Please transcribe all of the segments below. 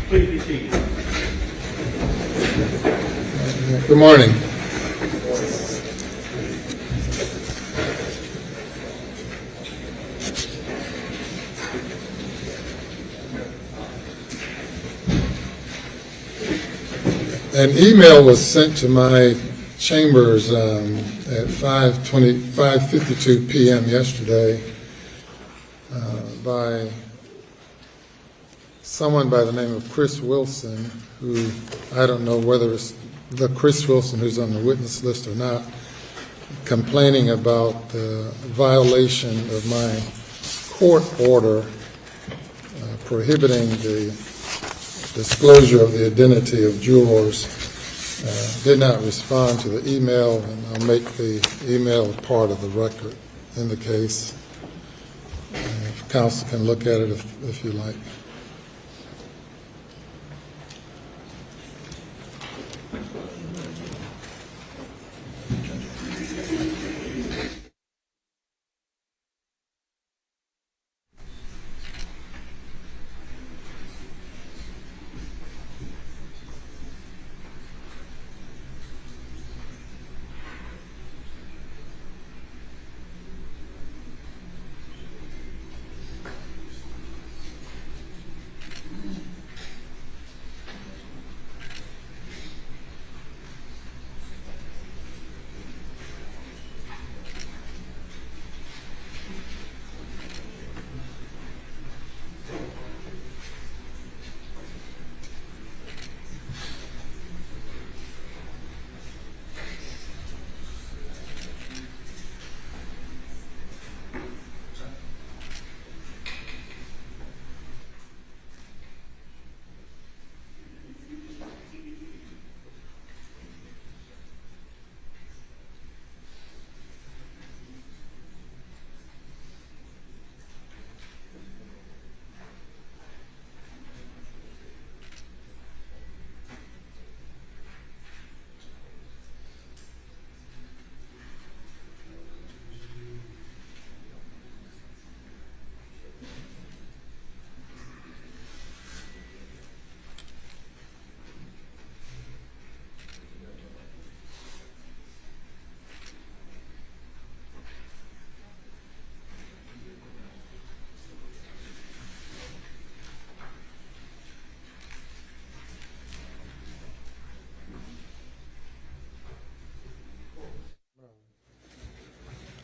Please be seated. Good morning. An email was sent to my chambers at 5:52 p.m. yesterday by someone by the name of Chris Wilson, who I don't know whether it's the Chris Wilson who's on the witness list or not, complaining about the violation of my court order prohibiting the disclosure of the identity of jurors. Did not respond to the email, and I'll make the email a part of the record in the case. If counsel can look at it if you like.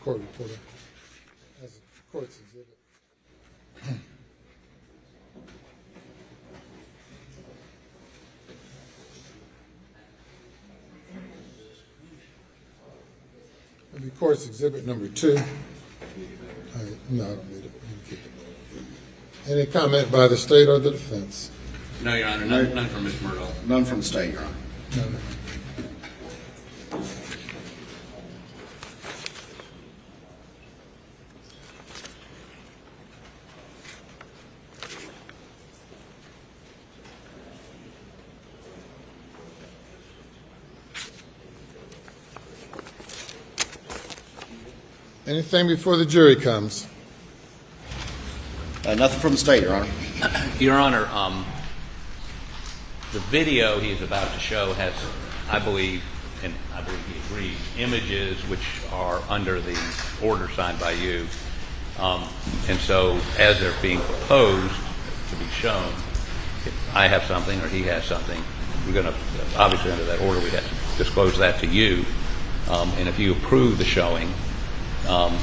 Court reporter as a court's exhibit. It'll be court's exhibit number 2. No, I don't need it. You can keep it. Any comment by the state or the defense? No, Your Honor. None from Mr. Murdaugh. None from the state, Your Honor. No. Anything before the jury comes? Nothing from the state, Your Honor. Your Honor, the video he's about to show has, I believe, and I believe he agrees, images which are under the order signed by you. And so as they're being proposed to be shown, if I have something or he has something, we're going to, obviously under that order, we have to disclose that to you. And if you approve the showing,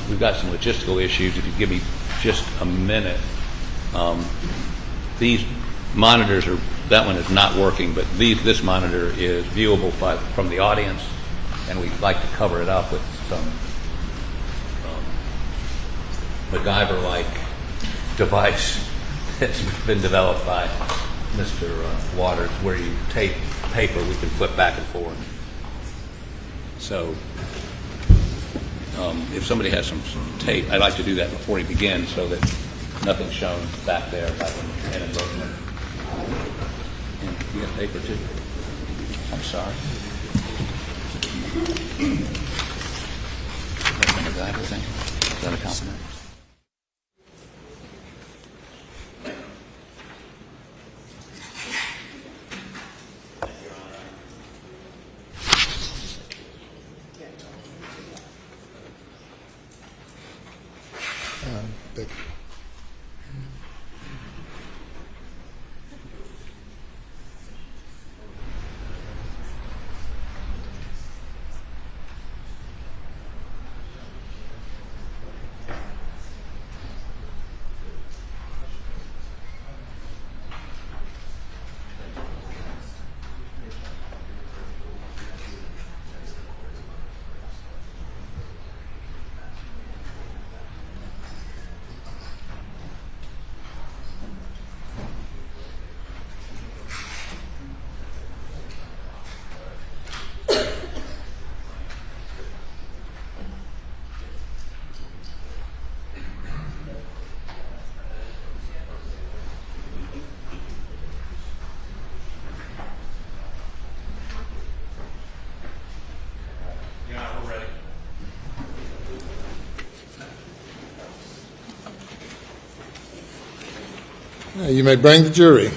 we've got some logistical issues. If you give me just a minute, these monitors are, that one is not working, but this monitor is viewable from the audience, and we'd like to cover it up with some MacGyver-like device that's been developed by Mr. Waters, where you tape paper we can flip back and forth. So if somebody has some tape, I'd like to do that before he begins so that nothing's shown back there by inadvertently. And you got paper too? I'm sorry. That's the MacGyver thing? Is that a compliment? You may bring the jury.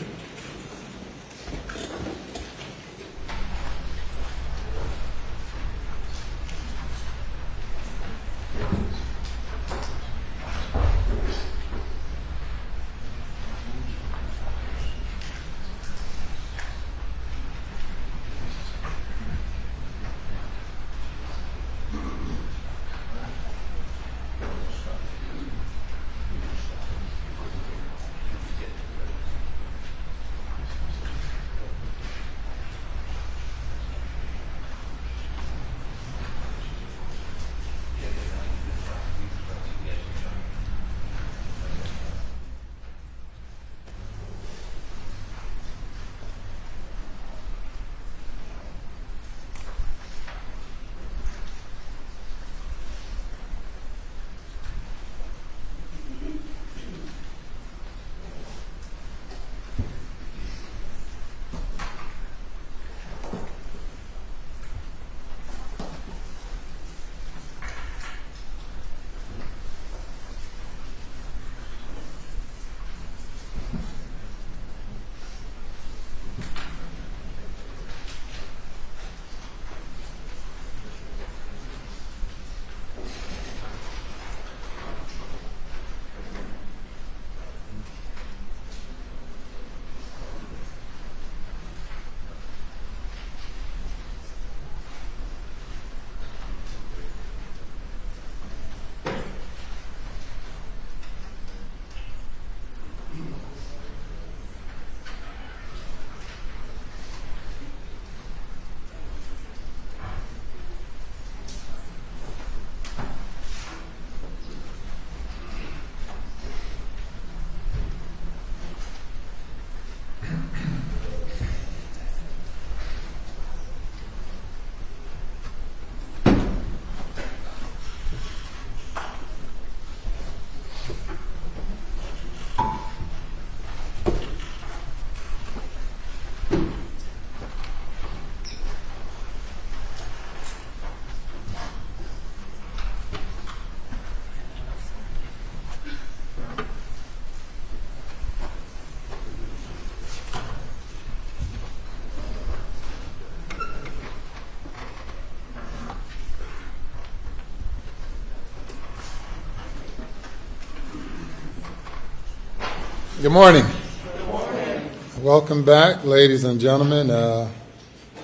Good morning. Good morning. Welcome back, ladies and gentlemen,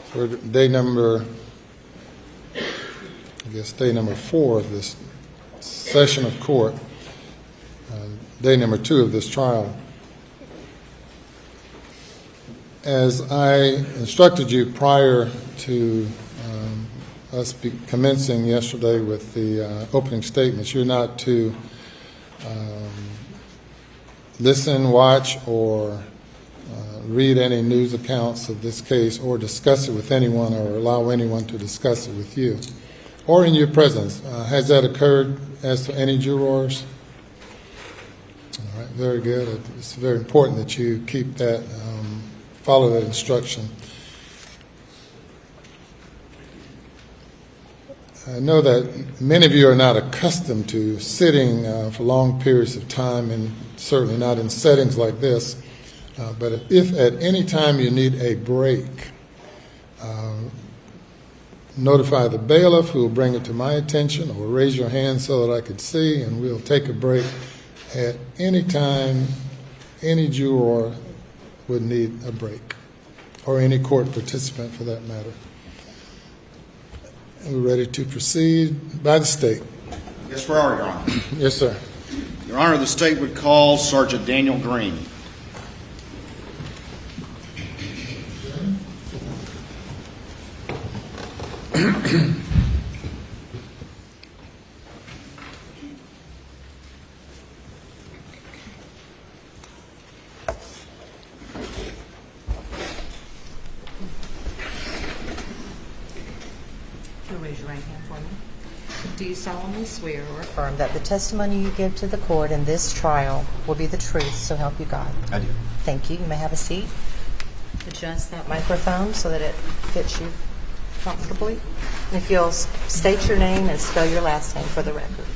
for day number 4 of this session of court, day number 2 of this trial. As I instructed you prior to us commencing yesterday with the opening statements, you're not to listen, watch, or read any news accounts of this case or discuss it with anyone or allow anyone to discuss it with you or in your presence. Has that occurred as to any jurors? All right, very good. It's very important that you keep that, follow that instruction. I know that many of you are not accustomed to sitting for long periods of time, and certainly not in settings like this. But if at any time you need a break, notify the bailiff, who will bring it to my attention, or raise your hand so that I could see, and we'll take a break at any time any juror would need a break, or any court participant for that matter. And we're ready to proceed by the state. Yes, we are, Your Honor. Yes, sir. Your Honor, the state would call Sergeant Daniel Green. Raise your right hand for me. Do you solemnly swear or affirm that the testimony you give to the court in this trial will be the truth, so help you God? I do. Thank you. You may have a seat. Adjust that microphone so that it fits you comfortably. And if you'll state your name and spell your last name for the record.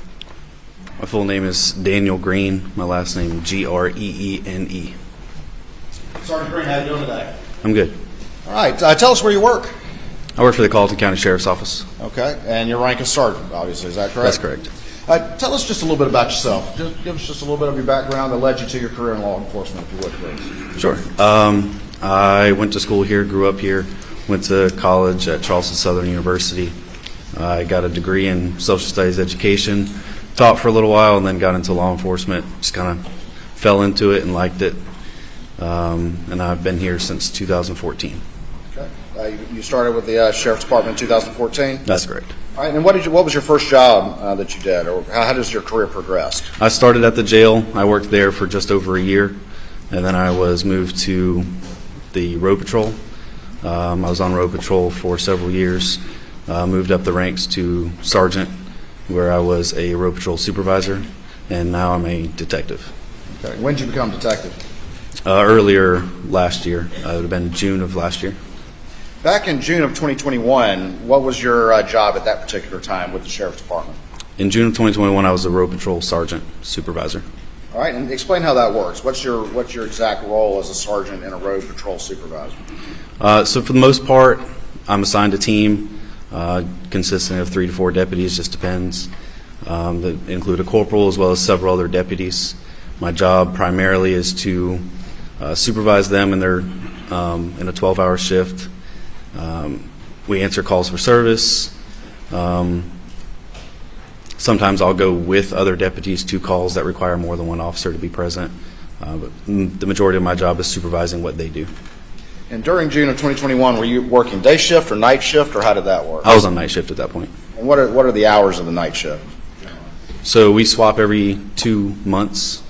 My full name is Daniel Green. My last name Greene. Sergeant Green, how you doing today? I'm good. All right, tell us where you work. I work for the Colleton County Sheriff's Office. Okay, and your rank is sergeant, obviously, is that correct? That's correct. Tell us just a little bit about yourself. Just give us just a little bit of your background that led you to your career in law enforcement, if you would, please. Sure. I went to school here, grew up here, went to college at Charleston Southern University. I got a degree in social studies education, taught for a little while, and then got into law enforcement. Just kind of fell into it and liked it. And I've been here since 2014. Okay. You started with the Sheriff's Department in 2014? That's correct. All right, and what was your first job that you did, or how does your career progress? I started at the jail. I worked there for just over a year, and then I was moved to the road patrol. I was on road patrol for several years, moved up the ranks to sergeant, where I was a road patrol supervisor, and now I'm a detective. Okay. When did you become detective? Earlier last year. It would have been June of last year. Back in June of 2021, what was your job at that particular time with the Sheriff's Department? In June of 2021, I was a road patrol sergeant supervisor. All right, and explain how that works. What's your exact role as a sergeant and a road patrol supervisor? So for the most part, I'm assigned a team consisting of 3 to 4 deputies, just depends. That include a corporal as well as several other deputies. My job primarily is to supervise them in their in a 12-hour shift. We answer calls for service. Sometimes I'll go with other deputies to calls that require more than one officer to be present. But the majority of my job is supervising what they do. And during June of 2021, were you working day shift or night shift, or how did that work? I was on night shift at that point. And what are the hours of the night shift? So we swap every 2 months.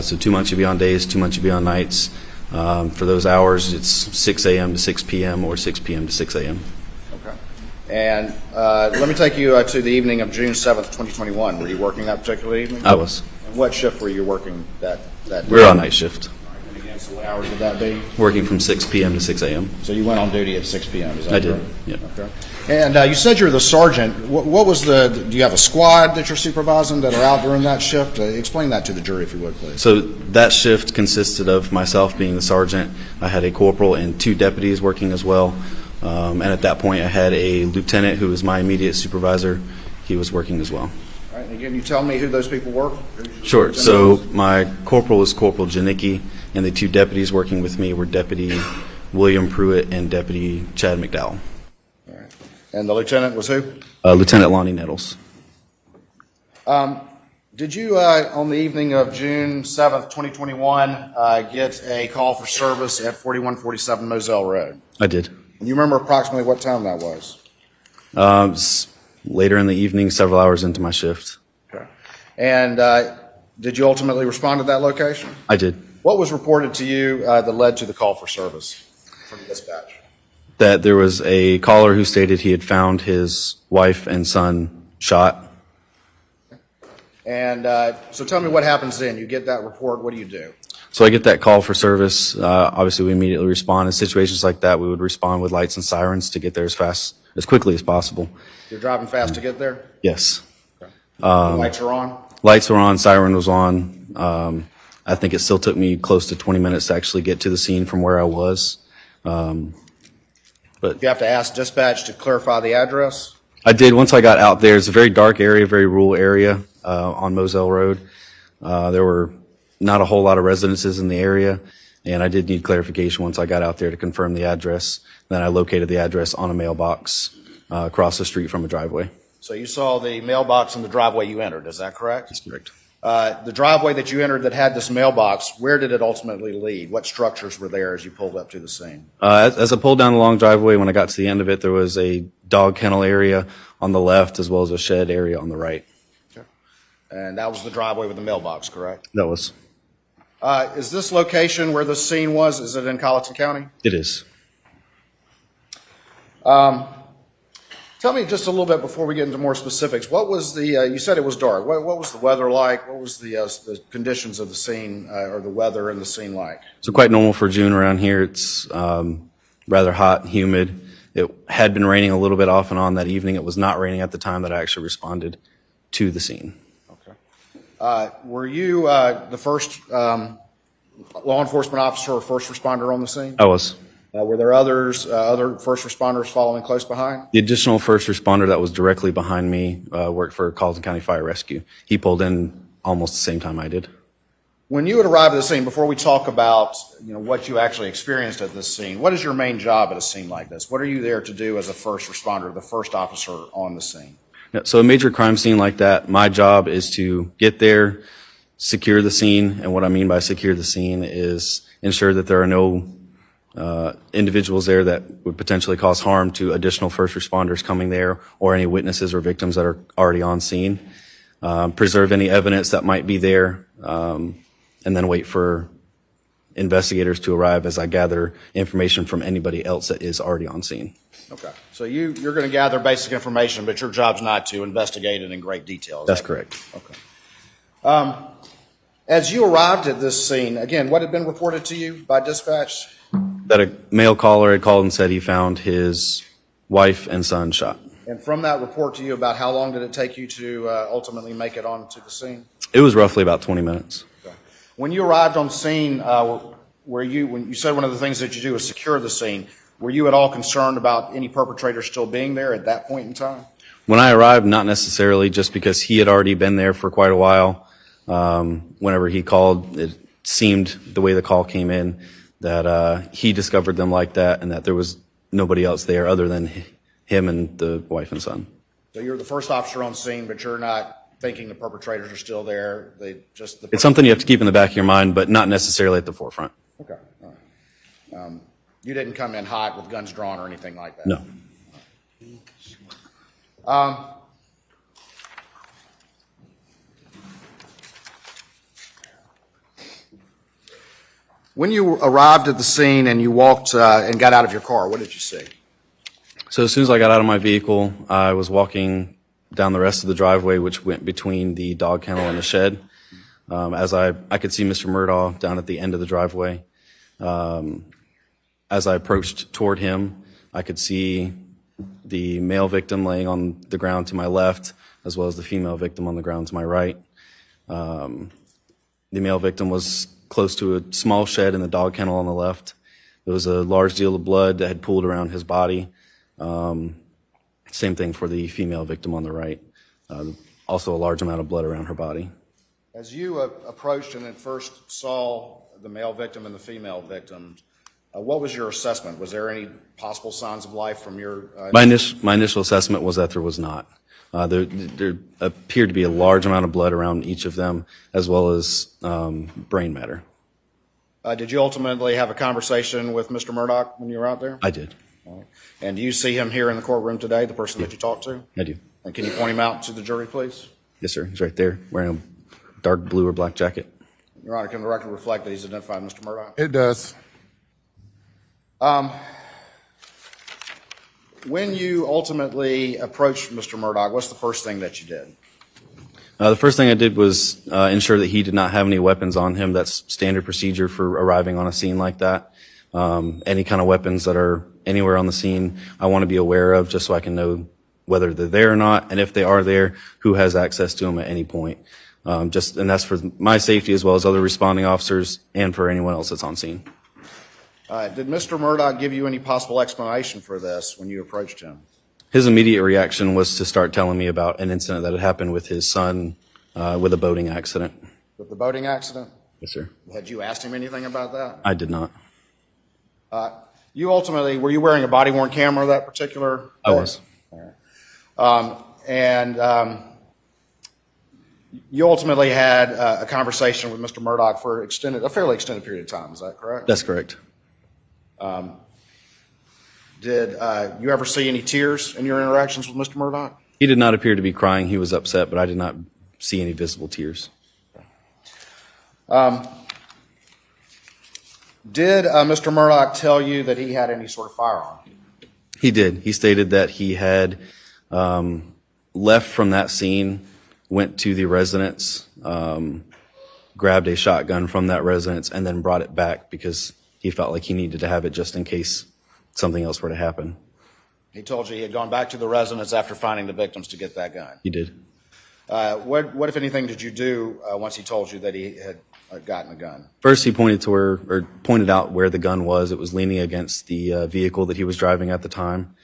So 2 months you'll be on days, 2 months you'll be on nights. For those hours, it's 6 a.m. to 6 p.m. or 6 p.m. to 6 a.m. Okay. And let me take you to the evening of June 7th, 2021. Were you working that particular evening? I was. And what shift were you working that day? We were on night shift, And again, so what hours would that be? working from 6 p.m. to 6 a.m. So you went on duty at 6 p.m., is that I did, correct? yeah. Okay. And you said you're the sergeant. What was do you have a squad that you're supervising that are out during that shift? Explain that to the jury, if you would, please. So that shift consisted of myself being the sergeant. I had a corporal and 2 deputies working as well. And at that point, I had a lieutenant who was my immediate supervisor. He was working as well. All right, and again, you tell me who those people were? Sure. So my corporal was Corporal Janicki, and the 2 deputies working with me were Deputy William Pruitt and Deputy Chad McDowell. All right. And the lieutenant was who? Lieutenant Lonnie Nettles. Did you, on the evening of June 7th, 2021, get a call for service at 4147 Moselle Road? I did. And you remember approximately what time that was? It was later in the evening, several hours into my shift. Okay. And did you ultimately respond to that location? I did. What was reported to you that led to the call for service from dispatch? That there was a caller who stated he had found his wife and son shot. And so tell me what happens then. You get that report. What do you do? So I get that call for service. Obviously, we immediately respond. In situations like that, we would respond with lights and sirens to get there as quickly as possible. You're driving fast to get there? Yes. The lights are on? Lights were on, siren was on. I think it still took me close to 20 minutes to actually get to the scene from where I was. But You have to ask dispatch to clarify the address? I did. Once I got out there, it's a very dark area, very rural area on Moselle Road. There were not a whole lot of residences in the area, and I did need clarification once I got out there to confirm the address. Then I located the address on a mailbox across the street from a driveway. So you saw the mailbox in the driveway you entered, is that correct? That's correct. The driveway that you entered that had this mailbox, where did it ultimately lead? What structures were there as you pulled up to the scene? As I pulled down the long driveway, when I got to the end of it, there was a dog kennel area on the left as well as a shed area on the right. Okay. And that was the driveway with the mailbox, correct? That was. Is this location where the scene was, is it in Colleton County? It is. Tell me just a little bit before we get into more specifics. What was the, you said it was dark. What was the weather like? What was the conditions of the scene or the weather in the scene like? So quite normal for June around here. It's rather hot and humid. It had been raining a little bit off and on that evening. It was not raining at the time that I actually responded to the scene. Okay. Were you the first law enforcement officer or first responder on the scene? I was. Were there others, other first responders following close behind? The additional first responder that was directly behind me worked for Carlton County Fire Rescue. He pulled in almost the same time I did. When you would arrive at the scene, before we talk about what you actually experienced at this scene, what is your main job at a scene like this? What are you there to do as a first responder, the first officer on the scene? So a major crime scene like that, my job is to get there, secure the scene, and what I mean by secure the scene is ensure that there are no individuals there that would potentially cause harm to additional first responders coming there or any witnesses or victims that are already on scene. Preserve any evidence that might be there, and then wait for investigators to arrive as I gather information from anybody else that is already on scene. Okay. So you're going to gather basic information, but your job's not to investigate it in great detail. That's correct. Okay. As you arrived at this scene, again, what had been reported to you by dispatch? That a male caller had called and said he found his wife and son shot. And from that report to you, about how long did it take you to ultimately make it onto the scene? It was roughly about 20 minutes. Okay. When you arrived on scene, when you said one of the things that you do is secure the scene, were you at all concerned about any perpetrator still being there at that point in time? When I arrived, not necessarily, just because he had already been there for quite a while. Whenever he called, it seemed the way the call came in that he discovered them like that and that there was nobody else there other than him and the wife and son. So you're the first officer on scene, but you're not thinking the perpetrators are still there. It's something you have to keep in the back of your mind, but not necessarily at the forefront. Okay. All right. You didn't come in hot with guns drawn or anything like that? No. When you arrived at the scene and you walked and got out of your car, what did you see? So as soon as I got out of my vehicle, I was walking down the rest of the driveway, which went between the dog kennel and the shed. As I could see Mr. Murdaugh down at the end of the driveway. As I approached toward him, I could see the male victim laying on the ground to my left, as well as the female victim on the ground to my right. The male victim was close to a small shed in the dog kennel on the left. There was a large deal of blood that had pooled around his body. Same thing for the female victim on the right. Also a large amount of blood around her body. As you approached and at first saw the male victim and the female victim, what was your assessment? Was there any possible signs of life from your... My initial assessment was that there was not. There appeared to be a large amount of blood around each of them, as well as brain matter. Did you ultimately have a conversation with Mr. Murdaugh when you were out there? I did. All right. And do you see him here in the courtroom today, the person that you talked to? I do. And can you point him out to the jury, please? Yes, sir. He's right there, wearing a dark blue or black jacket. Your Honor, can the record reflect that he's identified Mr. Murdaugh? It does. When you ultimately approached Mr. Murdaugh, what's the first thing that you did? The first thing I did was ensure that he did not have any weapons on him. That's standard procedure for arriving on a scene like that. Any kind of weapons that are anywhere on the scene, I want to be aware of just so I can know whether they're there or not, and if they are there, who has access to them at any point. And that's for my safety as well as other responding officers and for anyone else that's on scene. Did Mr. Murdaugh give you any possible explanation for this when you approached him? His immediate reaction was to start telling me about an incident that had happened with his son with a boating accident. With the boating accident? Yes, sir. Had you asked him anything about that? I did not. You ultimately, were you wearing a body-worn camera that particular day? I was. You ultimately had a conversation with Mr. Murdaugh for a fairly extended period of time. Is that correct? That's correct. Did you ever see any tears in your interactions with Mr. Murdaugh? He did not appear to be crying. He was upset, but I did not see any visible tears. Did Mr. Murdaugh tell you that he had any sort of firearm? He did. He stated that he had left from that scene, went to the residence, grabbed a shotgun from that residence, and then brought it back because he felt like he needed to have it just in case something else were to happen. He told you he had gone back to the residence after finding the victims to get that gun? He did. What, if anything, did you do once he told you that he had gotten a gun? First, he pointed out where the gun was. It was leaning against the vehicle that he was driving at the time.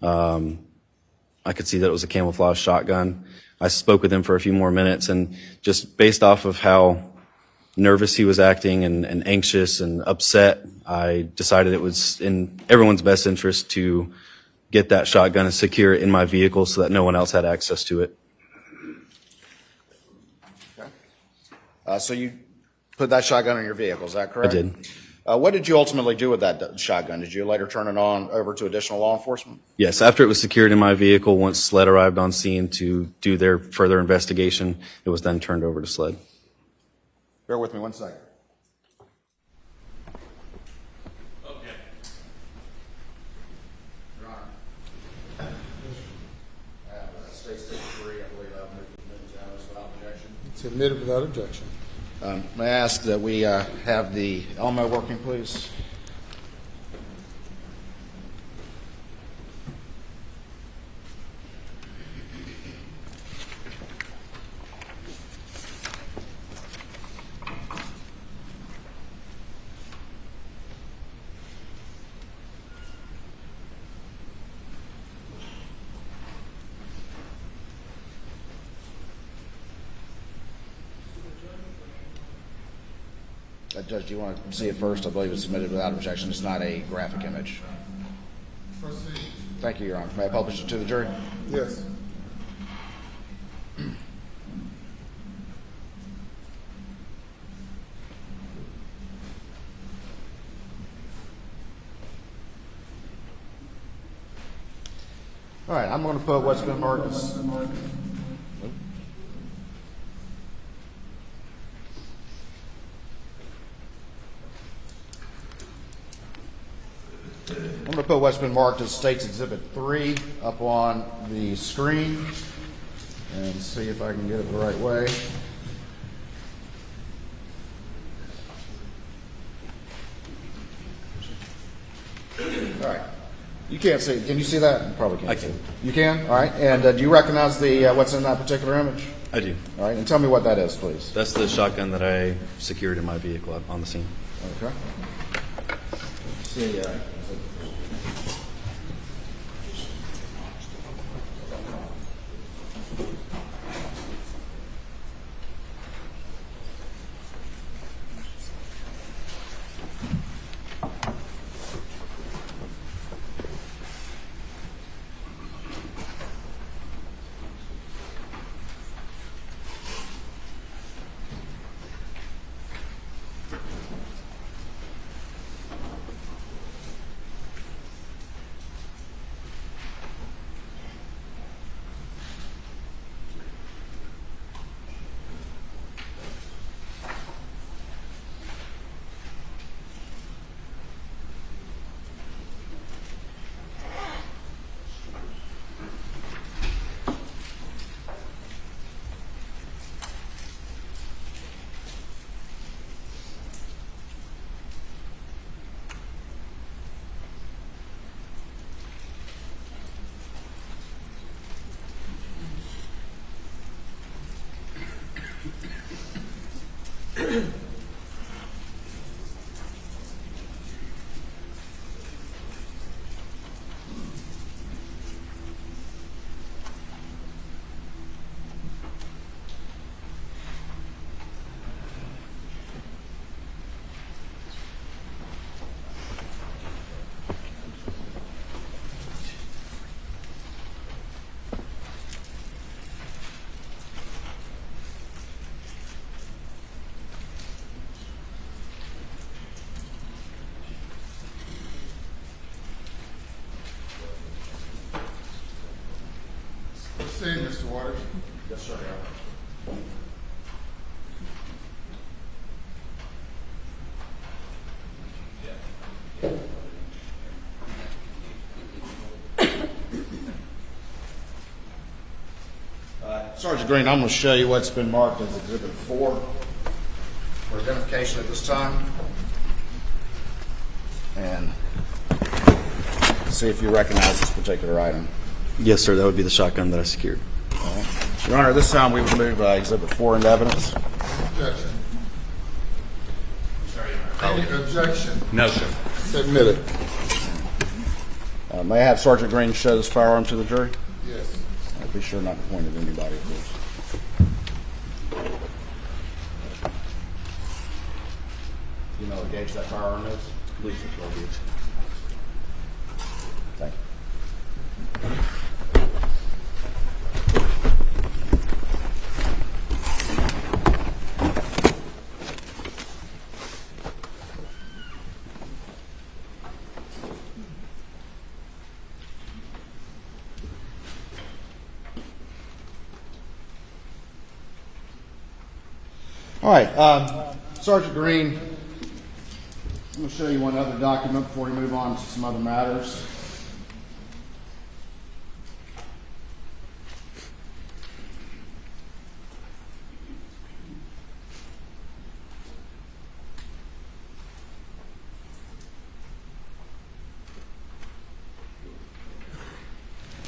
I could see that it was a camouflage shotgun. I spoke with him for a few more minutes, and just based off of how nervous he was acting and anxious and upset, I decided it was in everyone's best interest to get that shotgun and secure it in my vehicle so that no one else had access to it. So you put that shotgun in your vehicle, is that correct? I did. What did you ultimately do with that shotgun? Did you later turn it over to additional law enforcement? Yes, after it was secured in my vehicle, once SLED arrived on scene to do their further investigation, it was then turned over to SLED. Bear with me 1 second. Okay. Your Honor. I have State State 3, I believe I've moved to the without objection. It's admitted without objection. May I ask that we have the Elmo working, please? Judge, do you want to see it first? I believe it's submitted without objection. It's not a graphic image. Proceed. Thank you, Your Honor. May I publish it to the jury? Yes. All right, I'm going to put what's been marked as... I'm going to put what's been marked as State's Exhibit 3 up on the screen and see if I can get it the right way. All right. You can't see it. Can you see that? You probably can't. I can. See it. You can? All right. And do you recognize the what's in that particular image? I do. All right. And tell me what that is, please. That's the shotgun that I secured in my vehicle on the scene. Okay. See, Proceed, Mr. Waters. yes, sir. Sergeant Green, I'm going to show you what's been marked as Exhibit 4 for identification at this time. And see if you recognize this particular item. Yes, sir. That would be the shotgun that I secured. All right. Your Honor, this time we would move Exhibit 4 into evidence. Objection. colleague. Any objection? No, sir. Admitted. May I have Sergeant Green show this firearm to the jury? Yes. Be sure not to point at anybody, of course. You know what gauge that firearm is? Please, it's well used. Thank you. All right, Sergeant Green, I'm going to show you one other document before we move on to some other matters.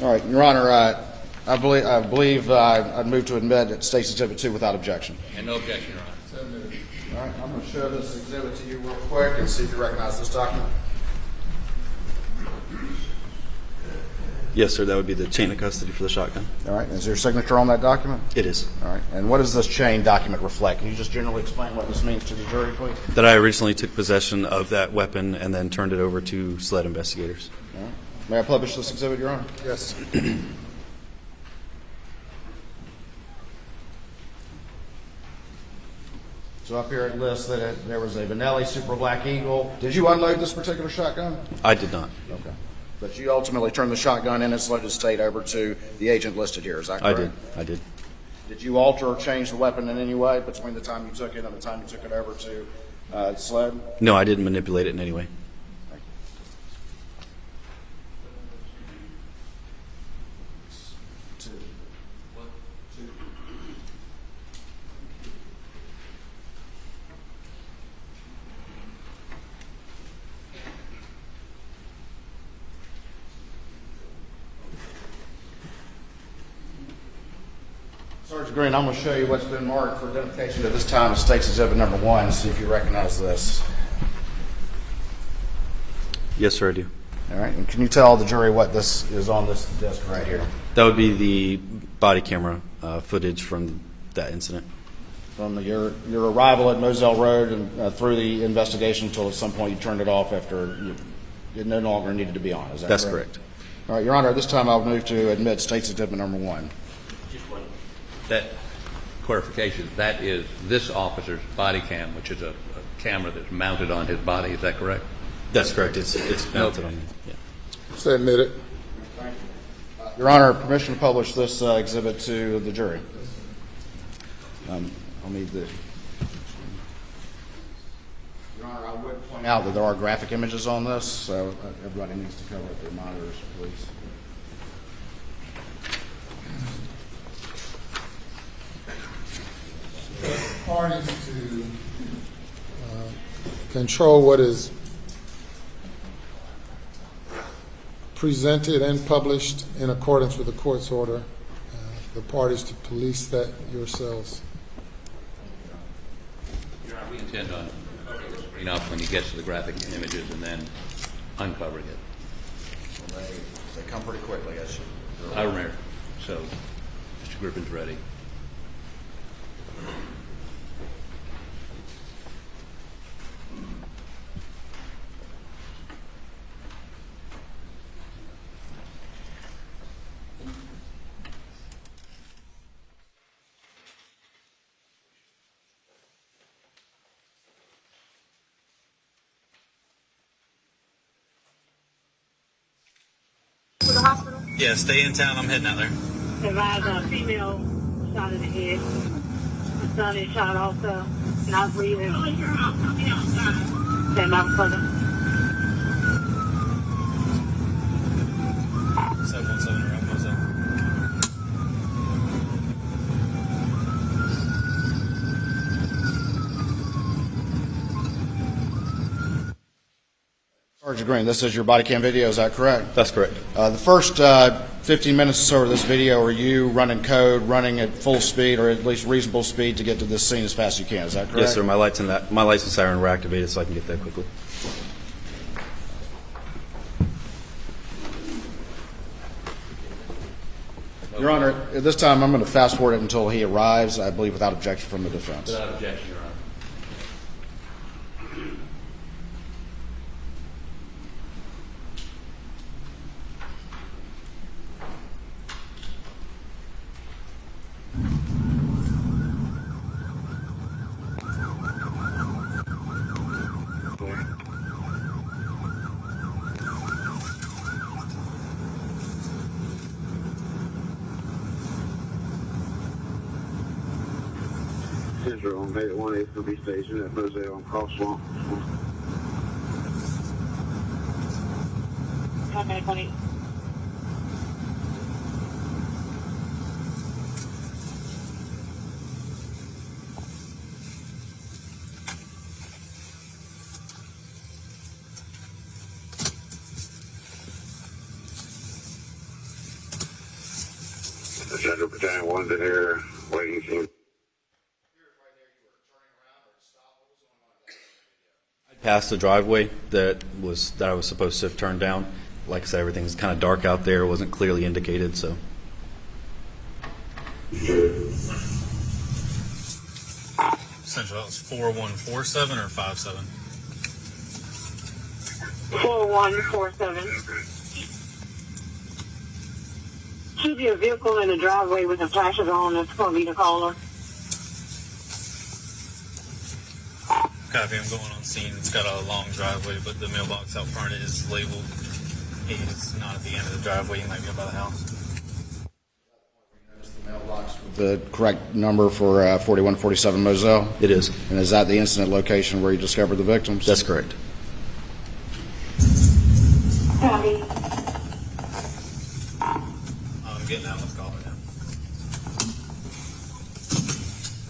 All right, Your Honor, I believe I'd move to admit that State's Exhibit 2 without objection. And no objection, Your Honor. All right, I'm going to show this exhibit to you real quick and see if you recognize this document. Yes, sir. That would be the chain of custody for the shotgun. All right, is there a signature on that document? It is. All right, and what does this chain document reflect? Can you just generally explain what this means to the jury, please? That I originally took possession of that weapon and then turned it over to SLED investigators. All right. May I publish this exhibit, Your Honor? Yes. So up here it lists that there was a Benelli Super Black Eagle. Did you unload this particular shotgun? I did not. Okay. But you ultimately turned the shotgun in its loaded state over to the agent listed here, is that I correct? did. I did. Did you alter or change the weapon in any way between the time you took it and the time you took it over to SLED? No, I didn't manipulate it in any way. Sergeant Green, I'm going to show you what's been marked for identification at this time as State's Exhibit number 1, see if you recognize this. Yes, sir, I do. All right, and can you tell the jury what this is on this disc right here? That would be the body camera footage from that incident. From your arrival at Moselle Road and through the investigation until at some point you turned it off after it no longer needed to be on, is that That's correct? correct. All right, Your Honor, this time I'll move to admit State's Exhibit number 1. That clarification, that is this officer's body cam, which is a camera that's mounted on his body. Is that correct? That's correct. It's mounted on. Yeah. So admitted. Your Honor, permission to publish this exhibit to the jury. I'll need the. Your Honor, I would point out that there are graphic images on this, so everybody needs to cover up their monitors, please. Parties to control what is presented and published in accordance with the court's order. The parties to police that yourselves. Your Honor, we intend on covering the screen up when he gets to the graphic images and then uncovering it. Well, they come pretty quickly, as you. I remember. So, Mr. Griffin's ready. To the hospital. Yeah, stay in town. I'm heading out there. Advised a female shot in the head. The son is shot also. Not breathing. Stand by for further. 717 around Moselle. Sergeant Green, this is your body cam video, is that correct? That's correct. The first 15 minutes or so of this video are you running code, running at full speed or at least reasonable speed to get to this scene as fast as you can, is that correct? Yes, sir. My lights and siren were activated so I can get there quickly. Your Honor, at this time I'm going to fast forward it until he arrives, I believe without objection from the defense. Without objection, Your Honor. Central on 818 will be stationed at Moselle on Cross Swamp. 20. Central Battalion 1 to here, waiting for. Past the driveway that I was supposed to have turned down. Like I said, everything's kind of dark out there. It wasn't clearly indicated, so. Central, that was 4147 or 57? 4147. Keep your vehicle in the driveway with the flashes on. That's going to be the caller. Copy, I'm going on scene. It's got a long driveway, but the mailbox out front is labeled. It's not at the end of the driveway. He might be up by the house. The correct number for 4147 Moselle? It is. And is that the incident location where you discovered the victims? That's correct. Copy. I'm getting out. Let's call her now.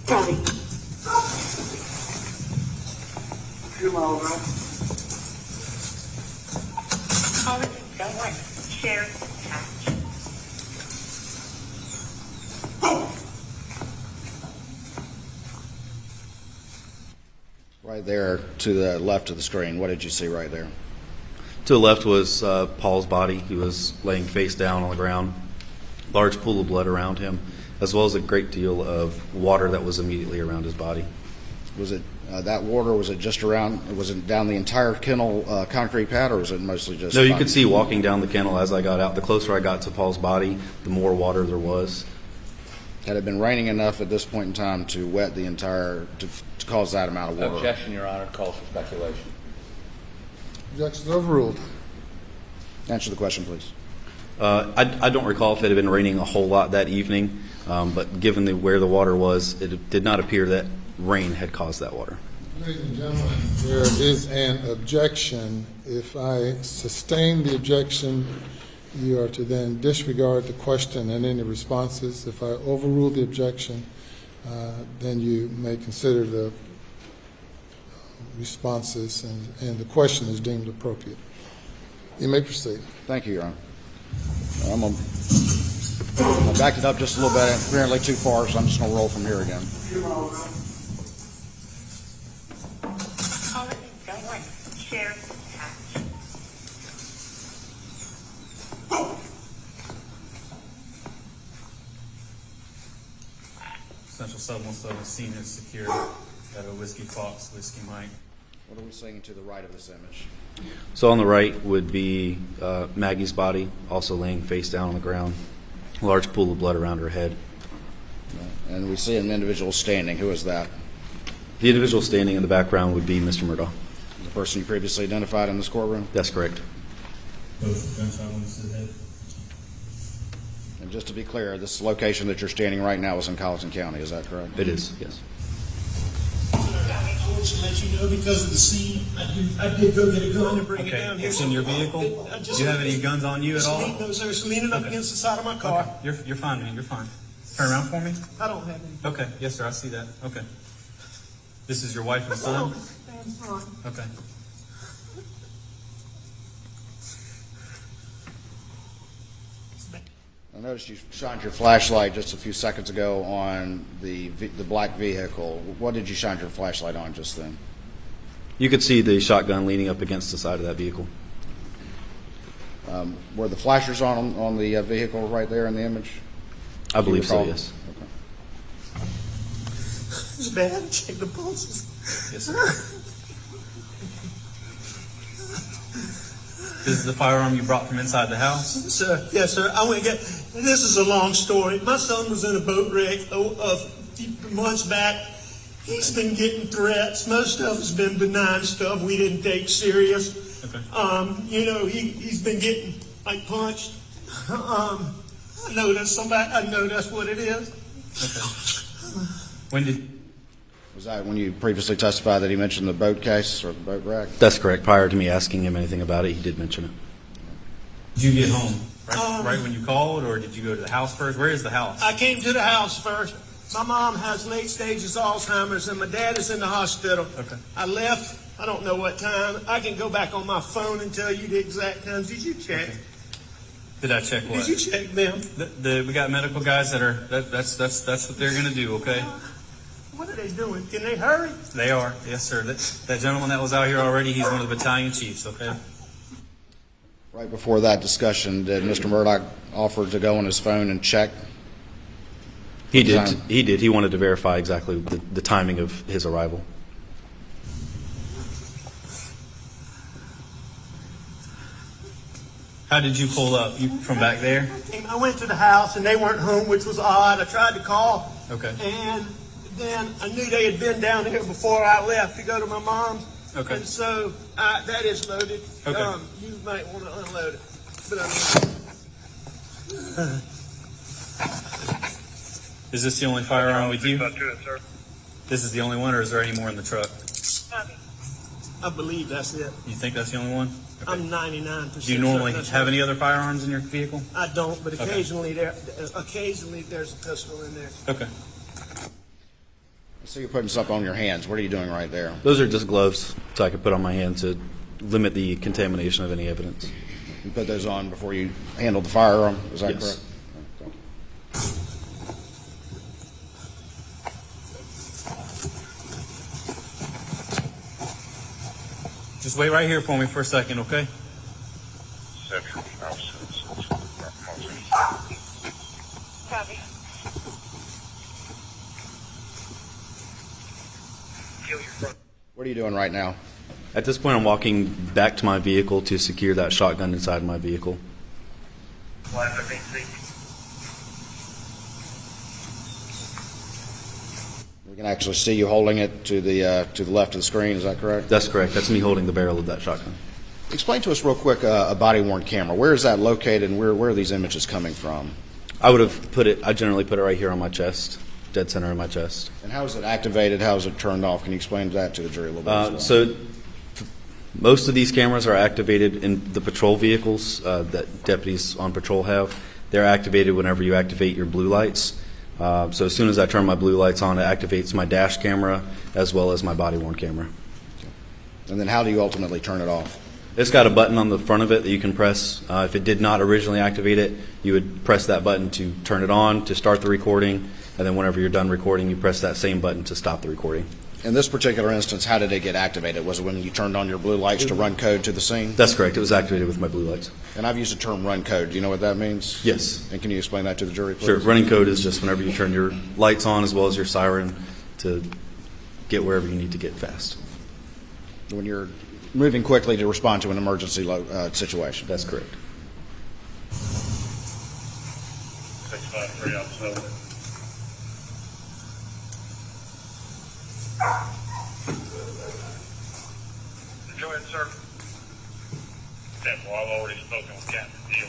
Copy. Come over. Caller, don't worry. Share attached. Right there to the left of the screen, what did you see right there? To the left was Paul's body. He was laying face down on the ground. Large pool of blood around him, as well as a great deal of water that was immediately around his body. Was it that water, was it just around, was it down the entire kennel concrete pad, or was it mostly just... No, you could see walking down the kennel as I got out. The closer I got to Paul's body, the more water there was. Had it been raining enough at this point in time to wet the entire, to cause that amount of water? Objection, Your Honor. Calls for speculation. Objection overruled. Answer the question, please. I don't recall if it had been raining a whole lot that evening, but given where the water was, it did not appear that rain had caused that water. Ladies and gentlemen, there is an objection. If I sustain the objection, you are to then disregard the question and any responses. If I overrule the objection, then you may consider the responses and the question is deemed appropriate. You may proceed. Thank you, Your Honor. I'm going to back it up just a little bit, apparently too far, so I'm just going to roll from here again. Caller, don't worry. Share attached. Central 717 scene is secure. Got a Whiskey Fox, Whiskey Mike. What are we seeing to the right of this image? So on the right would be Maggie's body, also laying face down on the ground. A large pool of blood around her head. And we see an individual standing. Who is that? The individual standing in the background would be Mr. Murdaugh. The person you previously identified in this courtroom? That's correct. Both gunshot wounds to the head. And just to be clear, this location that you're standing right now is in Colleton County, is that correct? It is, yes. I want to let you know because of the scene, I did go get a gun and bring it down here. It's in your vehicle? Do you have any guns on you at all? No, sir, it's leaning up against the side of my car. Okay. You're fine, man. You're fine. Turn around for me. I don't have any. Okay. Yes, sir. I see that. Okay. This is your wife and son? Okay. I noticed you shined your flashlight just a few seconds ago on the black vehicle. What did you shine your flashlight on just then? You could see the shotgun leaning up against the side of that vehicle. Were the flashers on the vehicle right there in the image? I believe so, recall? yes. It's bad. Check the pulses. Yes, sir. This is the firearm you brought from inside the house? Sir, yes, sir. I went and got. This is a long story. My son was in a boat wreck a few months back. He's been getting threats. Most of it's been benign stuff we didn't take serious. Okay. He's been getting like punched. I know that's what it is. Okay. When did Was that when you previously testified that he mentioned the boat case or the boat wreck? That's correct. Prior to me asking him anything about it, he did mention it. you get home? Right when you called, or did you go to the house first? Where is the house? I came to the house first. My mom has late stages Alzheimer's, and my dad is in the hospital. Okay. I left. I don't know what time. I can go back on my phone and tell you the exact times. Did you check? Okay. Did I check what? Did you check them? We got medical guys that are that's what they're gonna do. Okay. What are they doing? Can they hurry? They are. Yes, sir. That gentleman that was out here already, he's one of the battalion chiefs. Okay. Right before that discussion, did Mr. Murdaugh offer to go on his phone and check? He did. Time. He did. He wanted to verify exactly the timing of his arrival. How did you pull up? You from back there? I went to the house, and they weren't home, which was odd. I tried to call. Okay. And then I knew they had been down here before I left to go to my mom's. Okay. And so that is loaded. Okay. You might want to unload it. But Is this the only firearm with you? This is the only one, or is there any more in the truck? I believe that's it. You think that's the only one? Okay. I'm 99%. Do you normally certain that's have right. any other firearms in your vehicle? I don't, but Okay. occasionally there's a pistol in there. Okay. So you're putting stuff on your hands. What are you doing right there? Those are just gloves, so I could put on my hand to limit the contamination of any evidence. You put those on before you handled the firearm. Is that Yes. correct? Just wait right here for me for a second, okay? Copy. What are you doing right now? At this point, I'm walking back to my vehicle to secure that shotgun inside my vehicle. We can actually see you holding it to the left of the screen. Is that correct? That's correct. That's me holding the barrel of that shotgun. Explain to us real quick a body-worn camera. Where is that located, and where are these images coming from? I generally put it right here on my chest, dead center of my chest. And how is it activated? How is it turned off? Can you explain that to the jury a little bit as well? So most of these cameras are activated in the patrol vehicles that deputies on patrol have. They're activated whenever you activate your blue lights. So as soon as I turn my blue lights on, it activates my dash camera as well as my body-worn camera. And then how do you ultimately turn it off? It's got a button on the front of it that you can press. If it did not originally activate it, you would press that button to turn it on, to start the recording, and then whenever you're done recording, you press that same button to stop the recording. In this particular instance, how did it get activated? Was it when you turned on your blue lights to run code to the scene? That's correct. It was activated with my blue lights. And I've used the term run code. Do you know what that means? Yes. And can you explain that to the jury, please? Sure. Running code is just whenever you turn your lights on as well as your siren to get wherever you need to get fast. When you're moving quickly to respond to an emergency situation. That's correct. 653 outside. Go ahead, sir. Well, I've already spoken with Captain Deal.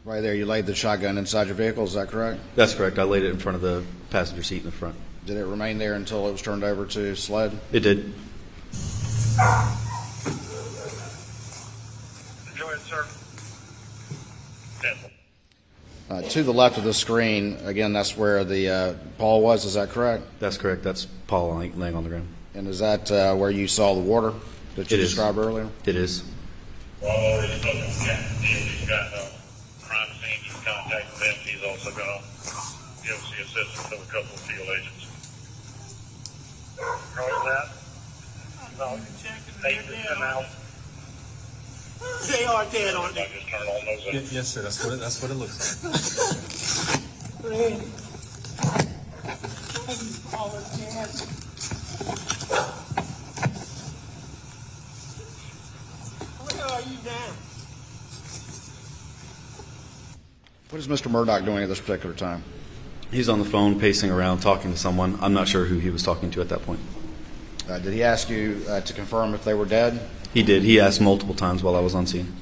Right there, you laid the shotgun inside your vehicle, is that correct? That's correct. I laid it in front of the passenger seat in the front. Did it remain there until it was turned over to SLED? It did. Go ahead, sir. To the left of the screen, again, that's where the Paul was, is that correct? That's correct. That's Paul laying on the ground. And is that where you saw the water that you It is. described earlier? It is. Well, I'm already spoken to Captain Deal. He's got crime scene. He's contacted them. He's also going to give us the assistance of a couple of field agents. Roger that. No, take this in out. They are dead, aren't they? Just turn on those. Yes, sir. That's what it looks like. Randy. All the dead. Where are you now? What is Mr. Murdaugh doing at this particular time? He's on the phone, pacing around, talking to someone. I'm not sure who he was talking to at that point. Did he ask you to confirm if they were dead? He did. He asked multiple times while I was on scene.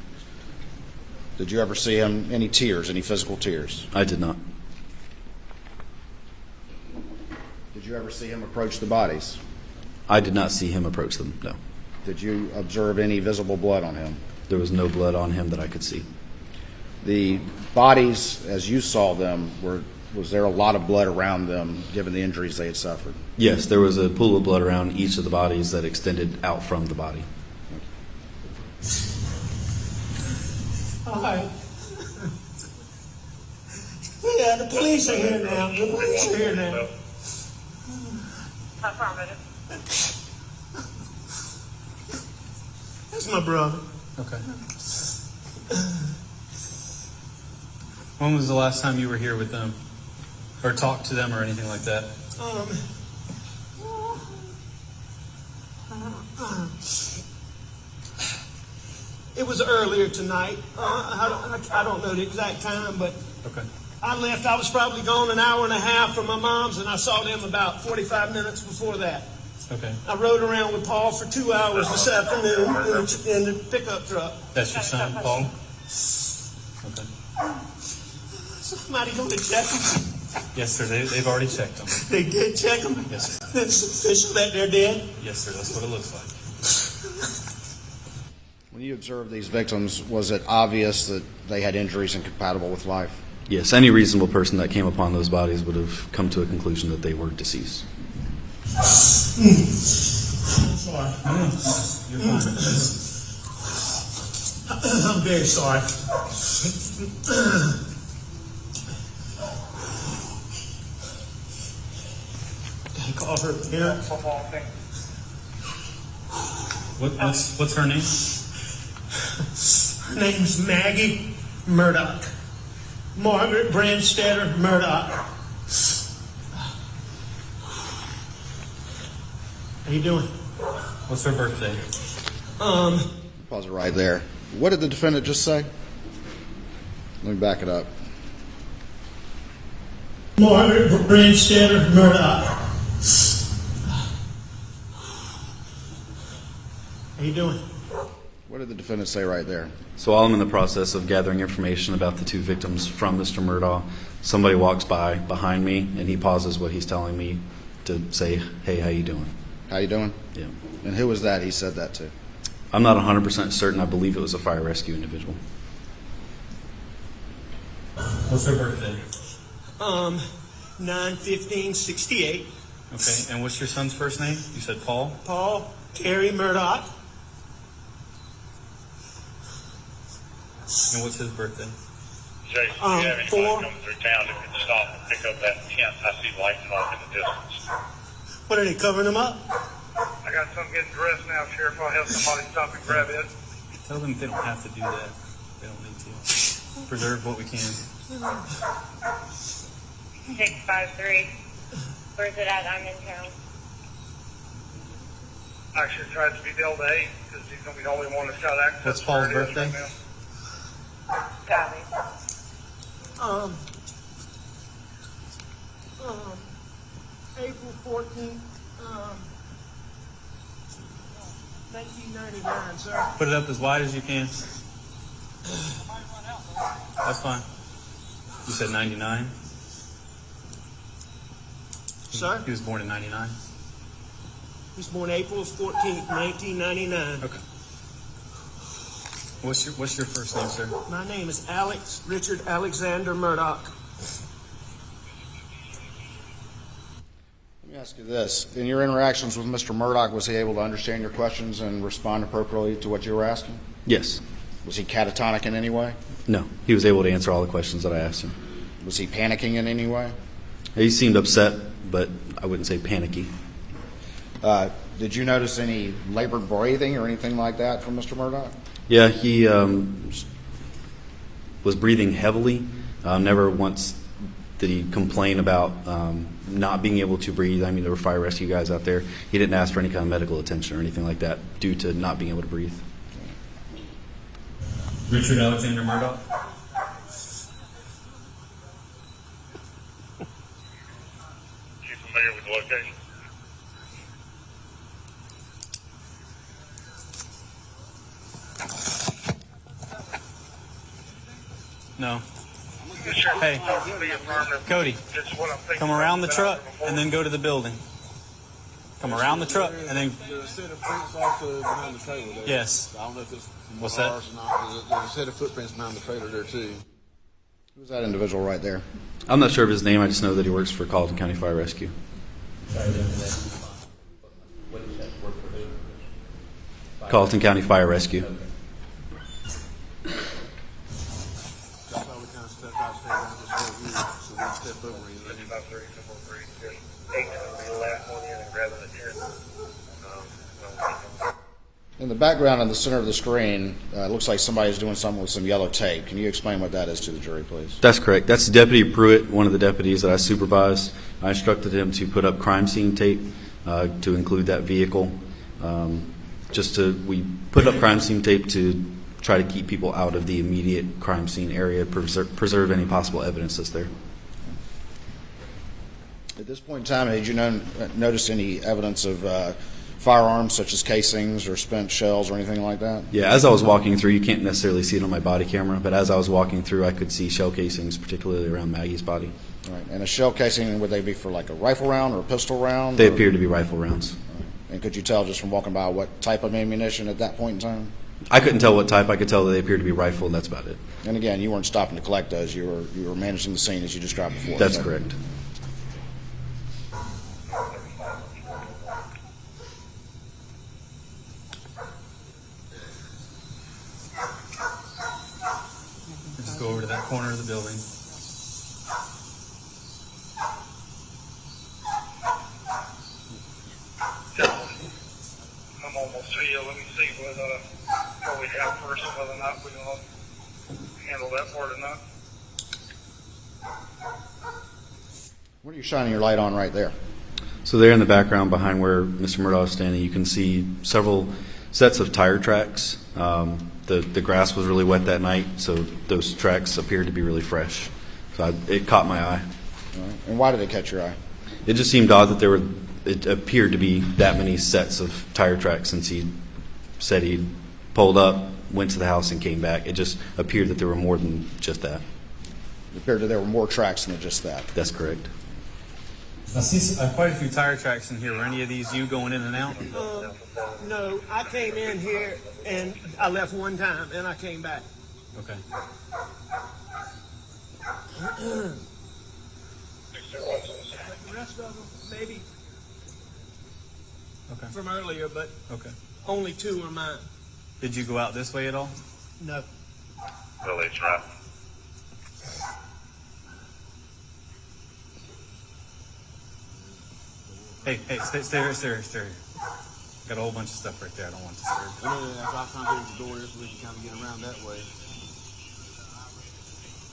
Did you ever see him, any tears, any physical tears? I did not. Did you ever see him approach the bodies? I did not see him approach them, no. Did you observe any visible blood on him? There was no blood on him that I could see. The bodies, as you saw them, was there a lot of blood around them given the injuries they had suffered? Yes, there was a pool of blood around each of the bodies that extended out from the body. All right. Yeah, the police are here now. The police are here now. Affirmative. That's my brother. Okay. When was the last time you were here with them? Or talked to them or anything like that? It was earlier tonight. I don't know the exact time, but Okay. I left. I was probably gone an hour and a half from my mom's, and I saw them about 45 minutes before that. Okay. I rode around with Paul for 2 hours this afternoon in the pickup truck. That's your son, Paul? Okay. Somebody going to check him? Yes, sir. They've already checked them. They did check him? Yes, sir. It's official that they're dead? Yes, sir. That's what it looks like. When you observed these victims, was it obvious that they had injuries incompatible with life? Yes, any reasonable person that came upon those bodies would have come to a conclusion that they were deceased. I'm sorry. You're fine. I'm very sorry. Can I call her parents? What's her name? Her name's Maggie Murdaugh. Margaret Brandstetter Murdaugh. How you doing? What's her birthday? Pause it right there. What did the defendant just say? Let me back it up. Margaret Brandstetter Murdaugh. How you doing? What did the defendant say right there? So while I'm in the process of gathering information about the two victims from Mr. Murdaugh, somebody walks by behind me, and he pauses what he's telling me to say, "Hey, how you doing?" How you doing? Yeah. And who was that he said that to? I'm not 100% certain. I believe it was a fire rescue individual. What's her birthday? 9/15/68. Okay. And what's your son's first name? You said Paul? Paul Terry Murdaugh. And what's his birthday? Jason, do you have anybody 4. coming through town that can stop and pick up that tent? I see lights off in the distance. What, are they covering them up? I got some getting dressed now, Sheriff. I'll have somebody stop and grab it. Tell them they don't have to do that. They don't need to. Preserve what we can. 653. Where's it at? I'm in town. I should try to be Delta 8 because he's going to be the only one that's got access. What's to Paul's where it is birthday? right now. Copy. April 14th, 1999, sir. Put it up as wide as you can. That's fine. You said 99? Sir? He was born in 99? He was born April 14th, 1999. Okay. What's your first name, sir? My name is Alex Richard Alexander Murdaugh. Let me me ask you this. In your interactions with Mr. Murdaugh, was he able to understand your questions and respond appropriately to what you were asking? Yes. Was he catatonic in any way? No. He was able to answer all the questions that I asked him. Was he panicking in any way? He seemed upset, but I wouldn't say panicky. Did you notice any labored breathing or anything like that from Mr. Murdaugh? Yeah, he was breathing heavily. Never once did he complain about not being able to breathe. I mean, there were fire rescue guys out there. He didn't ask for any kind of medical attention or anything like that due to not being able to breathe. Richard Alexander Murdaugh. You familiar with the location? No. Sure. Hey, Cody, It's what I'm thinking. come around the truck and then go to the building. Come around the truck and then. There's a set of prints off behind the trailer there. Yes. I don't know if it's from What's that? ours or not. There's a set of footprints behind the trailer there too. Who's that individual right there? I'm not sure of his name. I just know that he works for Colleton County Fire Rescue. Colleton County Fire Rescue. That's why we kind of stepped out and stayed around this whole view, so we stepped over and About 3, 8 will be the last one in, and rather than 10. In the background in the center of the screen, it looks like somebody's doing something with some yellow tape. Can you explain what that is to the jury, please? That's correct. That's Deputy Pruitt, one of the deputies that I supervise. I instructed him to put up crime scene tape to include that vehicle. We put up crime scene tape to try to keep people out of the immediate crime scene area, preserve any possible evidence that's there. At this point in time, had you noticed any evidence of firearms such as casings or spent shells or anything like that? Yeah, as I was walking through, you can't necessarily see it on my body camera, but as I was walking through, I could see shell casings, particularly around Maggie's body. All right. And a shell casing, would they be for like a rifle round or a pistol round? They appear to be rifle rounds. And could you tell just from walking by what type of ammunition at that point in time? I couldn't tell what type. I could tell that they appeared to be rifle, and that's about it. And again, you weren't stopping to collect those. You were managing the scene as you described before. That's so. correct. Just go over to that corner of the building. I'm almost to you. Let me see what we have first and whether or not we're going to handle that part or not. What are you shining your light on right there? So there in the background behind where Mr. Murdaugh is standing, you can see several sets of tire tracks. The grass was really wet that night, so those tracks appeared to be really fresh. So it caught my eye. All right. And why did it catch your eye? It just seemed odd that it appeared to be that many sets of tire tracks since he said he pulled up, went to the house, and came back. It just appeared that there were more than just that. It appeared that there were more tracks than just that. That's correct. I see quite a few tire tracks in here. Were any of these you going in and out? No, I came in here and I left one time and I came back. Okay. The rest of them, maybe Okay. from earlier, but Okay. only 2 are mine. Did you go out this way at all? No. Well, it's right. Hey, stay here. Got a whole bunch of stuff right there. I don't want to disturb. And then after I kind of get to the door here so we can kind of get around that way.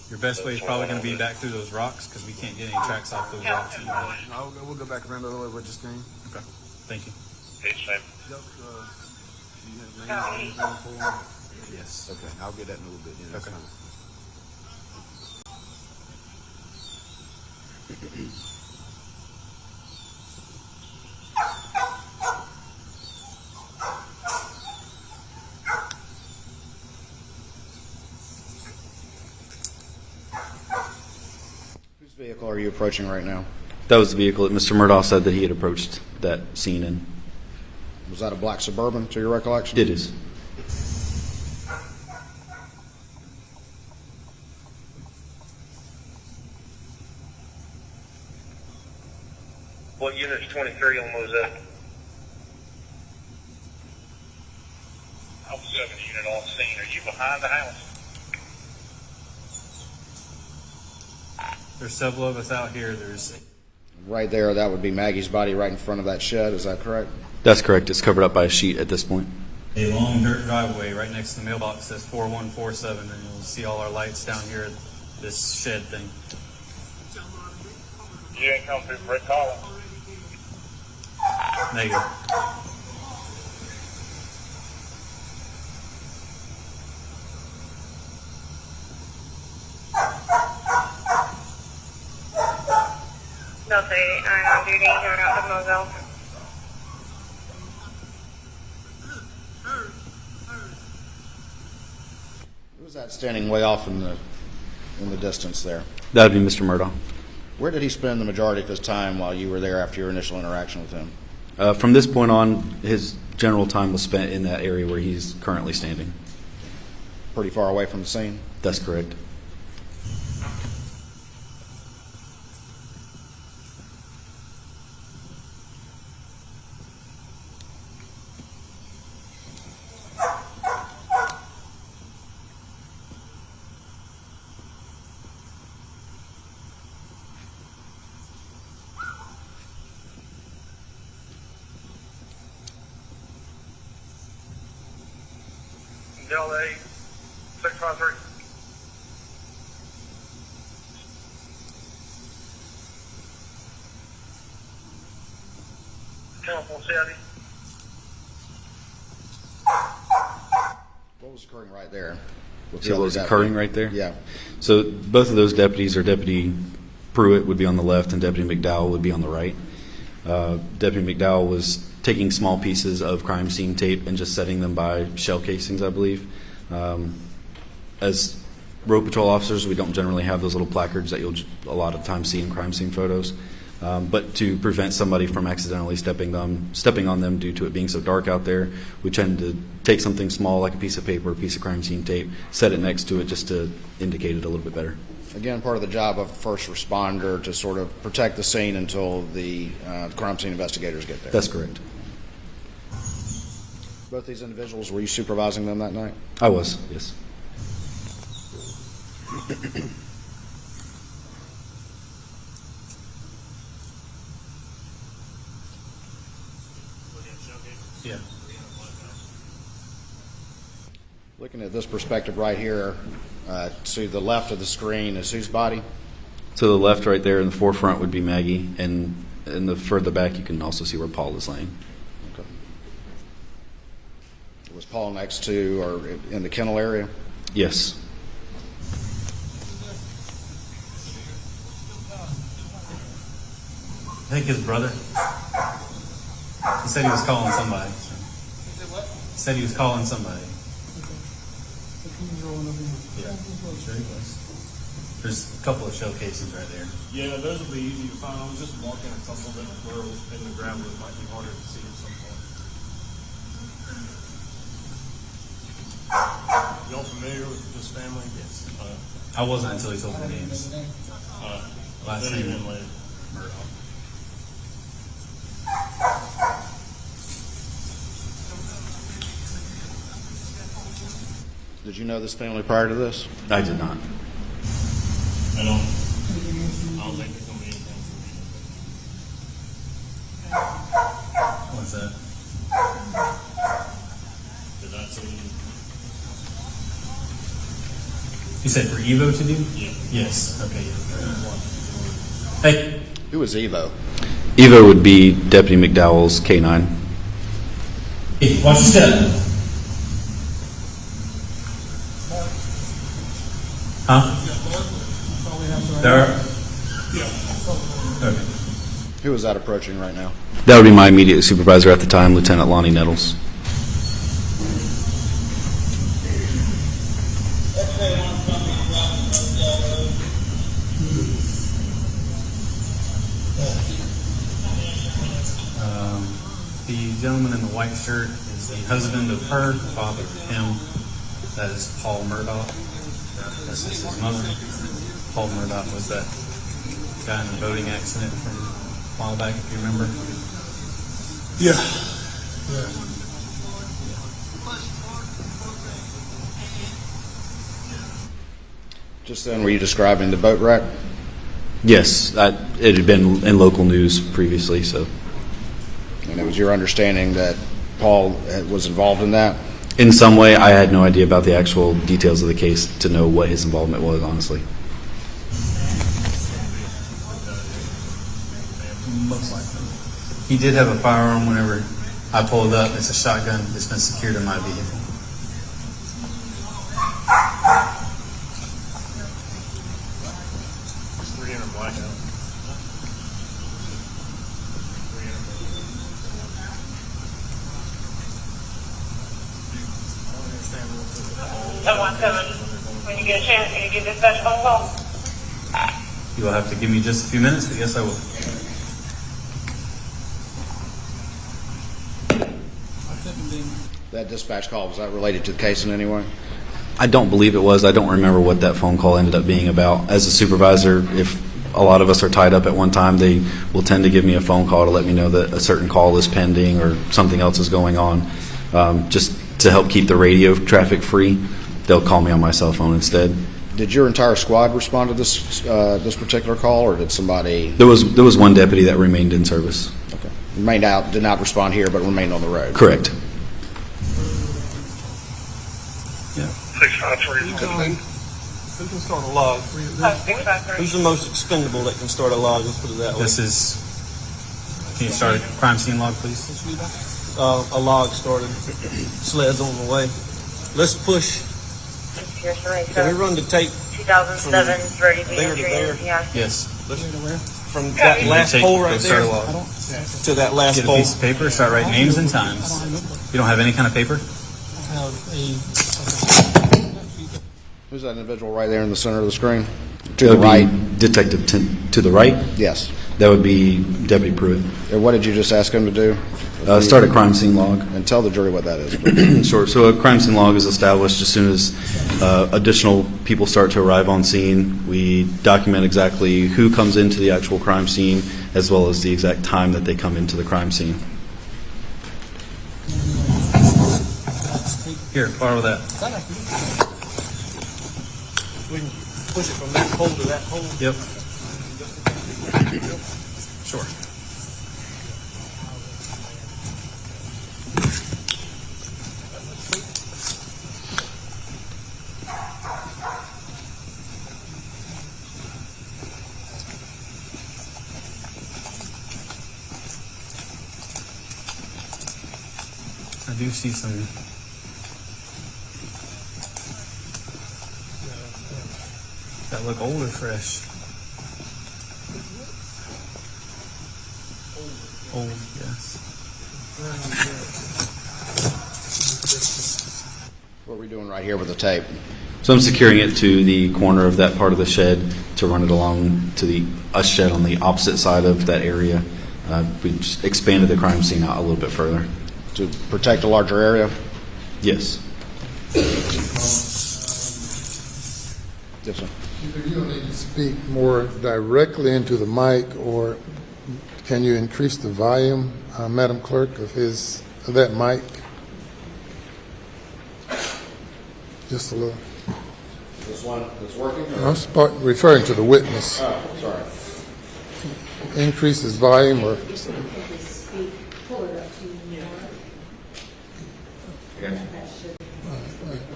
Your best way is probably going to be back through those rocks because we can't get any tracks off those rocks anymore. We'll go back around the other way we just came. Okay. Thank you. Each name. Yup, you have names or anything for them? Yes. Okay, I'll get that in a little bit. Yeah, that's Okay. fine. Whose vehicle are you approaching right now? That was the vehicle that Mr. Murdaugh said that he had approached that scene in. Was that a black Suburban, to your recollection? It is. What unit's 23 on those up? I'm 7 unit on scene. Are you behind the house? There's several of us out here. There's Right there, that would be Maggie's body right in front of that shed. Is that correct? That's correct. It's covered up by a sheet at this point. a long dirt driveway right next to the mailbox that says 4147, and you'll see all our lights down here at this shed thing. You ain't come through Brick Hollow. Negative. Delta 89 on duty, going out to Moselle. Who's that standing way off in the distance there? That would be Mr. Murdaugh. Where did he spend the majority of his time while you were there after your initial interaction with him? From this point on, his general time was spent in that area where he's currently standing. Pretty far away from the scene? That's correct. Delta 8, 653. Telephone 70. What was occurring right there? with So the what other was deputy? occurring right there? Yeah. So both of those deputies, or Deputy Pruitt would be on the left and Deputy McDowell would be on the right. Deputy McDowell was taking small pieces of crime scene tape and just setting them by shell casings, I believe. As road patrol officers, we don't generally have those little placards that you'll a lot of times see in crime scene photos. But to prevent somebody from accidentally stepping on them due to it being so dark out there, we tend to take something small like a piece of paper, a piece of crime scene tape, set it next to it just to indicate it a little bit better. Again, part of the job of a first responder to sort of protect the scene until the crime scene investigators get there. That's correct. Both these individuals, were you supervising them that night? I was, yes. Yeah. Looking at this perspective right here, to the left of the screen is whose body? To the left right there in the forefront would be Maggie, and in the further back you can also see where Paul is laying. Okay. Was Paul next to or in the kennel area? Yes. I think his brother. He said he was calling somebody. He said he was calling somebody. Yeah, sure he was. There's a couple of shell cases right there. Yeah, those will be easy to find. I was just marking a couple that were in the gravel that might be harder to see at some point. Y'all familiar with this family? Yes. I wasn't until he told the names. Last Fill you name in later. Murdaugh. Did you know this family prior to this? I did not. I don't think there's going to be anything for me. What's that? Did I tell you? You said for Evo to do? Yeah. Yes. Okay. Yeah. Hey. Who was Evo? Evo would be Deputy McDowell's K9. Hey, watch your step. Huh? There. Okay. Who was that approaching right now? That would be my immediate supervisor at the time, Lieutenant Lonnie Nettles. The gentleman in the white shirt is the husband of her, father of him. That is Paul Murdaugh. This is his mother. Paul Murdaugh was that guy in the boating accident from while back, if you remember. Yeah. Just then, were you describing the boat wreck? Yes, it had been in local news previously, so. And it was your understanding that Paul was involved in that? In some way, I had no idea about the actual details of the case to know what his involvement was, honestly. Most likely. He did have a firearm whenever I pulled up. It's a shotgun. It's been secured in my vehicle. It's 300 blackout. 1017, when you get a chance, can you give dispatch a phone call? You will have to give me just a few minutes, but yes, I will. That dispatch call, was that related to the case in any way? I don't believe it was. I don't remember what that phone call ended up being about. As a supervisor, if a lot of us are tied up at one time, they will tend to give me a phone call to let me know that a certain call is pending or something else is going on. Just to help keep the radio traffic free, they'll call me on my cell phone instead. Did your entire squad respond to this particular call, or did somebody? There was one deputy that remained in service. Okay. Did not respond here, but remained on the road. Correct. Yeah. 653. Who can start a log? 653. Who's the most expendable that can start a log? Let's put it that way. This is. Can you start a crime scene log, please? A log started. Sled's on the way. Let's push. Can we run the tape? 2007, ready to be there to there? Yes. From that last pole right there to that last Get a pole. piece of paper. Start writing names and times. You don't have any kind of paper? Who's that individual right there in the center of the screen? To the right. Detective to the right? Yes. That would be Deputy Pruitt. And what did you just ask him to do? Start a crime scene log. And tell the jury what that is. Sure. So a crime scene log is established as soon as additional people start to arrive on scene. We document exactly who comes into the actual crime scene as well as the exact time that they come into the crime scene. Here, borrow that. We can push it from that pole to that pole. Yep. Sure. I do see some. That look old or fresh? Old, yes. What are we doing right here with the tape? So I'm securing it to the corner of that part of the shed to run it along to a shed on the opposite side of that area. We just expanded the crime scene out a little bit further. To protect a larger area? Yes. Yes, sir. You need to speak more directly into the mic, or can you increase the volume, Madam Clerk, of that mic? Just a little. This one that's working? I'm referring to the witness. Oh, sorry. Increase his volume, or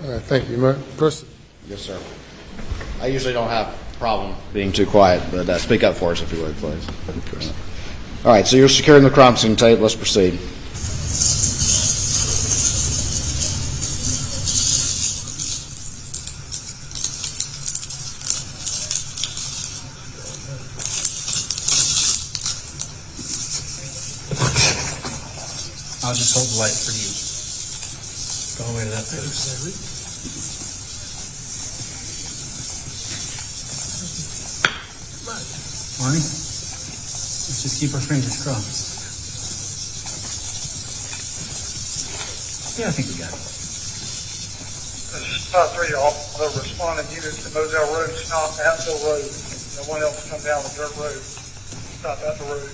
all right, thank you. Person. Yes, sir. I usually don't have a problem being too quiet, but speak up for us if you would, please. All right, so you're securing the crime scene tape. Let's proceed. I'll just hold the light for you. Go all the way to that side. Marnie, let's just keep our fingers crossed. Yeah, I think we got it. This is 5-3, all the responding units to Moselle Road, stop at the road. No one else come down the dirt road. Stop at the road.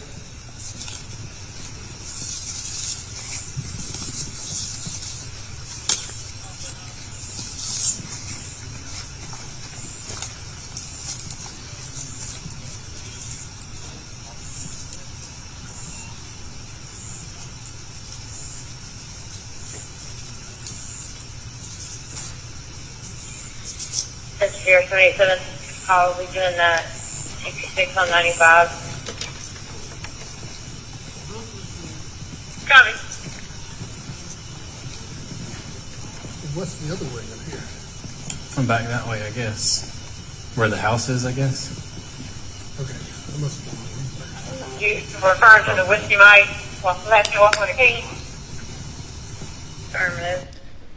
Sierra 27, probably doing that 66 on 95. Copy. What's the other way in here? From back that way, I guess. Where the house is, I guess. Okay, that must be. You referring to the Whiskey Mike, left you off with a key? Affirmative.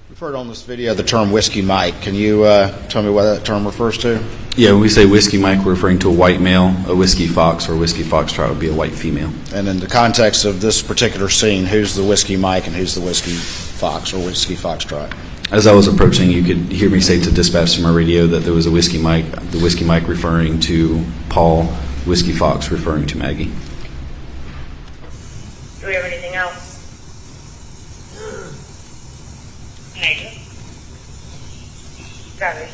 We've heard on this video the term Whiskey Mike. Can you tell me what that term refers to? Yeah, when we say Whiskey Mike, we're referring to a white male. A Whiskey Fox or a Whiskey Foxtrot would be a white female. And in the context of this particular scene, who's the Whiskey Mike and who's the Whiskey Fox or Whiskey Foxtrot? As I was approaching, you could hear me say to dispatch to my radio that there was a Whiskey Mike, the Whiskey Mike referring to Paul, Whiskey Fox referring to Maggie. Do we have anything else? Negative. Copy.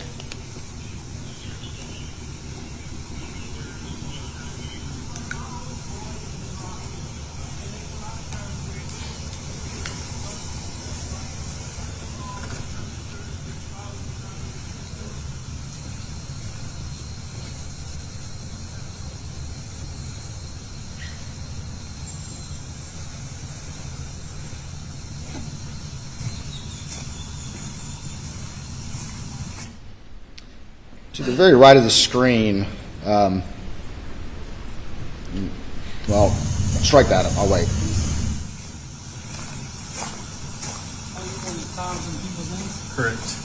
To the very right of the screen, well, strike that up. I'll wait. Correct.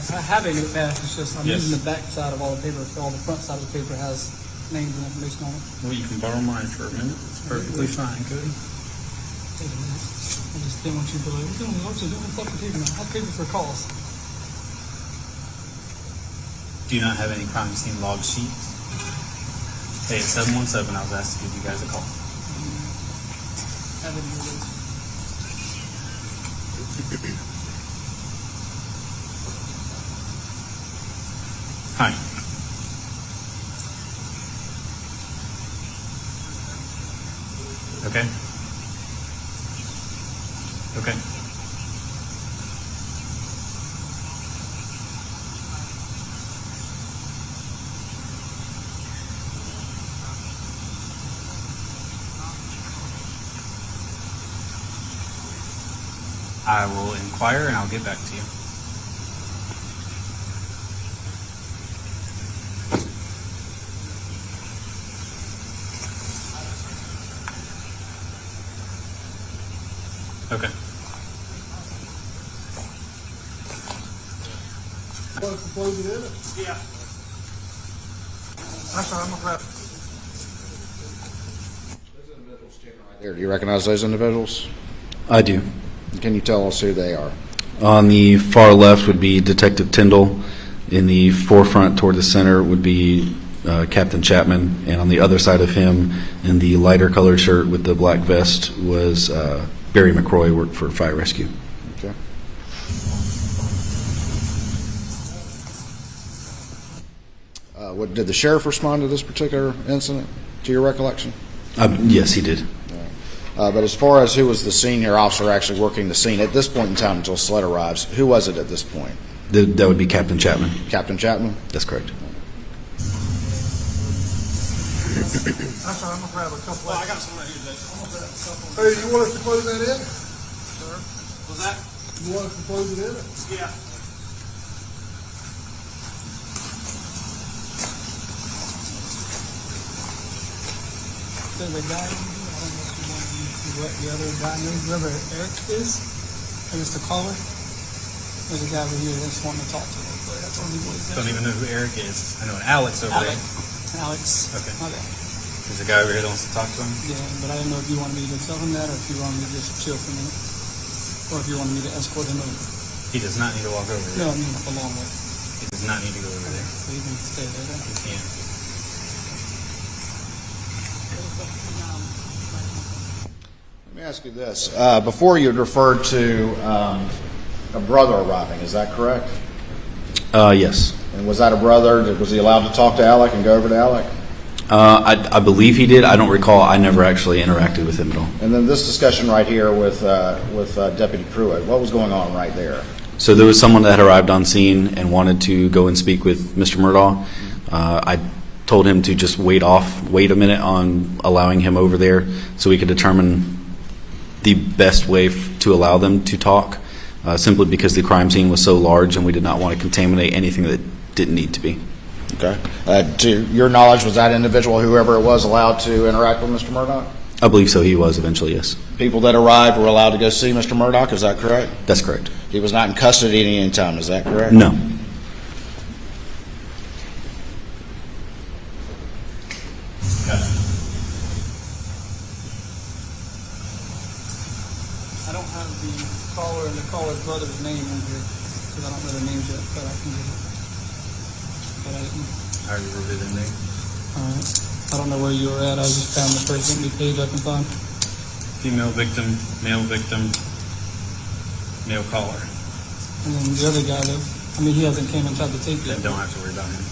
I have a notepad, it's just I'm using the back side of all the paper, so all the front side of the paper has names and information on it. Well, you can borrow mine for a minute. It's perfectly fine, Cody. Take a minute. I just didn't want you to be like, we're doing fucking paper now. I have paper for calls. Do you not have any crime scene log sheet? Hey, it's 717. I was asked to give you guys a call. Have it in your list. Hi. Okay. Okay. I will inquire and I'll get back to you. Okay. Want to close it in? Yeah. That's all right, I'm gonna grab it. There, do you recognize those individuals? I do. Can you tell us who they are? On the far left would be Detective Tyndall. In the forefront toward the center would be Captain Chapman. And on the other side of him, in the lighter colored shirt with the black vest, was Barry McCroy, worked for Fire Rescue. Okay. What did the sheriff respond to this particular incident, to your recollection? Yes, he did. But as far as who was the senior officer actually working the scene, at this point in time until Sled arrives, who was it at this point? That would be Captain Chapman. Captain Chapman? That's correct. That's all right, I'm gonna grab a couple. I got some right here, Jason. Hey, you want us to close that in? Sir? Was that? You want us to close it in? Yeah. There's a guy, I don't know if you want to let the other guy know, whoever Eric is, or just a caller. There's a guy over here that's wanting to talk to him. But that's only what he's got. Don't even know who Eric is. I know an Alex over there. Alex. Okay. Okay. There's a guy over here that wants to talk to him. Yeah, but I didn't know if you wanted me to tell him that or if you wanted me to just chill for a minute. Or if you wanted me to escort him over. He does not need to walk over there. No, I mean a long way. He does not need to go over there. So you can stay there then. He can't. Let me ask you this. Before you had referred to a brother arriving, is that correct? Yes. And was that a brother? Was he allowed to talk to Alec and go over to Alec? I believe he did. I don't recall. I never actually interacted with him at all. And then this discussion right here with Deputy Pruitt, what was going on right there? So there was someone that had arrived on scene and wanted to go and speak with Mr. Murdaugh. I told him to just wait a minute on allowing him over there so we could determine the best way to allow them to talk, simply because the crime scene was so large and we did not want to contaminate anything that didn't need to be. Okay. To your knowledge, was that individual, whoever it was, allowed to interact with Mr. Murdaugh? I believe so. He was eventually, yes. People that arrived were allowed to go see Mr. Murdaugh, is that correct? That's correct. He was not in custody at any time, is that correct? No. I don't have the caller and the caller's brother's name in here because I don't know their names yet, but I can get it. But I didn't. I already wrote it in there. All right. I don't know where you were at. I just found the first empty page I can find. Female victim, male caller. And then the other guy, though, I mean, he hasn't came inside the tape yet. Don't have to worry about him.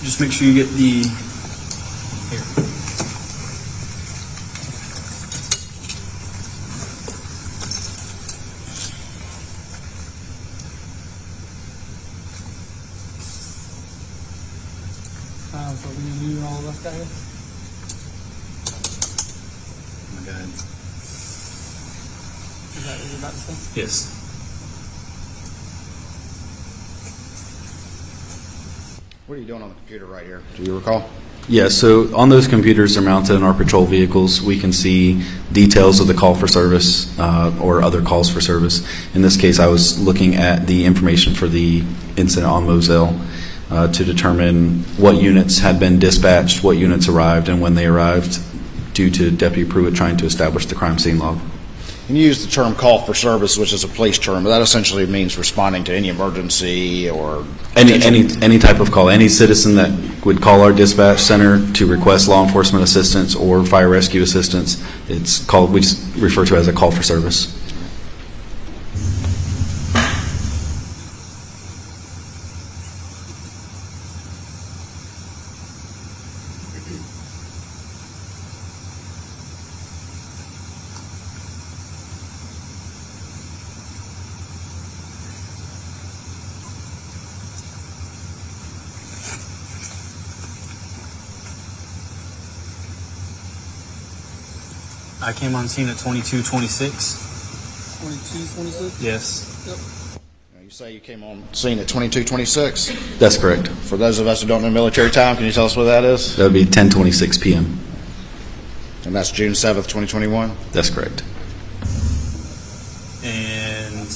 Just make sure you get the here. So we and you and all of us got here. Oh my God. Is that what you're about to say? Yes. What are you doing on the computer right here? Do you recall? Yeah, so on those computers, they're mounted in our patrol vehicles. We can see details of the call for service or other calls for service. In this case, I was looking at the information for the incident on Moselle to determine what units had been dispatched, what units arrived, and when they arrived, due to Deputy Pruitt trying to establish the crime scene log. And you use the term call for service, which is a police term, but that essentially means responding to any emergency or any type of call. Any citizen that would call our dispatch center to request law enforcement assistance or fire rescue assistance, it's called, we just refer to it as a call for service. I came on scene at 22:26. 22:26? Yes. Yep. You say you came on scene at 22:26? That's correct. For those of us who don't know military time, can you tell us what that is? That would be 10:26 p.m. And that's June 7th, 2021? That's correct. And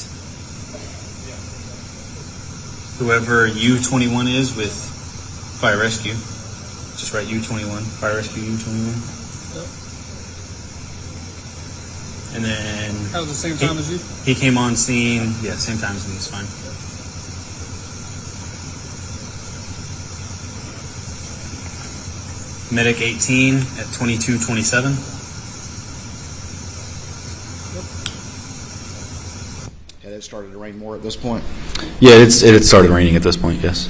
whoever U21 is with fire rescue, just write U21, fire rescue U21. And then That was the same time as you? He came on scene, yeah, same time as me, it's fine. Medic 18 at 22:27. Had it started to rain more at this point? Yeah, it had started raining at this point, yes.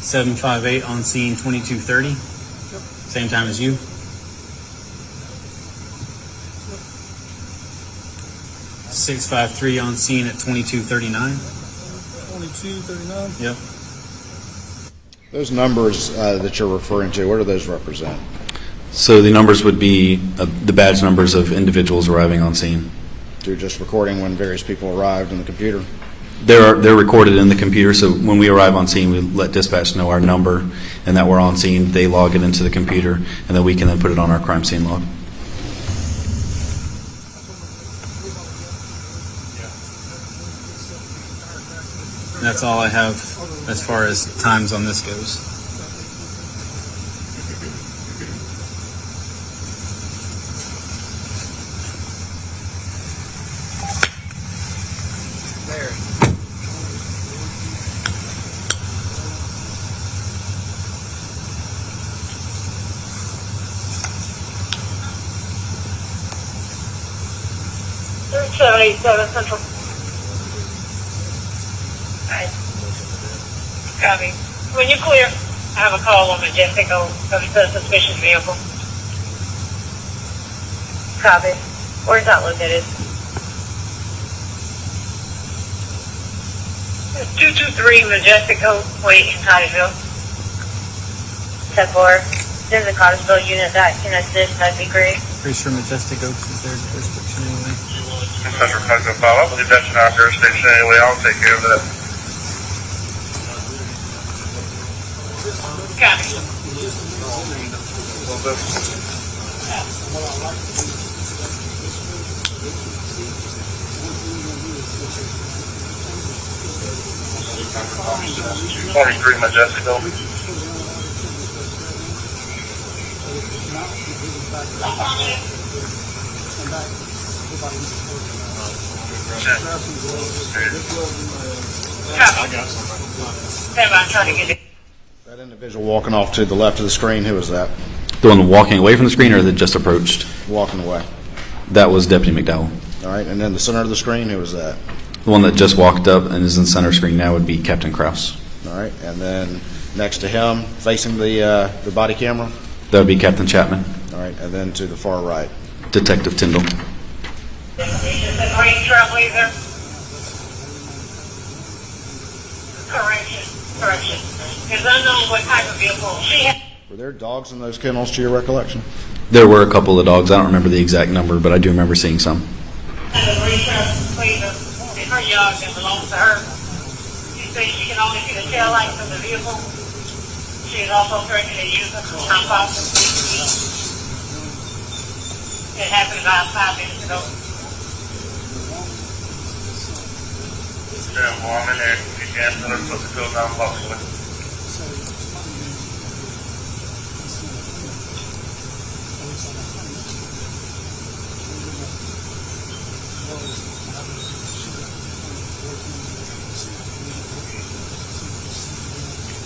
.758 on scene 22:30. Yep. Same time as you. Yep. 653 on scene at 22:39. 22:39. Yep. Those numbers that you're referring to, what do those represent? So the numbers would be the badge numbers of individuals arriving on scene. You're just recording when various people arrived in the computer? They're recorded in the computer, so when we arrive on scene, we let dispatch know our number and that we're on scene. They log it into the computer, and then we can then put it on our crime scene log. That's all I have as far as times on this goes. 787 Central. Alright. Copy. When you're clear, I have a call on Majestic of the suspicious vehicle. Copy. Where's that located? 223 Majestic Oak, wait, in Cottage 10-4. There's a Cottage unit that can assist, that'd be great. Pretty sure Majestic Oaks is their jurisdiction anyway. Central 505, I believe that's in our jurisdiction anyway. I'll take care of that. Copy. Twenty-three Majestic Oak. I'm trying to get it. That individual walking off to the left of the screen, who is that? The one walking away from the screen or that just approached? Walking away. That was Deputy McDowell. All right, and then the center of the screen, who is that? The one that just walked up and is in center screen now would be Captain Kraus. All right, and then next to him, facing the body camera? That would be Captain Chapman. All right, and then to the far right? Detective Tyndall. Green Trailblazer. Correction. It's unknown what type of vehicle she had. Were there dogs in those kennels, to your recollection? There were a couple of dogs. I don't remember the exact number, but I do remember seeing some. And the Green Trailblazer, it's her yard that belongs to her. She says she can only see the tail lights of the vehicle. She is also threatening to use it for possible. It happened about 5 minutes ago. Yeah, well, I'm in there. You can't tell her to put the bill down possibly.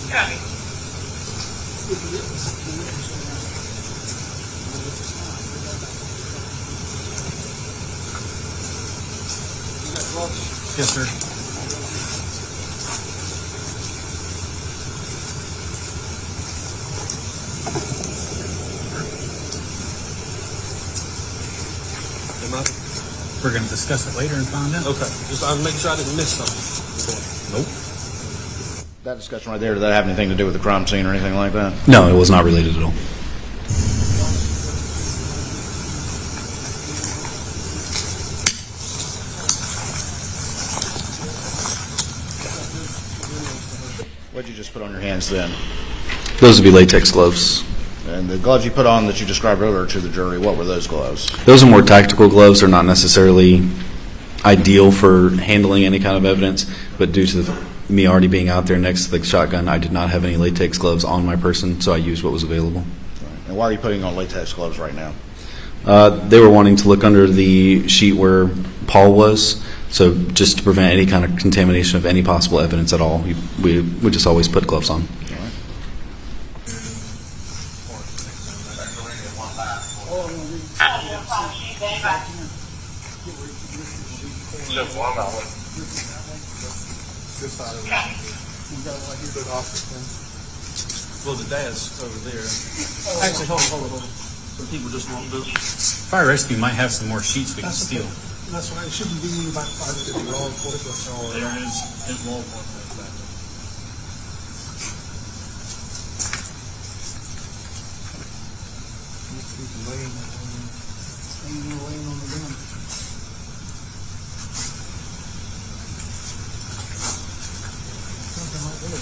Copy. Yes, sir. We're going to discuss it later and find out. Okay, just I'm making sure I didn't miss something. Nope. That discussion right there, did that have anything to do with the crime scene or anything like that? No, it was not related at all. What'd you just put on your hands then? Those would be latex gloves. And the gloves you put on that you described earlier to the jury, what were those gloves? Those are more tactical gloves. They're not necessarily ideal for handling any kind of evidence, but due to me already being out there next to the shotgun, I did not have any latex gloves on my person, so I used what was available. And why are you putting on latex gloves right now? They were wanting to look under the sheet where Paul was, so just to prevent any kind of contamination of any possible evidence at all, we would just always put gloves on. Well, the dad's over there. Actually, hold on. Some people just won't do it. Fire rescue might have some more sheets we can steal. That's right, it shouldn't be about 550 law enforcement. There is his law enforcement back there. Laying on the ground. Something like that.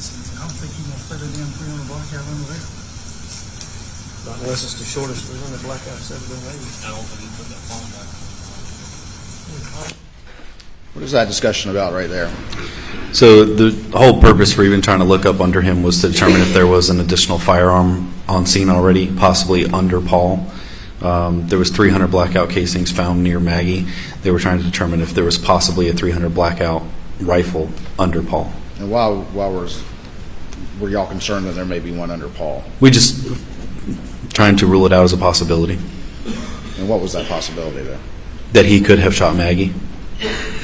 I don't think you're gonna fit it in 300 blackout under there. Not unless it's the shortest 300 blackouts ever been made. I don't think he put that phone back. What is that discussion about right there? So the whole purpose for even trying to look up under him was to determine if there was an additional firearm on scene already, possibly under Paul. There was 300 blackout casings found near Maggie. They were trying to determine if there was possibly a 300 blackout rifle under Paul. And why was were y'all concerned that there may be one under Paul? We just trying to rule it out as a possibility And what was that possibility then? that he could have shot Maggie,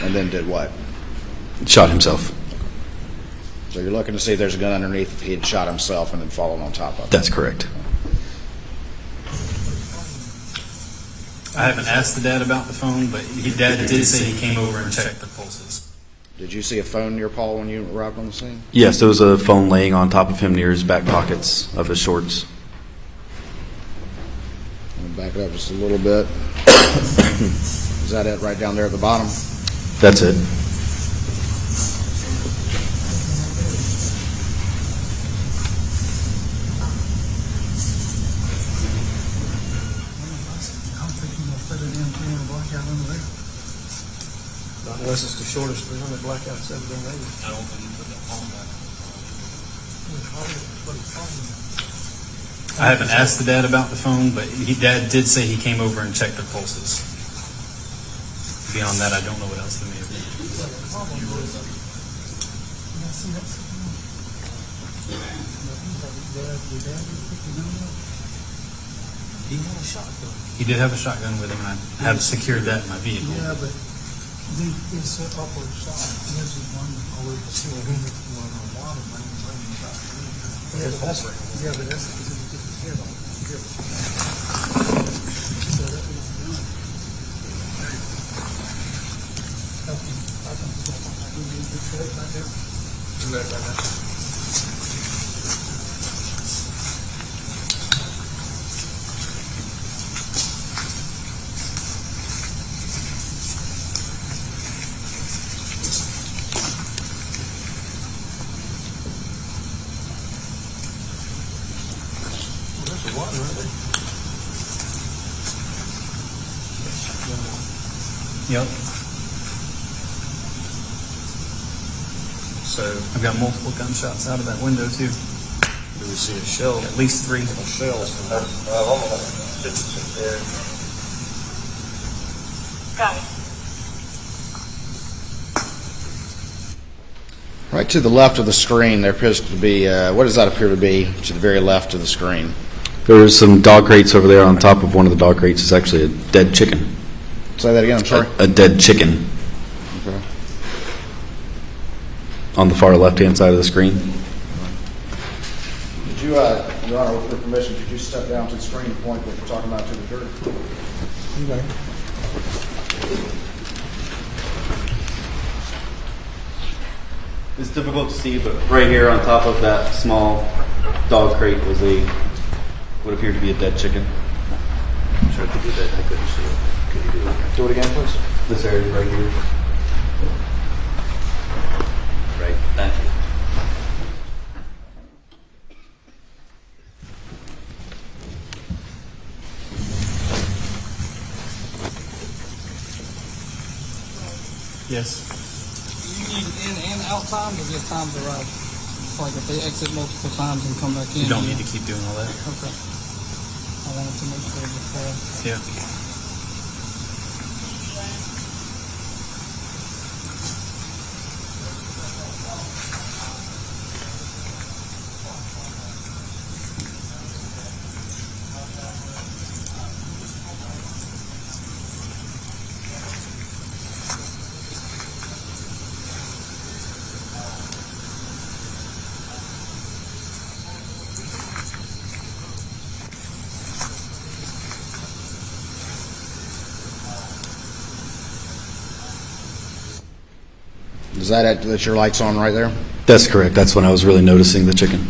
And then did what? shot himself. So you're looking to see if there's a gun underneath if he had shot himself and then fallen on top of it? That's correct. I haven't asked the dad about the phone, but dad did say he came over and checked the pulses. Did you see a phone near Paul when you arrived on the scene? Yes, there was a phone laying on top of him near his back pockets of his shorts. I'm gonna back it up just a little bit. Is that it right down there at the bottom? That's it. Not unless it's the shortest 300 blackouts ever been made. I don't think he put that phone back. I haven't asked the dad about the phone, but dad did say he came over and checked their pulses. Beyond that, I don't know what else they may have done. He had a shotgun. He did have a shotgun with him, and I have secured that in my vehicle. Yeah, but they set up a shot. This is one over the seal. One on the bottom, but he was laying the shot. Yeah, but that's because he took his head off. So that was done. I think he's going to be in good shape right there. Right there. Yep. So I've got multiple gunshots out of that window too. Do we see a shell? At least 3. Shells. Got it. Right to the left of the screen, there appears to be, what does that appear to be to the very left of the screen? There's some dog crates over there. On top of one of the dog crates is actually a dead chicken. Say that again, I'm sorry. A dead chicken Okay. on the far left-hand side of the screen. Could you, Your Honor, with your permission, could you step down to the screen and point what you're talking about to the jury? Okay. It's difficult to see, but right here on top of that small dog crate was what appeared to be a dead chicken. I'm sure I could do that. I couldn't see it. Could you do it? Do it again, please. This area right here. Right, thank you. Yes. You need in and out times or just times arrive? It's like if they exit multiple times and come back in. You don't need to keep doing all that. Okay. I wanted to make sure before. Yeah. Is that it, that your light's on right there? That's correct. That's when I was really noticing the chicken.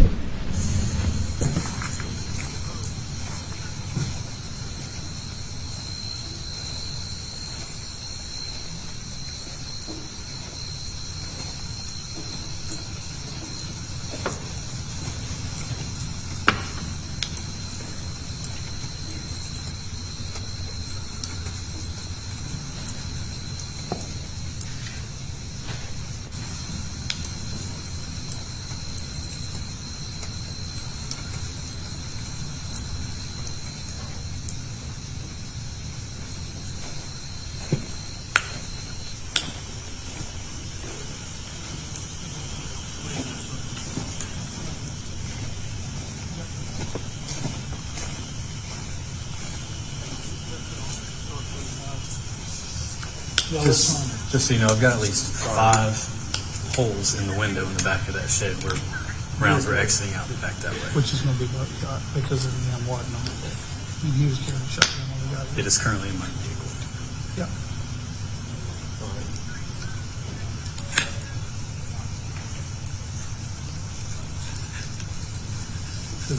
Just so you know, I've got at least 5 holes in the window in the back of that shed where rounds were exiting out the back that way. Which is going to be got because of the water number. And he was carrying a shotgun when we got It is currently in my vehicle. Yeah.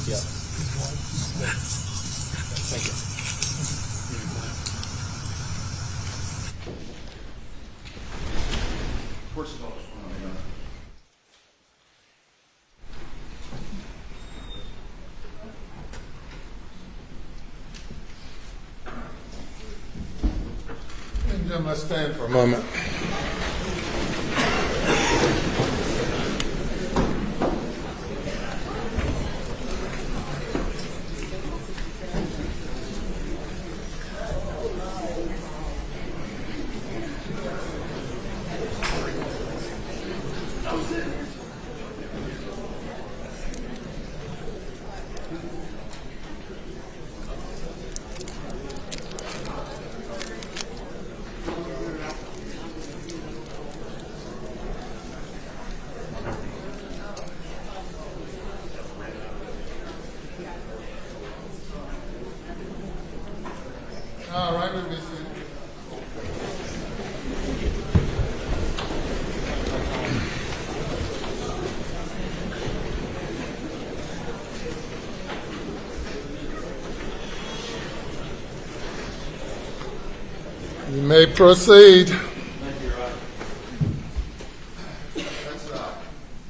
Yeah. Thank you. Gentlemen, let's stand for a moment. All right, we'll be seated. You may proceed. Thank you, Rod.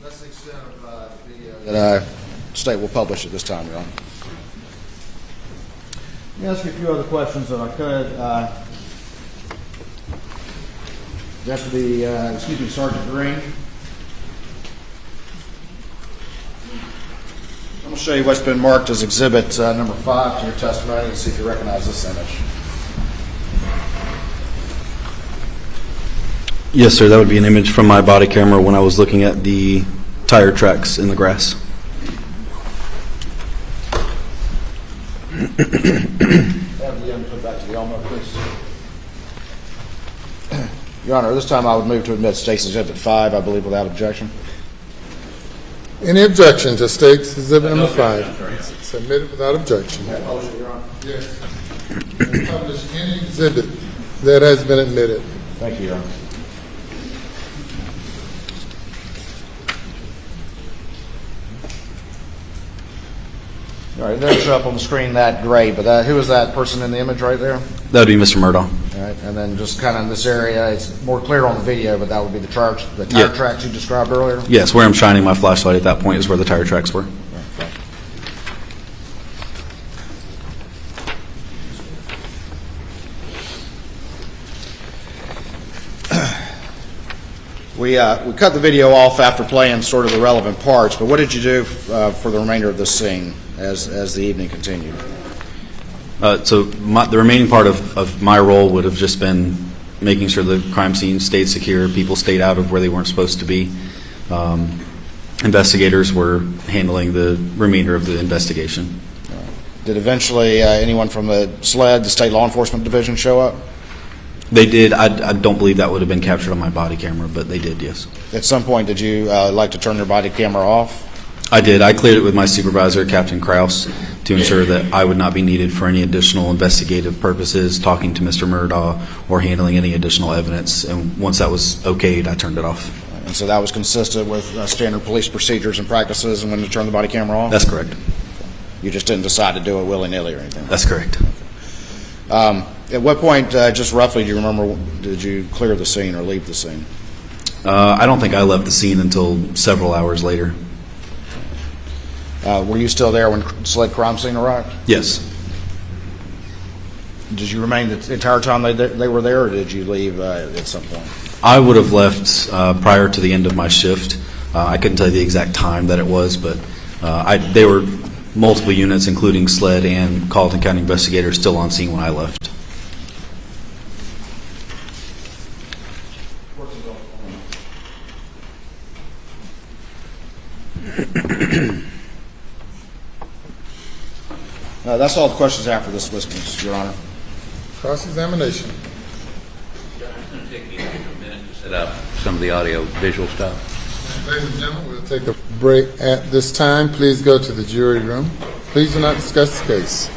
That's the extent of the video that state will publish at this time, Your Honor. Let me ask you a few other questions if I could. Deputy, Sergeant Green. I'm going to show you what's been marked as Exhibit number 5 to your testimony and see if you recognize this image. Yes, sir. That would be an image from my body camera when I was looking at the tire tracks in the grass. Have the put back to the Elmo, please. Your Honor, this time I would move to admit State's Exhibit 5, I believe, without objection. Any objection to State's Exhibit number 5? Submitted without objection. Publish it, Your Honor. Yes. Publish any exhibit that has been admitted. Thank you, Your Honor. All right, it doesn't show up on the screen that great, but who is that person in the image right there? That would be Mr. Murdaugh. All right, and then just kind of in this area, it's more clear on the video, but that would be the tire tracks you described earlier? Yes, where I'm shining my flashlight at that point is where the tire tracks were. We cut the video off after playing sort of the relevant parts, but what did you do for the remainder of this scene as the evening continued? So the remaining part of my role would have just been making sure the crime scene stayed secure, people stayed out of where they weren't supposed to be. Investigators were handling the remainder of the investigation. Did eventually anyone from the SLED, the State Law Enforcement Division, show up? They did. I don't believe that would have been captured on my body camera, but they did, yes. At some point, did you like to turn your body camera off? I did. I cleared it with my supervisor, Captain Krause, to ensure that I would not be needed for any additional investigative purposes, talking to Mr. Murdaugh, or handling any additional evidence. And once that was okayed, I turned it off. And so that was consistent with standard police procedures and practices and when to turn the body camera off? That's correct. You just didn't decide to do it willy-nilly or anything? That's correct. At what point, just roughly, do you remember, did you clear the scene or leave the scene? I don't think I left the scene until several hours later. Were you still there when SLED crime scene arrived? Yes. Did you remain the entire time they were there, or did you leave at some point? I would have left prior to the end of my shift. I couldn't tell you the exact time that it was, but they were multiple units, including SLED and Colleton County investigators, still on scene when I left. That's all the questions I have for this witness, Your Honor. Cross-examination. It's going to take me a minute to set up some of the audio-visual stuff. Ladies and gentlemen, we'll take a break at this time. Please go to the jury room. Please do not discuss the case.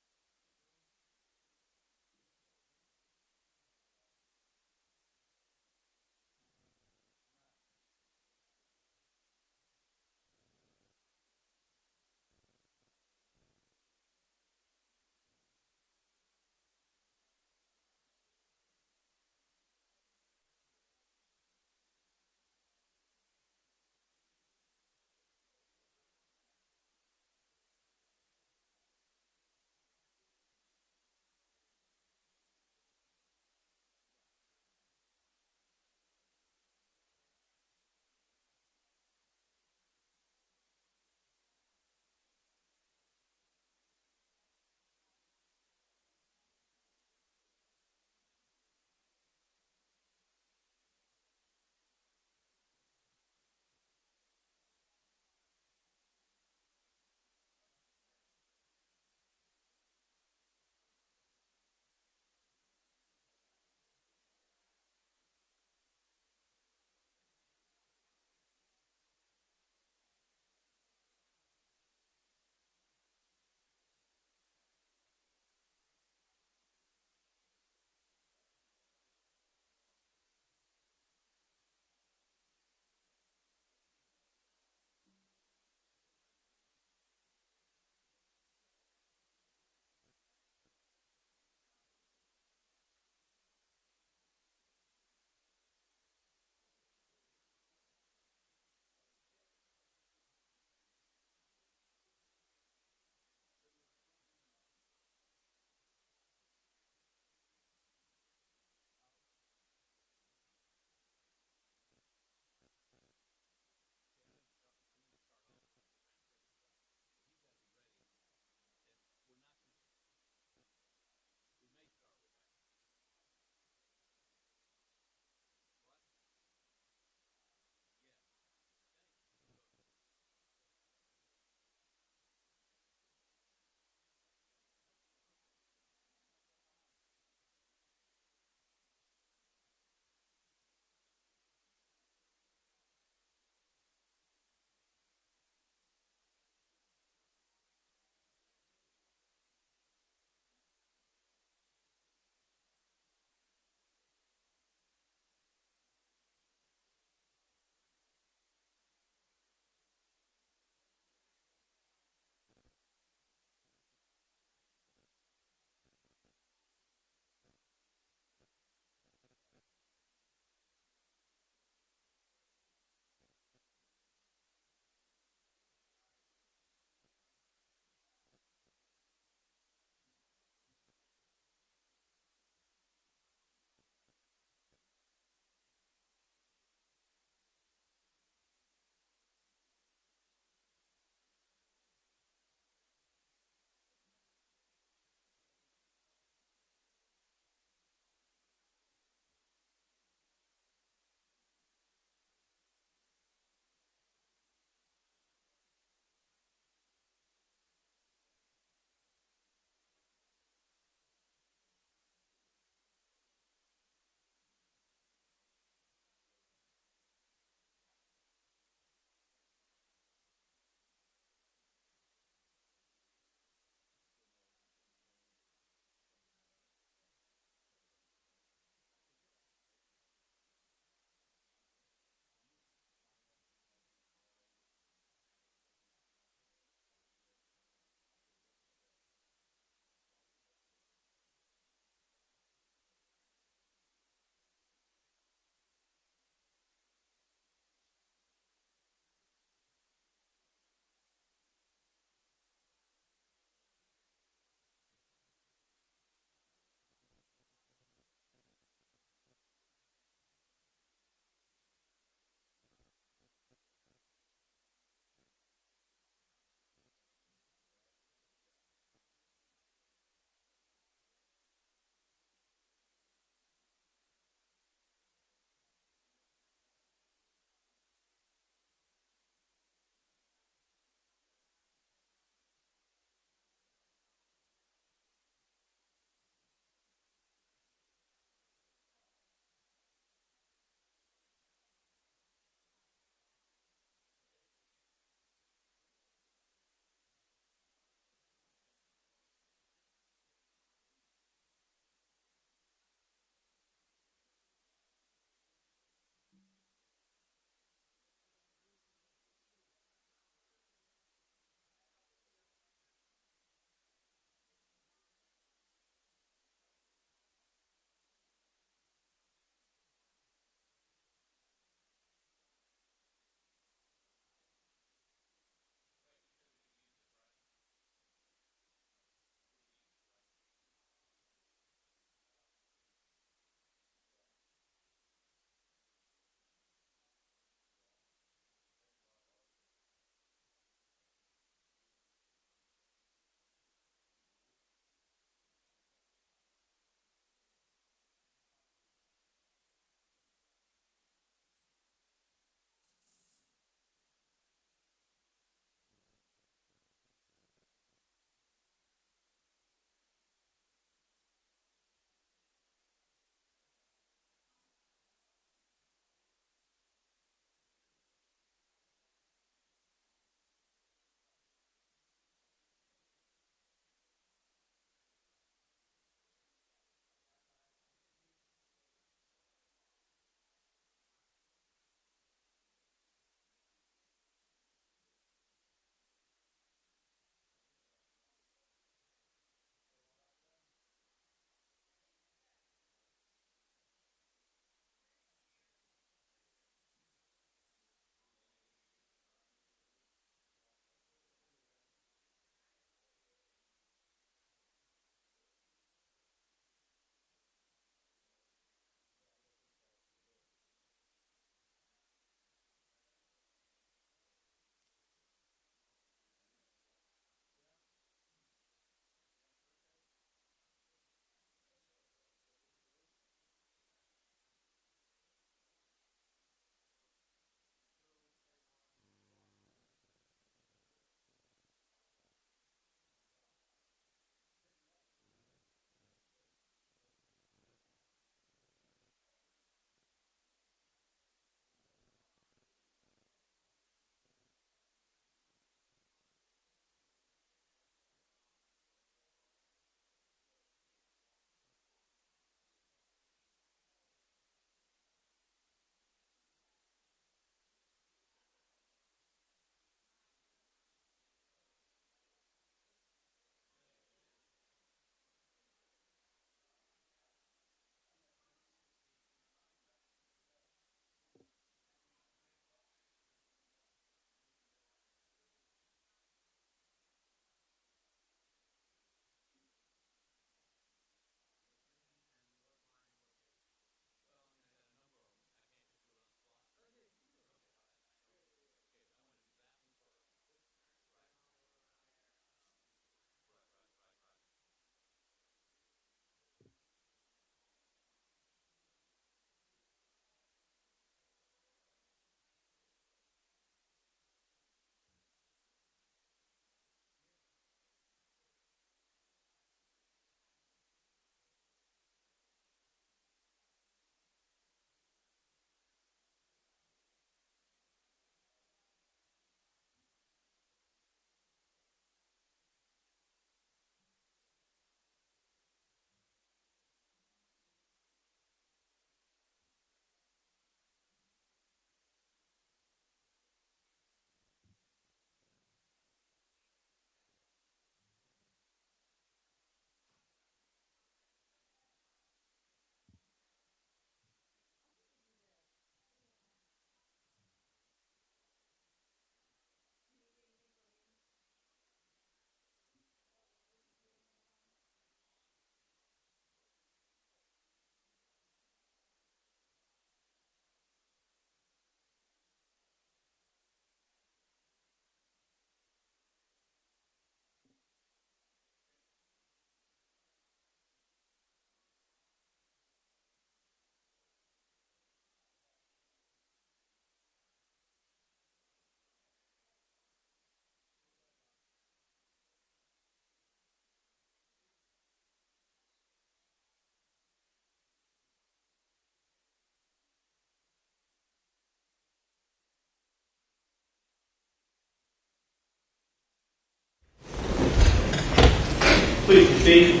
Please proceed.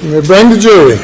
You may bring the jury.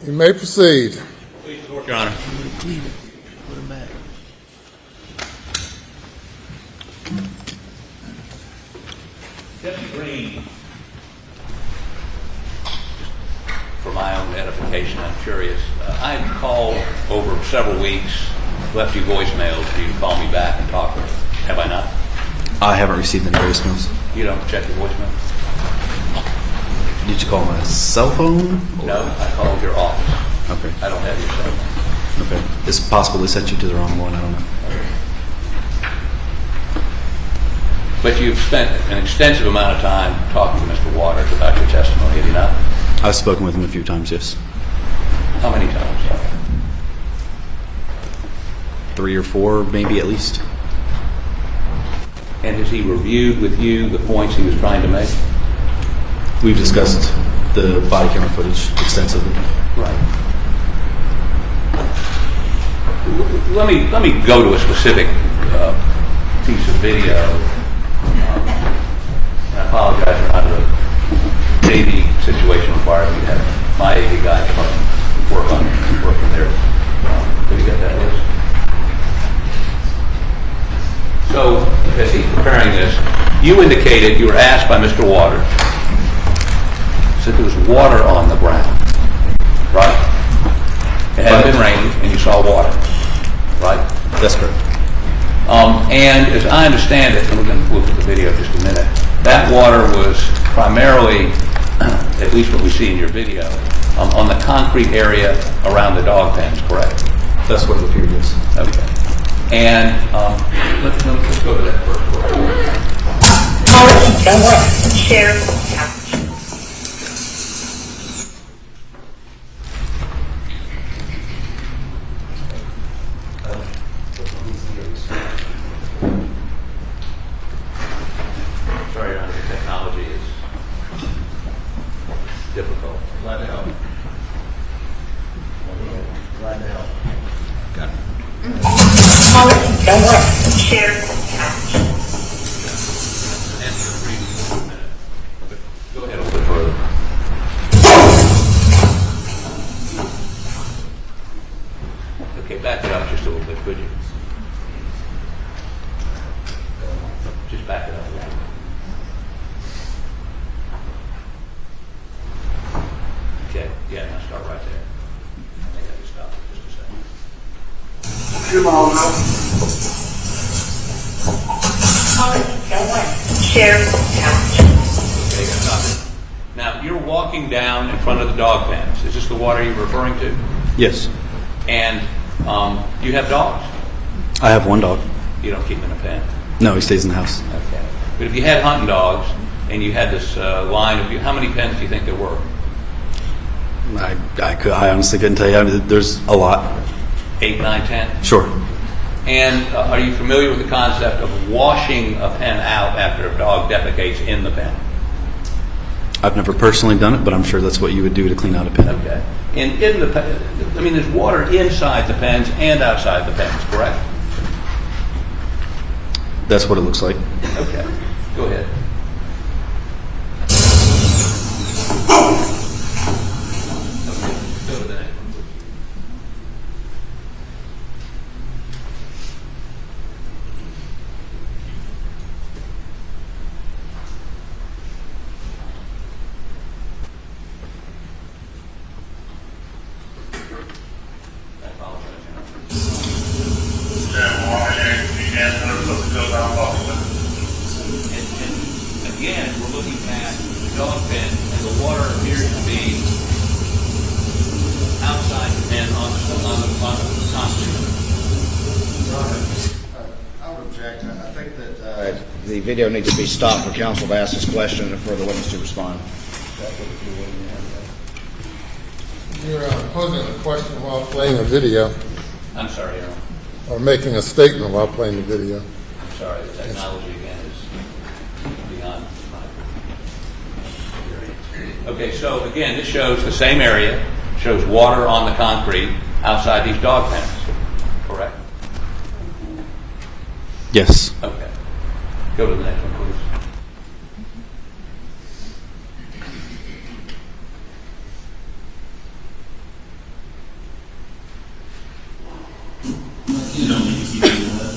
You may proceed. Please, Your Honor. Put him back. Deputy Green, for my own edification, I'm curious. I had called over several weeks, left you voicemails for you to call me back and talk. Have I not? I haven't received any voicemails. You don't check your voicemail? Did you call my cell phone? No, I called your office. Okay. I don't have your cell phone. Okay. It's possible they sent you to the wrong one. I don't know. But you've spent an extensive amount of time talking to Mr. Waters about your testimony, have you not? I've spoken with him a few times, yes. How many times? 3 or 4, maybe at least. And has he reviewed with you the points he was trying to make? We've discussed the body camera footage extensively. Right. Let me go to a specific piece of video. I apologize for not the AV situation required me to have my AV guy work from there. Have you got that list? So, as he's preparing this, you indicated you were asked by Mr. Waters, said there was water on the ground, right? It had been raining and you saw water, right? That's correct. And as I understand it, and we're going to look at the video in just a minute, that water was primarily, at least what we see in your video, on the concrete area around the dog pens, correct? That's what it appeared, yes. Okay. And let's go to that first one. Sheriff. Sorry, Your Honor, the technology is difficult. Glad to help. Glad to help. Got it. Go ahead a little bit further. Okay, back it up just a little bit, could you? Just back it up a little bit. Okay, yeah, now start right there. I think I can stop it just a second. Okay, stop it. Now, you're walking down in front of the dog pens. Is this the water you're referring to? Yes. And you have dogs? I have one dog. You don't keep them in a pen? No, he stays in the house. Okay. But if you had hunting dogs and you had this line of, how many pens do you think there were? I honestly couldn't tell you. I mean, there's a lot. 8, 9, 10? Sure. And are you familiar with the concept of washing a pen out after a dog defecates in the pen? I've never personally done it, but I'm sure that's what you would do to clean out a pen. Okay. And in the pen, I mean, there's water inside the pens and outside the pens, correct? That's what it looks like. Okay. Go ahead. Go to the next one, please. And again, we're looking at the dog pen, and the water appears to be outside the pen on the concrete. I would object. I think that the video needs to be stopped for counsel to ask this question and for the witness to respond. You're posing a question while playing a video, I'm sorry, Aaron. or making a statement while playing the video. I'm sorry. The technology again is beyond my experience. Okay, so again, this shows the same area, shows water on the concrete outside these dog pens, correct? Yes. Okay. Go to the next one, please. You don't need to keep doing that.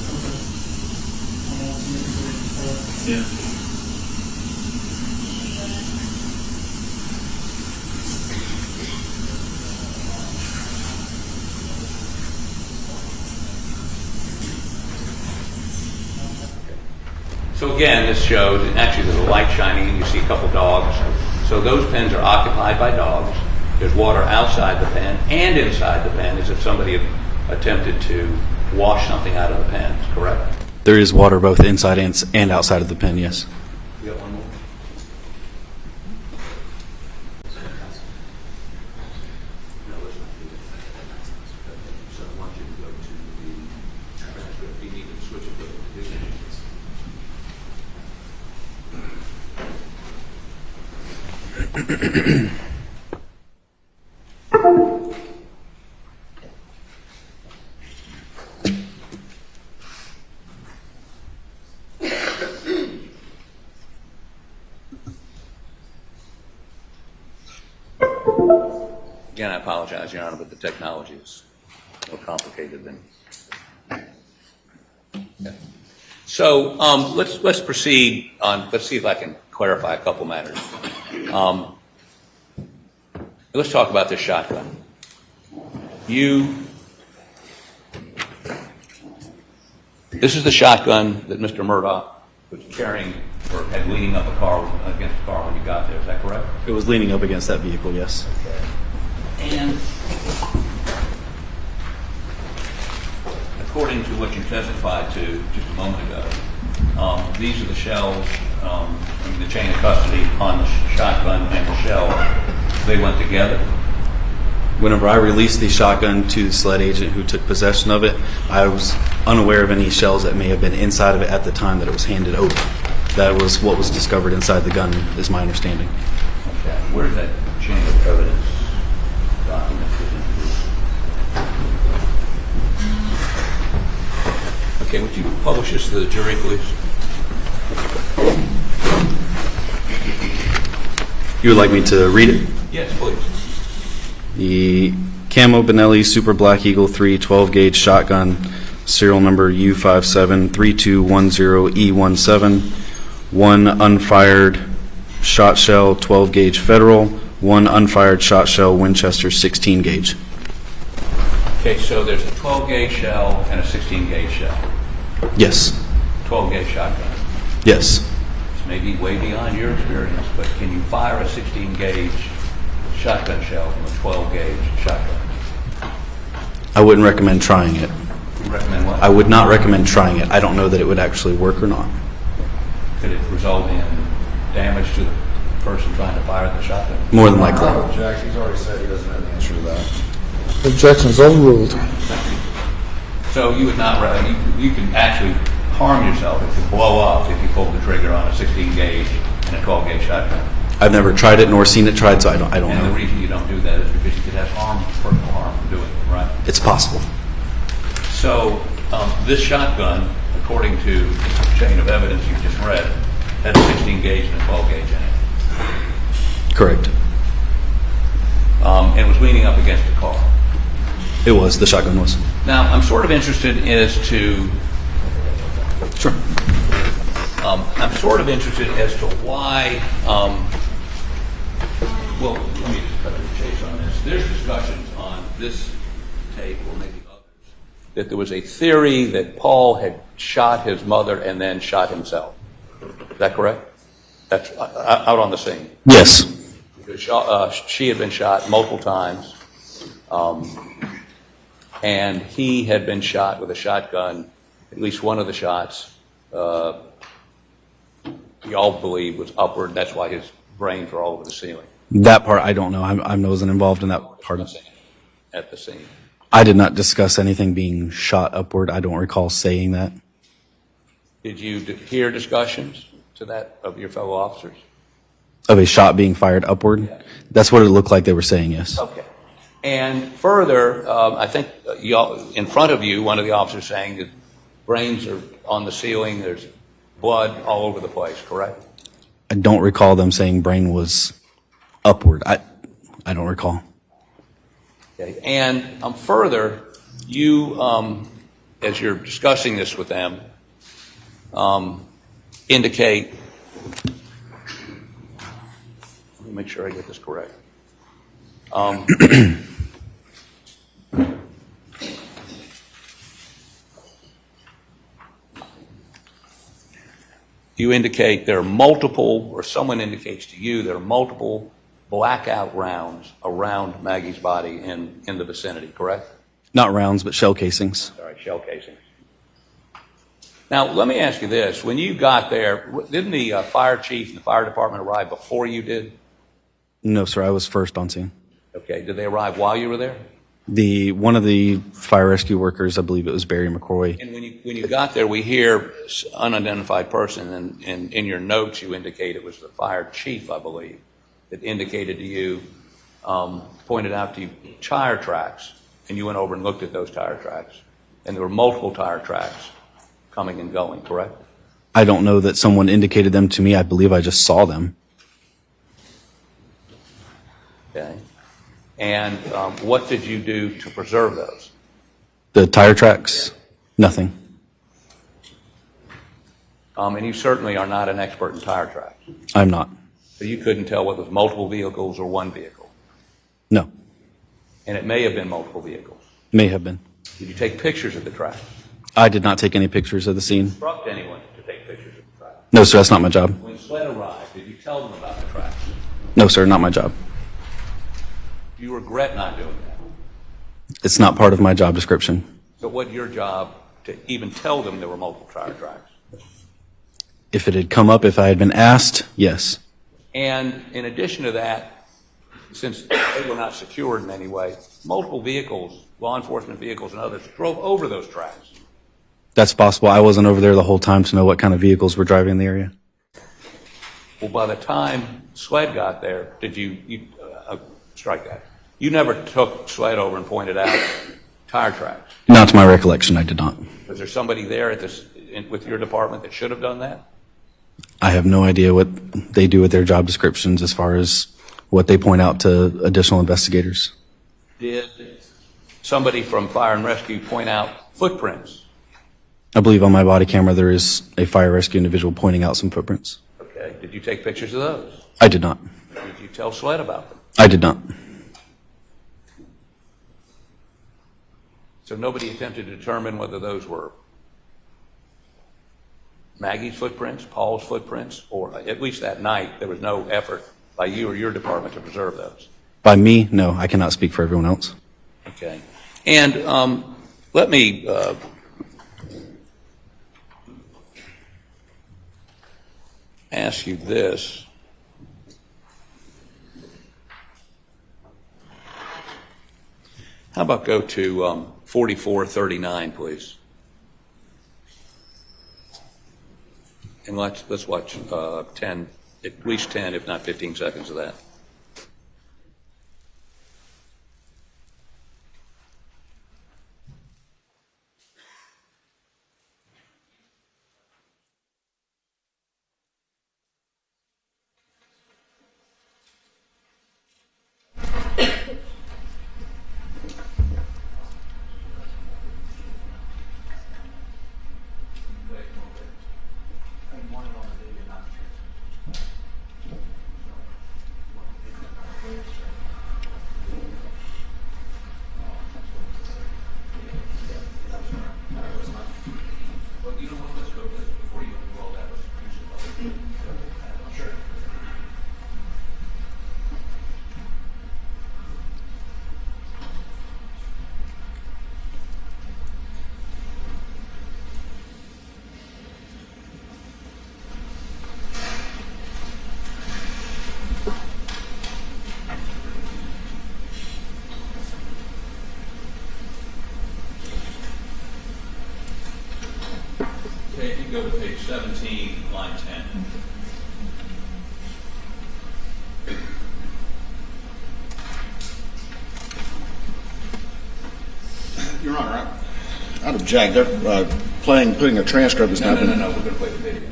Yeah. So again, this shows, and actually there's a light shining and you see a couple dogs. So those pens are occupied by dogs. There's water outside the pen and inside the pen as if somebody had attempted to wash something out of the pens, correct? There is water both inside and outside of the pen, yes. You got one more? No, let's not do that. So I want you to go to the transcript. You need to switch it to the video. Again, I apologize, Your Honor, but the technology is more complicated than. Okay. So let's proceed on. Let's see if I can clarify a couple matters. Let's talk about this shotgun. This is the shotgun that Mr. Murdaugh was carrying or had leaning up against the car when you got there. Is that correct? It was leaning up against that vehicle, yes. And according to what you testified to just a moment ago, these are the shells, the chain of custody on the shotgun and the shell. They went together. Whenever I released the shotgun to the SLED agent who took possession of it, I was unaware of any shells that may have been inside of it at the time that it was handed over. That was what was discovered inside the gun, is my understanding. Okay. Where's that chain of evidence document? Okay, would you publish this to the jury, please? You would like me to read it? Yes, please. The Camo Benelli Super Black Eagle 3 12-gauge shotgun, serial number U573210E17, one unfired shot shell 12-gauge Federal, one unfired shot shell Winchester 16-gauge. Okay, so there's a 12-gauge shell and a 16-gauge shell. Yes. 12-gauge shotgun. Yes. This may be way beyond your experience, but can you fire a 16-gauge shotgun shell from a 12-gauge shotgun? I wouldn't recommend trying it. You recommend what? I would not recommend trying it. I don't know that it would actually work or not. Could it result in damage to the person trying to fire the shotgun? More than likely. Jack, he's already said he doesn't have the answer to that. Objections overruled. So you would not rather, you can actually harm yourself, it could blow up if you pulled the trigger on a 16 gauge and a 12 gauge shotgun. I've never tried it nor seen it tried, so I don't And know. the reason you don't do that is because you could have personal harm from doing it, right? It's possible. So this shotgun, according to the chain of evidence you just read, had a 16 gauge and a 12 gauge in it. Correct. And was leaning up against the car. It was. The shotgun was. Now, I'm sort of interested as to... Sure. I'm sort of interested as to why... well, let me just cut to the chase on this. There's discussions on this tape, or maybe others, that there was a theory that Paul had shot his mother and then shot himself. Is that correct? That's out on the scene. Yes. Because she had been shot multiple times, and he had been shot with a shotgun. At least one of the shots, we all believe, was upward. That's why his brains were all over the ceiling. That part I don't know. I wasn't involved in that part of it. At the scene. I did not discuss anything being shot upward. I don't recall saying that. Did you hear discussions to that of your fellow officers? Of a shot being fired upward? That's what it looked like they were saying, yes. Okay. And further, I think in front of you, one of the officers saying that brains are on the ceiling, there's blood all over the place, correct? I don't recall them saying brain was upward. I don't recall. Okay. And further, you, as you're discussing this with them, indicate, let me make sure I get this correct. You indicate there are multiple, or someone indicates to you there are multiple blackout rounds around Maggie's body in the vicinity, correct? Not rounds, but shell casings. All right, shell casings. Now, let me ask you this. When you got there, didn't the fire chief and the fire department arrive before you did? No, sir. I was first on scene. Okay. Did they arrive while you were there? One of the fire rescue workers, I believe it was Barry McCroy. And when you got there, we hear unidentified person, and in your notes you indicate it was the fire chief, I believe, that indicated to you, pointed out to you tire tracks, and you went over and looked at those tire tracks, and there were multiple tire tracks coming and going, correct? I don't know that someone indicated them to me. I believe I just saw them. Okay. And what did you do to preserve those? The tire tracks? Nothing. And you certainly are not an expert in tire tracks. I'm not. So you couldn't tell whether it was multiple vehicles or one vehicle. No. And it may have been multiple vehicles. May have been. Did you take pictures of the tracks? I did not take any pictures of the scene. Instruct anyone to take pictures of the tracks? No, sir. That's not my job. When SLED arrived, did you tell them about the tracks? No, sir. Not my job. Do you regret not doing that? It's not part of my job description. So what's your job to even tell them there were multiple tire tracks? If it had come up, if I had been asked, yes. And in addition to that, since they were not secured in any way, multiple vehicles, law enforcement vehicles and others, drove over those tracks. That's possible. I wasn't over there the whole time to know what kind of vehicles were driving in the area. Well, by the time SLED got there, did you strike that? You never took SLED over and pointed out tire tracks. Not to my recollection, I did not. Was there somebody there with your department that should have done that? I have no idea what they do with their job descriptions as far as what they point out to additional investigators. Did somebody from Fire and Rescue point out footprints? I believe on my body camera there is a fire rescue individual pointing out some footprints. Okay. Did you take pictures of those? I did not. Did you tell SLED about them? I did not. So nobody attempted to determine whether those were Maggie's footprints, Paul's footprints, or at least that night there was no effort by you or your department to preserve those? By me, no. I cannot speak for everyone else. Okay. And let me ask you this. How about go to 4439, please? And let's watch 10, at least 10, if not 15 seconds of that. Okay, if you go to page 17, line 10. Your Honor, I'd object. They're putting a transcript that's not been... No, we're going to play the video.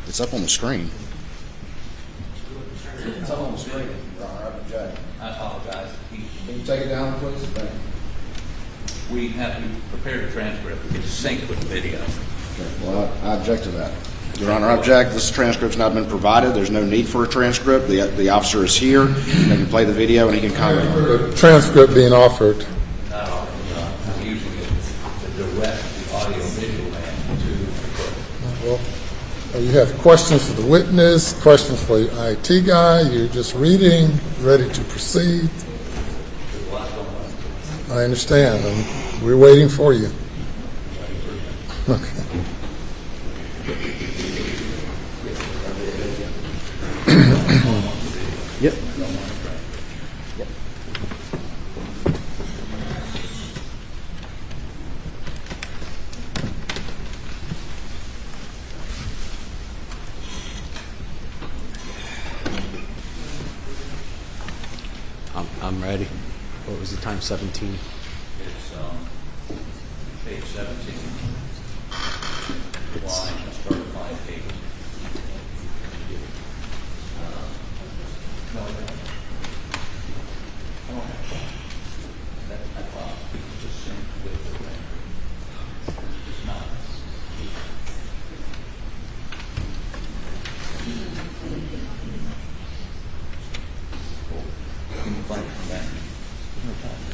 It's up on the screen. It's up on the screen, Your Honor. I'd object. I apologize. Can you take it down, please? Thank you. We have to prepare the transcript to sync with the video. Okay. Well, I object to that. Your Honor, I object. This transcript's not been provided. There's no need for a transcript. The officer is here. They can play the video and he can comment on it. The transcript being offered. Not all, I'm using it to direct the audio-visual man to the Well, you have questions for the witness, questions for your IT guy. You're just reading, ready to proceed. I understand. We're waiting for you. Okay. Yep. I'm ready. What was the time? 17. It's page 17. Line, start at line 8. No, I don't. I don't have that. I thought it was just sync with the thing. It's not. Can you find it from that? No problem.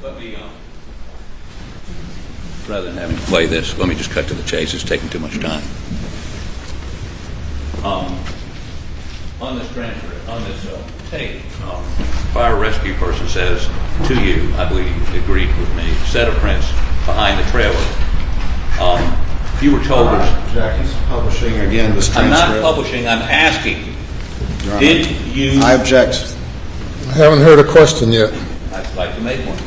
Let me, rather than having to play this, let me just cut to the chase. It's taking too much time. On this transcript, on this tape, fire rescue person says to you, I believe you agreed with me, set of prints behind the trailer. You were told there's... Jack, he's publishing again this transcript. I'm not publishing, I'm asking. Did you... I object. I haven't heard a question yet. I'd like to make one.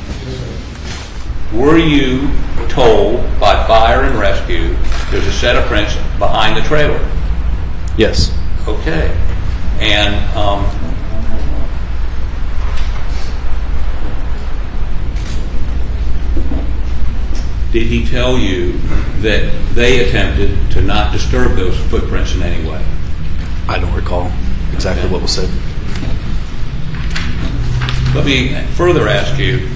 Were you told by fire and rescue there's a set of prints behind the trailer? Yes. Okay. And did he tell you that they attempted to not disturb those footprints in any way? I don't recall exactly what was said. Let me further ask you.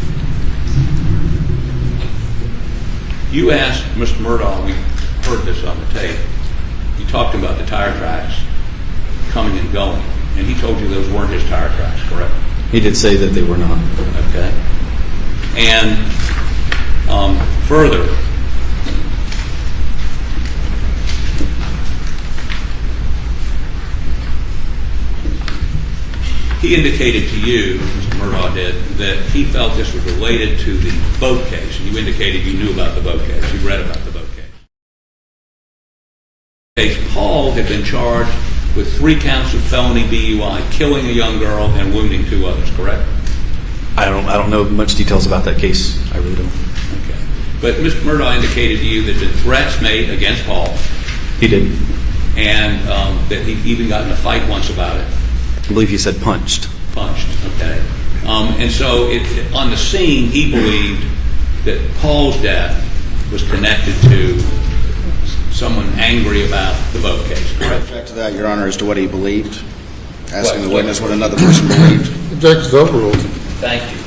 You asked Mr. Murdaugh, we heard this on the tape, you talked about the tire tracks coming and going, and he told you those weren't his tire tracks, correct? He did say that they were not. Okay. And further, he indicated to you, Mr. Murdaugh did, that he felt this was related to the boat case. And you indicated you knew about the boat case. You read about the boat case. Paul had been charged with 3 counts of felony DUI, killing a young girl and wounding 2 others, correct? I don't know much details about that case. I really don't. Okay. But Mr. Murdaugh indicated to you that the threats made against Paul. He did. And that he even got in a fight once about it. I believe he said punched. Punched, okay. And so on the scene, he believed that Paul's death was connected to someone angry about the boat case, correct? Object to that, Your Honor, as to what he believed. Asking the witness what another person believed. Object is overruled. Thank you.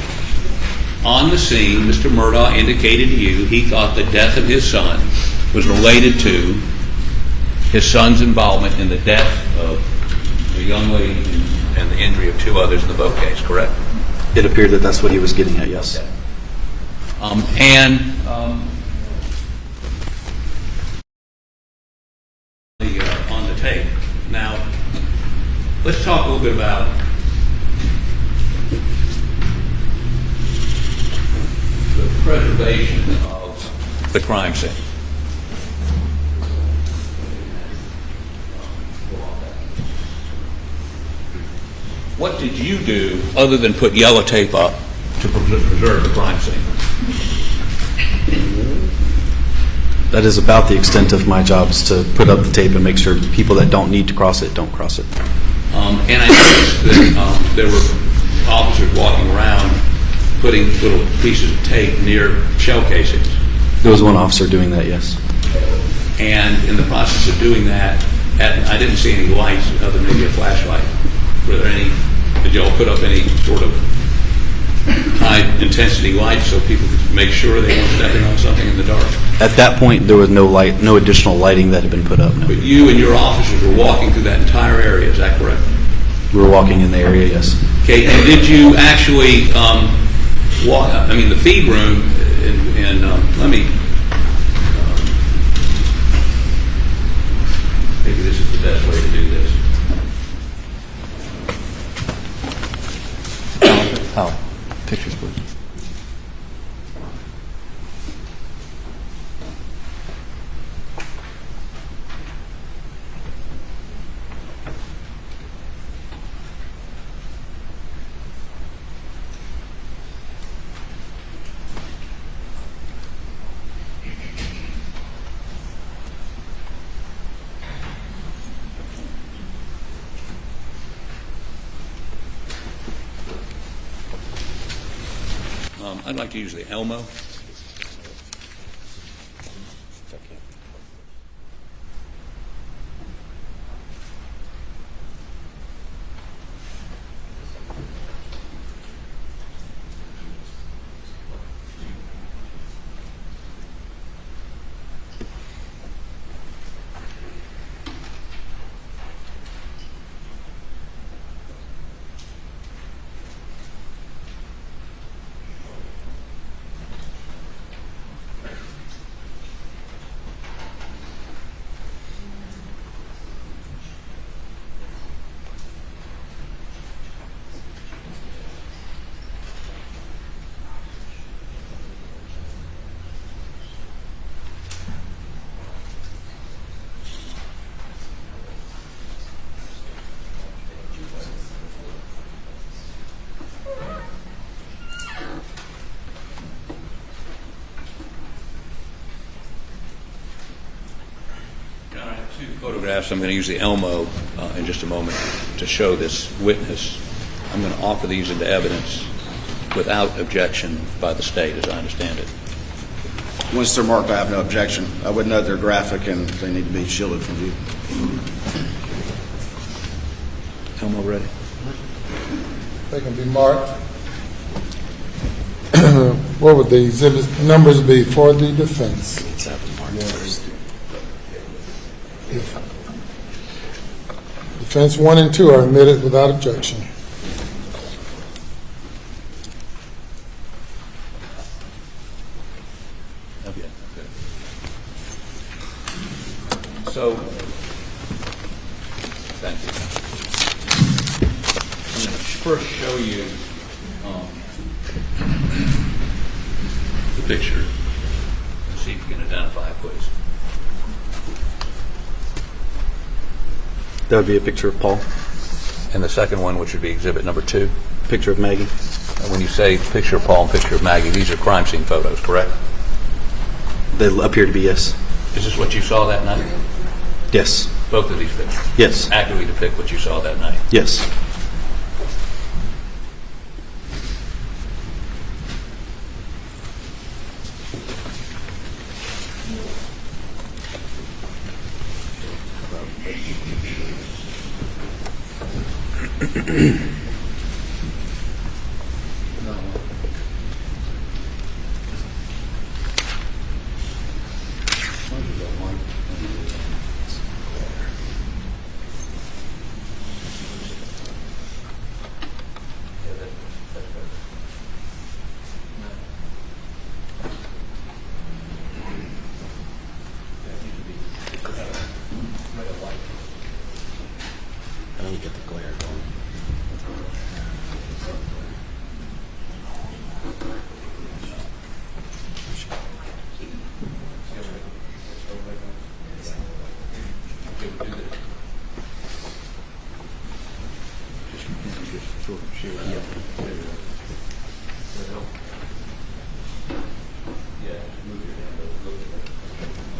On the scene, Mr. Murdaugh indicated to you he thought the death of his son was related to his son's involvement in the death of a young lady and the injury of 2 others in the boat case, correct? It appeared that that's what he was getting at, yes. Okay. On the tape. Now, let's talk a little bit about the preservation of the crime scene. What did you do other than put yellow tape up to preserve the crime scene? That is about the extent of my job, is to put up the tape and make sure people that don't need to cross it don't cross it. And I noticed that there were officers walking around putting little pieces of tape near shell casings. There was one officer doing that, yes. And in the process of doing that, I didn't see any lights other than maybe a flashlight. Were there any? Did y'all put up any sort of high-intensity lights so people could make sure they weren't stepping on something in the dark? At that point, there was no light, no additional lighting that had been put up. No. But you and your officers were walking through that entire area, is that correct? We were walking in the area, yes. Okay, and did you actually walk, I mean, the feed room, and let me, maybe this is the best way to do this. Pictures, please. I'd like to use the Elmo. Photographs. I'm going to use the Elmo in just a moment to show this witness. I'm going to offer these into evidence without objection by the state, as I understand it. Once they're marked, I have no objection. I would note they're graphic and they need to be shielded from view. Elmo ready? They can be marked. what would the exhibit numbers be for the defense? Defense 1 and 2 are admitted without objection. So, thank you. I'm going to first show you the picture. Let's see if you can identify it, please. That would be a picture of Paul. And the second one, which would be exhibit number 2. Picture of Maggie. When you say picture of Paul and picture of Maggie, these are crime scene photos, correct? They appear to be, yes. Is this what you saw that night? Yes. Both of these pictures? Yes. Accurately depict what you saw that night? Yes. I don't get the glare going.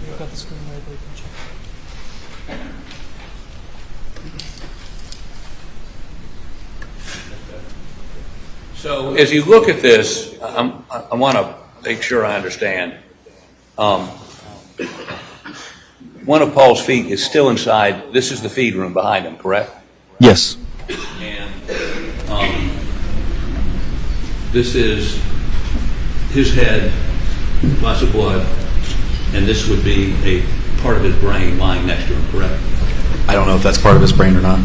You've got the screen right there, you can check. So as you look at this, I want to make sure I understand. One of Paul's feet is still inside. This is the feed room behind him, correct? Yes. And this is his head, lots of blood, and this would be a part of his brain lying next to him, correct? I don't know if that's part of his brain or not.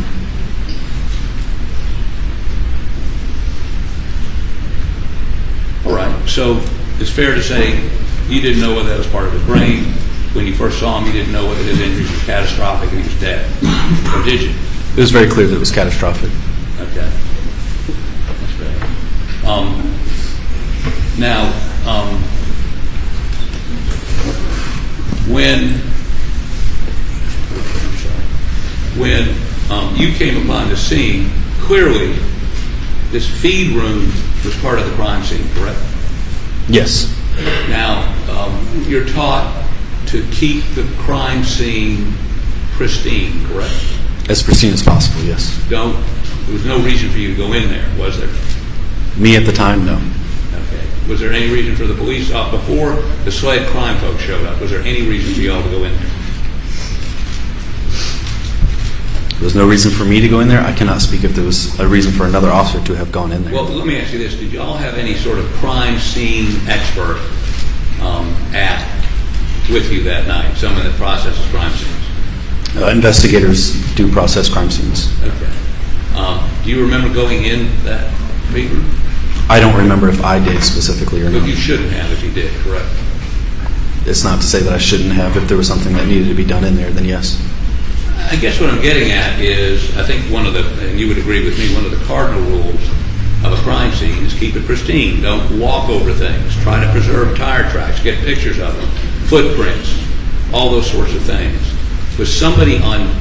All right. So it's fair to say you didn't know whether that was part of his brain. When you first saw him, you didn't know whether his injuries were catastrophic and he was dead. Or did you? It was very clear that it was catastrophic. Okay. That's great. Now, when you came upon the scene, clearly this feed room was part of the crime scene, correct? Yes. Now, you're taught to keep the crime scene pristine, correct? As pristine as possible, yes. There was no reason for you to go in there, was there? Me at the time, no. Okay. Was there any reason for the police, before the SLED crime folks showed up, was there any reason for you all to go in there? There was no reason for me to go in there. I cannot speak if there was a reason for another officer to have gone in there. Well, let me ask you this. Did you all have any sort of crime scene expert with you that night, someone that processes crime scenes? Investigators do process crime scenes. Okay. Do you remember going in that feed room? I don't remember if I did specifically or But not. you shouldn't have if you did, correct? It's not to say that I shouldn't have. If there was something that needed to be done in there, then yes. I guess what I'm getting at is, I think and you would agree with me, one of the cardinal rules of a crime scene is keep it pristine. Don't walk over things. Try to preserve tire tracks. Get pictures of them. Footprints. All those sorts of things. Was somebody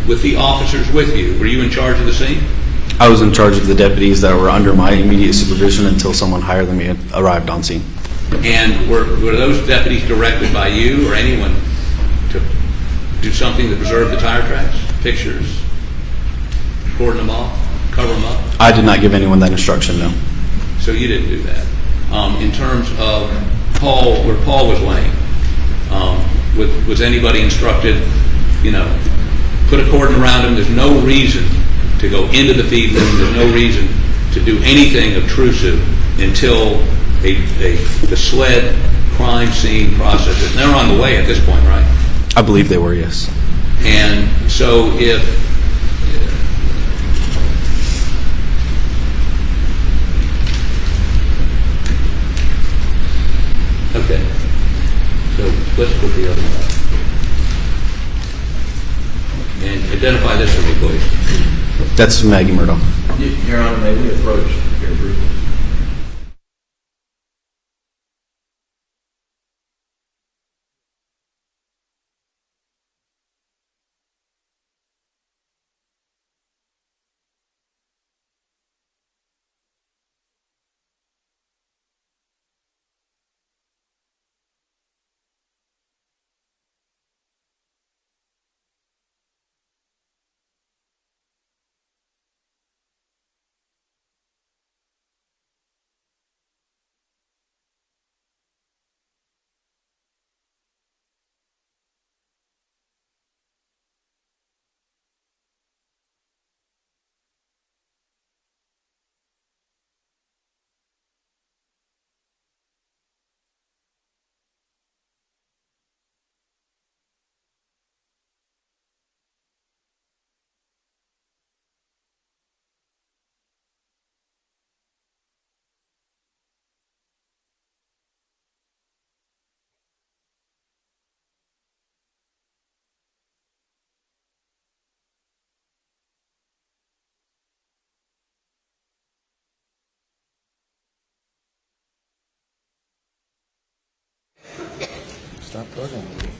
with the officers with you, were you in charge of the scene? I was in charge of the deputies that were under my immediate supervision until someone higher than me arrived on scene. And were those deputies directed by you or anyone to do something to preserve the tire tracks? Pictures? Cordon them off? Cover them up? I did not give anyone that instruction, no. So you didn't do that. In terms of Paul, where Paul was laying, was anybody instructed, put a cordon around him? There's no reason to go into the feed room. There's no reason to do anything obtrusive until the SLED crime scene processors. And they're on the way at this point, right? I believe they were, yes. And so if okay, so let's put the other one up. And identify this for me, please. That's Maggie Murdaugh. Your Honor, may we approach your approval? Stop bugging me.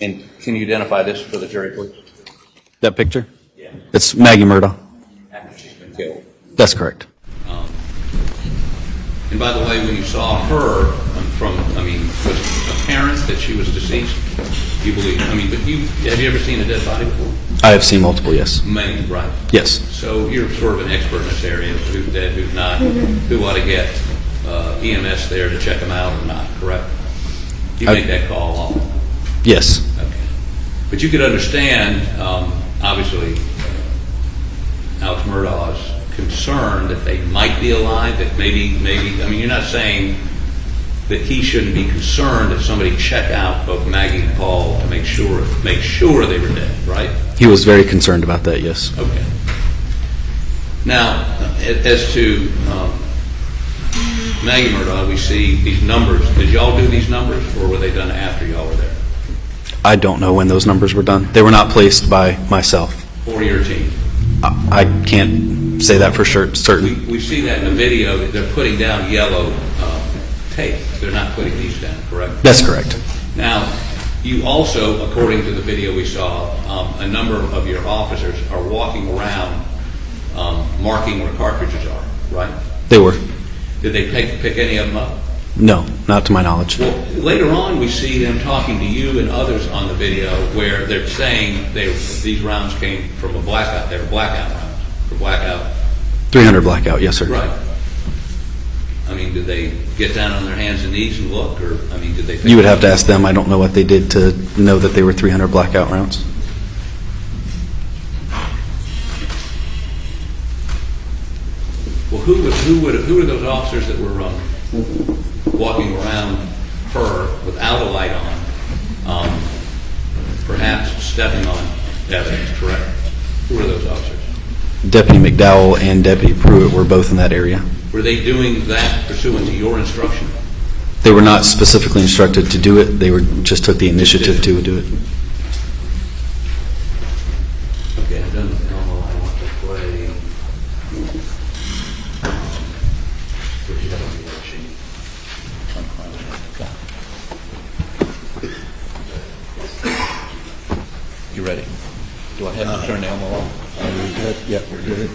And can you identify this for the jury, please? That picture? Yeah. It's Maggie Murdaugh. After she's been killed. That's correct. And by the way, when you saw her was it apparent that she was deceased? You believe? But have you ever seen a dead body before? I have seen multiple, yes. Many, right? Yes. So you're sort of an expert in this area, who's dead, who's not, who ought to get EMS there to check them out or not, correct? You make that call often? Yes. Okay. But you could understand, obviously, Alex Murdaugh's concern that they might be alive, that maybe, you're not saying that he shouldn't be concerned that somebody check out both Maggie and Paul to make sure they were dead, right? He was very concerned about that, yes. Okay. Now, as to Maggie Murdaugh, we see these numbers. Did y'all do these numbers, or were they done after y'all were there? I don't know when those numbers were done. They were not placed by myself. For your team? I can't say that for sure, certain. We see that in the video that they're putting down yellow tape. They're not putting these down, correct? That's correct. Now, you also, according to the video we saw, a number of your officers are walking around marking where cartridges are, right? They were. Did they pick any of them up? No, not to my knowledge. Well, later on we see them talking to you and others on the video where they're saying these rounds came from a blackout. They were blackout rounds. For blackout. 300 blackout, yes, sir. Right. Did they get down on their hands and knees and look, or did they? You would have to ask them. I don't know what they did to know that they were 300 blackout rounds. Well, who are those officers that were walking around her without a light on, perhaps stepping on evidence? Correct. Who are those officers? Deputy McDowell and Deputy Pruitt were both in that area. Were they doing that pursuant to your instruction? They were not specifically instructed to do it. They just took the initiative to do it. Okay, I'm done with the normal. I want to play. You ready? Do I have to turn the Elmo off? Are we good? Yeah, we're good.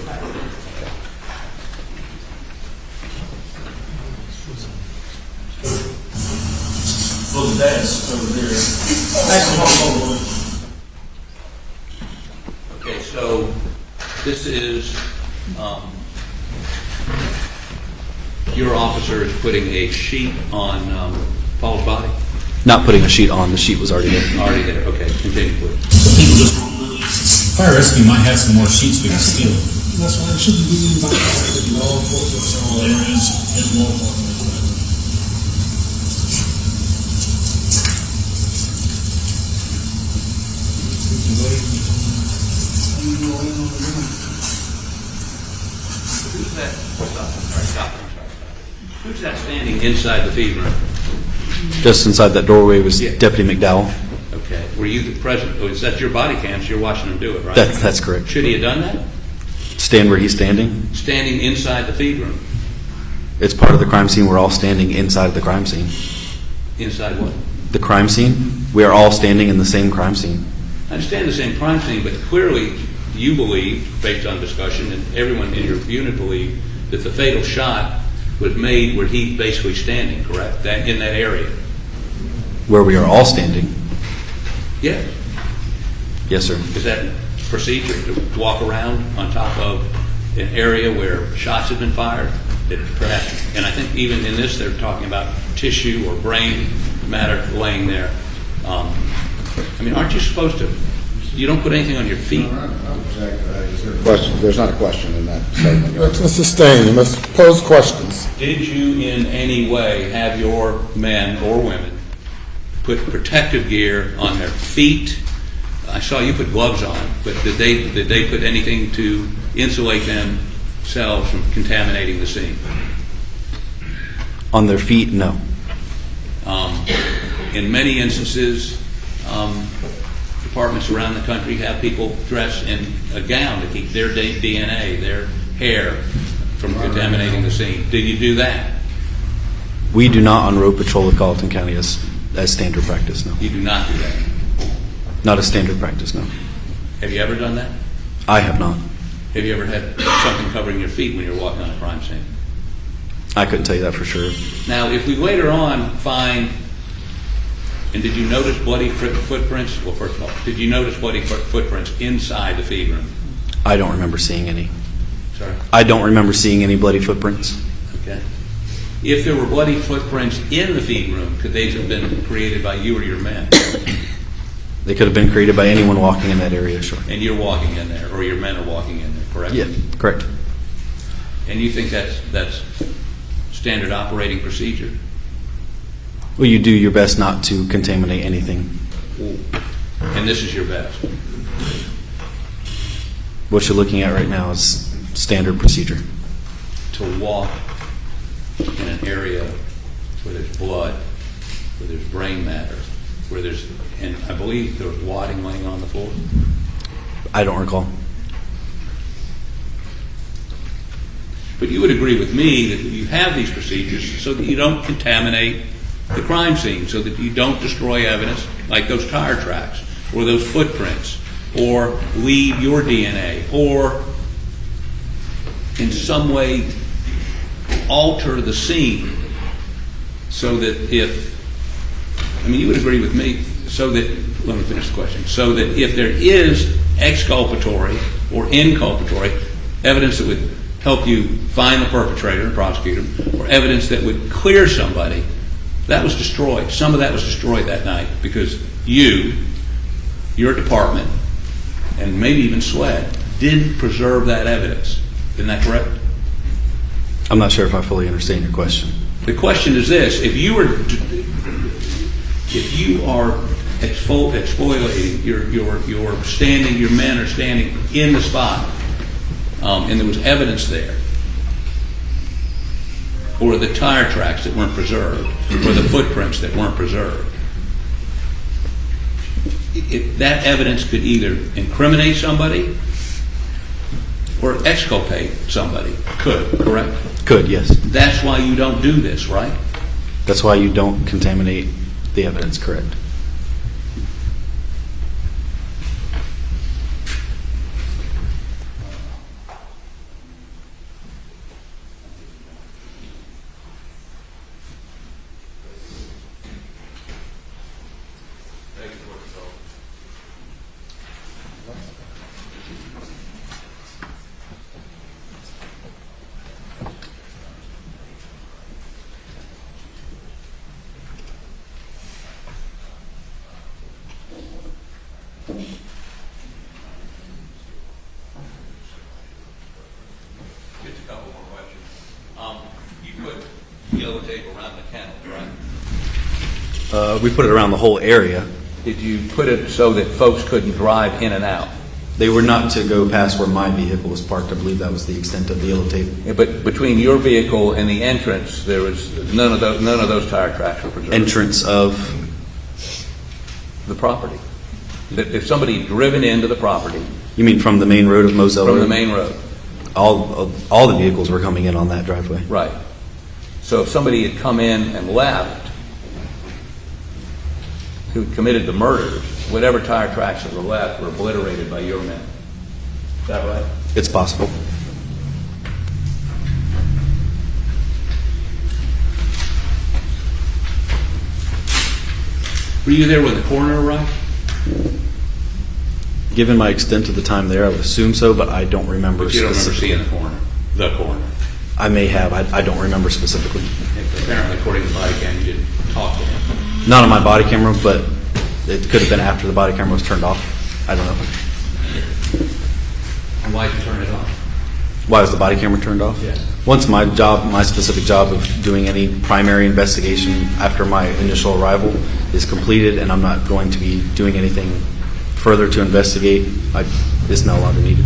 for the desk over there. Okay, so this is, your officer is putting a sheet on Paul's body? Not putting a sheet on. The sheet was already there. Already there, okay, continue, please. Fire rescue might have some more sheets we can steal. That's why it shouldn't be anybody. Law enforcement, so there is law enforcement. Who's that? Stop. Who's that standing inside the feed room? Just inside that doorway was Yeah. Deputy McDowell. Okay. Were you the present? Oh, is that your body cam? So you're watching him do it, right? That's correct. Should he have done that? Stand where he's standing. Standing inside the feed room. It's part of the crime scene. We're all standing inside the crime scene. Inside what? The crime scene. We are all standing in the same crime scene. I understand the same crime scene, but clearly you believe, based on discussion, and everyone in your unit believed, that the fatal shot was made where he's basically standing, correct? That in that area. Where we are all standing. Yes. Yes, sir. Is that procedure to walk around on top of an area where shots have been fired? That perhaps, and I think even in this they're talking about tissue or brain matter laying there. I mean, aren't you supposed to? You don't put anything on your feet. Question. There's not a question in that statement. Mr. Stain, you must pose questions. Did you in any way have your men or women put protective gear on their feet? I saw you put gloves on, but did they put anything to insulate themselves from contaminating the scene? On their feet, no. In many instances, departments around the country have people dress in a gown to keep their DNA, their hair, from contaminating the scene. Did you do that? We do not on road patrol of Gallatin County as standard practice, no. You do not do that. Not a standard practice, no. Have you ever done that? I have not. Have you ever had something covering your feet when you're walking on a crime scene? I couldn't tell you that for sure. Now, if we later on find, and did you notice bloody footprints? Well, first of all, did you notice bloody footprints inside the feed room? I don't remember seeing any. Sorry? I don't remember seeing any bloody footprints. Okay. If there were bloody footprints in the feed room, could they have been created by you or your men? They could have been created by anyone walking in that area, sure. And you're walking in there, or your men are walking in there, correct? Yeah, correct. And you think that's standard operating procedure? Well, you do your best not to contaminate anything. And this is your best? What you're looking at right now is standard procedure. To walk in an area where there's blood, where there's brain matter, where there's, and I believe there was wadding laying on the floor? I don't recall. But you would agree with me that you have these procedures so that you don't contaminate the crime scene, so that you don't destroy evidence like those tire tracks or those footprints, or leave your DNA, or in some way alter the scene so that if, I mean, you would agree with me, so that, let me finish the question, so that if there is exculpatory or inculpatory evidence that would help you find the perpetrator and prosecute him, or evidence that would clear somebody, that was destroyed. Some of that was destroyed that night because you, your department, and maybe even SWED, didn't preserve that evidence. Isn't that correct? I'm not sure if I fully understand your question. The question is this: if you are exfoliating, you're standing, your men are standing in the spot, and there was evidence there, or the tire tracks that weren't preserved, or the footprints that weren't preserved, that evidence could either incriminate somebody or exculpate somebody. Could, correct? Could, yes. That's why you don't do this, right? That's why you don't contaminate the evidence, correct? Just a couple more questions. You put yellow tape around the kennels, right? We put it around the whole area. Did you put it so that folks couldn't drive in and out? They were not to go past where my vehicle was parked. I believe that was the extent of the yellow tape. Yeah, but between your vehicle and the entrance, there was none of those tire tracks were preserved. Entrance of The property. That if somebody had driven into the property You mean from the main road of Moselle from Road? the main road, All the vehicles were coming in on that driveway. right? So if somebody had come in and left, who committed the murders, whatever tire tracks that were left were obliterated by your men. Is that right? It's possible. Were you there when the coroner arrived? Given my extent of the time there, I would assume so, but I don't remember But you don't remember specifically. seeing the coroner. I may have. I don't remember specifically. Apparently, according to the body cam, you didn't talk to him. Not on my body camera, but it could have been after the body camera was turned off. I don't know. And why did you turn it off? Why was the body camera turned off? Yeah. Once my specific job of doing any primary investigation after my initial arrival is completed, and I'm not going to be doing anything further to investigate, it's no longer needed.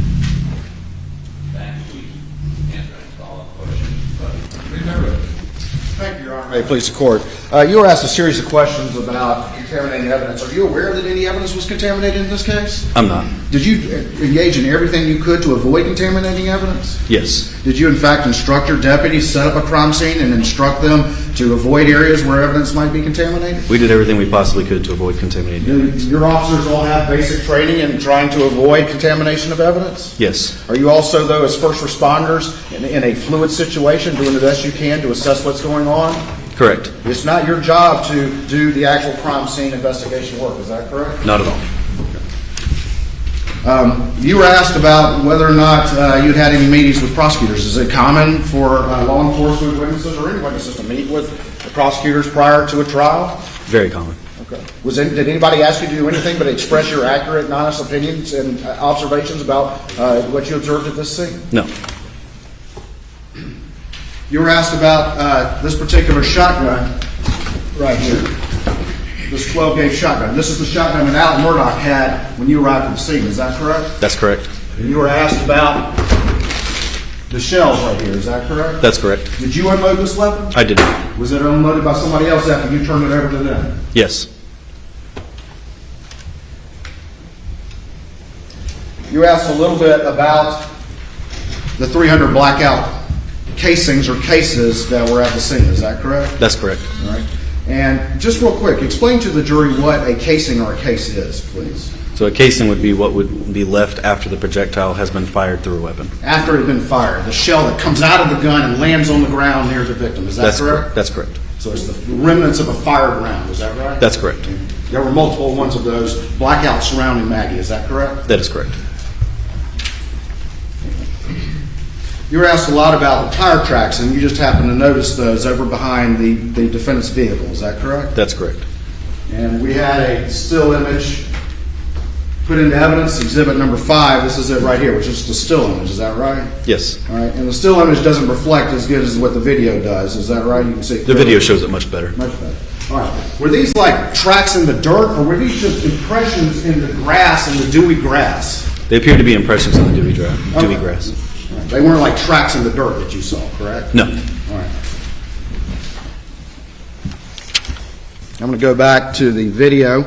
Thank you, Your Honor. May it please the court. You were asked a series of questions about contaminating evidence. Are you aware that any evidence was contaminated in this case? I'm not. Did you engage in everything you could to avoid contaminating evidence? Yes. Did you, in fact, instruct your deputies set up a crime scene and instruct them to avoid areas where evidence might be contaminated? We did everything we possibly could to avoid contaminating evidence. Your officers all have basic training in trying to avoid contamination of evidence? Yes. Are you also, though, as first responders, in a fluid situation, doing the best you can to assess what's going on? Correct. It's not your job to do the actual crime scene investigation work, is that correct? Not at all. You were asked about whether or not you'd had any meetings with prosecutors. Is it common for law enforcement witnesses or any witnesses to meet with the prosecutors prior to a trial? Very common. Okay. Did anybody ask you to do anything but express your accurate and honest opinions and observations about what you observed at this scene? No. You were asked about this particular shotgun right here. This 12-gauge shotgun. This is the shotgun that Alex Murdaugh had when you arrived at the scene. Is that correct? That's correct. And you were asked about the shells right here. Is that correct? That's correct. Did you unload this weapon? I did not. Was it unloaded by somebody else after you turned it over to them? Yes. You asked a little bit about the 300 blackout casings or cases that were at the scene. Is that correct? That's correct. All right. And just real quick, explain to the jury what a casing or a case is, please. So a casing would be what would be left after the projectile has been fired through a weapon. After it had been fired, the shell that comes out of the gun and lands on the ground near the victim. Is that correct? That's correct. So it's the remnants of a fired round. Is that right? That's correct. There were multiple ones of those blackouts surrounding Maggie. Is that correct? That is correct. You were asked a lot about the tire tracks, and you just happened to notice those over behind the defendant's vehicle. Is that correct? That's correct. And we had a still image put into evidence, exhibit number 5. This is it right here, which is the still image. Is that right? Yes. All right. And the still image doesn't reflect as good as what the video does. Is that right? You can see it The video shows it much better. Much better. All right. Were these like tracks in the dirt, or were these just impressions in the grass, in the dewy grass? They appear to be impressions on the dewy grass. Right. They weren't like tracks in the dirt that you saw, correct? No. All right. I'm going to go back to the video.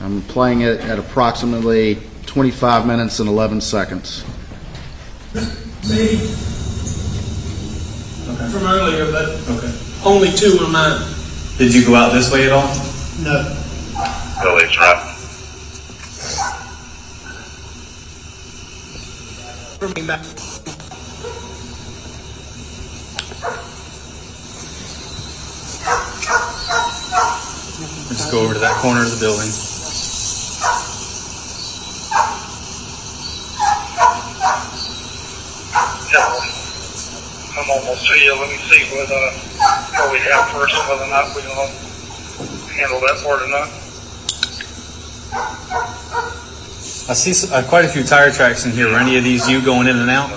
I'm playing it at approximately 25 minutes and 11 seconds. Me. Okay. From earlier, but only 2 were mine. Did you go out this way at all? No. Police, right? Bring me back. just go over to that corner of the building. I'm almost to you. Let me see what we have first, and whether or not we're going to handle that part or not. I see quite a few tire tracks in here. Were any of these you going in and out?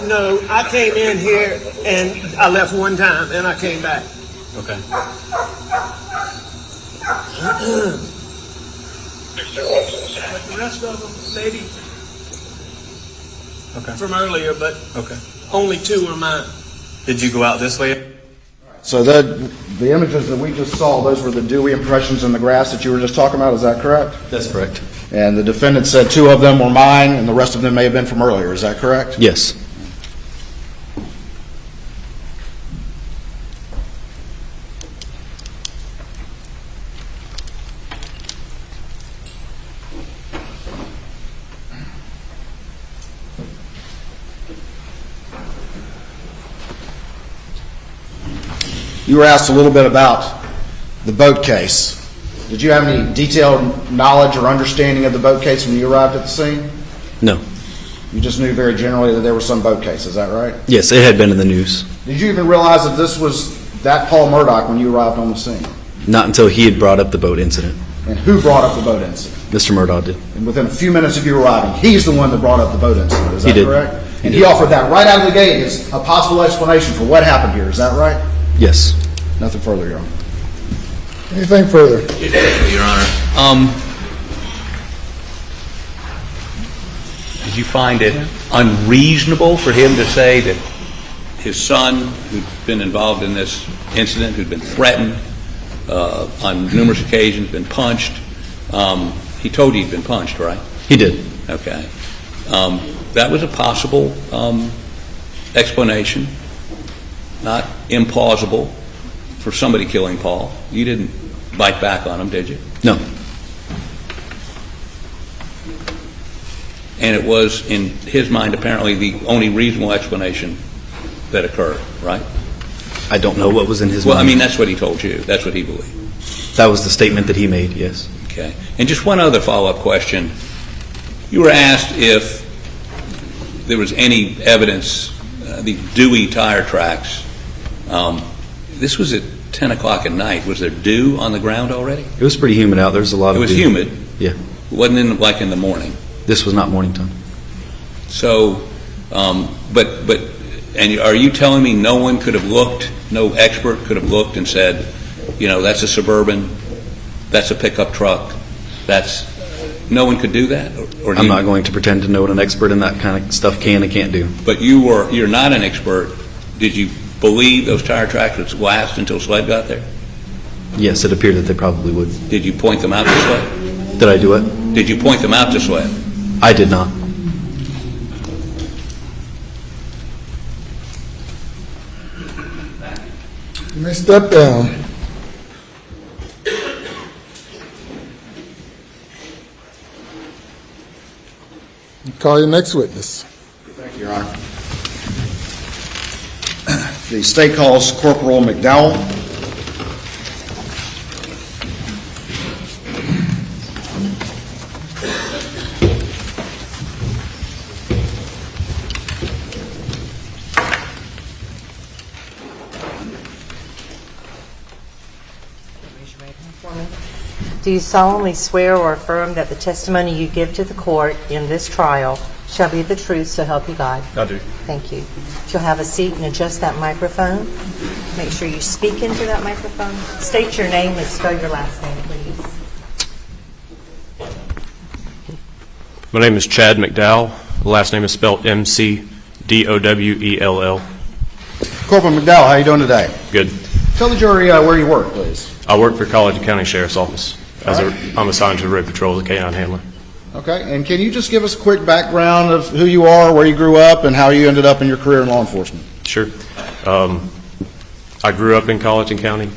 No, I came in here and I left one time and I came back. Okay. But the rest of them, maybe from earlier, but only 2 are mine. Did you go out this way? So the images that we just saw, those were the dewy impressions in the grass that you were just talking about, is that correct? That's correct. And the defendant said 2 of them were mine and the rest of them may have been from earlier, is that correct? Yes. You were asked a little bit about the boat case. Did you have any detailed knowledge or understanding of the boat case when you arrived at the scene? No. You just knew very generally that there was some boat case, is that right? Yes, it had been in the news. Did you even realize that this was that Paul Murdaugh when you arrived on the scene? Not until he had brought up the boat incident. And who brought up the boat incident? Mr. Murdaugh did. And within a few minutes of you arriving, he's the one that brought up the boat incident, is that He did. correct? And he offered that right out of the gate as a possible explanation for what happened here, is that right? Yes. Nothing further, Your Honor. Anything further? Your Honor. Did you find it unreasonable for him to say that his son, who'd been involved in this incident, who'd been threatened on numerous occasions, been punched, he told you he'd been punched, right? He did. Okay. That was a possible explanation, not implausible, for somebody killing Paul. You didn't bite back on him, did you? No. And it was, in his mind, apparently the only reasonable explanation that occurred, right? I don't know what was in his Well, mind. I mean, that's what he told you. That's what he believed. That was the statement that he made, yes. Okay. And just one other follow-up question. You were asked if there was any evidence, the dewy tire tracks. This was at 10 o'clock at night. Was there dew on the ground already? It was pretty humid out. There was a lot of It was dew. humid. Yeah. It wasn't in the morning. This was not morning time. So, and are you telling me no one could have looked, no expert could have looked and said, you know, that's a Suburban, that's a pickup truck, no one could do that? Or I'm not going to pretend to know what an expert in that kind of stuff can and can't do. But you're not an expert. Did you believe those tire tracks would last until SLED got there? Yes, it appeared that they probably would. Did you point them out to SLED? Did I do it? Did you point them out to SLED? I did not. You may step down. Call your next witness. Thank you, Your Honor. The state calls Corporal McDowell. Do you solemnly swear or affirm that the testimony you give to the court in this trial shall be the truth, so help you God? I do. Thank you. If you'll have a seat and adjust that microphone, make sure you speak into that microphone. State your name and spell your last name, please. My name is Chad McDowell. The last name is spelled M-C-D-O-W-E-L-L. Corporal McDowell, how are you doing today? Good. Tell the jury where you work, please. I work for College County Sheriff's Office. I'm assigned to the road patrol as a K-9 handler. Okay, and can you just give us a quick background of who you are, where you grew up, and how you ended up in your career in law enforcement? Sure. I grew up in Colleton County,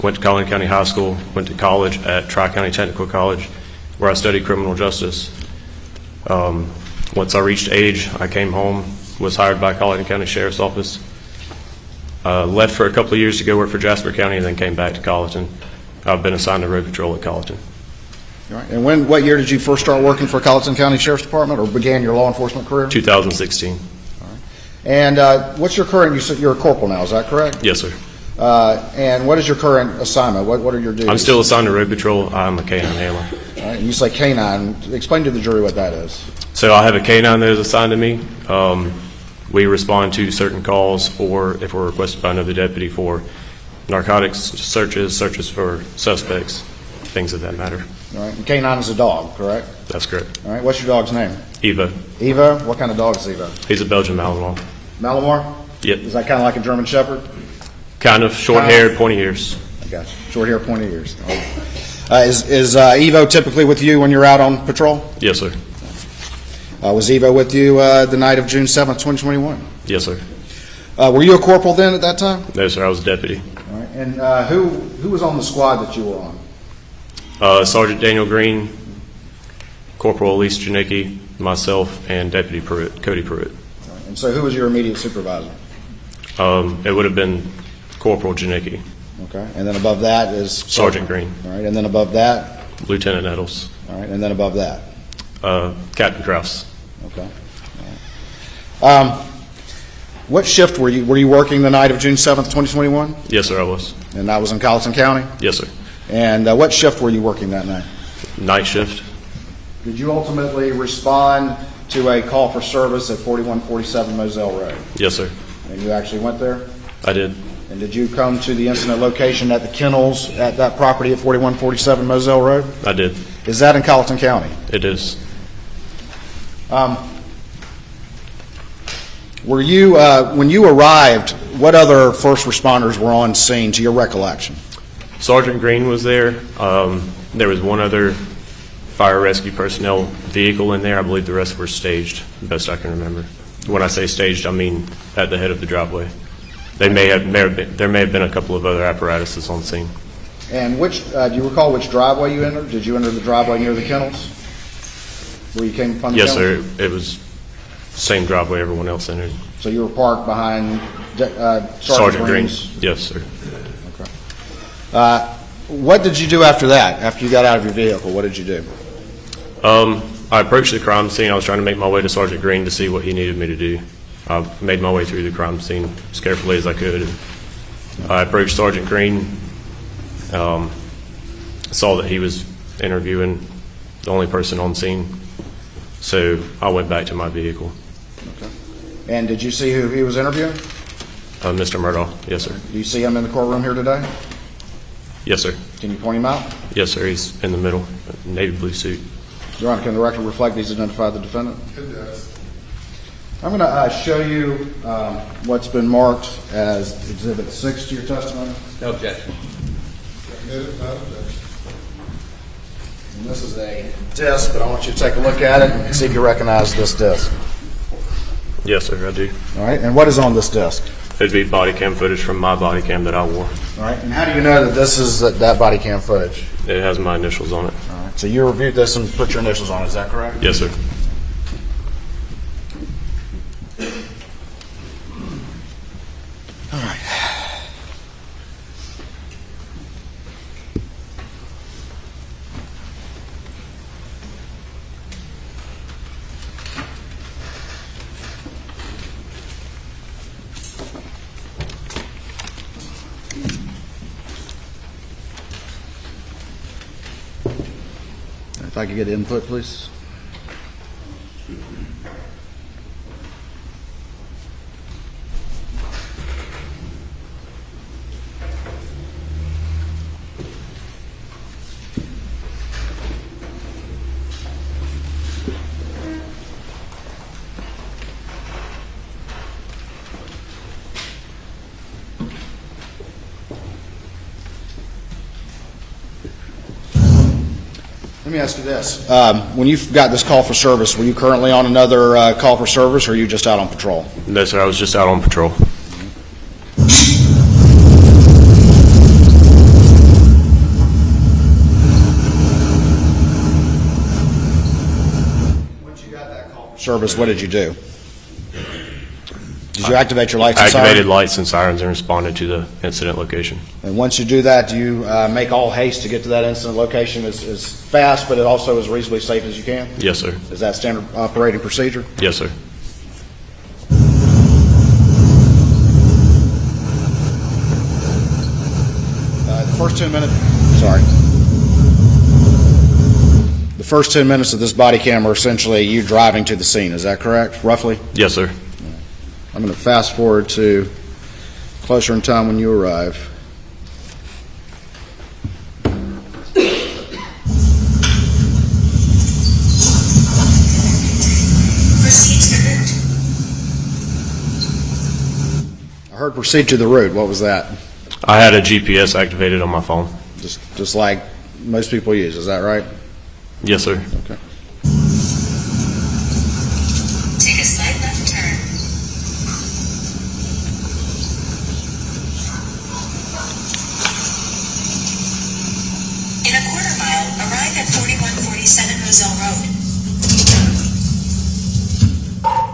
went to Colleton County High School, went to college at Tri-County Technical College, where I studied criminal justice. Once I reached age, I came home, was hired by Colleton County Sheriff's Office, left for a couple of years to go work for Jasper County, and then came back to Colleton. I've been assigned to road patrol at Colleton. All right. And what year did you first start working for Colleton County Sheriff's Department, or began your law enforcement career? 2016. And what's your current, you're a corporal now, is that correct? Yes, sir. And what is your current assignment? What are your duties? I'm still assigned to road patrol. I'm a canine handler. All right. And you say canine. Explain to the jury what that is. So I have a canine that is assigned to me. We respond to certain calls, or if we're requested by another deputy for narcotics searches for suspects, things of that matter. All right. And canine is a dog, correct? That's correct. All right. What's your dog's name? Evo. Evo? What kind of dog is Evo? He's a Belgian Malinois. Malinois? Yep. Is that kind of like a German Shepherd? Kind of short-haired, pointy ears. I got you. Short hair, pointy ears. Is Evo typically with you when you're out on patrol? Yes, sir. Was Evo with you the night of June 7th, 2021? Yes, sir. Were you a corporal then at that time? No, sir. I was a deputy. All right. And who was on the squad that you were on? Sergeant Daniel Green, Corporal Elise Janicki, myself, and Deputy Pruitt, Cody Pruitt. All right. And so who was your immediate supervisor? It would have been Corporal Janicki. Okay. And then above that is? Sergeant Green. All right. And then above that? Lieutenant Nettles. All right. And then above that? Captain Krause. Okay. All right. What shift were you working the night of June 7th, 2021? Yes, sir, I was. And that was in Colleton County? Yes, sir. And what shift were you working that night? Night shift. Did you ultimately respond to a call for service at 4147 Moselle Road? Yes, sir. And you actually went there? I did. And did you come to the incident location at the kennels at that property at 4147 Moselle Road? I did. Is that in Colleton County? It is. Were you, when you arrived, what other first responders were on scene to your recollection? Sergeant Green was there. There was one other fire rescue personnel vehicle in there. I believe the rest were staged, the best I can remember. When I say staged, I mean at the head of the driveway. There may have been a couple of other apparatuses on scene. And do you recall which driveway you entered? Did you enter the driveway near the kennels? Where you came upon the Yes, kennels? sir. It was the same driveway everyone else entered. So you were parked behind Sergeant Green. Green's? Yes, sir. Okay. What did you do after that? After you got out of your vehicle, what did you do? I approached the crime scene. I was trying to make my way to Sergeant Green to see what he needed me to do. I made my way through the crime scene as carefully as I could. I approached Sergeant Green, saw that he was interviewing the only person on scene, so I went back to my vehicle. Okay. And did you see who he was interviewing? Mr. Murdaugh, yes, sir. Do you see him in the courtroom here today? Yes, sir. Can you point him out? Yes, sir. He's in the middle, navy blue suit. Your Honor, can the record reflect he's identified the defendant? It does. I'm going to show you what's been marked as Exhibit 6 to your testimony. No objection. Admitted, not objection. And this is a disc, but I want you to take a look at it and see if you recognize this disc. Yes, sir, I do. All right, and what is on this disc? It'd be body cam footage from my body cam that I wore. All right, and how do you know that this is that body cam footage? It has my initials on it. All right, so you reviewed this and put your initials on it, is that correct? Yes, sir. All right. If I could get input, please. Let me ask you this. When you got this call for service, were you currently on another call for service, or are you just out on patrol? No, sir, I was just out on patrol. Once you got that call for service, what did you do? Did you activate your lights and Activated sirens? lights and sirens and responded to the incident location. And once you do that, do you make all haste to get to that incident location as fast, but it also as reasonably safe as you can? Yes, sir. Is that standard operating procedure? Yes, sir. The first 10 minutes, sorry. The first 10 minutes of this body cam are essentially you driving to the scene. Is that correct, roughly? Yes, sir. I'm going to fast forward to closer in time when you arrive. I heard proceed to the route. What was that? I had a GPS activated on my phone. Just like most people use. Is that right? Yes, sir. Okay. Take a slight left turn. In a quarter mile, arrive at 4147 Roselle Road.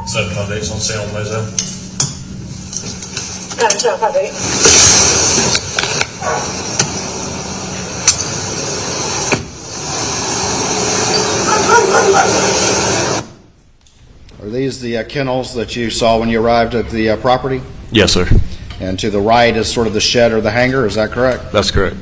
758 on sale on Moselle. 758. Are these the kennels that you saw when you arrived at the property? Yes, sir. And to the right is sort of the shed or the hangar, is that correct? That's correct.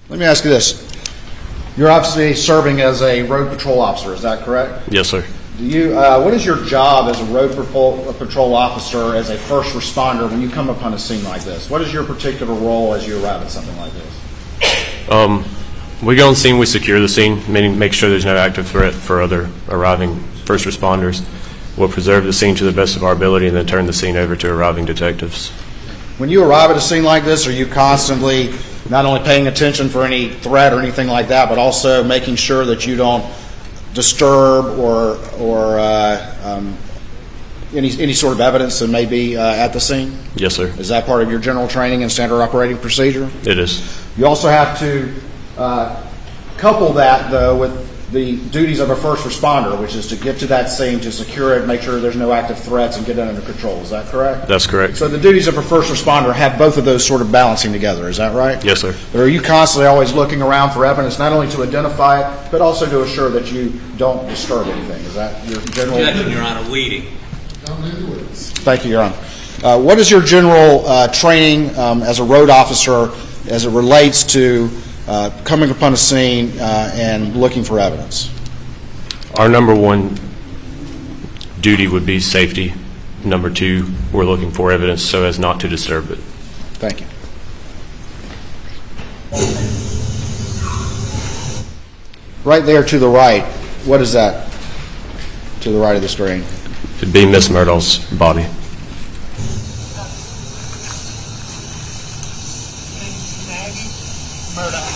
Let me ask you this. You're obviously serving as a road patrol officer, is that correct? Yes, sir. Do you? What is your job as a road patrol officer, as a first responder, when you come upon a scene like this? What is your particular role as you arrive at something like this? We go on scene, we secure the scene, meaning make sure there's no active threat for other arriving first responders. We'll preserve the scene to the best of our ability and then turn the scene over to arriving detectives. When you arrive at a scene like this, are you constantly not only paying attention for any threat or anything like that, but also making sure that you don't disturb or any sort of evidence that may be at the scene? Yes, sir. Is that part of your general training and standard operating procedure? It is. You also have to couple that, though, with the duties of a first responder, which is to get to that scene, to secure it, make sure there's no active threats, and get it under control. Is that correct? That's correct. So the duties of a first responder have both of those sort of balancing together. Is that right? Yes, sir. Or are you constantly always looking around for evidence, not only to identify it, but also to assure that you don't disturb anything? Is that your general? Your Honor, leading. Thank you, Your Honor. What is your general training as a road officer as it relates to coming upon a scene and looking for evidence? Our number one duty would be safety. Number two, we're looking for evidence so as not to disturb it. Thank you. Right there to the right, what is that to the right of the screen? It'd be Miss Murdaugh's body. Maggie Murdaugh.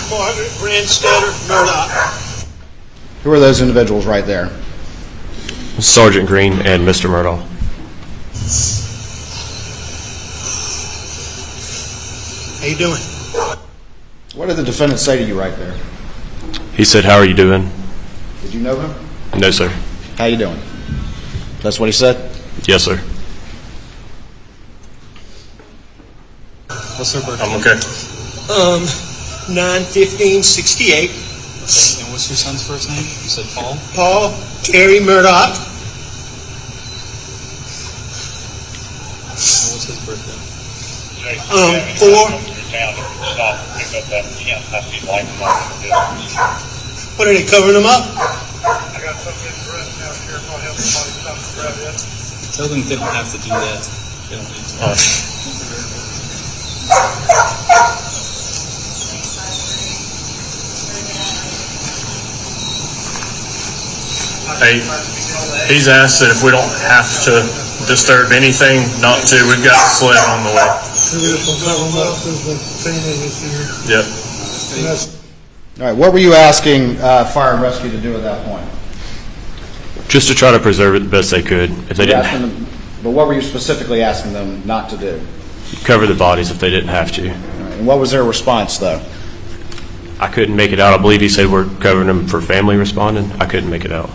400 Brandstetter Murdaugh. Who are those individuals right there? Sergeant Green and Mr. Murdaugh. How you doing? What did the defendant say to you right there? He said, "How are you doing?" Did you know him? No, sir. How you doing? That's what he said? Yes, sir. What's her birthday? I'm okay. 9/15/68. Okay, and what's your son's first name? You said Paul? Paul Terry Murdaugh. And what's his birthday? 4. Town to stop and pick up that tent. I see lights off in the distance. What, are they covering them up? I got something in the rest now. Sheriff, I'll help somebody stop and grab it. Tell them they don't have to do that. They don't need to. Hey, he's asked that if we don't have to disturb anything, not to. We've got a sled on the way. We're just gonna cover them up since the scene is here. Yep. And that's All right, what were you asking fire and rescue to do at that point? Just to try to preserve it the best they could. If they didn't But what were you specifically asking them not to do? cover the bodies if they didn't have to. All right, and what was their response, though? I couldn't make it out. I believe he said we're covering them for family responding. I couldn't make it out.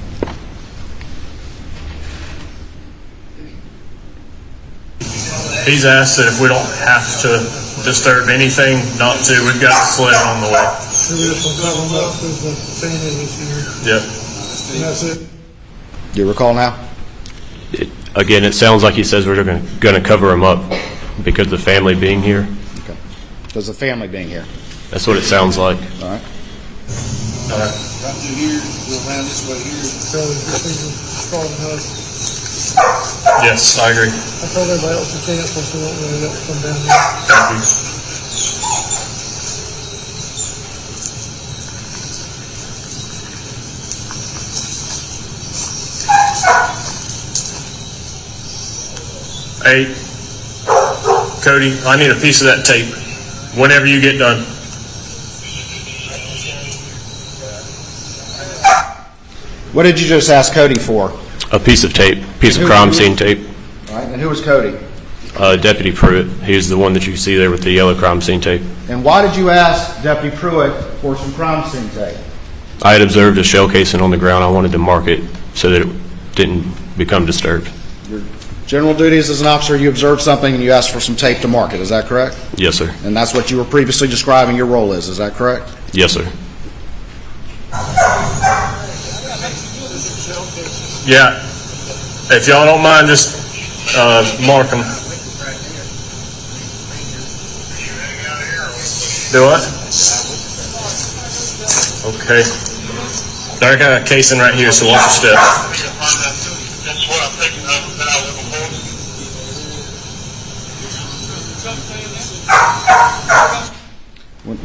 He's asked that if we don't have to disturb anything, not to. We've got the sled on the way. So we're just gonna cover them up because the family was here. Yep. And that's it. Do you recall now? Again, it sounds like he says we're going to cover them up because of the family being here. Okay. Does the family being here? That's what it sounds like. All right. Right through here, go around this way here. So this is strong enough. Yes, I agree. I told everybody else to cancel, so we don't really let them come down here. Thank you. Hey, Cody, I need a piece of that tape whenever you get done. What did you just ask Cody for? A piece of tape, piece of crime scene tape. All right, and who was Cody? Deputy Pruitt. He's the one that you see there with the yellow crime scene tape. And why did you ask Deputy Pruitt for some crime scene tape? I had observed a shell casing on the ground. I wanted to mark it so that it didn't become disturbed. Your general duties as an officer, you observed something and you asked for some tape to mark it. Is that correct? Yes, sir. And that's what you were previously describing your role is that correct? Yes, sir. Yeah. If y'all don't mind, just mark them. Do what? Okay. I got a casing right here, so watch your step. That's what I'm thinking of.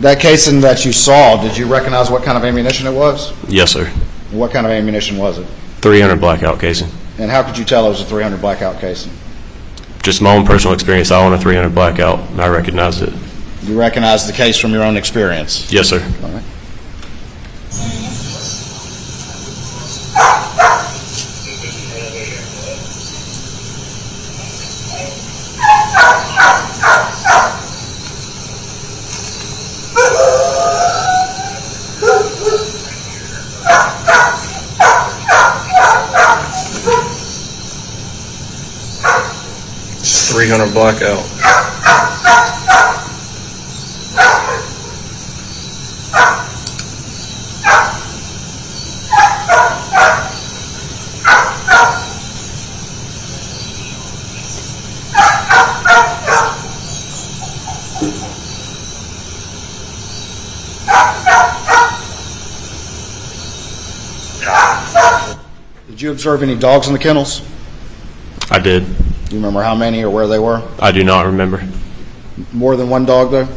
That casing that you saw, did you recognize what kind of ammunition it was? Yes, sir. What kind of ammunition was it? 300 blackout casing. And how could you tell it was a 300 blackout casing? Just my own personal experience. I own a 300 blackout, and I recognized it. You recognize the case from your own experience? Yes, sir. All right. It's 300 blackout. Did you observe any dogs in the kennels? I did. Do you remember how many or where they were? I do not remember. More than one dog, though?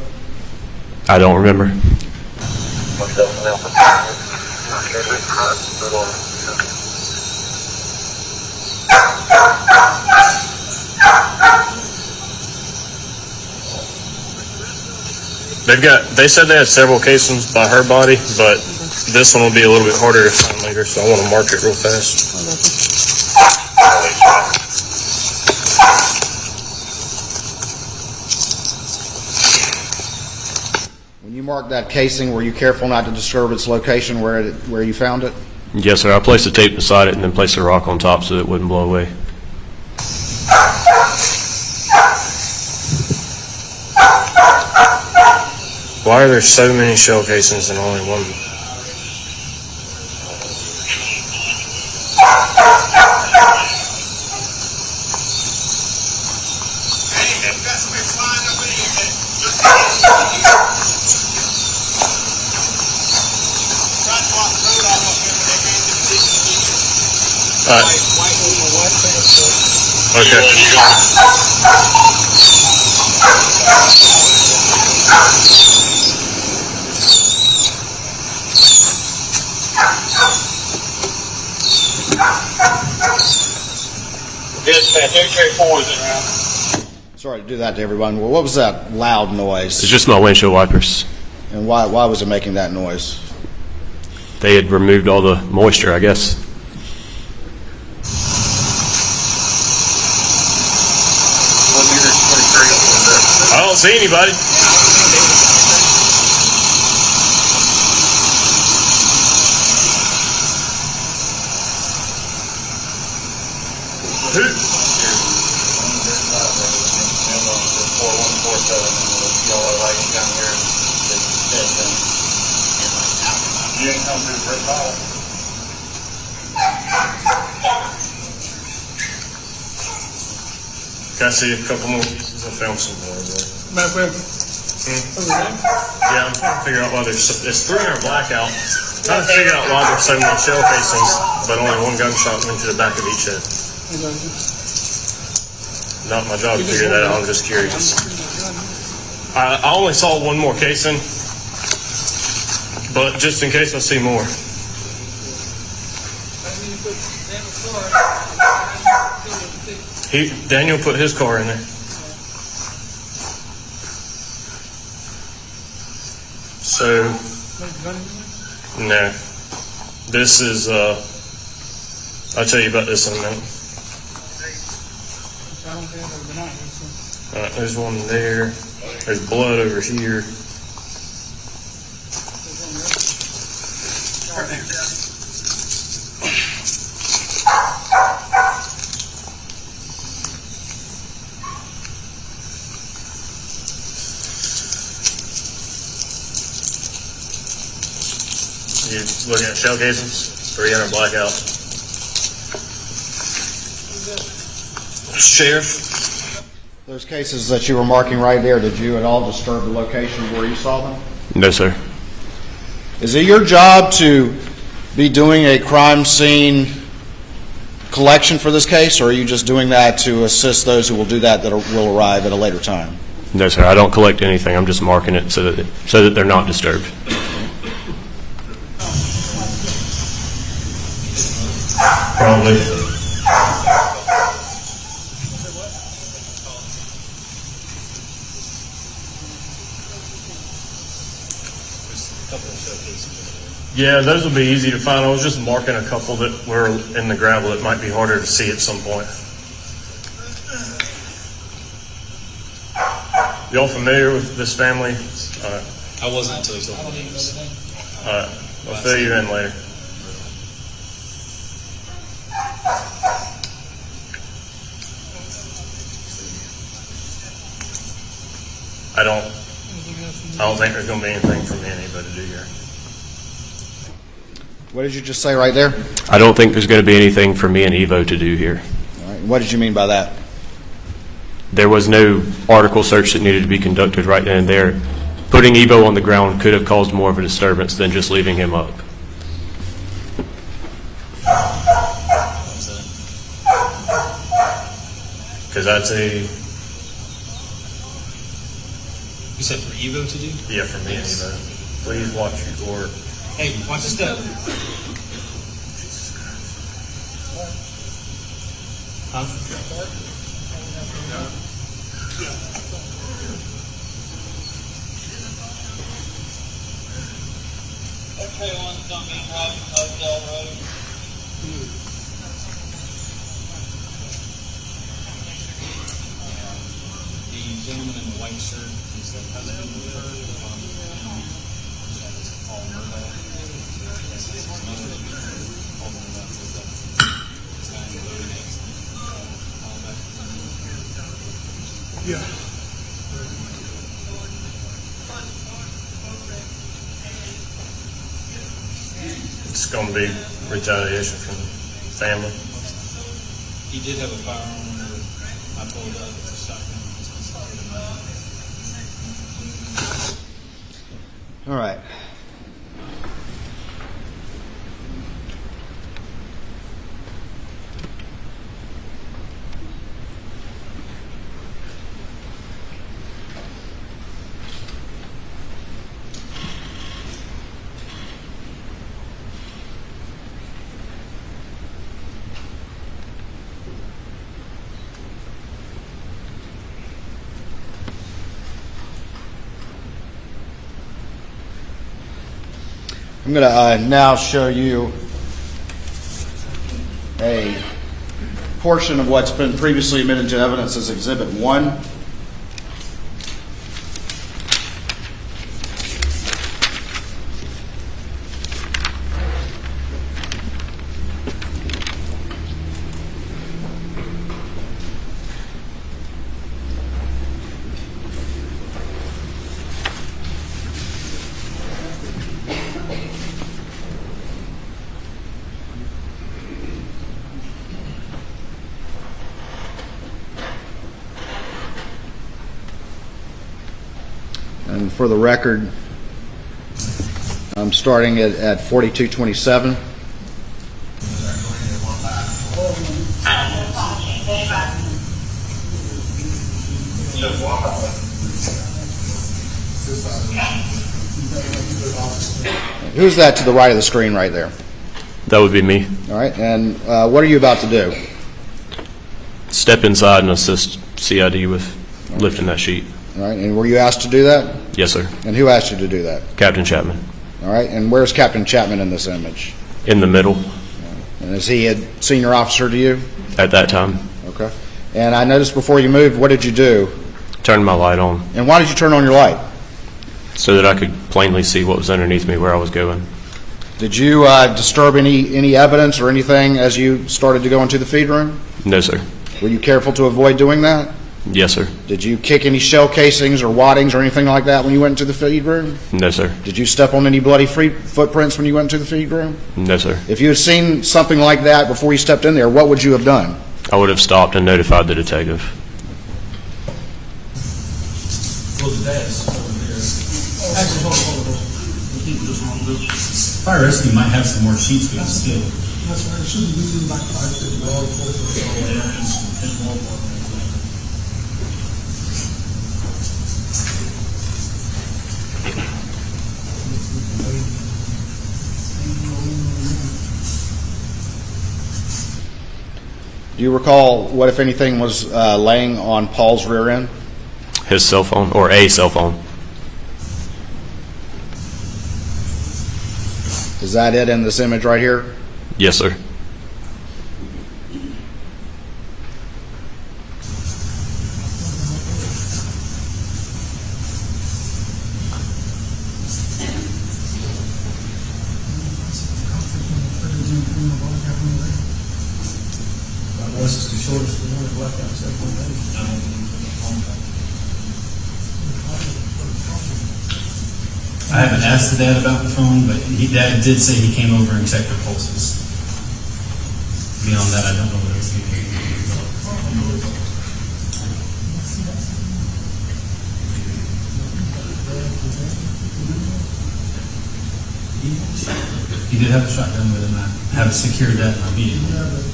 I don't remember. They said they had several casings by her body, but this one will be a little bit harder to find later, so I want to mark it real fast. When you marked that casing, were you careful not to disturb its location where you found it? Yes, sir. I placed the tape beside it and then placed a rock on top so it wouldn't blow away. Why are there so many shell casings and only one? Sorry to do that to everyone. Well, what was that loud noise? It's just my windshield wipers. And why was it making that noise? they had removed all the moisture, I guess. I don't see anybody. Who? You ain't come through the brick wall. Can I see a couple more? I found some more there. My friend. Over there? Yeah, I'm trying to figure out why there's 3-hour blackout. I'm trying to figure out why there's so many shell casings, but only one gunshot went to the back of each head. Not my job to figure that out. I'm just curious. I only saw one more casing, but just in case I see more. Daniel put his car in there. So, no. This is, I'll tell you about this in a minute. There's one there. There's blood over here. You looking at shell casings? 300 blackout. Sheriff? Those cases that you were marking right there, did you at all disturb the location where you saw them? No, sir. Is it your job to be doing a crime scene collection for this case, or are you just doing that to assist those who will do that will arrive at a later time? No, sir. I don't collect anything. I'm just marking it so that they're not disturbed. Probably. Yeah, those will be easy to find. I was just marking a couple that were in the gravel that might be harder to see at some point. Y'all familiar with this family? I wasn't until you told me. All right, I'll fill you in later. I don't think there's going to be anything for me and anybody to do here. What did you just say right there? I don't think there's going to be anything for me and Evo to do here. All right. What did you mean by that? There was no article search that needed to be conducted right then and there. Putting Evo on the ground could have caused more of a disturbance than just leaving him up. Because that's a... You said for Evo to do? Yeah, for me and Evo. Please watch your work. Hey, watch this step. Huh? Okay, one's gonna be right Oakdale Road. The gentleman in the white shirt is the husband of her. Paul Murdaugh. Yeah. It's going to be retaliation from family. He did have a firearm whenever I pulled up. It's a shotgun. All right. I'm going to now show you a portion of what's been previously admitted to evidence as Exhibit 1. And for the record, I'm starting at 4227. Who's that to the right of the screen right there? That would be me. All right, and what are you about to do? Step inside and assist CID with lifting that sheet. All right, and were you asked to do that? Yes, sir. And who asked you to do that? Captain Chapman. All right, and where's Captain Chapman in this image? In the middle. And is he a senior officer to you? At that time. Okay. And I noticed before you moved, what did you do? Turned my light on. And why did you turn on your light? So that I could plainly see what was underneath me, where I was going. Did you disturb any evidence or anything as you started to go into the feed room? No, sir. Were you careful to avoid doing that? Yes, sir. Did you kick any shell casings or waddings or anything like that when you went into the feed room? No, sir. Did you step on any bloody footprints when you went into the feed room? No, sir. If you had seen something like that before you stepped in there, what would you have done? I would have stopped and notified the detective. Well, the dad's over there. Actually, hold on. Keep this one. Fire rescue might have some more sheets we can steal. That's right. It should be using like Do you recall what, if anything, was laying on Paul's rear end? His cell phone, or a cell phone. Is that it in this image right here? Yes, sir. This is the shortest we know blackout I haven't asked the dad about the phone, but Dad did say he came over and checked the pulses. Beyond that, I don't know what else he did. He did have a shotgun with him. I have secured that in my vehicle.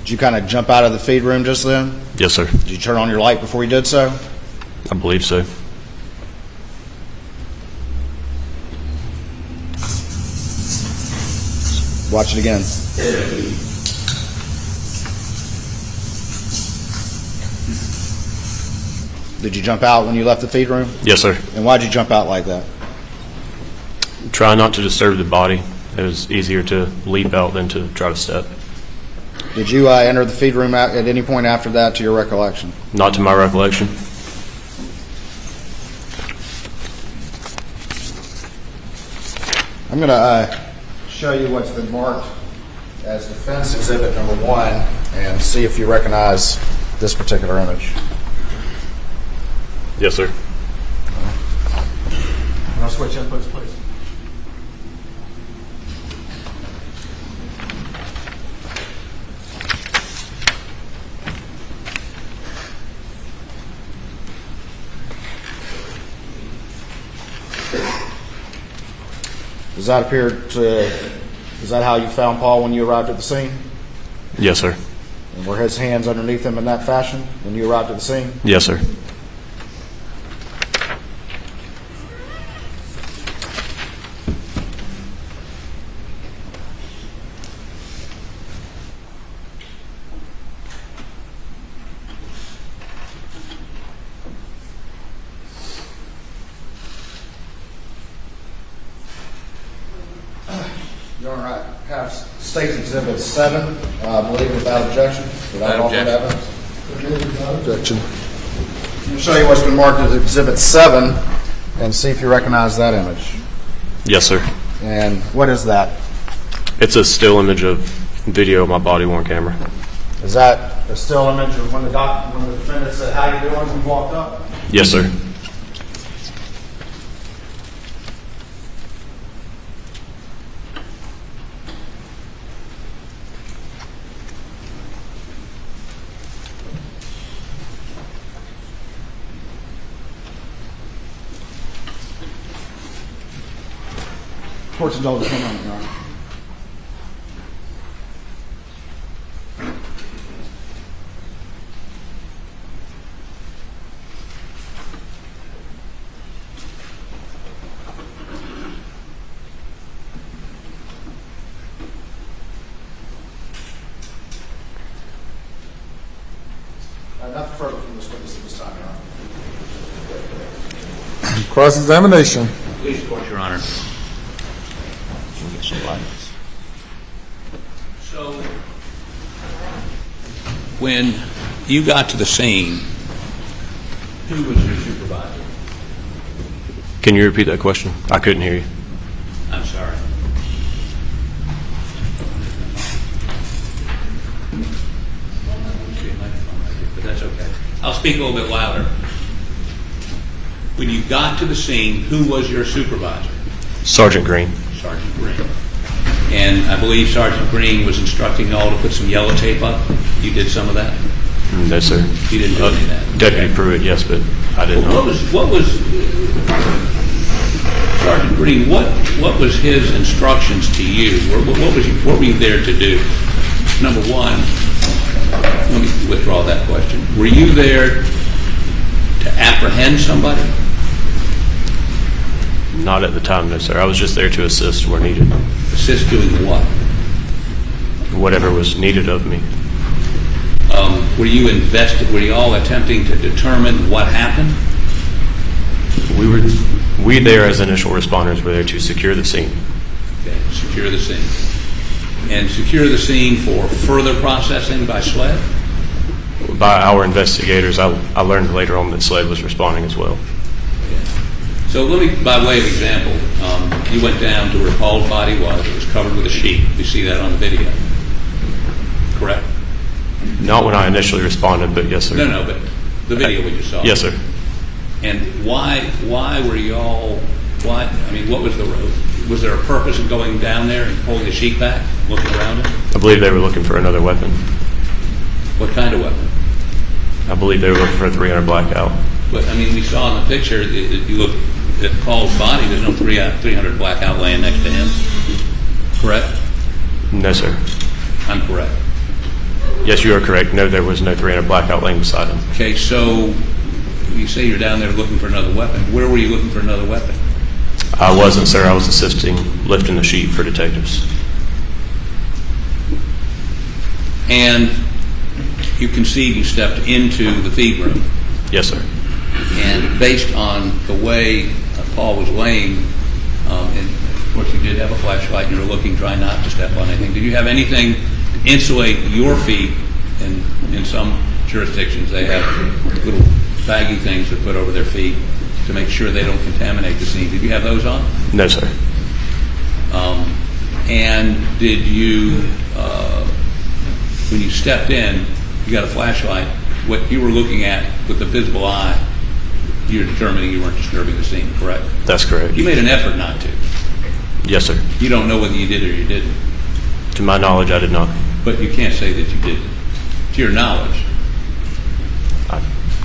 Did you kind of jump out of the feed room just then? Yes, sir. Did you turn on your light before you did so? I believe so. Watch it again. Did you jump out when you left the feed room? Yes, sir. And why did you jump out like that? Try not to disturb the body. It was easier to leap out than to try to step. Did you enter the feed room at any point after that, to your recollection? Not to my recollection. I'm going to show you what's been marked as Defense Exhibit Number 1 and see if you recognize this particular image. Yes, sir. I'll switch inputs, please. Does that appear to, is that how you found Paul when you arrived at the scene? Yes, sir. And were his hands underneath him in that fashion when you arrived at the scene? Yes, sir. Your Honor, I have State's Exhibit 7, I believe, without objection. Without offered evidence. Without objection. I'll show you what's been marked as Exhibit 7 and see if you recognize that image. Yes, sir. And what is that? It's a still image of video of my body-worn camera. Is that a still image of when the defendant said, "How you doing?" when we walked up? Yes, sir. Court's indulgence, 1 moment, Your Honor. Nothing further from this witness at this time, Your Honor. Cross-examination. Please, Court, Your Honor. So, when you got to the scene, who was your supervisor? Can you repeat that question? I couldn't hear you. I'm sorry. But that's okay. I'll speak a little bit louder. When you got to the scene, who was your supervisor? Sergeant Green. Sergeant Green. And I believe Sergeant Green was instructing you all to put some yellow tape up. You did some of that? No, sir. You didn't do any of that? Deputy Pruitt, yes, but I didn't know. What was Sergeant Green, what was his instructions to you? What were you there to do? Number one, let me withdraw that question. Were you there to apprehend somebody? Not at the time, no, sir. I was just there to assist where needed. Assist doing what? Whatever was needed of me. Were you all attempting to determine what happened? We there as initial responders were there to secure the scene. Okay, secure the scene. And secure the scene for further processing by SLED? By our investigators, I learned later on that SLED was responding as well. So let me, by way of example, you went down to where Paul's body was. It was covered with a sheet. You see that on the video, correct? Not when I initially responded, but yes, sir. No, but the video we just saw. Yes, sir. And why were y'all, what was there a purpose in going down there and pulling the sheet back, looking around it? I believe they were looking for another weapon. What kind of weapon? I believe they were looking for a 300 blackout. But, I mean, we saw in the picture, if you look at Paul's body, there's no 300 blackout laying next to him. Correct? No, sir. I'm correct. Yes, you are correct. No, there was no 300 blackout laying beside him. Okay, so you say you're down there looking for another weapon. Where were you looking for another weapon? I wasn't, sir. I was assisting lifting the sheet for detectives. And you concede you stepped into the feed room. Yes, sir. And based on the way Paul was laying, and of course you did have a flashlight and you were looking, trying not to step on anything. Did you have anything to insulate your feet? In some jurisdictions they have little baggy things to put over their feet to make sure they don't contaminate the scene. Did you have those on? No, sir. And did you, when you stepped in, you got a flashlight, what you were looking at with the visible eye, you're determining you weren't disturbing the scene, correct? That's correct. You made an effort not to. Yes, sir. You don't know whether you did or you didn't. To my knowledge, I did not. But you can't say that you didn't. To your knowledge.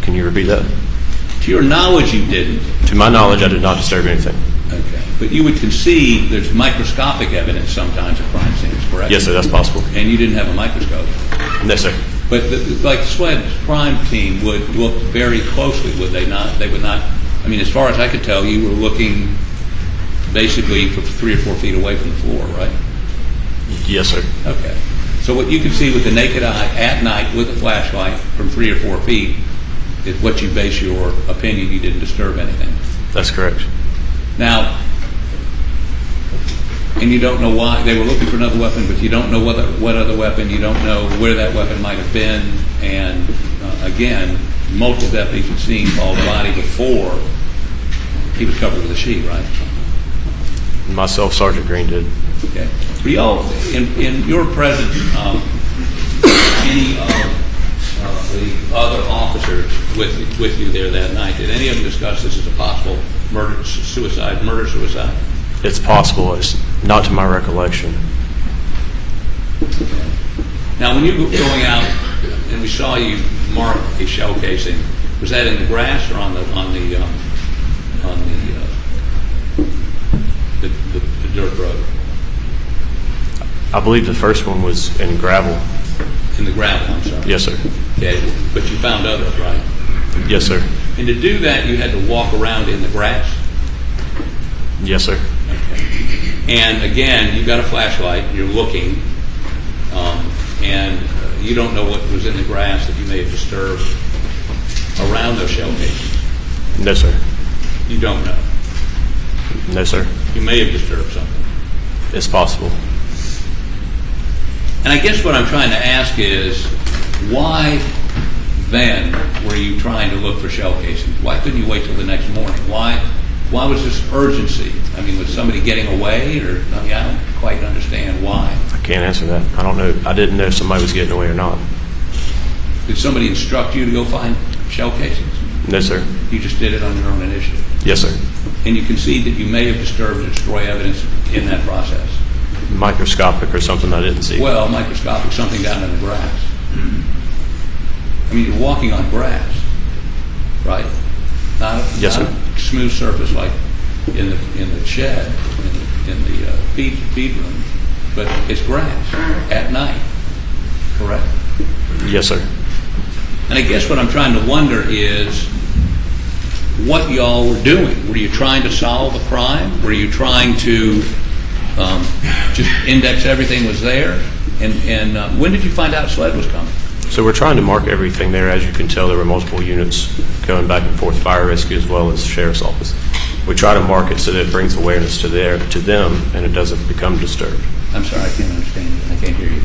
Can you repeat that? To your knowledge, you didn't. To my knowledge, I did not disturb anything. Okay. But you would concede there's microscopic evidence sometimes of crime scenes, correct? Yes, sir, that's possible. And you didn't have a microscope? No, sir. But like SWED's crime team would look very closely, would they not? They would not. I mean, as far as I could tell, you were looking basically from 3 or 4 feet away from the floor, right? Yes, sir. Okay. So what you can see with the naked eye at night with a flashlight from 3 or 4 feet is what you base your opinion you didn't disturb anything. That's correct. Now, and you don't know why they were looking for another weapon, but you don't know what other weapon, you don't know where that weapon might have been, and again, multiple deputies had seen Paul's body before he was covered with a sheet, right? Myself, Sergeant Green did. Okay. Were y'all, in your presence, any of the other officers with you there that night, did any of them discuss this as a possible murder-suicide? It's possible. It's not to my recollection. Okay. Now, when you were going out and we saw you mark a shell casing, was that in the grass or on the dirt road? I believe the first one was in gravel. In the gravel, I'm sorry. Yes, sir. Okay, but you found others, right? Yes, sir. And to do that, you had to walk around in the grass? Yes, sir. Okay. And again, you've got a flashlight, you're looking, and you don't know what was in the grass that you may have disturbed around those shell casings. No, sir. You don't know. No, sir. You may have disturbed something. It's possible. And I guess what I'm trying to ask is, why then were you trying to look for shell casings? Why couldn't you wait till the next morning? Why was this urgency? I mean, was somebody getting away, or I mean, I don't quite understand why. I can't answer that. I don't know. I didn't know if somebody was getting away or not. Did somebody instruct you to go find shell casings? No, sir. You just did it on your own initiative? Yes, sir. And you concede that you may have disturbed or destroyed evidence in that process? Microscopic or something I didn't see. Well, microscopic, something down in the grass. I mean, you're walking on grass, right? Not a smooth surface like in the shed, in the feed room, but it's grass at night, correct? Yes, sir. And I guess what I'm trying to wonder is what y'all were doing. Were you trying to solve a crime? Were you trying to just index everything was there? And when did you find out SLED was coming? So we're trying to mark everything there. As you can tell, there were multiple units going back and forth, fire rescue as well as sheriff's office. We try to mark it so that it brings awareness to them and it doesn't become disturbed. I'm sorry, I can't understand you. I can't hear you.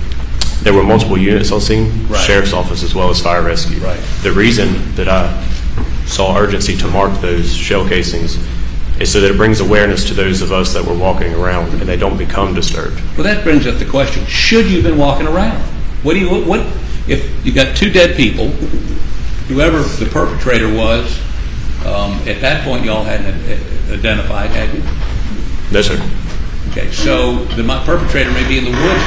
There were multiple units on scene, Right. sheriff's office as well as fire rescue. Right. The reason that I saw urgency to mark those shell casings is so that it brings awareness to those of us that were walking around and they don't become disturbed. Well, that brings up the question: should you have been walking around? What if you got 2 dead people? Whoever the perpetrator was, at that point, y'all hadn't identified, had you? No, sir. Okay, so the perpetrator may be in the woods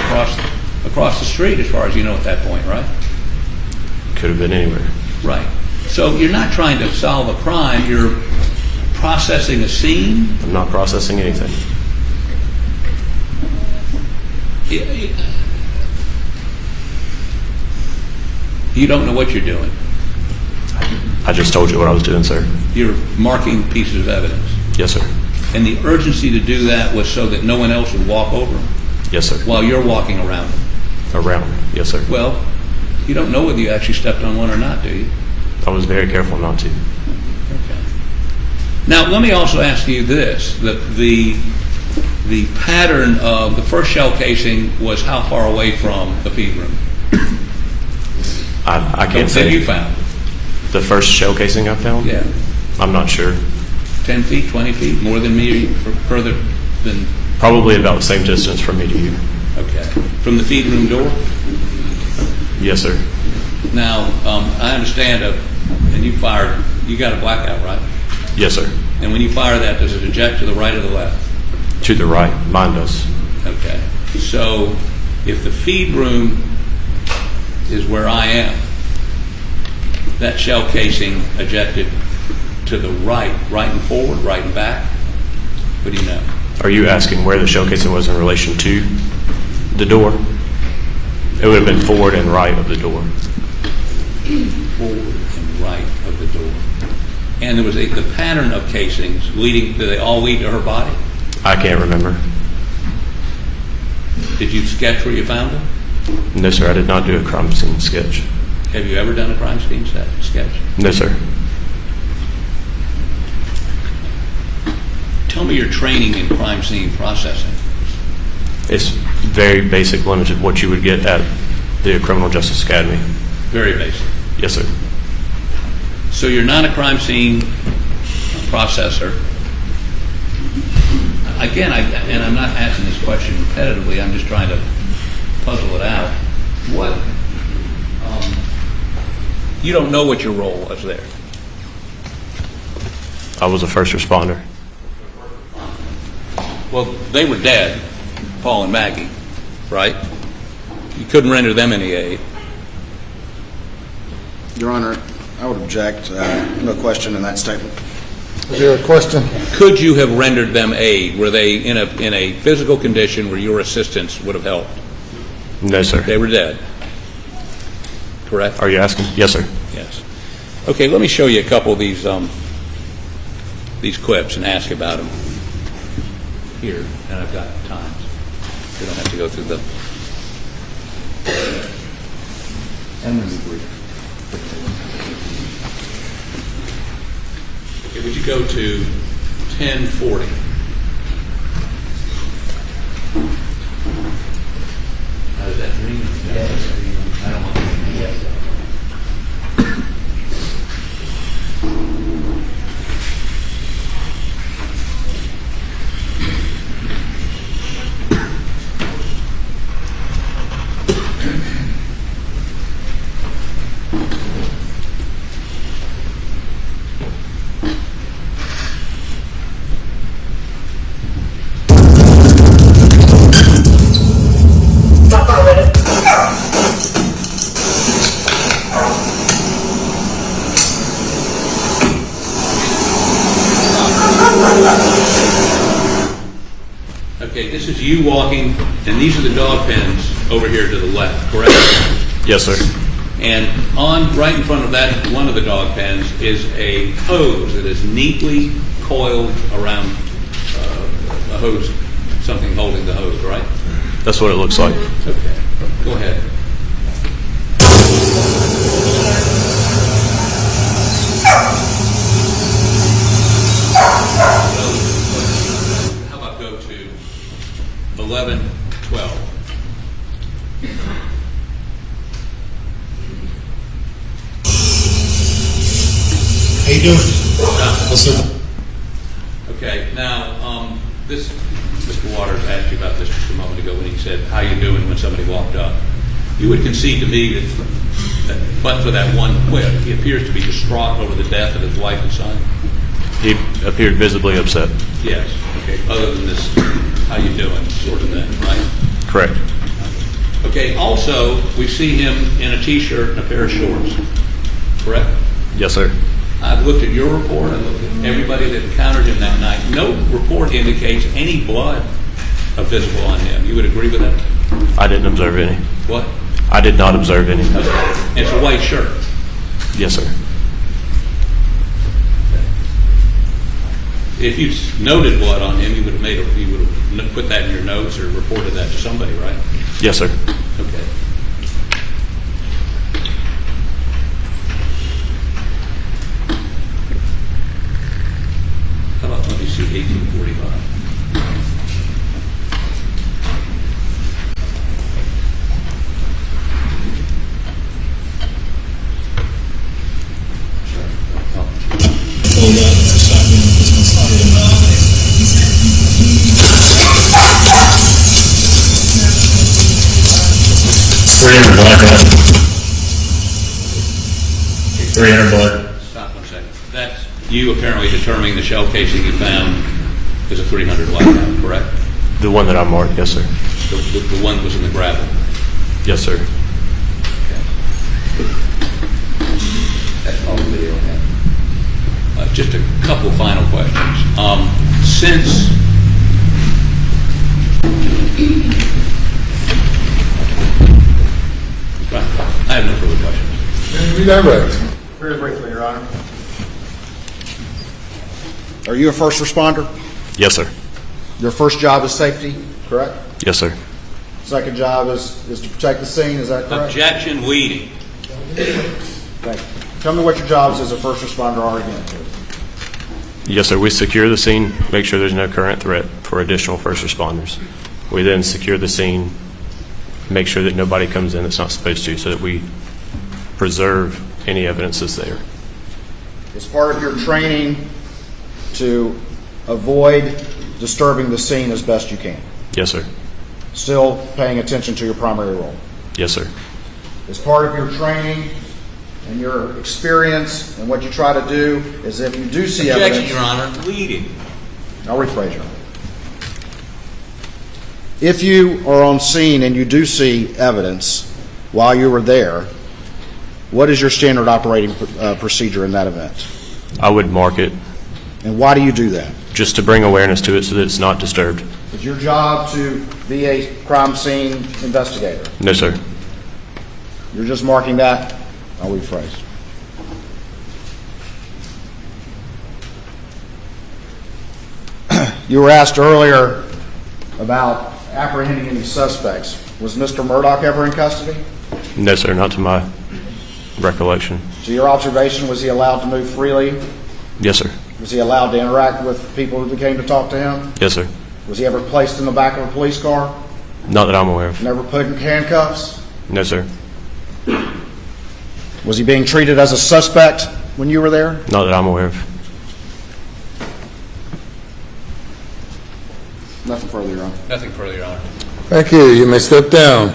across the street, as far as you know at that point, right? Could have been anywhere. Right. So you're not trying to solve a crime, you're processing a scene? I'm not processing anything. You don't know what you're doing. I just told you what I was doing, sir. You're marking pieces of evidence. Yes, sir. And the urgency to do that was so that no one else would walk over them? Yes, sir. While you're walking around them? Around, yes, sir. Well, you don't know whether you actually stepped on one or not, do you? I was very careful not to. Okay. Now, let me also ask you this. The pattern of the first shell casing was how far away from the feed room? I can't say. That you found? The first shell casing I found? Yeah. I'm not sure. 10 feet, 20 feet, more than me, further than? Probably about the same distance from me to you. Okay. From the feed room door? Yes, sir. Now, I understand, and you got a blackout, right? Yes, sir. And when you fire that, does it eject to the right or the left? To the right. Mine does. Okay. So, if the feed room is where I am, that shell casing ejected to the right and forward, right and back? What do you know? Are you asking where the shell casing was in relation to the door? It would have been forward and right of the door. Forward and right of the door. And there was the pattern of casings leading, did they all lead to her body? I can't remember. Did you sketch where you found them? No, sir, I did not do a crime scene sketch. Have you ever done a crime scene sketch? No, sir. Tell me your training in crime scene processing. It's very basic, limited what you would get at the Criminal Justice Academy. Very basic. Yes, sir. So you're not a crime scene processor. Again, and I'm not asking this question repetitively, I'm just trying to puzzle it out. What, you don't know what your role was there? I was a first responder. Well, they were dead, Paul and Maggie, right? You couldn't render them any aid. Your Honor, I would object. No question in that statement. Is there a question? Could you have rendered them aid? Were they in a physical condition where your assistance would have helped? No, sir. They were dead. Correct? Are you asking? Yes, sir. Yes. Okay, let me show you a couple of these clips and ask about them here, and I've got times. We don't have to go through the. I'm going to be brief. Okay, would you go to 1040? How does that ring? Yes. I don't want to. Yes. Okay, this is you walking, and these are the dog pens over here to the left, correct? Yes, sir. And right in front of that, one of the dog pens, is a hose that is neatly coiled around a hose, something holding the hose, right? That's what it looks like. Okay, go ahead. How about go to 11:12? How you doing? What's up? Okay, now, this, Mr. Waters asked you about this just a moment ago when he said, how you doing when somebody walked up. You would concede to me that but for that one quip, he appears to be distraught over the death of his wife and son? He appeared visibly upset. Yes, okay, other than this, how you doing sort of thing, right? Correct. Okay, also, we see him in a t-shirt and a pair of shorts, correct? Yes, sir. I've looked at your report, I looked at everybody that encountered him that night. No report indicates any blood visible on him. You would agree with that? I didn't observe any. What? I did not observe any. Okay. It's a white shirt. Yes, sir. If you noted blood on him, you would have put that in your notes or reported that to somebody, right? Yes, sir. Okay. How about, let me see, 1845. Stop 1 second. That's you apparently determining the shell casing you found is a 300 blackout, correct? The one that I marked, yes, sir. The one that was in the gravel? Yes, sir. Okay. That's all the video I have. Just a couple final questions. Since Redirect. Very briefly, Your Honor. Are you a first responder? Yes, sir. Your first job is safety, correct? Yes, sir. Second job is to protect the scene, is that correct? Objection, leading. Thank you. Tell me what your jobs as a first responder are again, please. Yes, sir. We secure the scene, make sure there's no current threat for additional first responders. We then secure the scene, make sure that nobody comes in that's not supposed to, so that we preserve any evidence that's there. As part of your training to avoid disturbing the scene as best you can. Yes, sir. Still paying attention to your primary role. Yes, sir. As part of your training and your experience and what you try to do is if you do see Objection, evidence... Your Honor. Leading. I'll rephrase, Your Honor. If you are on scene and you do see evidence while you were there, what is your standard operating procedure in that event? I would mark it. And why do you do that? Just to bring awareness to it so that it's not disturbed. Is your job to be a crime scene investigator? No, sir. You're just marking that? I'll rephrase. You were asked earlier about apprehending any suspects. Was Mr. Murdaugh ever in custody? No, sir, not to my recollection. To your observation, was he allowed to move freely? Yes, sir. Was he allowed to interact with people who came to talk to him? Yes, sir. Was he ever placed in the back of a police car? Not that I'm aware of. Never put in handcuffs? No, sir. Was he being treated as a suspect when you were there? Not that I'm aware of. Nothing further, Your Honor. Nothing further, Your Honor. Thank you. You may step down.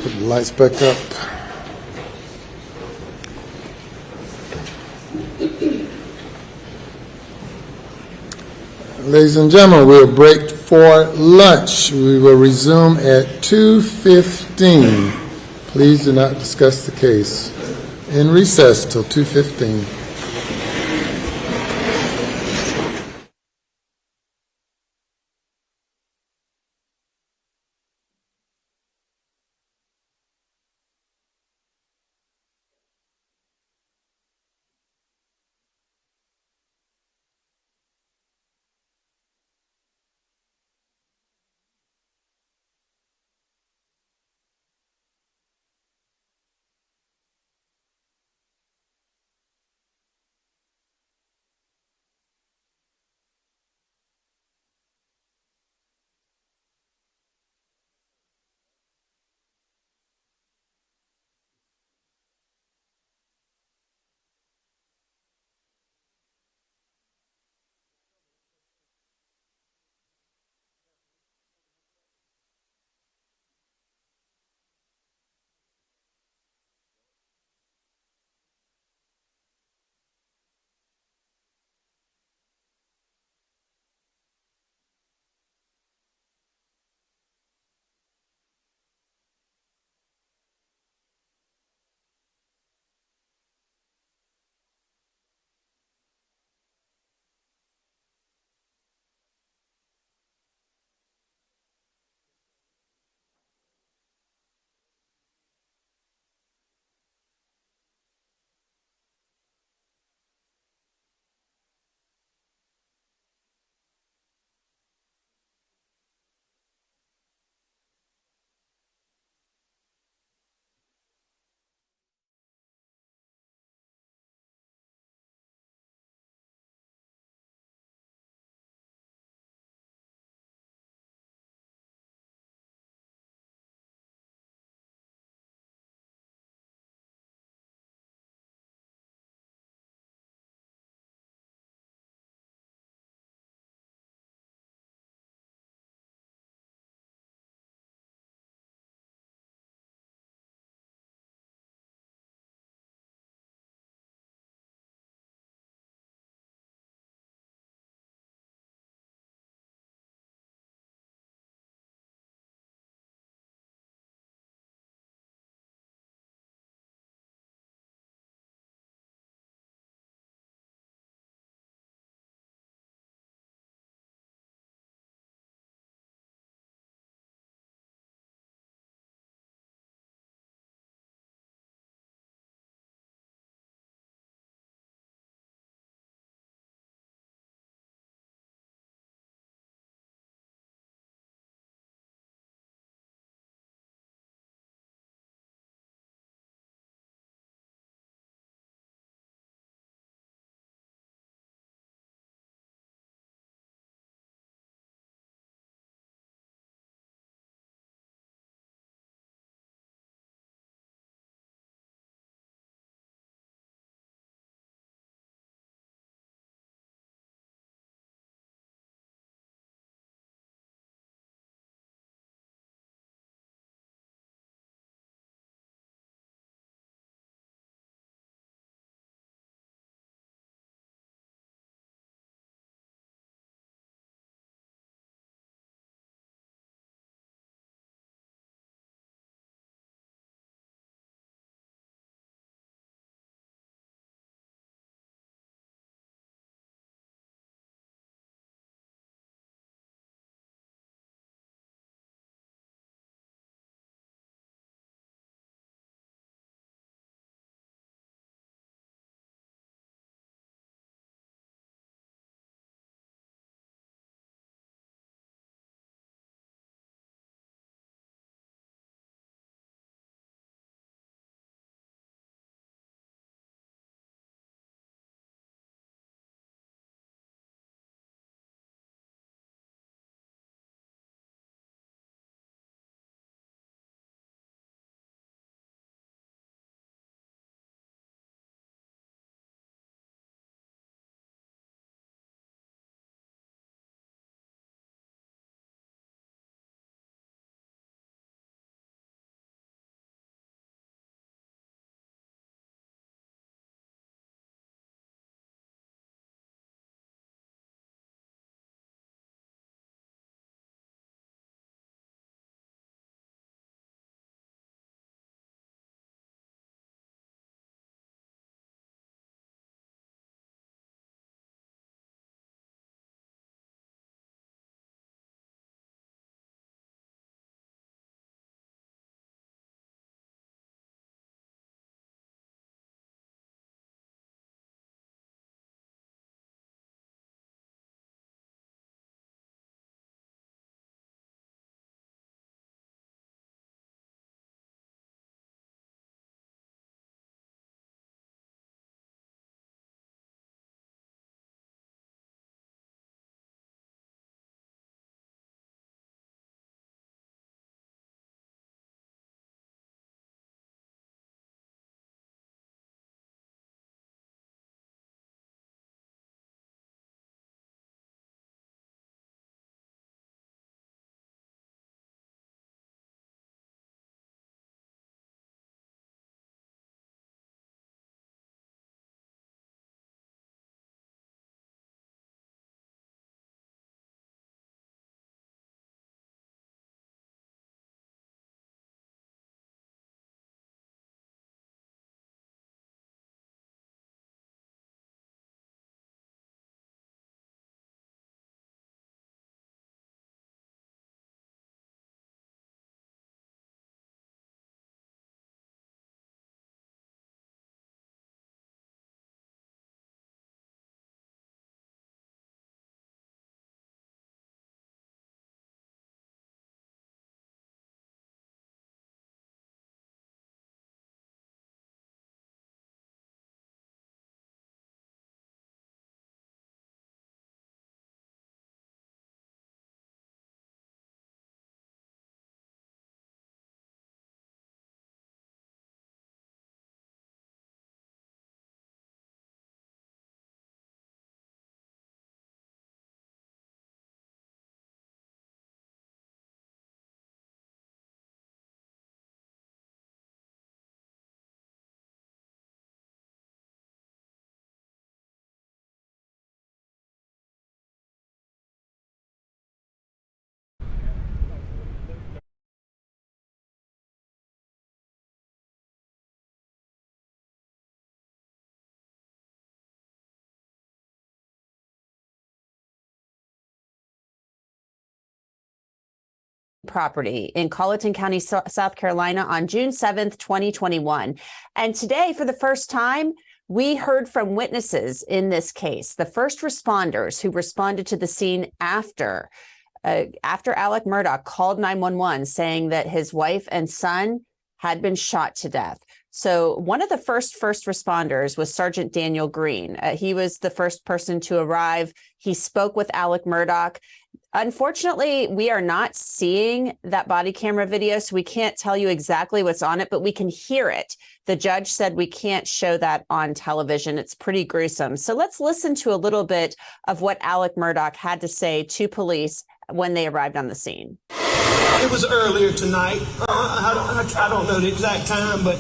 Put the lights back up. Ladies and gentlemen, we'll break for lunch. We will resume at 2:15. Please do not discuss the case. In recess till 2:15. property in Colleton County, South Carolina on June 7th, 2021. And today, for the first time, we heard from witnesses in this case, the first responders who responded to the scene after Alex Murdaugh called 911 saying that his wife and son had been shot to death. So one of the first responders was Sergeant Daniel Green. He was the first person to arrive. He spoke with Alex Murdaugh. Unfortunately, we are not seeing that body camera video, so we can't tell you exactly what's on it, but we can hear it. The judge said we can't show that on television. It's pretty gruesome. So let's listen to a little bit of what Alex Murdaugh had to say to police when they arrived on the scene. It was earlier tonight. I don't know the exact time, but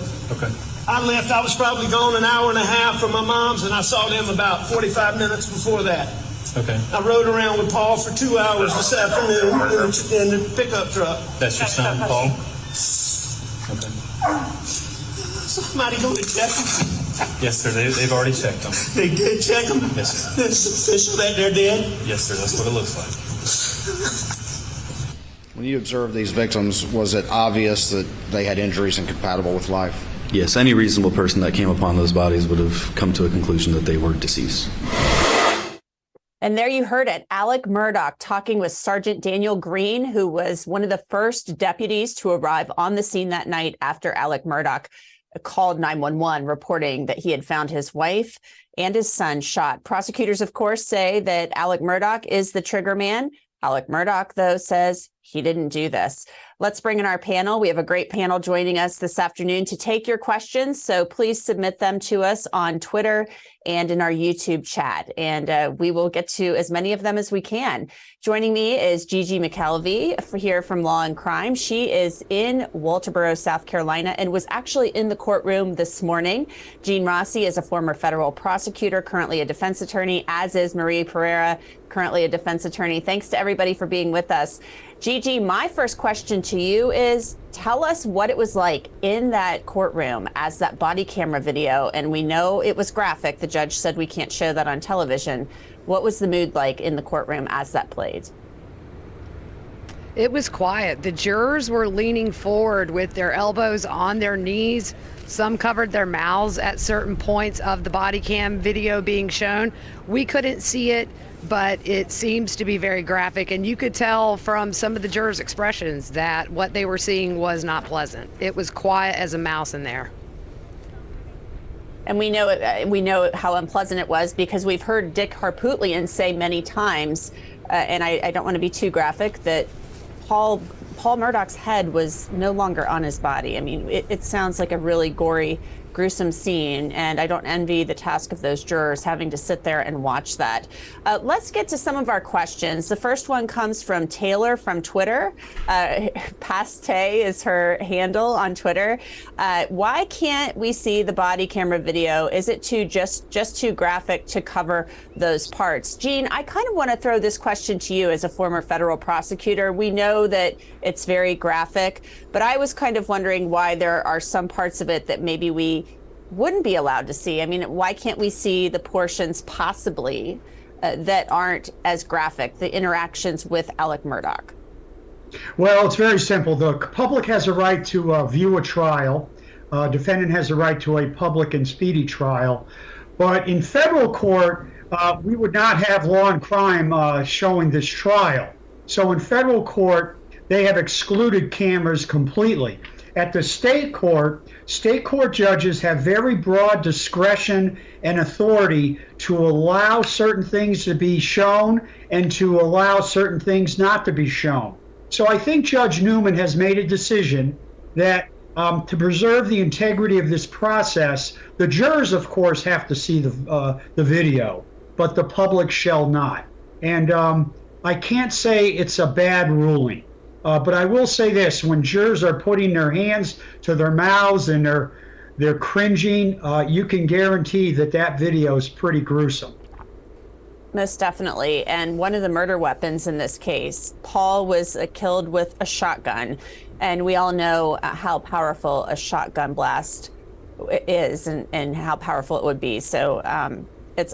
I left. I was probably gone an hour and a half from my mom's, and I saw them about 45 minutes before that. Okay. I rode around with Paul for 2 hours this afternoon in the pickup truck. That's your son, Paul? Okay. Somebody go to check him. Yes, sir. They've already checked them. They did check him? Yes, sir. It's official that they're dead? Yes, sir. That's what it looks like. When you observed these victims, was it obvious that they had injuries incompatible with life? Yes, any reasonable person that came upon those bodies would have come to a conclusion that they were deceased. And there you heard it. Alex Murdaugh talking with Sergeant Daniel Green, who was one of the first deputies to arrive on the scene that night after Alex Murdaugh called 911 reporting that he had found his wife and his son shot. Prosecutors, of course, say that Alex Murdaugh is the trigger man. Alex Murdaugh, though, says he didn't do this. Let's bring in our panel. We have a great panel joining us this afternoon to take your questions. So please submit them to us on Twitter and in our YouTube chat. And we will get to as many of them as we can. Joining me is Gigi McKelvey here from Law&Crime. She is in Walterboro, South Carolina, and was actually in the courtroom this morning. Gene Rossi is a former federal prosecutor, currently a defense attorney, as is Marie Pereira, currently a defense attorney. Thanks to everybody for being with us. Gigi, my first question to you is, tell us what it was like in that courtroom as that body camera video, and we know it was graphic. The judge said we can't show that on television. What was the mood like in the courtroom as that played? It was quiet. The jurors were leaning forward with their elbows on their knees. Some covered their mouths at certain points of the body cam video being shown. We couldn't see it, but it seems to be very graphic, and you could tell from some of the jurors' expressions that what they were seeing was not pleasant. It was quiet as a mouse in there. And we know how unpleasant it was because we've heard Dick Harpootlian say many times, and I don't want to be too graphic, that Paul Murdaugh's head was no longer on his body. I mean, it sounds like a really gory, gruesome scene, and I don't envy the task of those jurors having to sit there and watch that. Let's get to some of our questions. The first one comes from Taylor from Twitter. Paste is her handle on Twitter. Why can't we see the body camera video? Is it just too graphic to cover those parts? Gene, I kind of want to throw this question to you as a former federal prosecutor. We know that it's very graphic, but I was kind of wondering why there are some parts of it that maybe we wouldn't be allowed to see. I mean, why can't we see the portions possibly that aren't as graphic, the interactions with Alex Murdaugh? Well, it's very simple. The public has a right to view a trial. Defendant has a right to a public and speedy trial. But in federal court, we would not have Law&Crime showing this trial. So in federal court, they have excluded cameras completely. At the state court judges have very broad discretion and authority to allow certain things to be shown and to allow certain things not to be shown. So I think Judge Newman has made a decision that to preserve the integrity of this process, the jurors, of course, have to see the video, but the public shall not. And I can't say it's a bad ruling. But I will say this, when jurors are putting their hands to their mouths and they're cringing, you can guarantee that video is pretty gruesome. Most definitely. And one of the murder weapons in this case, Paul was killed with a shotgun. And we all know how powerful a shotgun blast is and how powerful it would be. So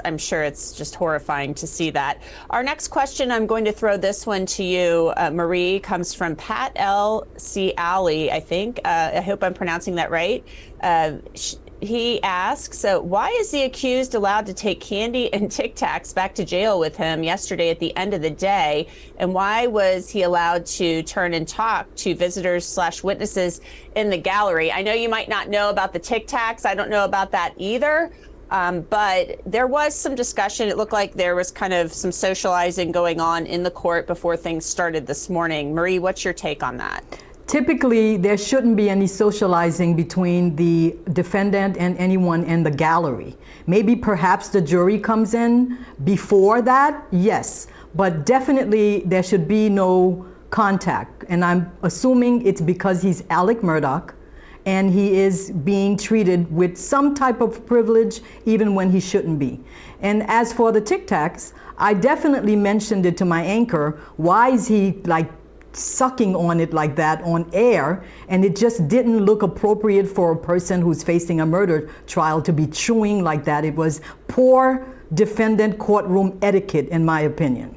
I'm sure it's just horrifying to see that. Our next question, I'm going to throw this one to you, Marie, comes from Pat L. C. Alley, I think. I hope I'm pronouncing that right. He asks, why is the accused allowed to take candy and Tic Tacs back to jail with him yesterday at the end of the day? And why was he allowed to turn and talk to visitors/witnesses in the gallery? I know you might not know about the Tic Tacs. I don't know about that either. But there was some discussion. It looked like there was kind of some socializing going on in the court before things started this morning. Marie, what's your take on that? Typically, there shouldn't be any socializing between the defendant and anyone in the gallery. Maybe perhaps the jury comes in before that, yes, but definitely there should be no contact. And I'm assuming it's because he's Alex Murdaugh and he is being treated with some type of privilege even when he shouldn't be. And as for the Tic Tacs, I definitely mentioned it to my anchor. Why is he like sucking on it like that on air? And it just didn't look appropriate for a person who's facing a murder trial to be chewing like that. It was poor defendant courtroom etiquette, in my opinion.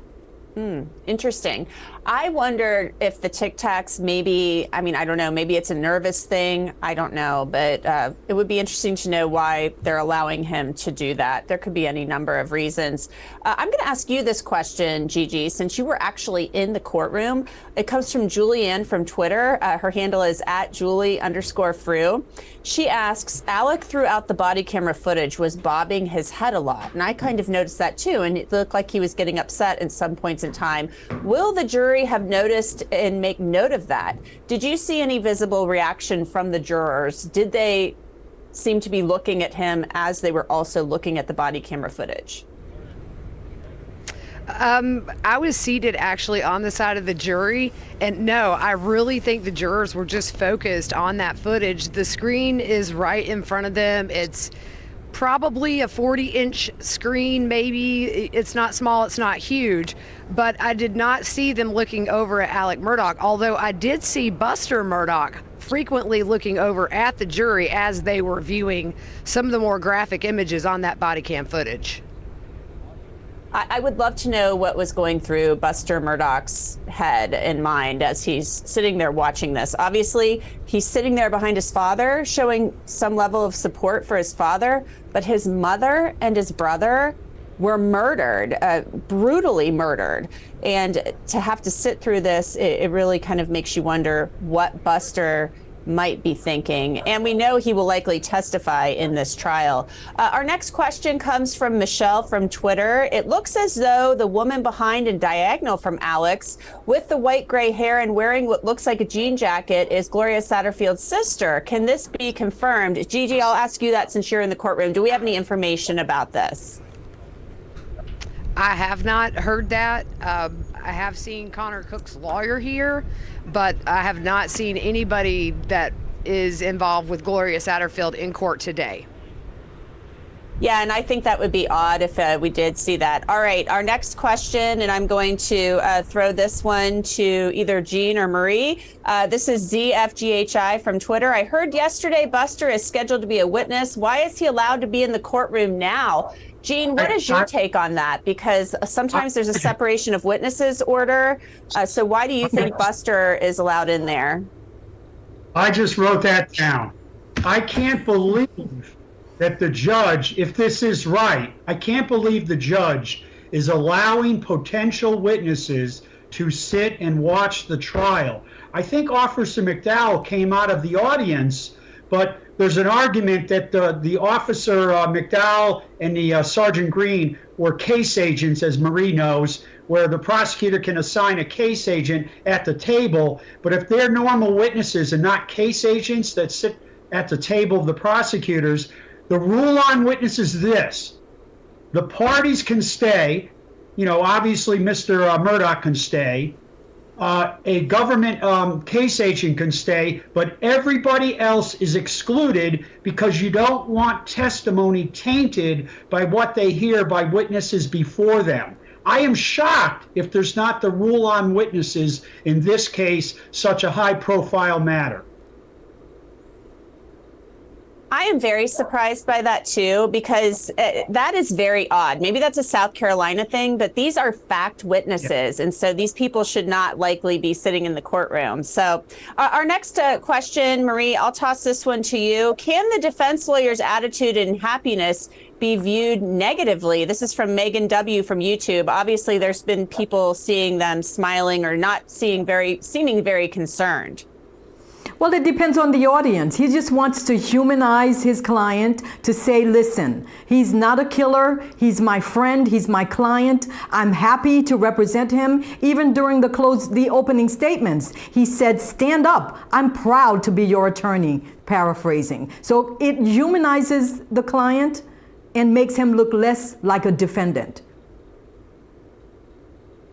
Interesting. I wondered if the Tic Tacs maybe, I mean, I don't know, maybe it's a nervous thing. I don't know, but it would be interesting to know why they're allowing him to do that. There could be any number of reasons. I'm going to ask you this question, Gigi, since you were actually in the courtroom. It comes from Julianne from Twitter. Her handle is @Julie_Frew. She asks, Alec throughout the body camera footage was bobbing his head a lot. And I kind of noticed that too. And it looked like he was getting upset at some points in time. Will the jury have noticed and make note of that? Did you see any visible reaction from the jurors? Did they seem to be looking at him as they were also looking at the body camera footage? I was seated actually on the side of the jury, and no, I really think the jurors were just focused on that footage. The screen is right in front of them. It's probably a 40-inch screen, maybe. It's not small, it's not huge, but I did not see them looking over at Alex Murdaugh, although I did see Buster Murdaugh frequently looking over at the jury as they were viewing some of the more graphic images on that body cam footage. I would love to know what was going through Buster Murdaugh's head and mind as he's sitting there watching this. Obviously, he's sitting there behind his father, showing some level of support for his father, but his mother and his brother were murdered, brutally murdered. And to have to sit through this, it really kind of makes you wonder what Buster might be thinking. And we know he will likely testify in this trial. Our next question comes from Michelle from Twitter. It looks as though the woman behind and diagonal from Alex with the white gray hair and wearing what looks like a jean jacket is Gloria Satterfield's sister. Can this be confirmed? Gigi, I'll ask you that since you're in the courtroom. Do we have any information about this? I have not heard that. I have seen Connor Cook's lawyer here, but I have not seen anybody that is involved with Gloria Satterfield in court today. Yeah, and I think that would be odd if we did see that. All right, our next question, and I'm going to throw this one to either Jean or Marie. This is ZFGHI from Twitter. I heard yesterday Buster is scheduled to be a witness. Why is he allowed to be in the courtroom now? Jean, what is your take on that? Because sometimes there's a separation of witnesses order. So why do you think Buster is allowed in there? I just wrote that down. I can't believe that the judge, if this is right, I can't believe the judge is allowing potential witnesses to sit and watch the trial. I think Officer McDowell came out of the audience, but there's an argument that the officer McDowell and the Sergeant Green were case agents, as Marie knows, where the prosecutor can assign a case agent at the table. But if they're normal witnesses and not case agents that sit at the table of the prosecutors, the rule on witnesses is this: the parties can stay. You know, obviously Mr. Murdaugh can stay. A government case agent can stay, but everybody else is excluded because you don't want testimony tainted by what they hear by witnesses before them. I am shocked if there's not the rule on witnesses in this case, such a high-profile matter. I am very surprised by that too, because that is very odd. Maybe that's a South Carolina thing, but these are fact witnesses. And so these people should not likely be sitting in the courtroom. So our next question, Marie, I'll toss this one to you. Can the defense lawyer's attitude and happiness be viewed negatively? This is from Megan W. from YouTube. Obviously, there's been people seeing them smiling or not seeming very concerned. Well, it depends on the audience. He just wants to humanize his client, to say, listen, he's not a killer. He's my friend. He's my client. I'm happy to represent him. Even during the opening statements, he said, stand up. I'm proud to be your attorney, paraphrasing. So it humanizes the client and makes him look less like a defendant.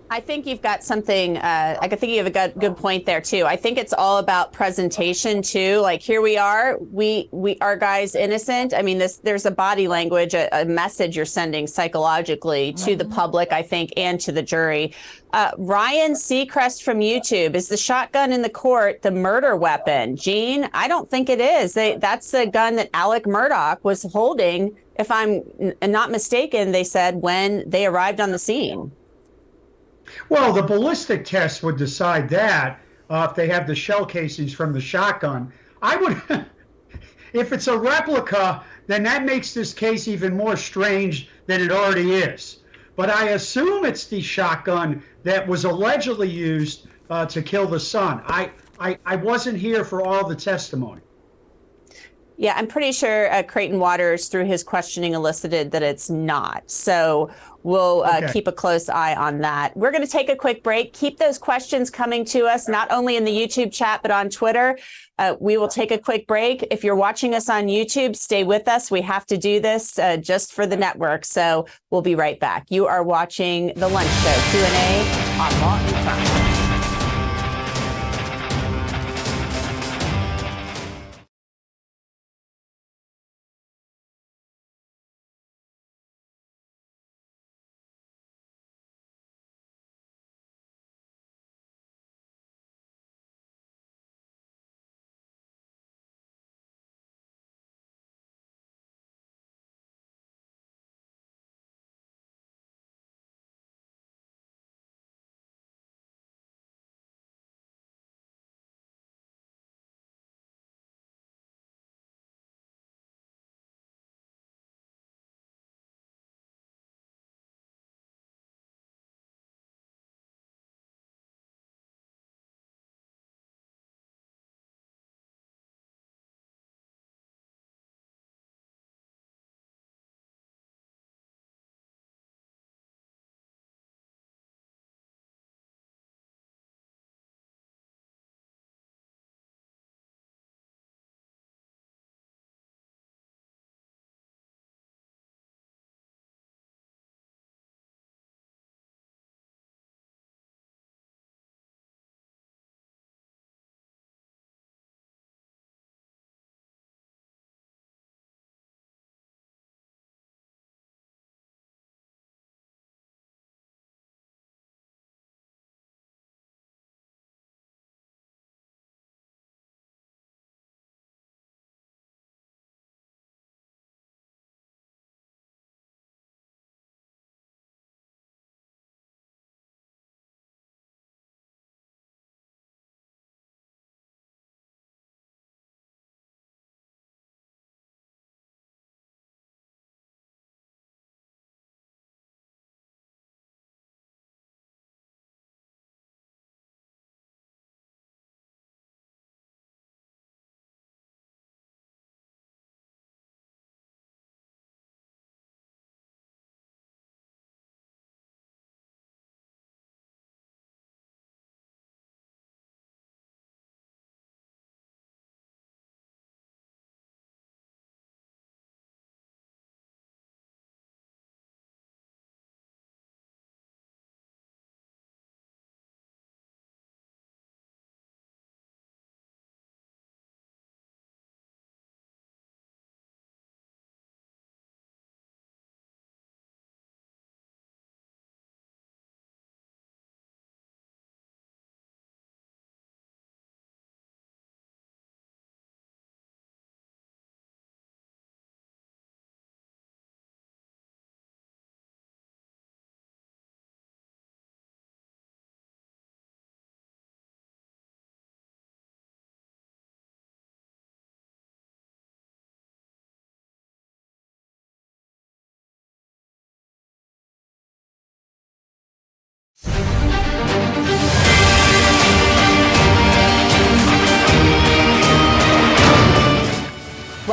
I think you've got something, I think you have a good point there too. I think it's all about presentation too. Like, here we are, our guy's innocent. I mean, there's a body language, a message you're sending psychologically to the public, I think, and to the jury. Ryan Seacrest from YouTube, is the shotgun in the court the murder weapon? Gene, I don't think it is. That's the gun that Alex Murdaugh was holding, if I'm not mistaken, they said, when they arrived on the scene. Well, the ballistic test would decide that if they have the shell casings from the shotgun. I would, if it's a replica, then that makes this case even more strange than it already is. But I assume it's the shotgun that was allegedly used to kill the son. I wasn't here for all the testimony. Yeah, I'm pretty sure Creighton Waters, through his questioning, elicited that it's not. So we'll keep a close eye on that. We're going to take a quick break. Keep those questions coming to us, not only in the YouTube chat, but on Twitter. We will take a quick break. If you're watching us on YouTube, stay with us. We have to do this just for the network. So we'll be right back. You are watching The Lunch Show, Q&A on Law and Crime.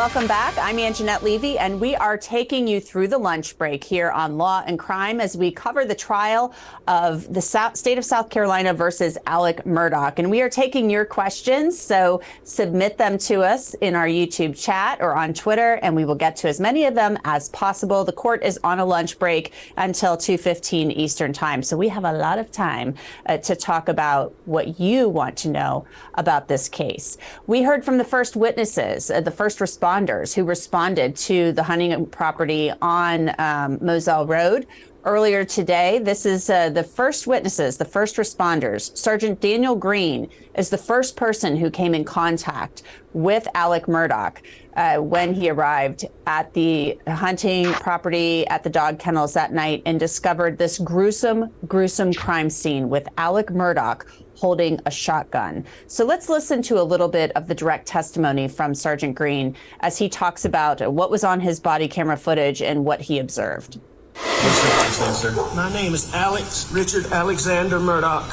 Welcome back. I'm Anjanette Levy, and we are taking you through the lunch break here on Law and Crime as we cover the trial of the state of South Carolina versus Alex Murdaugh. And we are taking your questions, so submit them to us in our YouTube chat or on Twitter, and we will get to as many of them as possible. The court is on a lunch break until 2:15 Eastern Time, so we have a lot of time to talk about what you want to know about this case. We heard from the first witnesses, the first responders who responded to the hunting property on Moselle Road earlier today. This is the first witnesses, the first responders. Sergeant Daniel Green is the first person who came in contact with Alex Murdaugh when he arrived at the hunting property at the dog kennels that night and discovered this gruesome crime scene with Alex Murdaugh holding a shotgun. So let's listen to a little bit of the direct testimony from Sergeant Green as he talks about what was on his body camera footage and what he observed. What's your name, sir? My name is Alex Richard Alexander Murdaugh.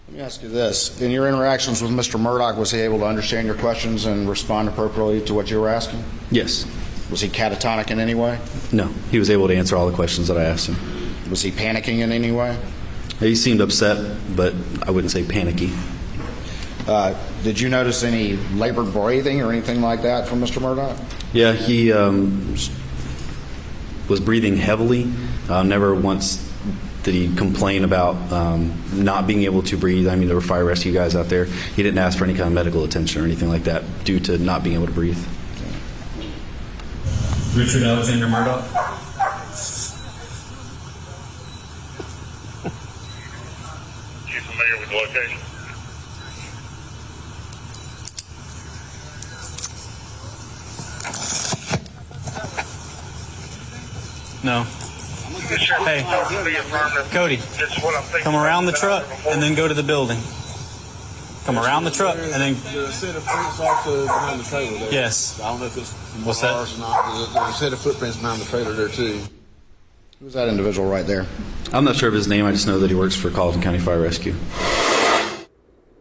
Let me ask you this. In your interactions with Mr. Murdaugh, was he able to understand your questions and respond appropriately to what you were asking? Yes. Was he catatonic in any way? No. He was able to answer all the questions that I asked him. Was he panicking in any way? He seemed upset, but I wouldn't say panicky. Did you notice any labored breathing or anything like that from Mr. Murdaugh? Yeah, he was breathing heavily. Never once did he complain about not being able to breathe. I mean, there were fire rescue guys out there. He didn't ask for any kind of medical attention or anything like that due to not being able to breathe. Richard Alexander Murdaugh. You familiar with the location? No. Hey, Cody, come around the truck and then go to the building. Come around the truck and then. The set of prints off behind the trailer there. Yes. I don't know if it's from What's that? ours or not. There's a set of footprints behind the trailer there too. Who's that individual right there? I'm not sure of his name. I just know that he works for Colleton County Fire Rescue.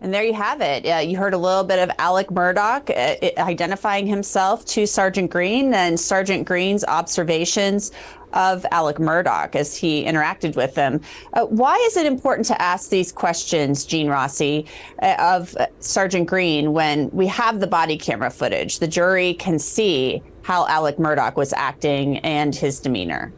And there you have it. You heard a little bit of Alex Murdaugh identifying himself to Sergeant Green and Sergeant Green's observations of Alex Murdaugh as he interacted with them. Why is it important to ask these questions, Gene Rossi, of Sergeant Green when we have the body camera footage? The jury can see how Alex Murdaugh was acting and his demeanor.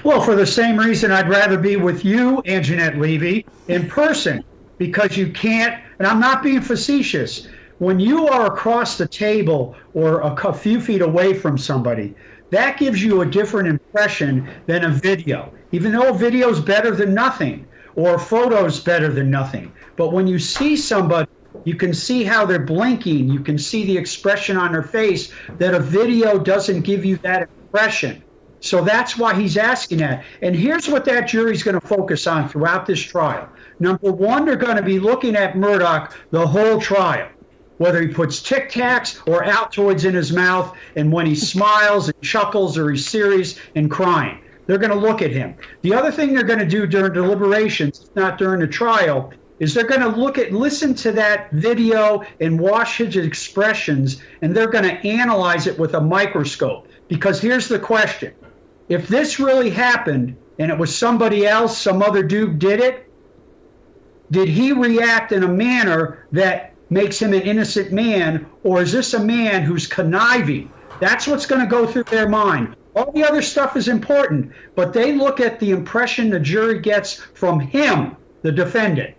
Well, for the same reason I'd rather be with you, Anjanette Levy, in person, because you can't, and I'm not being facetious, when you are across the table or a few feet away from somebody, that gives you a different impression than a video. Even though a video is better than nothing, or a photo is better than nothing. But when you see somebody, you can see how they're blinking, you can see the expression on their face, that a video doesn't give you that impression. So that's why he's asking that. And here's what that jury's going to focus on throughout this trial. Number one, they're going to be looking at Murdaugh the whole trial, whether he puts Tic Tacs or Altoids in his mouth, and when he smiles and chuckles or he's serious and crying. They're going to look at him. The other thing they're going to do during deliberations, not during the trial, is they're going to listen to that video and watch his expressions, and they're going to analyze it with a microscope. Because here's the question. If this really happened and it was somebody else, some other dude did it, did he react in a manner that makes him an innocent man, or is this a man who's conniving? That's what's going to go through their mind. All the other stuff is important, but they look at the impression the jury gets from him, the defendant.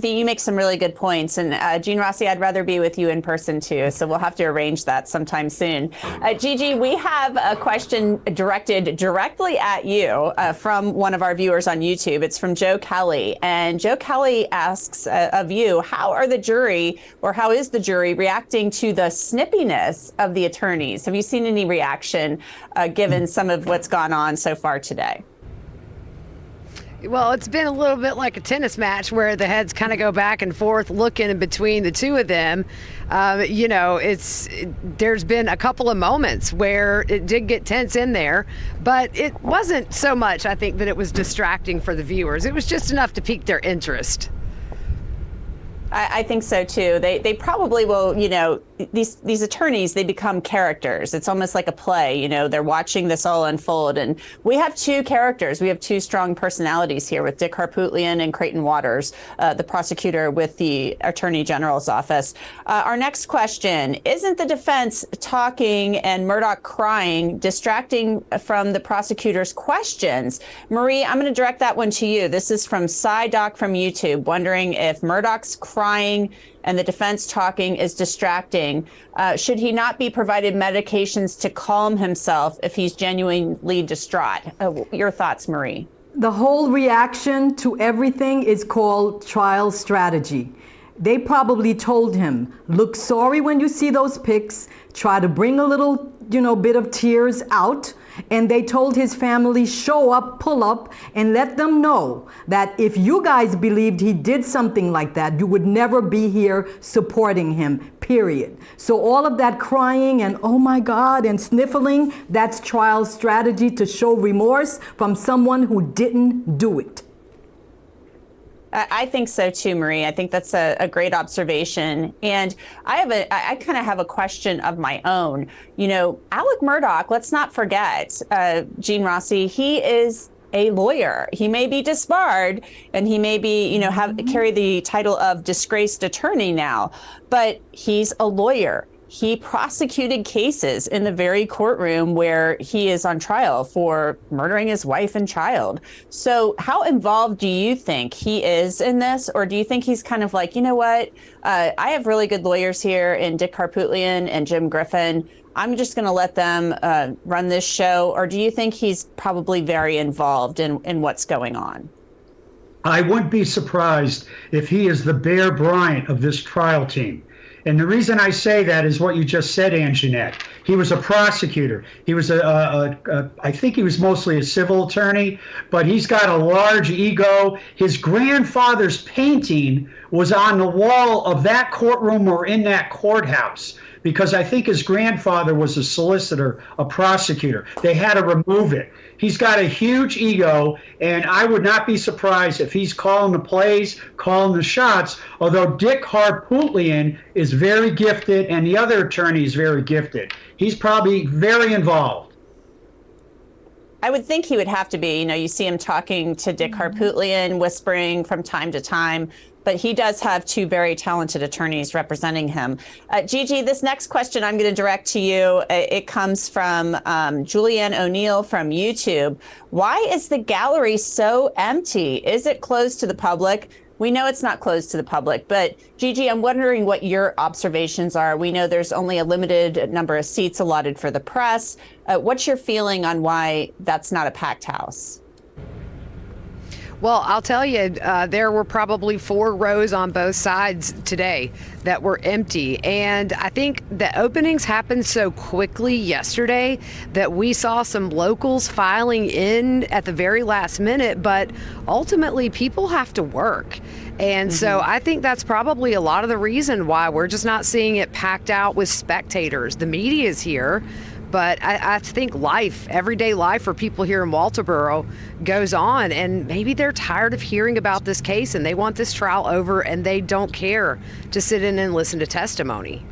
You make some really good points. And Gene Rossi, I'd rather be with you in person too. So we'll have to arrange that sometime soon. Gigi, we have a question directed directly at you from one of our viewers on YouTube. It's from Joe Kelly. And Joe Kelly asks of you, how is the jury reacting to the snippiness of the attorneys? Have you seen any reaction given some of what's gone on so far today? Well, it's been a little bit like a tennis match where the heads kind of go back and forth looking in between the two of them. There's been a couple of moments where it did get tense in there, but it wasn't so much, I think, that it was distracting for the viewers. It was just enough to pique their interest. I think so too. They probably will, these attorneys, they become characters. It's almost like a play, they're watching this all unfold. And we have two characters. We have two strong personalities here with Dick Harpootlian and Creighton Waters, the prosecutor with the Attorney General's office. Our next question, isn't the defense talking and Murdaugh crying distracting from the prosecutor's questions? Marie, I'm going to direct that one to you. This is from SciDoc from YouTube, wondering if Murdaugh's crying and the defense talking is distracting. Should he not be provided medications to calm himself if he's genuinely distraught? Your thoughts, Marie? The whole reaction to everything is called trial strategy. They probably told him, look sorry when you see those pics, try to bring a little, bit of tears out. And they told his family, show up, pull up, and let them know that if you guys believed he did something like that, you would never be here supporting him, period. So all of that crying and oh my God and sniffling, that's trial strategy to show remorse from someone who didn't do it. I think so too, Marie. I think that's a great observation. And I kind of have a question of my own. Alec Murdaugh, let's not forget, Gene Rossi, he is a lawyer. He may be disbarred and he may be, carry the title of disgraced attorney now, but he's a lawyer. He prosecuted cases in the very courtroom where he is on trial for murdering his wife and child. So how involved do you think he is in this? Or do you think he's kind of like, I have really good lawyers here in Dick Harpootlian and Jim Griffin. I'm just going to let them run this show. Or do you think he's probably very involved in what's going on? I wouldn't be surprised if he is the Bear Bryant of this trial team. And the reason I say that is what you just said, Anjanette. He was a prosecutor. He was I think he was mostly a civil attorney, but he's got a large ego. His grandfather's painting was on the wall of that courtroom or in that courthouse, because I think his grandfather was a solicitor, a prosecutor. They had to remove it. He's got a huge ego, and I would not be surprised if he's calling the plays, calling the shots, although Dick Harpootlian is very gifted and the other attorney is very gifted. He's probably very involved. I would think he would have to be. You see him talking to Dick Harpootlian, whispering from time to time, but he does have two very talented attorneys representing him. Gigi, this next question I'm going to direct to you. It comes from Julianne O'Neill from YouTube. Why is the gallery so empty? Is it closed to the public? We know it's not closed to the public, but Gigi, I'm wondering what your observations are. We know there's only a limited number of seats allotted for the press. What's your feeling on why that's not a packed house? Well, I'll tell you, there were probably 4 rows on both sides today that were empty. And I think the openings happened so quickly yesterday that we saw some locals filing in at the very last minute, but ultimately people have to work. And so I think that's probably a lot of the reason why we're just not seeing it packed out with spectators. The media is here. But I think everyday life for people here in Walterboro goes on, and maybe they're tired of hearing about this case and they want this trial over and they don't care to sit in and listen to testimony.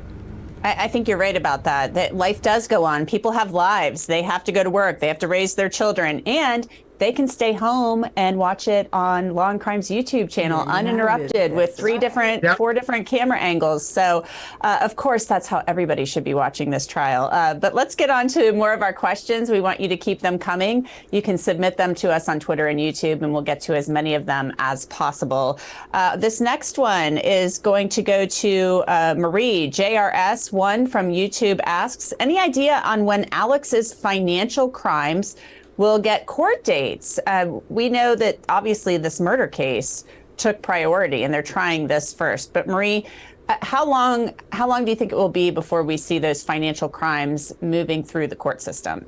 I think you're right about that. That life does go on. People have lives. They have to go to work. They have to raise their children. And they can stay home and watch it on Law&Crime's YouTube channel, uninterrupted, with 4 different camera angles. So, of course, that's how everybody should be watching this trial. But let's get on to more of our questions. We want you to keep them coming. You can submit them to us on Twitter and YouTube, and we'll get to as many of them as possible. This next one is going to go to Marie. JRS1 from YouTube asks, any idea on when Alex's financial crimes will get court dates? We know that obviously this murder case took priority and they're trying this first. But Marie, how long do you think it will be before we see those financial crimes moving through the court system?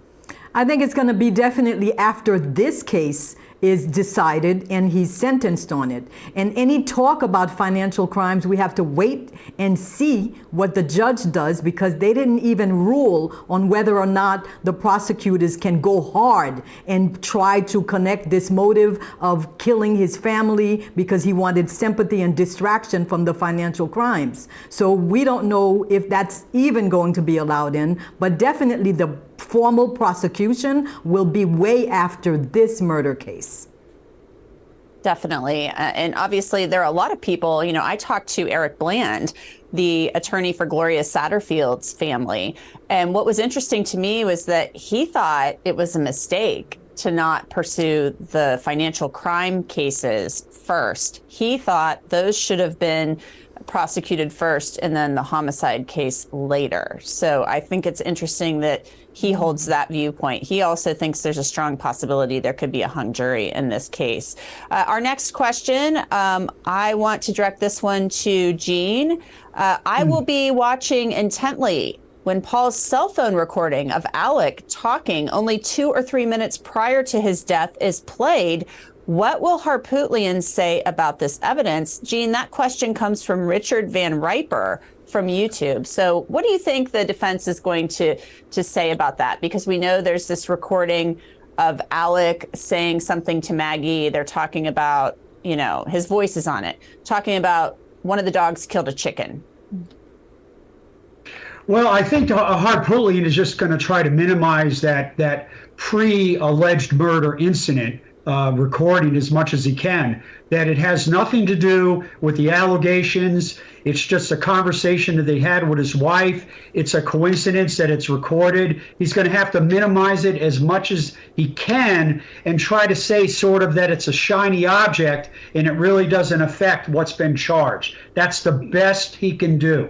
I think it's going to be definitely after this case is decided and he's sentenced on it. And any talk about financial crimes, we have to wait and see what the judge does, because they didn't even rule on whether or not the prosecutors can go hard and try to connect this motive of killing his family because he wanted sympathy and distraction from the financial crimes. So we don't know if that's even going to be allowed in, but definitely the formal prosecution will be way after this murder case. Definitely. And obviously, there are a lot of people. I talked to Eric Bland, the attorney for Gloria Satterfield's family. And what was interesting to me was that he thought it was a mistake to not pursue the financial crime cases first. He thought those should have been prosecuted first and then the homicide case later. So I think it's interesting that he holds that viewpoint. He also thinks there's a strong possibility there could be a hung jury in this case. Our next question, I want to direct this one to Jean. I will be watching intently when Paul's cell phone recording of Alec talking only 2 or 3 minutes prior to his death is played. What will Harpootlian say about this evidence? Jean, that question comes from Richard Van Riper from YouTube. So what do you think the defense is going to say about that? Because we know there's this recording of Alec saying something to Maggie. They're talking about, his voice is on it, talking about one of the dogs killed a chicken. Well, I think Harpootlian is just going to try to minimize that pre-alleged murder incident recording as much as he can, that it has nothing to do with the allegations. It's just a conversation that they had with his wife. It's a coincidence that it's recorded. He's going to have to minimize it as much as he can and try to say sort of that it's a shiny object and it really doesn't affect what's been charged. That's the best he can do.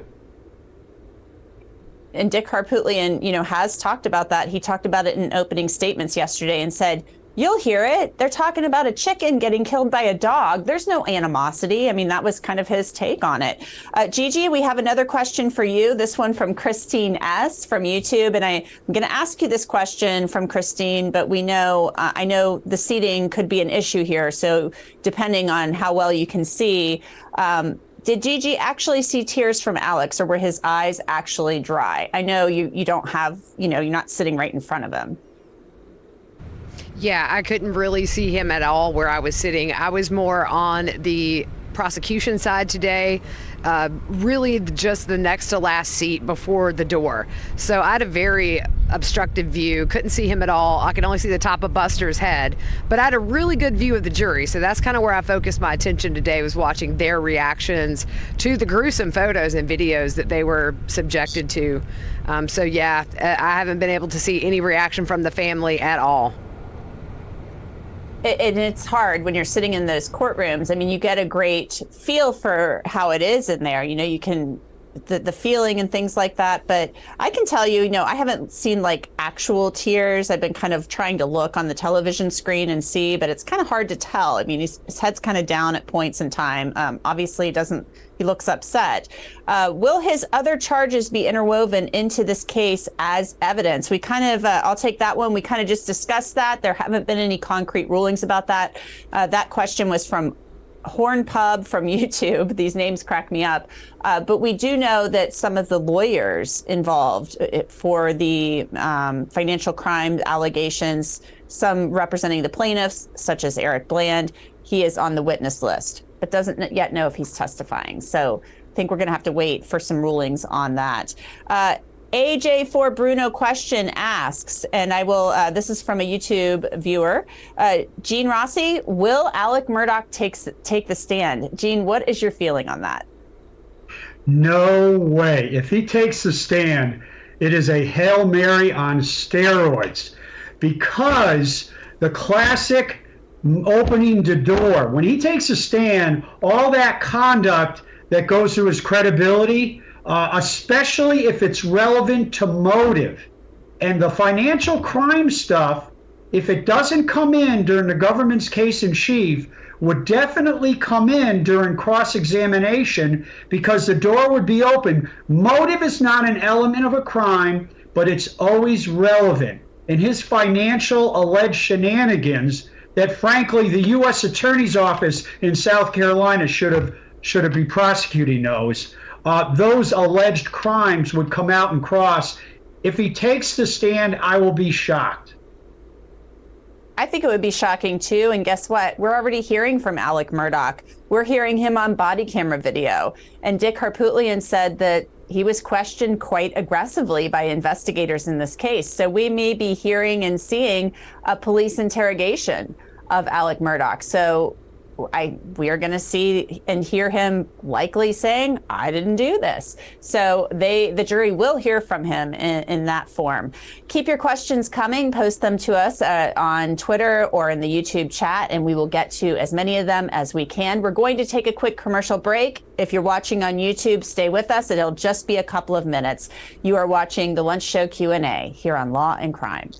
And Dick Harpootlian, has talked about that. He talked about it in opening statements yesterday and said, you'll hear it. They're talking about a chicken getting killed by a dog. There's no animosity. I mean, that was kind of his take on it. Gigi, we have another question for you. This one from Christine S. from YouTube. And I'm going to ask you this question from Christine, but I know the seating could be an issue here. So depending on how well you can see, did Gigi actually see tears from Alex, or were his eyes actually dry? I know you don't have, you're not sitting right in front of him. Yeah, I couldn't really see him at all where I was sitting. I was more on the prosecution side today, really just the next to last seat before the door. So I had a very obstructive view, couldn't see him at all. I could only see the top of Buster's head, but I had a really good view of the jury. So that's kind of where I focused my attention today, was watching their reactions to the gruesome photos and videos that they were subjected to. So yeah, I haven't been able to see any reaction from the family at all. And it's hard when you're sitting in those courtrooms. I mean, you get a great feel for how it is in there. You can, the feeling and things like that. But I can tell you, I haven't seen like actual tears. I've been kind of trying to look on the television screen and see, but it's kind of hard to tell. I mean, his head's kind of down at points in time. Obviously, he looks upset. Will his other charges be interwoven into this case as evidence? We kind of, I'll take that one. We kind of just discussed that. There haven't been any concrete rulings about that. That question was from Horn Pub from YouTube. These names crack me up. But we do know that some of the lawyers involved for the financial crime allegations, some representing the plaintiffs, such as Eric Bland, he is on the witness list, but doesn't yet know if he's testifying. So I think we're going to have to wait for some rulings on that. AJ4 Bruno question asks, and I will, this is from a YouTube viewer, Gene Rossi, will Alex Murdaugh take the stand? Gene, what is your feeling on that? No way. If he takes the stand, it is a Hail Mary on steroids, because the classic opening the door, when he takes a stand, all that conduct that goes to his credibility, especially if it's relevant to motive. And the financial crime stuff, if it doesn't come in during the government's case in chief, would definitely come in during cross-examination, because the door would be open. Motive is not an element of a crime, but it's always relevant. And his financial alleged shenanigans that frankly the U.S. Attorney's Office in South Carolina should have been prosecuting those. Those alleged crimes would come out and cross. If he takes the stand, I will be shocked. I think it would be shocking too. And guess what? We're already hearing from Alex Murdaugh. We're hearing him on body camera video. And Dick Harpootlian said that he was questioned quite aggressively by investigators in this case. So we may be hearing and seeing a police interrogation of Alex Murdaugh. So we are going to see and hear him likely saying, I didn't do this. So the jury will hear from him in that form. Keep your questions coming. Post them to us on Twitter or in the YouTube chat, and we will get to as many of them as we can. We're going to take a quick commercial break. If you're watching on YouTube, stay with us. It'll just be a couple of minutes. You are watching the Lunch Show Q&A here on Law and Crime.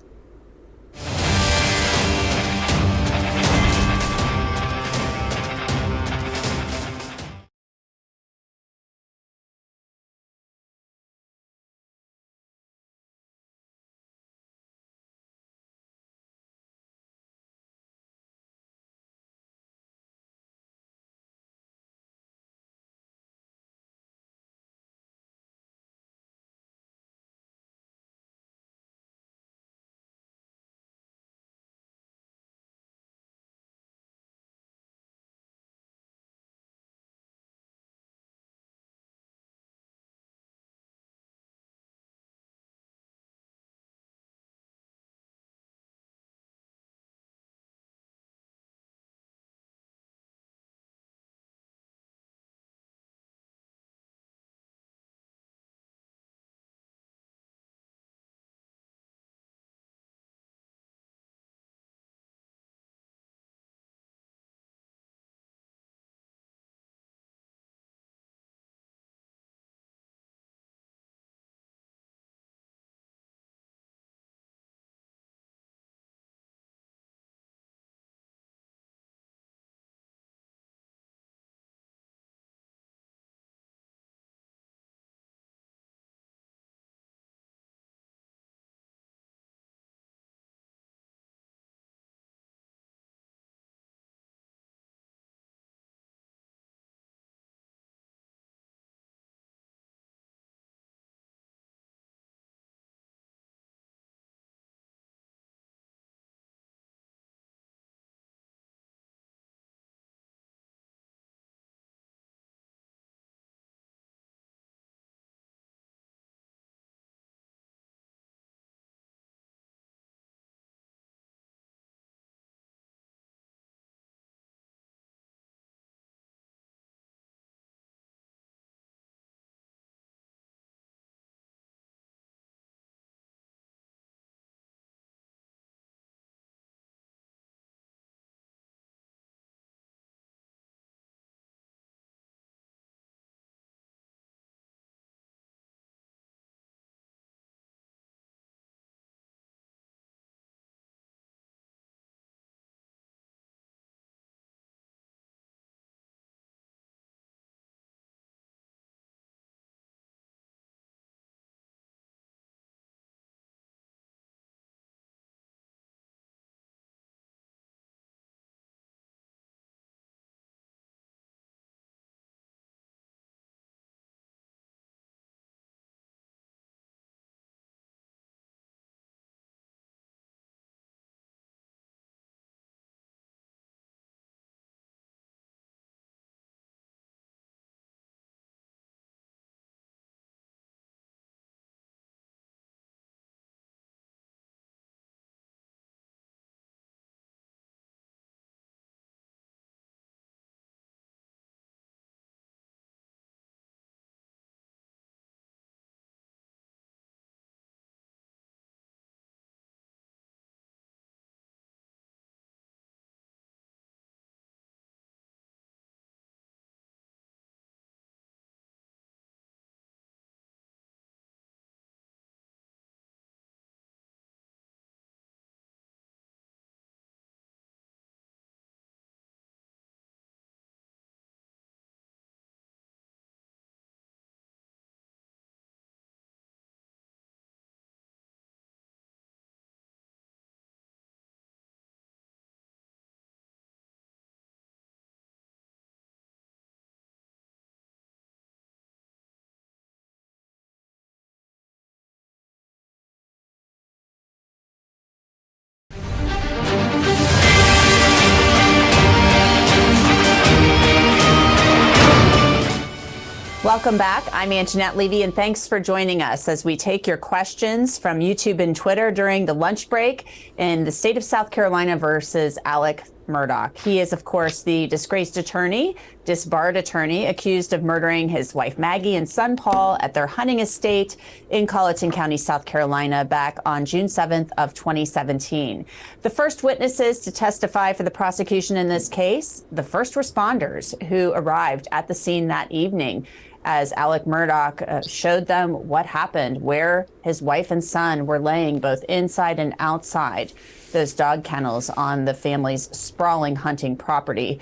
Welcome back. I'm Anjanette Levy, and thanks for joining us as we take your questions from YouTube and Twitter during the lunch break in the state of South Carolina versus Alex Murdaugh. He is, of course, the disgraced attorney, disbarred attorney, accused of murdering his wife Maggie and son Paul at their hunting estate in Colleton County, South Carolina, back on June 7th of 2017. The first witnesses to testify for the prosecution in this case, the first responders who arrived at the scene that evening, as Alex Murdaugh showed them what happened, where his wife and son were laying both inside and outside those dog kennels on the family's sprawling hunting property.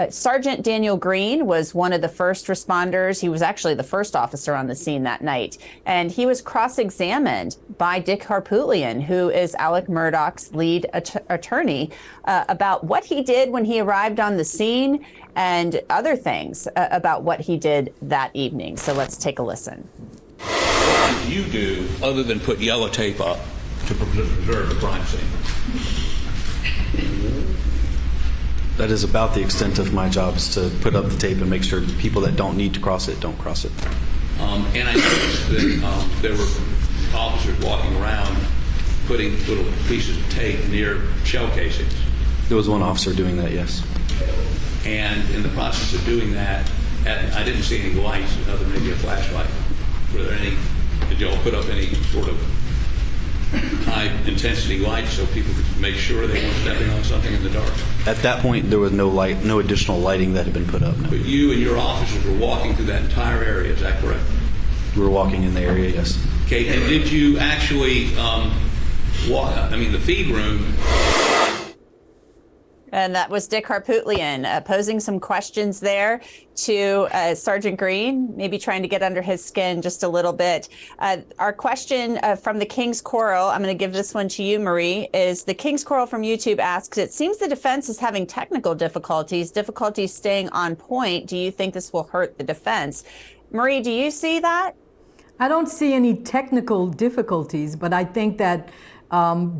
Sergeant Daniel Green was one of the first responders. He was actually the first officer on the scene that night. And he was cross-examined by Dick Harpootlian, who is Alex Murdaugh's lead attorney, about what he did when he arrived on the scene and other things about what he did that evening. So let's take a listen. What do you do other than put yellow tape up to preserve the crime scene? That is about the extent of my job, is to put up the tape and make sure people that don't need to cross it don't cross it. And I noticed that there were officers walking around putting little pieces of tape near shell casings. There was one officer doing that, yes. And in the process of doing that, I didn't see any lights other than maybe a flashlight. Were there any, did y'all put up any sort of high intensity lights so people could make sure they weren't stepping on something in the dark? At that point, there was no light, no additional lighting that had been put up. No. But you and your officers were walking through that entire area, is that correct? We were walking in the area, yes. Okay, and did you actually walk, the feed room? And that was Dick Harpootlian posing some questions there to Sergeant Green, maybe trying to get under his skin just a little bit. Our question from the King's Coral, I'm going to give this one to you, Marie, is the King's Coral from YouTube asks, it seems the defense is having technical difficulties staying on point. Do you think this will hurt the defense? Marie, do you see that? I don't see any technical difficulties, but I think that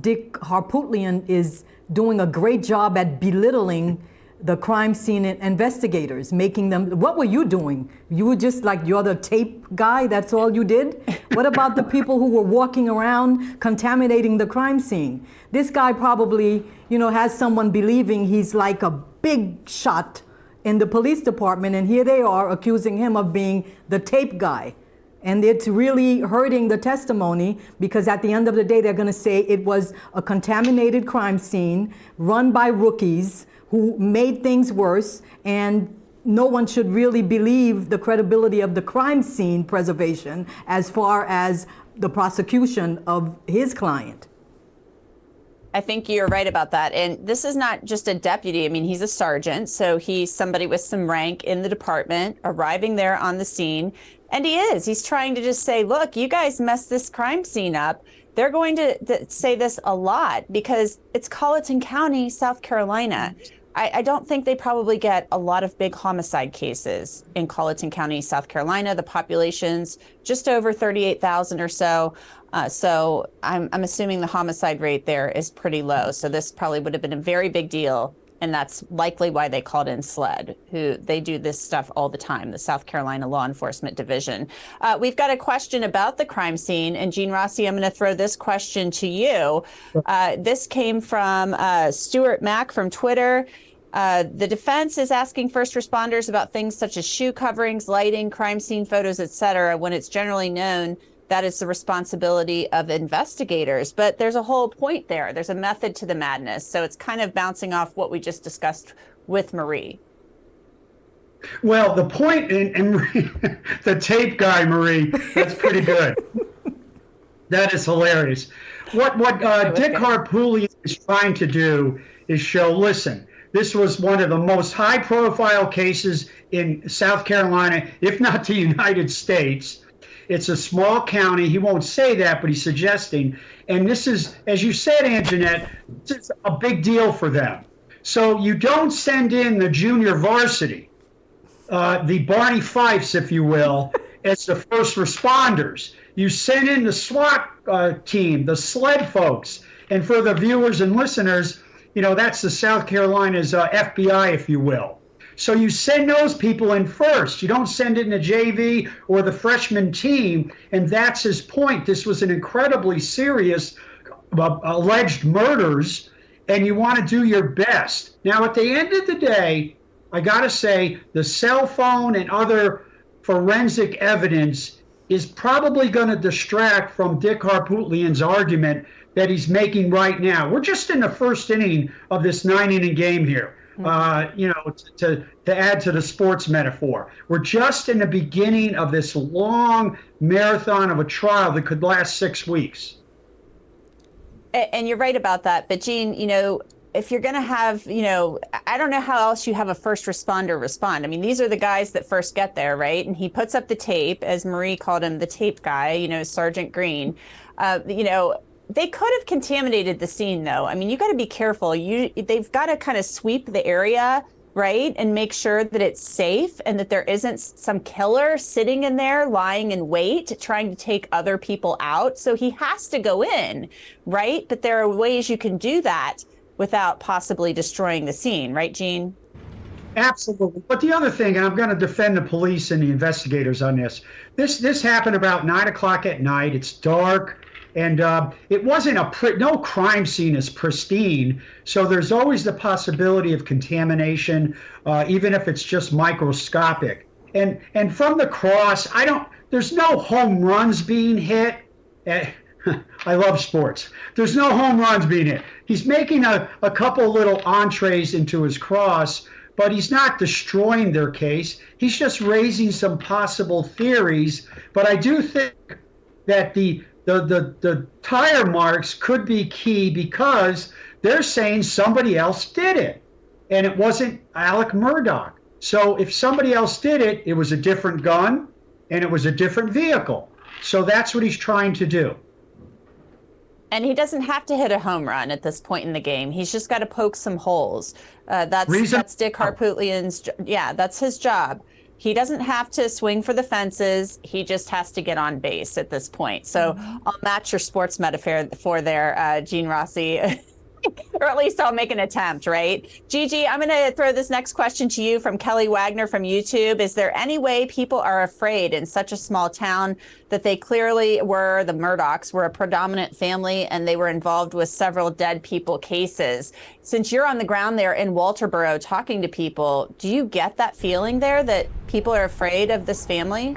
Dick Harpootlian is doing a great job at belittling the crime scene investigators, making them, what were you doing? You were just like, you're the tape guy, that's all you did? What about the people who were walking around contaminating the crime scene? This guy probably, has someone believing he's like a big shot in the police department, and here they are accusing him of being the tape guy. And it's really hurting the testimony, because at the end of the day, they're going to say it was a contaminated crime scene run by rookies who made things worse, and no one should really believe the credibility of the crime scene preservation as far as the prosecution of his client. I think you're right about that. And this is not just a deputy. He's a sergeant, so he's somebody with some rank in the department arriving there on the scene. And he's trying to just say, look, you guys messed this crime scene up. They're going to say this a lot because it's Colleton County, South Carolina. I don't think they probably get a lot of big homicide cases in Colleton County, South Carolina. The population's just over 38,000 or so. So I'm assuming the homicide rate there is pretty low. So this probably would have been a very big deal. And that's likely why they called in SLED, who they do this stuff all the time, the South Carolina Law Enforcement Division. We've got a question about the crime scene. And Gene Rossi, I'm going to throw this question to you. This came from Stuart Mack from Twitter. The defense is asking first responders about things such as shoe coverings, lighting, crime scene photos, et cetera, when it's generally known that is the responsibility of investigators. But there's a whole point there. There's a method to the madness. So it's kind of bouncing off what we just discussed with Marie. Well, the point, and the tape guy, Marie, that's pretty good. That is hilarious. What Dick Harpootlian is trying to do is show, listen, this was one of the most high-profile cases in South Carolina, if not the United States. It's a small county. He won't say that, but he's suggesting. And this is, as you said, Anjanette, this is a big deal for them. So you don't send in the junior varsity, the Barney Fifes, if you will, as the first responders. You send in the SWAT team, the SLED folks. And for the viewers and listeners, that's the South Carolina's FBI, if you will. So you send those people in first. You don't send it in the JV or the freshman team. And that's his point. This was an incredibly serious alleged murders, and you want to do your best. Now, at the end of the day, I got to say the cell phone and other forensic evidence is probably going to distract from Dick Harpootlian's argument that he's making right now. We're just in the first inning of this 9-inning game here. To add to the sports metaphor, we're just in the beginning of this long marathon of a trial that could last 6 weeks. And you're right about that. But Gene, if you're going to have, I don't know how else you have a first responder respond. I mean, these are the guys that first get there, right? And he puts up the tape, as Marie called him, the tape guy, Sergeant Green. They could have contaminated the scene, though. I mean, you got to be careful. They've got to kind of sweep the area, right, and make sure that it's safe and that there isn't some killer sitting in there lying in wait, trying to take other people out. So he has to go in, right? But there are ways you can do that without possibly destroying the scene, right, Gene? Absolutely. But the other thing, and I'm going to defend the police and the investigators on this. This happened about 9 o'clock at night. It's dark. And it wasn't no crime scene is pristine. So there's always the possibility of contamination, even if it's just microscopic. And from the cross, there's no home runs being hit. I love sports. There's no home runs being hit. He's making a couple little entrees into his cross, but he's not destroying their case. He's just raising some possible theories. But I do think that the tire marks could be key because they're saying somebody else did it, and it wasn't Alex Murdaugh. So if somebody else did it, it was a different gun, and it was a different vehicle. So that's what he's trying to do. And he doesn't have to hit a home run at this point in the game. He's just got to poke some holes. That's Dick Harpootlian's, that's his job. He doesn't have to swing for the fences. He just has to get on base at this point. So I'll match your sports metaphor there, Gene Rossi. Or at least I'll make an attempt, right? Gigi, I'm going to throw this next question to you from Kelly Wagner from YouTube. Is there any way people are afraid in such a small town that they clearly the Murdaughs were a predominant family and they were involved with several dead people cases? Since you're on the ground there in Walterboro talking to people, do you get that feeling there that people are afraid of this family?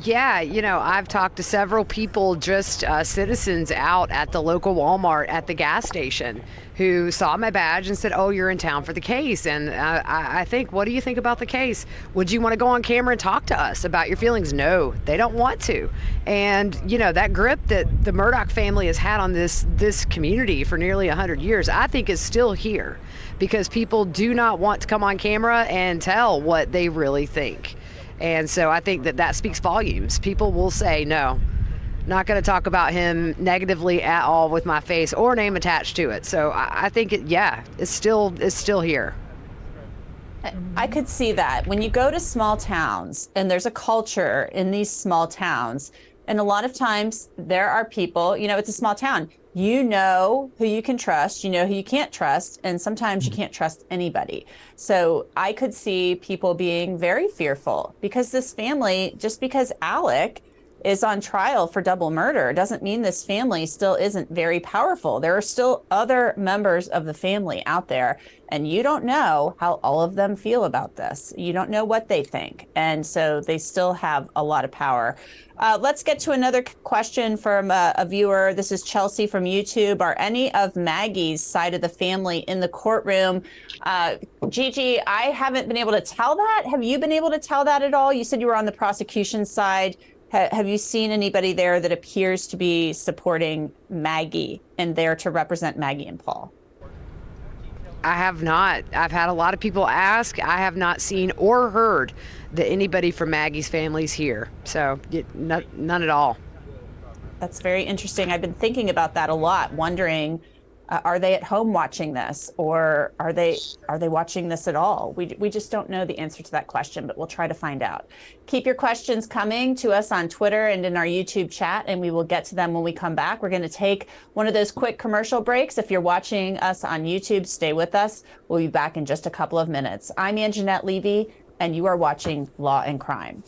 Yeah, I've talked to several people, just citizens out at the local Walmart at the gas station who saw my badge and said, oh, you're in town for the case. And I think, what do you think about the case? Would you want to go on camera and talk to us about your feelings? No, they don't want to. And, that grip that the Murdaugh family has had on this community for nearly 100 years, I think is still here because people do not want to come on camera and tell what they really think. And so I think that speaks volumes. People will say, no, not going to talk about him negatively at all with my face or name attached to it. So I think it's still here. I could see that. When you go to small towns and there's a culture in these small towns, and a lot of times there are people, it's a small town. You know who you can trust, you know who you can't trust, and sometimes you can't trust anybody. So I could see people being very fearful because this family, just because Alec is on trial for double murder doesn't mean this family still isn't very powerful. There are still other members of the family out there, and you don't know how all of them feel about this. You don't know what they think. And so they still have a lot of power. Let's get to another question from a viewer. This is Chelsea from YouTube. Are any of Maggie's side of the family in the courtroom? Gigi, I haven't been able to tell that. Have you been able to tell that at all? You said you were on the prosecution side. Have you seen anybody there that appears to be supporting Maggie and there to represent Maggie and Paul? I have not. I've had a lot of people ask. I have not seen or heard that anybody from Maggie's family's here. So none at all. That's very interesting. I've been thinking about that a lot, wondering Are they at home watching this, or are they watching this at all? We just don't know the answer to that question, but we'll try to find out. Keep your questions coming to us on Twitter and in our YouTube chat, and we will get to them when we come back. We're going to take one of those quick commercial breaks. If you're watching us on YouTube, stay with us. We'll be back in just a couple of minutes. I'm Anjanette Levy, and you are watching Law and Crime.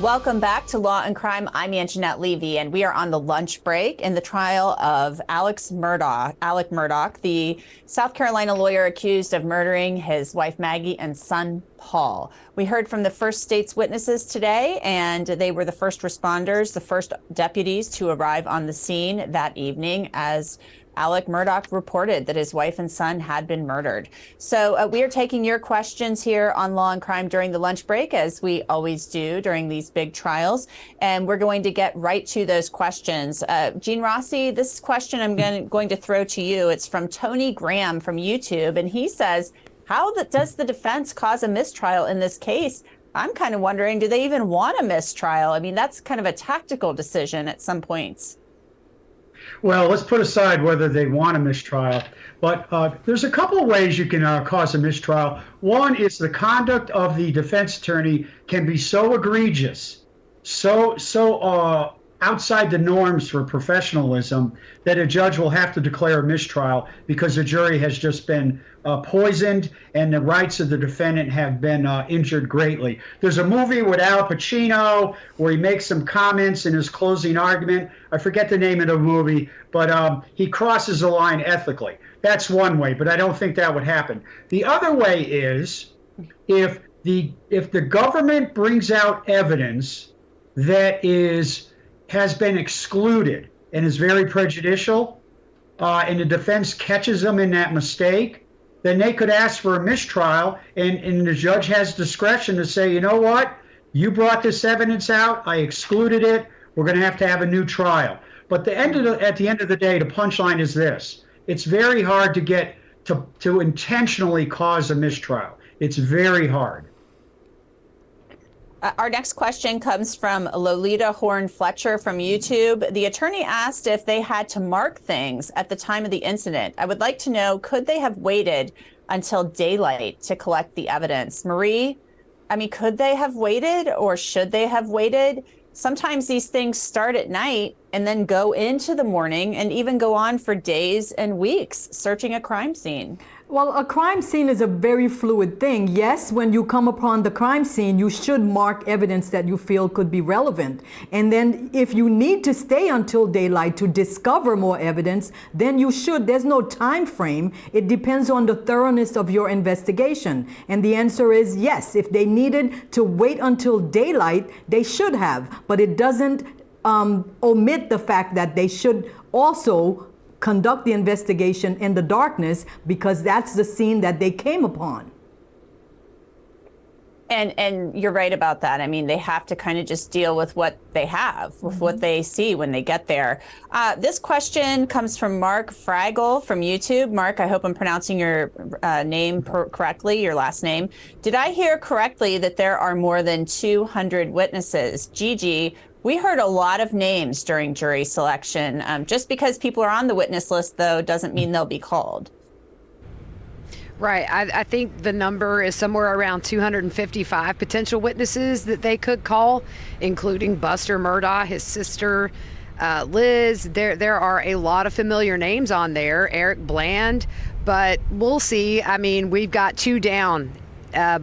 Welcome back to Law and Crime. I'm Anjanette Levy, and we are on the lunch break in the trial of Alec Murdaugh, the South Carolina lawyer accused of murdering his wife Maggie and son Paul. We heard from the first state's witnesses today, and they were the first responders, the first deputies to arrive on the scene that evening as Alec Murdaugh reported that his wife and son had been murdered. So we are taking your questions here on Law and Crime during the lunch break, as we always do during these big trials. And we're going to get right to those questions. Gene Rossi, this question I'm going to throw to you. It's from Tony Graham from YouTube. And he says, how does the defense cause a mistrial in this case? I'm kind of wondering, do they even want a mistrial? I mean, that's kind of a tactical decision at some points. Well, let's put aside whether they want a mistrial, but there's a couple of ways you can cause a mistrial. One is the conduct of the defense attorney can be so egregious, so outside the norms for professionalism that a judge will have to declare a mistrial because the jury has just been poisoned and the rights of the defendant have been injured greatly. There's a movie with Al Pacino where he makes some comments in his closing argument. I forget the name of the movie, but he crosses the line ethically. That's one way, but I don't think that would happen. The other way is if the government brings out evidence that has been excluded and is very prejudicial, and the defense catches them in that mistake, then they could ask for a mistrial, and the judge has discretion to say, you know what, you brought this evidence out, I excluded it, we're going to have a new trial. But at the end of the day, the punchline is this: it's very hard to get to intentionally cause a mistrial. It's very hard. Our next question comes from Lolita Horn Fletcher from YouTube. The attorney asked if they had to mark things at the time of the incident. I would like to know, could they have waited until daylight to collect the evidence? Marie, I mean, could they have waited or should they have waited? Sometimes these things start at night and then go into the morning and even go on for days and weeks searching a crime scene. Well, a crime scene is a very fluid thing. Yes, when you come upon the crime scene, you should mark evidence that you feel could be relevant. And then if you need to stay until daylight to discover more evidence, then you should. There's no time frame. It depends on the thoroughness of your investigation. And the answer is yes. If they needed to wait until daylight, they should have. But it doesn't omit the fact that they should also conduct the investigation in the darkness, because that's the scene that they came upon. And you're right about that. I mean, they have to kind of just deal with what they have, with what they see when they get there. This question comes from Mark Fraggle from YouTube. Mark, I hope I'm pronouncing your name correctly, your last name. Did I hear correctly that there are more than 200 witnesses? Gigi, we heard a lot of names during jury selection. Just because people are on the witness list, though, doesn't mean they'll be called. Right. I think the number is somewhere around 255 potential witnesses that they could call, including Buster Murdaugh, his sister, Liz. There are a lot of familiar names on there, Eric Bland, but we'll see. I mean, we've got 2 down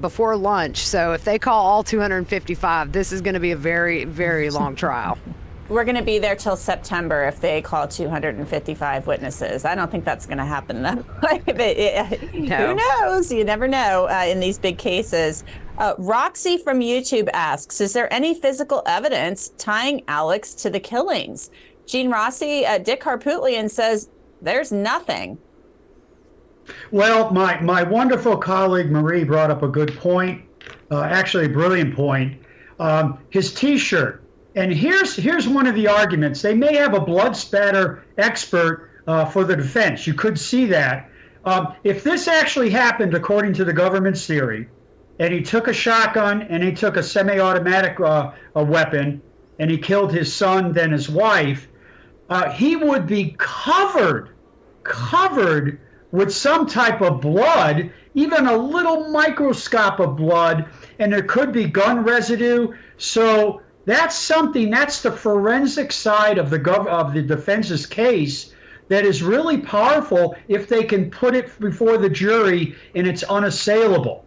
before lunch. So if they call all 255, this is going to be a very, very long trial. We're going to be there till September if they call 255 witnesses. I don't think that's going to happen though. No. Who knows? You never know in these big cases. Roxy from YouTube asks, is there any physical evidence tying Alex to the killings? Gene Rossi, Dick Harpootlian says there's nothing. Well, my wonderful colleague Marie brought up a good point, actually a brilliant point. His T-shirt, and here's one of the arguments. They may have a blood spatter expert for the defense. You could see that. If this actually happened according to the government's theory, and he took a shotgun and he took a semi-automatic weapon and he killed his son, then his wife, he would be covered with some type of blood, even a little microscope of blood, and there could be gun residue. So that's something, that's the forensic side of the defense's case that is really powerful if they can put it before the jury and it's unassailable.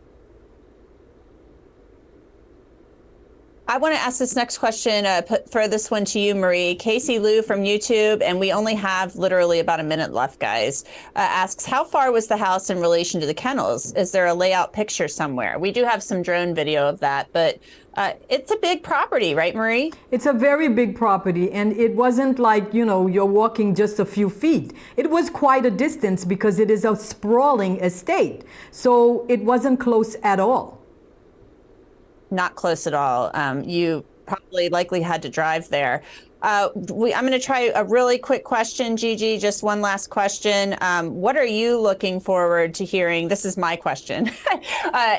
I want to ask this next question, throw this one to you, Marie. Casey Lou from YouTube, and we only have literally about a minute left, guys, asks, how far was the house in relation to the kennels? Is there a layout picture somewhere? We do have some drone video of that, but it's a big property, right, Marie? It's a very big property, and it wasn't like, you're walking just a few feet. It was quite a distance because it is a sprawling estate. So it wasn't close at all. Not close at all. You probably likely had to drive there. I'm going to try a really quick question, Gigi, just one last question. What are you looking forward to hearing? This is my question.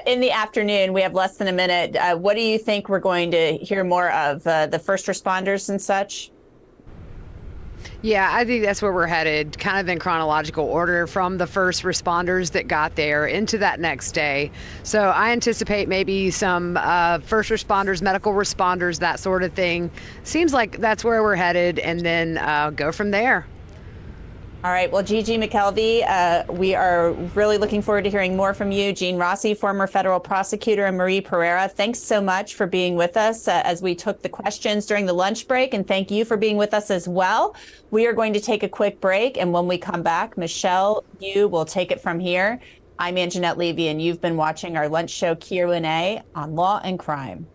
In the afternoon, we have less than a minute. What do you think we're going to hear more of? The first responders and such? Yeah, I think that's where we're headed, kind of in chronological order from the first responders that got there into that next day. So I anticipate maybe some first responders, medical responders, that sort of thing. Seems like that's where we're headed, and then go from there. All right. Well, Gigi McKelvey, we are really looking forward to hearing more from you. Gene Rossi, former federal prosecutor, and Marie Pereira, thanks so much for being with us as we took the questions during the lunch break. And thank you for being with us as well. We are going to take a quick break. And when we come back, Michelle, you will take it from here. I'm Anjanette Levy, and you've been watching our lunch show Q&A on Law and Crime.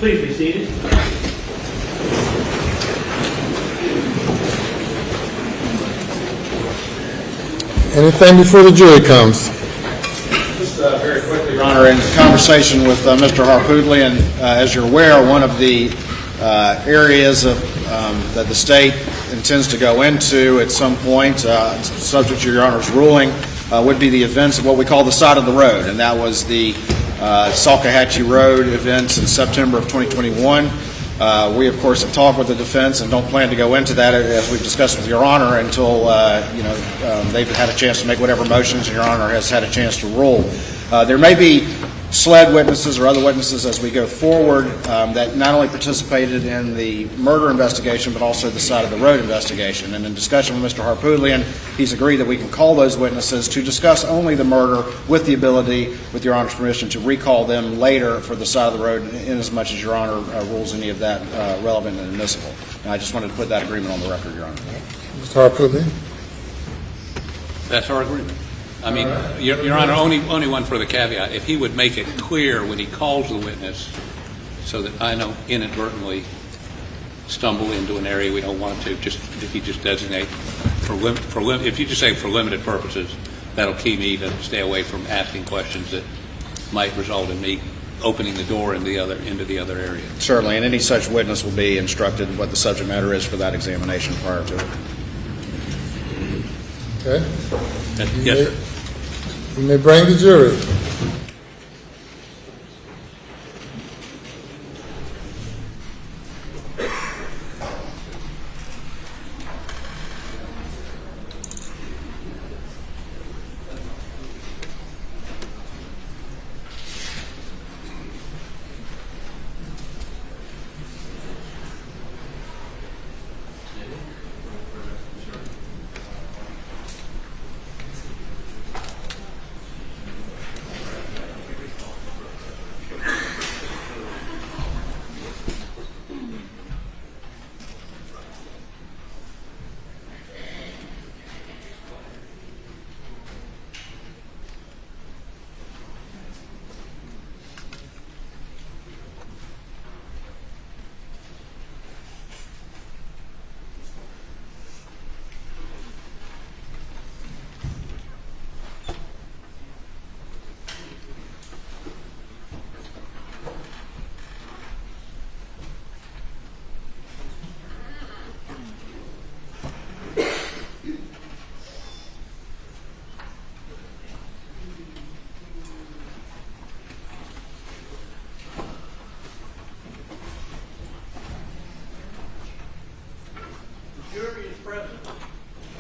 Please be seated. Anything before the jury comes? Just very quickly, Your Honor, in conversation with Mr. Harpootlian, as you're aware, one of the areas of, that the state intends to go into at some point, subject to Your Honor's ruling, would be the events of what we call the side of the road, and that was the Salkehatchie Road events in September of 2021. We, of course, have talked with the defense and don't plan to go into that, as we've discussed with Your Honor, until they've had a chance to make whatever motions and Your Honor has had a chance to rule. There may be SLED witnesses or other witnesses as we go forward that not only participated in the murder investigation but also the side of the road investigation. And in discussion with Mr. Harpootlian, he's agreed that we can call those witnesses to discuss only the murder with the ability, with Your Honor's permission, to recall them later for the side of the road in as much as Your Honor rules any of that relevant and admissible. And I just wanted to put that agreement on the record, Your Honor. Mr. Harpootlian? That's our agreement. I mean, Your Honor, only one further caveat. If he would make it clear when he calls the witness so that I don't inadvertently stumble into an area we don't want to, just if you just designate if you just say for limited purposes, that'll key me to stay away from asking questions that might result in me opening the door into the other area. Certainly, and any such witness will be instructed what the subject matter is for that examination prior to it. Okay. Yes, sir. You may bring the jury.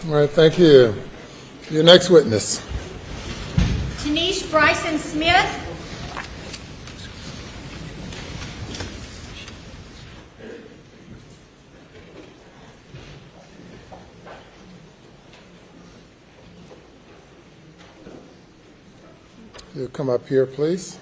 All right, thank you. Your next witness. Tanish Bryson Smith. You'll come up here, please.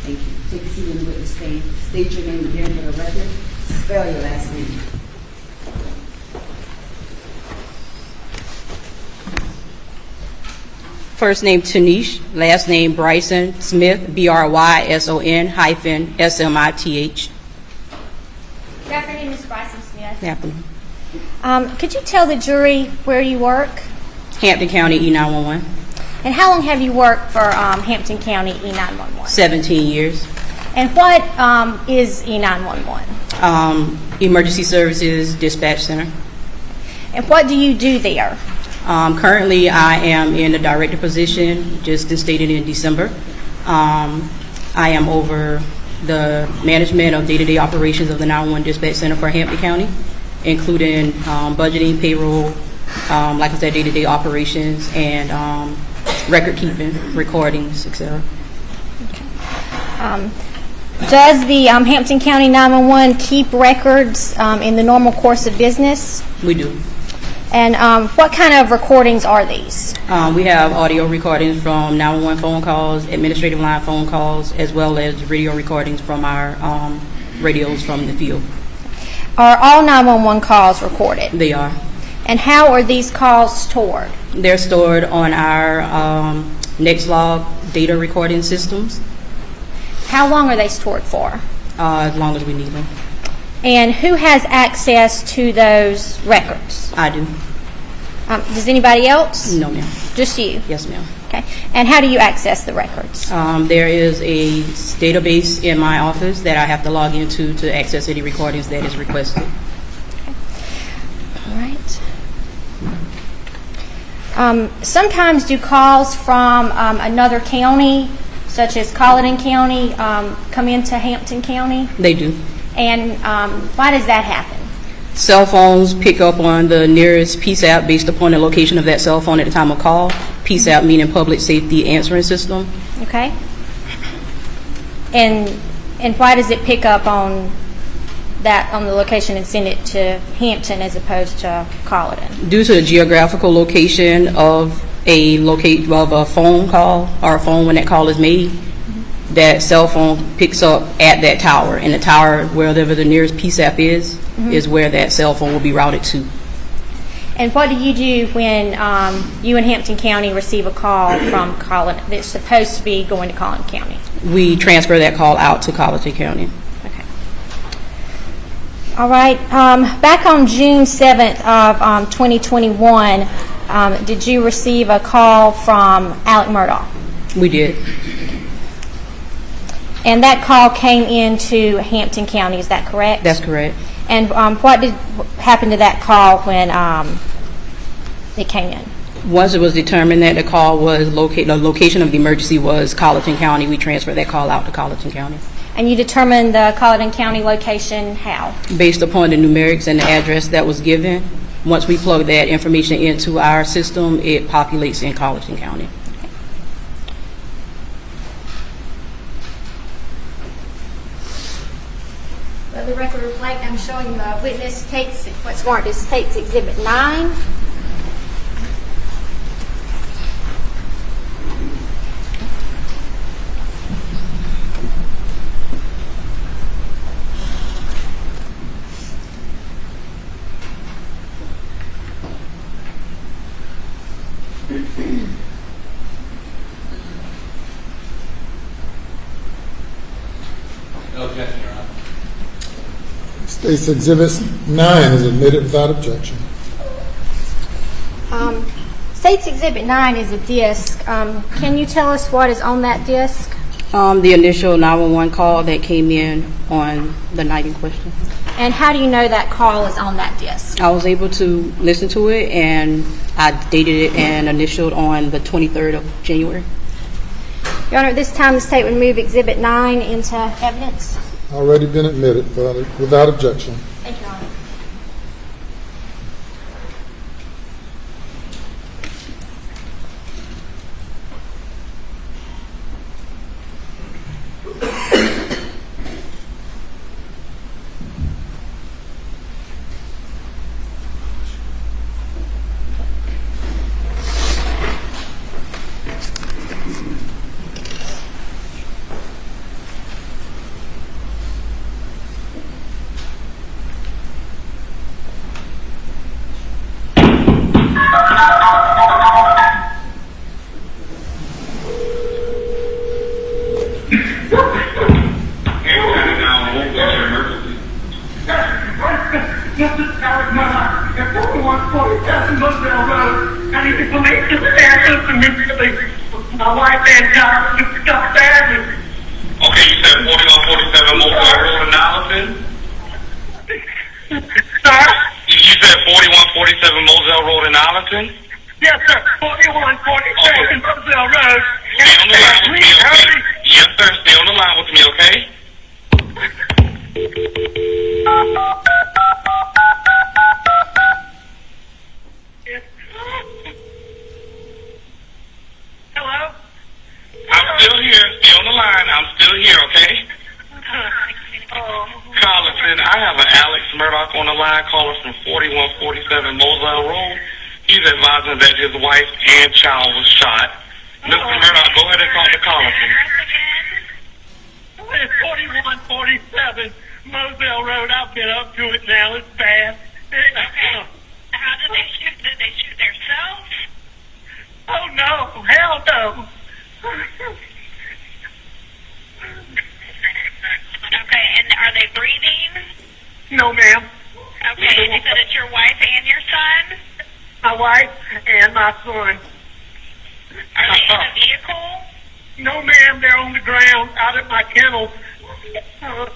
Thank you. Take a seat in the witness stand. State your name again for the record. Spell your last name. First name Tanish, last name Bryson Smith, Bryson hyphen Smith. Good afternoon, Ms. Bryson Smith. Good afternoon. Could you tell the jury where you work? Hampton County E911. And how long have you worked for Hampton County E911? 17 years. And what is E911? Emergency Services Dispatch Center. And what do you do there? Currently, I am in the director position, just instated in December. I am over the management of day-to-day operations of the 911 Dispatch Center for Hampton County, including budgeting, payroll, like I said, day-to-day operations, and record keeping, recordings, etc. Okay. Does the Hampton County 911 keep records in the normal course of business? We do. And what kind of recordings are these? We have audio recordings from 911 phone calls, administrative line phone calls, as well as video recordings from our radios from the field. Are all 911 calls recorded? They are. And how are these calls stored? They're stored on our NextLog data recording systems. How long are they stored for? As long as we need them. And who has access to those records? I do. Does anybody else? No, ma'am. Just you? Yes, ma'am. Okay. And how do you access the records? There is a database in my office that I have to log into to access any recordings that is requested. All right. Sometimes do calls from another county, such as Colleton County, come into Hampton County? They do. And why does that happen? Cell phones pick up on the nearest PSAP based upon the location of that cell phone at the time of call. PSAP meaning Public Safety Answering System. Okay. And why does it pick up on that on the location and send it to Hampton as opposed to Colleton? Due to the geographical location of a phone call or a phone when that call is made, that cell phone picks up at that tower, and the tower, wherever the nearest PSAP is where that cell phone will be routed to. And what do you do when you in Hampton County receive a call from Colleton that's supposed to be going to Colleton County? We transfer that call out to Colleton County. Okay. All right. Back on June 7th of 2021, did you receive a call from Alex Murdaugh? We did. And that call came into Hampton County, is that correct? That's correct. And what did happen to that call when it came in? Once it was determined that the call was the location of the emergency was Colleton County, we transferred that call out to Colleton County. And you determined the Colleton County location how? Based upon the numerics and the address that was given. Once we plug that information into our system, it populates in Colleton County. Well, the record reflect, I'm showing the witness takes what's marked as State's Exhibit 9. No objection, Your Honor. State's Exhibit 9 is admitted without objection. State's Exhibit 9 is a disc. Can you tell us what is on that disc? The initial 911 call that came in on the night in question. And how do you know that call is on that disc? I was able to listen to it, and I dated it and initialed on the 23rd of January. Your Honor, at this time the State would move Exhibit 9 into evidence. Already been admitted without objection. Thank you, Your Honor. This is Alex Murdaugh at 4147 Moselle Road. I need the police to stand up immediately. My wife and child are stuck there. Okay, you said 4147 Moselle Road in Allison? Sir? You said 4147 Moselle Road in Allison? Yes, sir. 4147 Moselle Road. Stay on the line with me, okay? Yes, sir. Stay on the line with me, okay? Hello? I'm still here. Stay on the line. I'm still here, okay? Colleton, I have an Alex Murdaugh on the line calling from 4147 Moselle Road. He's advising that his wife and child was shot. Mr. Murdaugh, go ahead and talk to Colleton. It's 4147 Moselle Road. I've been up to it now. It's bad. Okay. How did they shoot? Did they shoot themselves? Oh no! Hell no! Okay, and are they breathing? No, ma'am. Okay, and you said it's your wife and your son? My wife and my son. Are they in a vehicle? No, ma'am. They're on the ground out at my kennel. I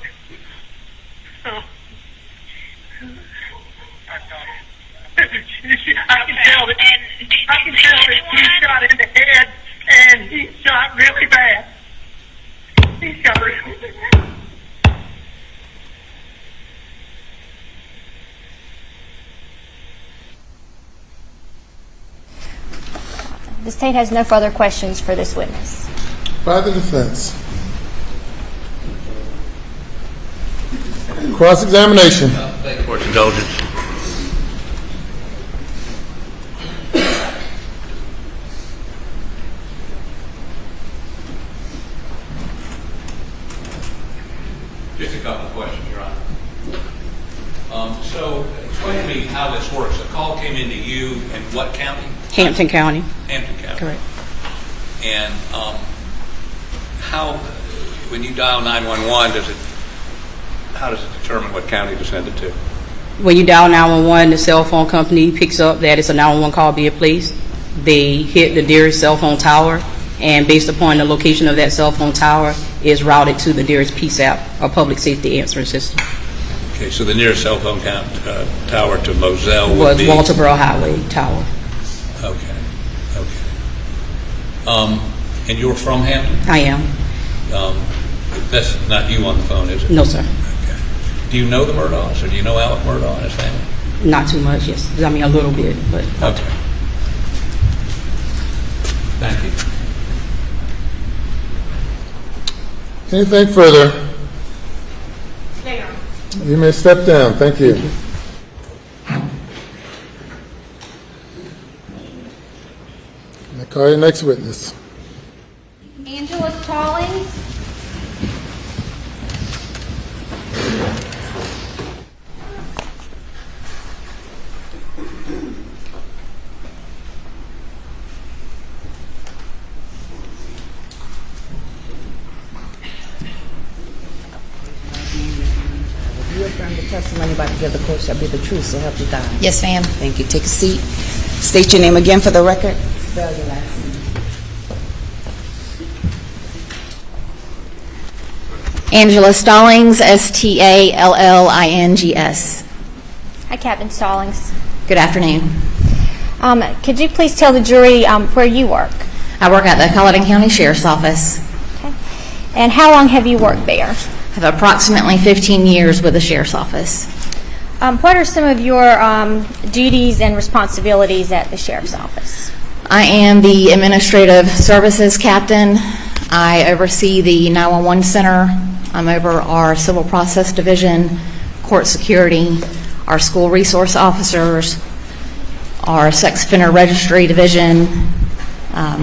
can tell that. And did I can tell that he shot in the head, and he shot really bad. He shot really bad. The state has no further questions for this witness. By the defense. Cross-examination. Thank you for your indulgence. Just a couple of questions, Your Honor. So explain to me how this works. A call came into you in what county? Hampton County. Hampton County. Correct. And how, when you dial 911, how does it determine what county to send it to? When you dial 911, the cell phone company picks up that it's a 911 call being placed. They hit the nearest cell phone tower, and based upon the location of that cell phone tower, is routed to the nearest PSAP, or public safety answering system. Okay, so the nearest cell phone tower to Moselle would Was be? Walterboro Highway Tower. Okay. And you're from Hampton? I am. That's not you on the phone, is it? No, sir. Okay. Do you know the Murdaughs, or do you know Alex Murdaugh and his family? Not too much, yes. I mean, a little bit, but. Okay. Thank you. Anything further? You may step down. Thank you. I call your next witness. Angela Stallings. You affirm the testimony about to give the court shall be the truth, so help you God. Yes, ma'am. Thank you. Take a seat. State your name again for the record. Spell your last name. Angela Stallings, Stallings. Hi, Captain Stallings. Good afternoon. Could you please tell the jury where you work? I work at the Colleton County Sheriff's Office. Okay. And how long have you worked there? I have approximately 15 years with the Sheriff's Office. What are some of your duties and responsibilities at the Sheriff's Office? I am the Administrative Services Captain. I oversee the 911 Center. I'm over our Civil Process Division, Court Security, our School Resource Officers, our Sex Offender Registry Division,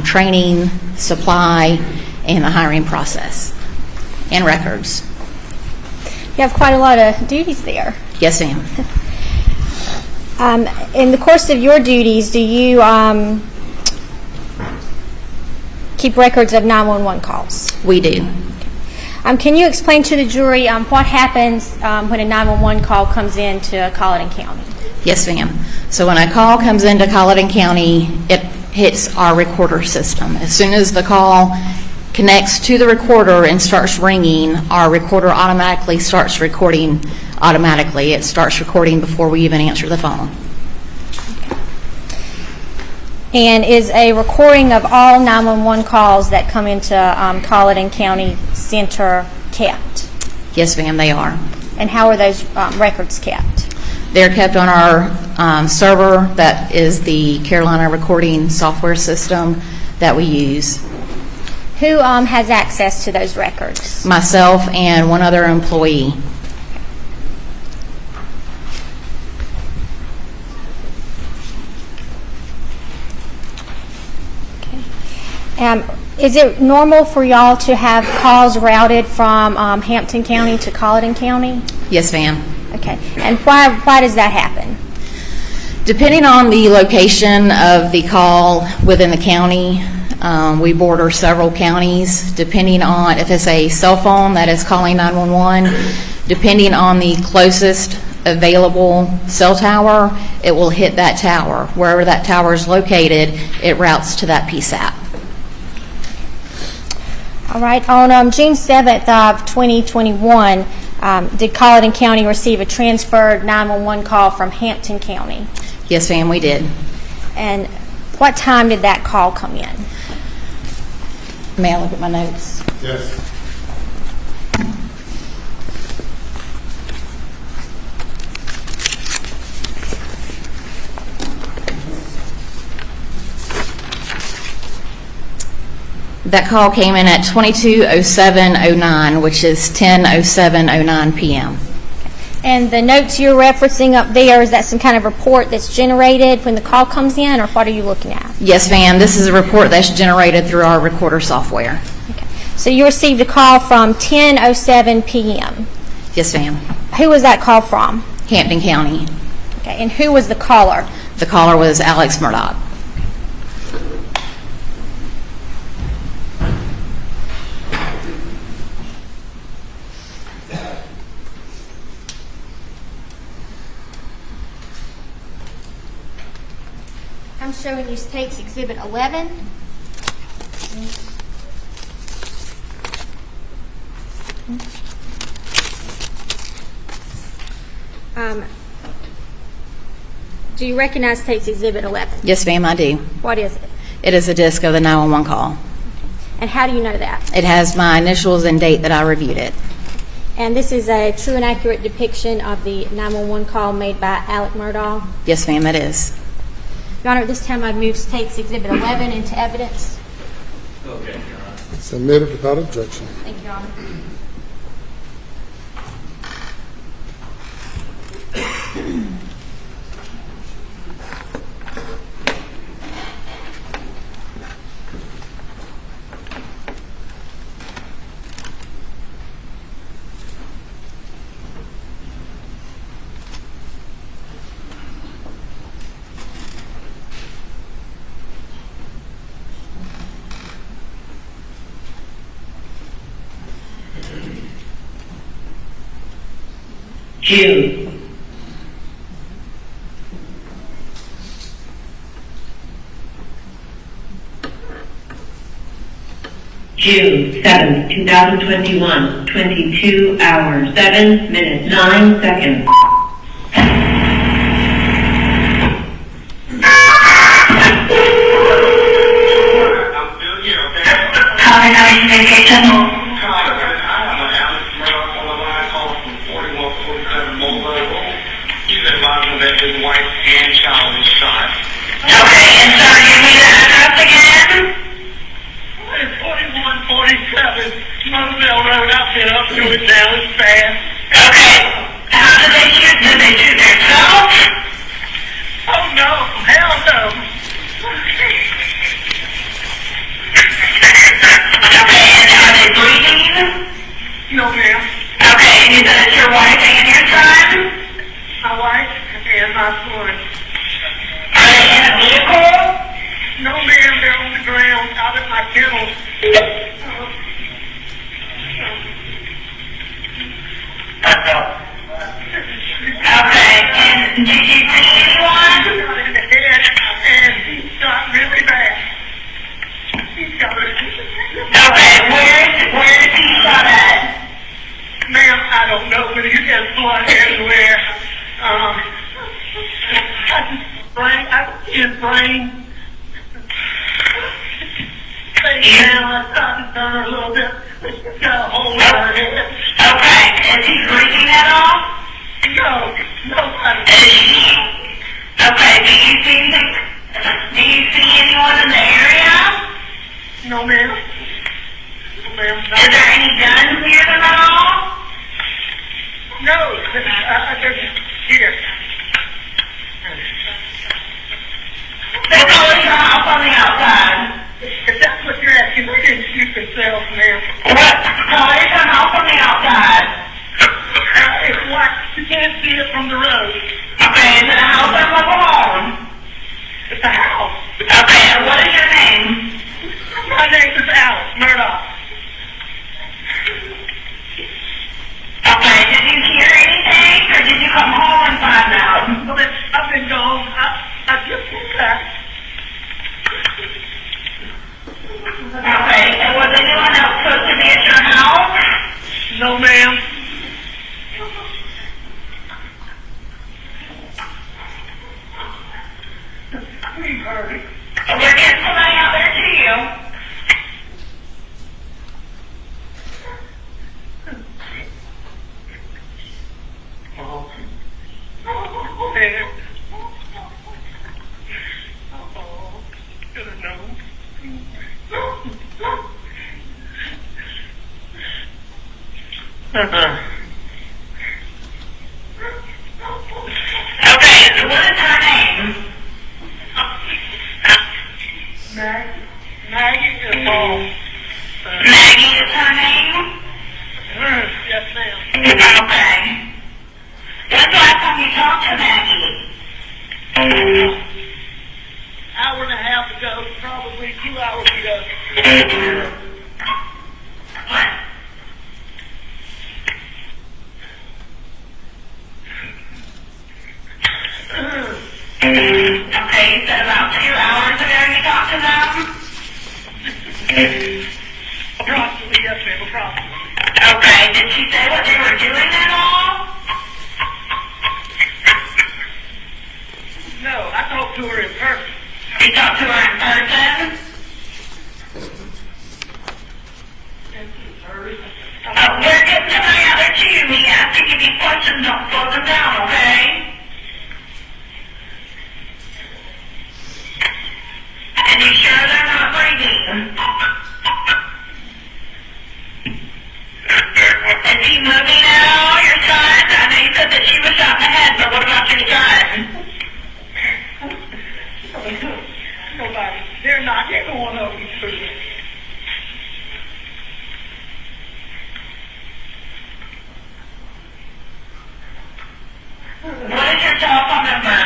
training, supply, and the hiring process, and records. You have quite a lot of duties there. Yes, ma'am. In the course of your duties, do you keep records of 911 calls? We do. Can you explain to the jury what happens when a 911 call comes into Colleton County? Yes, ma'am. So when a call comes into Colleton County, it hits our recorder system. As soon as the call connects to the recorder and starts ringing, our recorder automatically starts recording automatically. It starts recording before we even answer the phone. And is a recording of all 911 calls that come into Colleton County Center kept? Yes, ma'am, they are. And how are those records kept? They're kept on our server that is the Carolina recording software system that we use. Who has access to those records? Myself and one other employee. Is it normal for y'all to have calls routed from Hampton County to Colleton County? Yes, ma'am. Okay. And why does that happen? Depending on the location of the call within the county, we border several counties. Depending on if it's a cell phone that is calling 911, depending on the closest available cell tower, it will hit that tower. Wherever that tower is located, it routes to that PSAP. All right. On June 7th of 2021, did Colleton County receive a transferred 911 call from Hampton County? Yes, ma'am, we did. And what time did that call come in? May I look at my notes? Yes. That call came in at 22:07:09, which is 10:07:09 p.m. And the notes you're referencing up there, is that some kind of report that's generated when the call comes in, or what are you looking at? Yes, ma'am. This is a report that's generated through our recorder software. Okay. So you received a call from 10:07 p.m. Yes, ma'am. Who was that call from? Hampton County. Okay. And who was the caller? The caller was Alex Murdaugh. I'm showing you takes Exhibit 11. Do you recognize takes Exhibit 11? Yes, ma'am, I do. What is it? It is a disc of the 911 call. And how do you know that? It has my initials and date that I reviewed it. And this is a true and accurate depiction of the 911 call made by Alex Murdaugh? Yes, ma'am, it is. Your Honor, at this time I'd move takes Exhibit 11 into evidence. Okay, Your Honor. Submitted without objection. Thank you, Your Honor. June. June 7th, 2021, 22 hours, 7 minutes, 9 seconds. Hi, how are you vacation? That his wife and child was shot. Okay, and so give me the address again? It's 4147 Moselle Road. I've been up to it now. It's fast. Okay. How did they shoot? Did they shoot themselves? Oh, no. Hell no. Okay, and are they breathing? No, ma'am. Okay, and you said it's your wife and your son? My wife and my son. Are they in a vehicle? No, ma'am. They're on the ground out at my kennel. Okay, and did you see anyone? Shot in the head, and he shot really bad. He got it. Okay, where is he shot at? Ma'am, I don't know, but he has blood everywhere. His brain. I started to turn a little bit. She's got a hole in her head. Okay, is he breathing at all? No, nobody. Okay, do you see anyone in the area? No, ma'am. No, ma'am. No. Is there any guns near them at all? No, they're just here. The police are off on the outside. If that's what you're asking, they didn't shoot themselves, ma'am. What? Police are off on the outside. His wife Okay, is it a house or a mobile home? It's a house. Okay, and what is your name? My name is Alex Murdaugh. Okay, did you hear anything, or did you come home and find out? Well, I've been gone. I just got back. Okay, and was anyone else supposed to be at your house? No, ma'am. We've heard it. We're getting somebody out there to you. There. Should have known. Okay, so what is her name? Maggie is Paul. Maggie is her name? Yes, ma'am. Okay. When's the last time you talked to Maggie? Hour and a half ago, probably 2 hours ago. Okay, you said about 2 hours ago you talked to them? Approximately, yes ma'am, approximately. Okay, did she say what they were doing at all? No, I talked to her in person. You talked to her in person? We're getting somebody out there too. We have to give you questions, don't slow them down, okay? And you sure they're not breathing? Is he moving at all, your son? I know you said that she was shot in the head, but what about your son? Nobody. They're not. They're going over through this. What is your telephone number?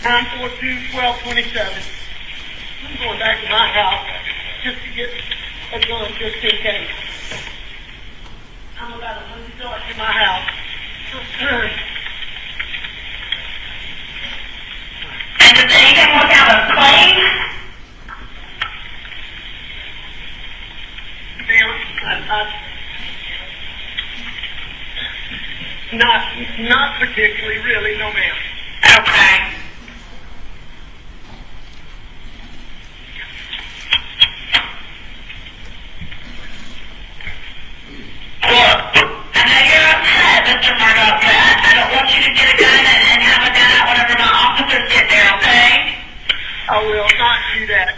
942-1227. I'm going back to my house just to get a gun just in case. I'm about to move door to my house. And did anything look out of place? Not particularly, really, no ma'am. Okay. Look, I know you're upset, Mr. Murdaugh, but I don't want you to get a gun and have a gun out whenever my officers get there, okay? I will not do that.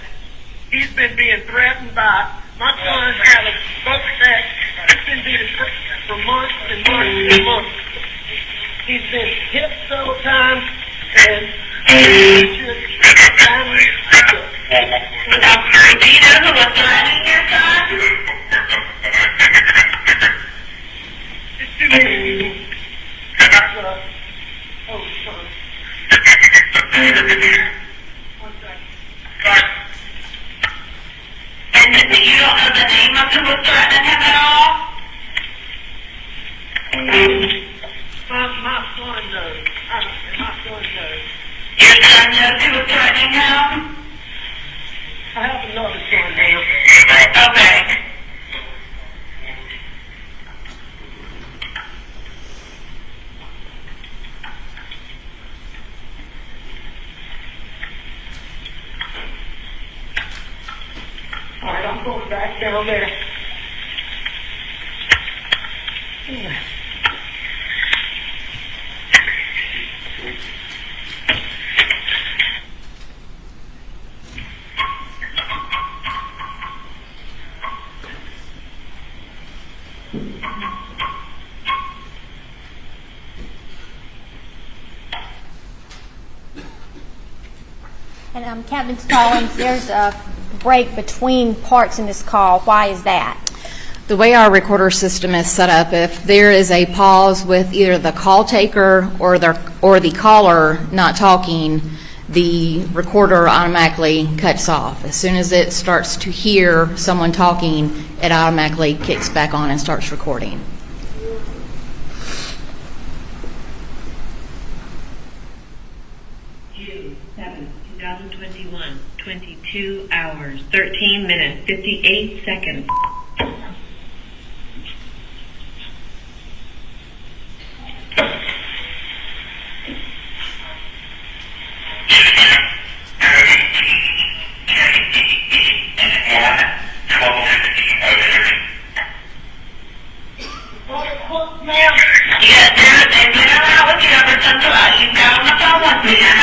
He's been being threatened by my son had a boat sex. He's been being threatened for months and months and months. He's been hit several times and do you know who was threatening your son? It's too many people. Oh, son. One second. And you don't know the name of who was threatening him at all? My son knows. My son knows. Your son knows who was threatening him? I have another son now. Okay. All right, I'm going back down there. And Captain Stallings, there's a break between parts in this call. Why is that? The way our recorder system is set up, if there is a pause with either the call taker or the caller not talking, the recorder automatically cuts off. As soon as it starts to hear someone talking, it automatically kicks back on and starts recording. June 7th, 2021, 22 hours, 13 minutes, 58 seconds.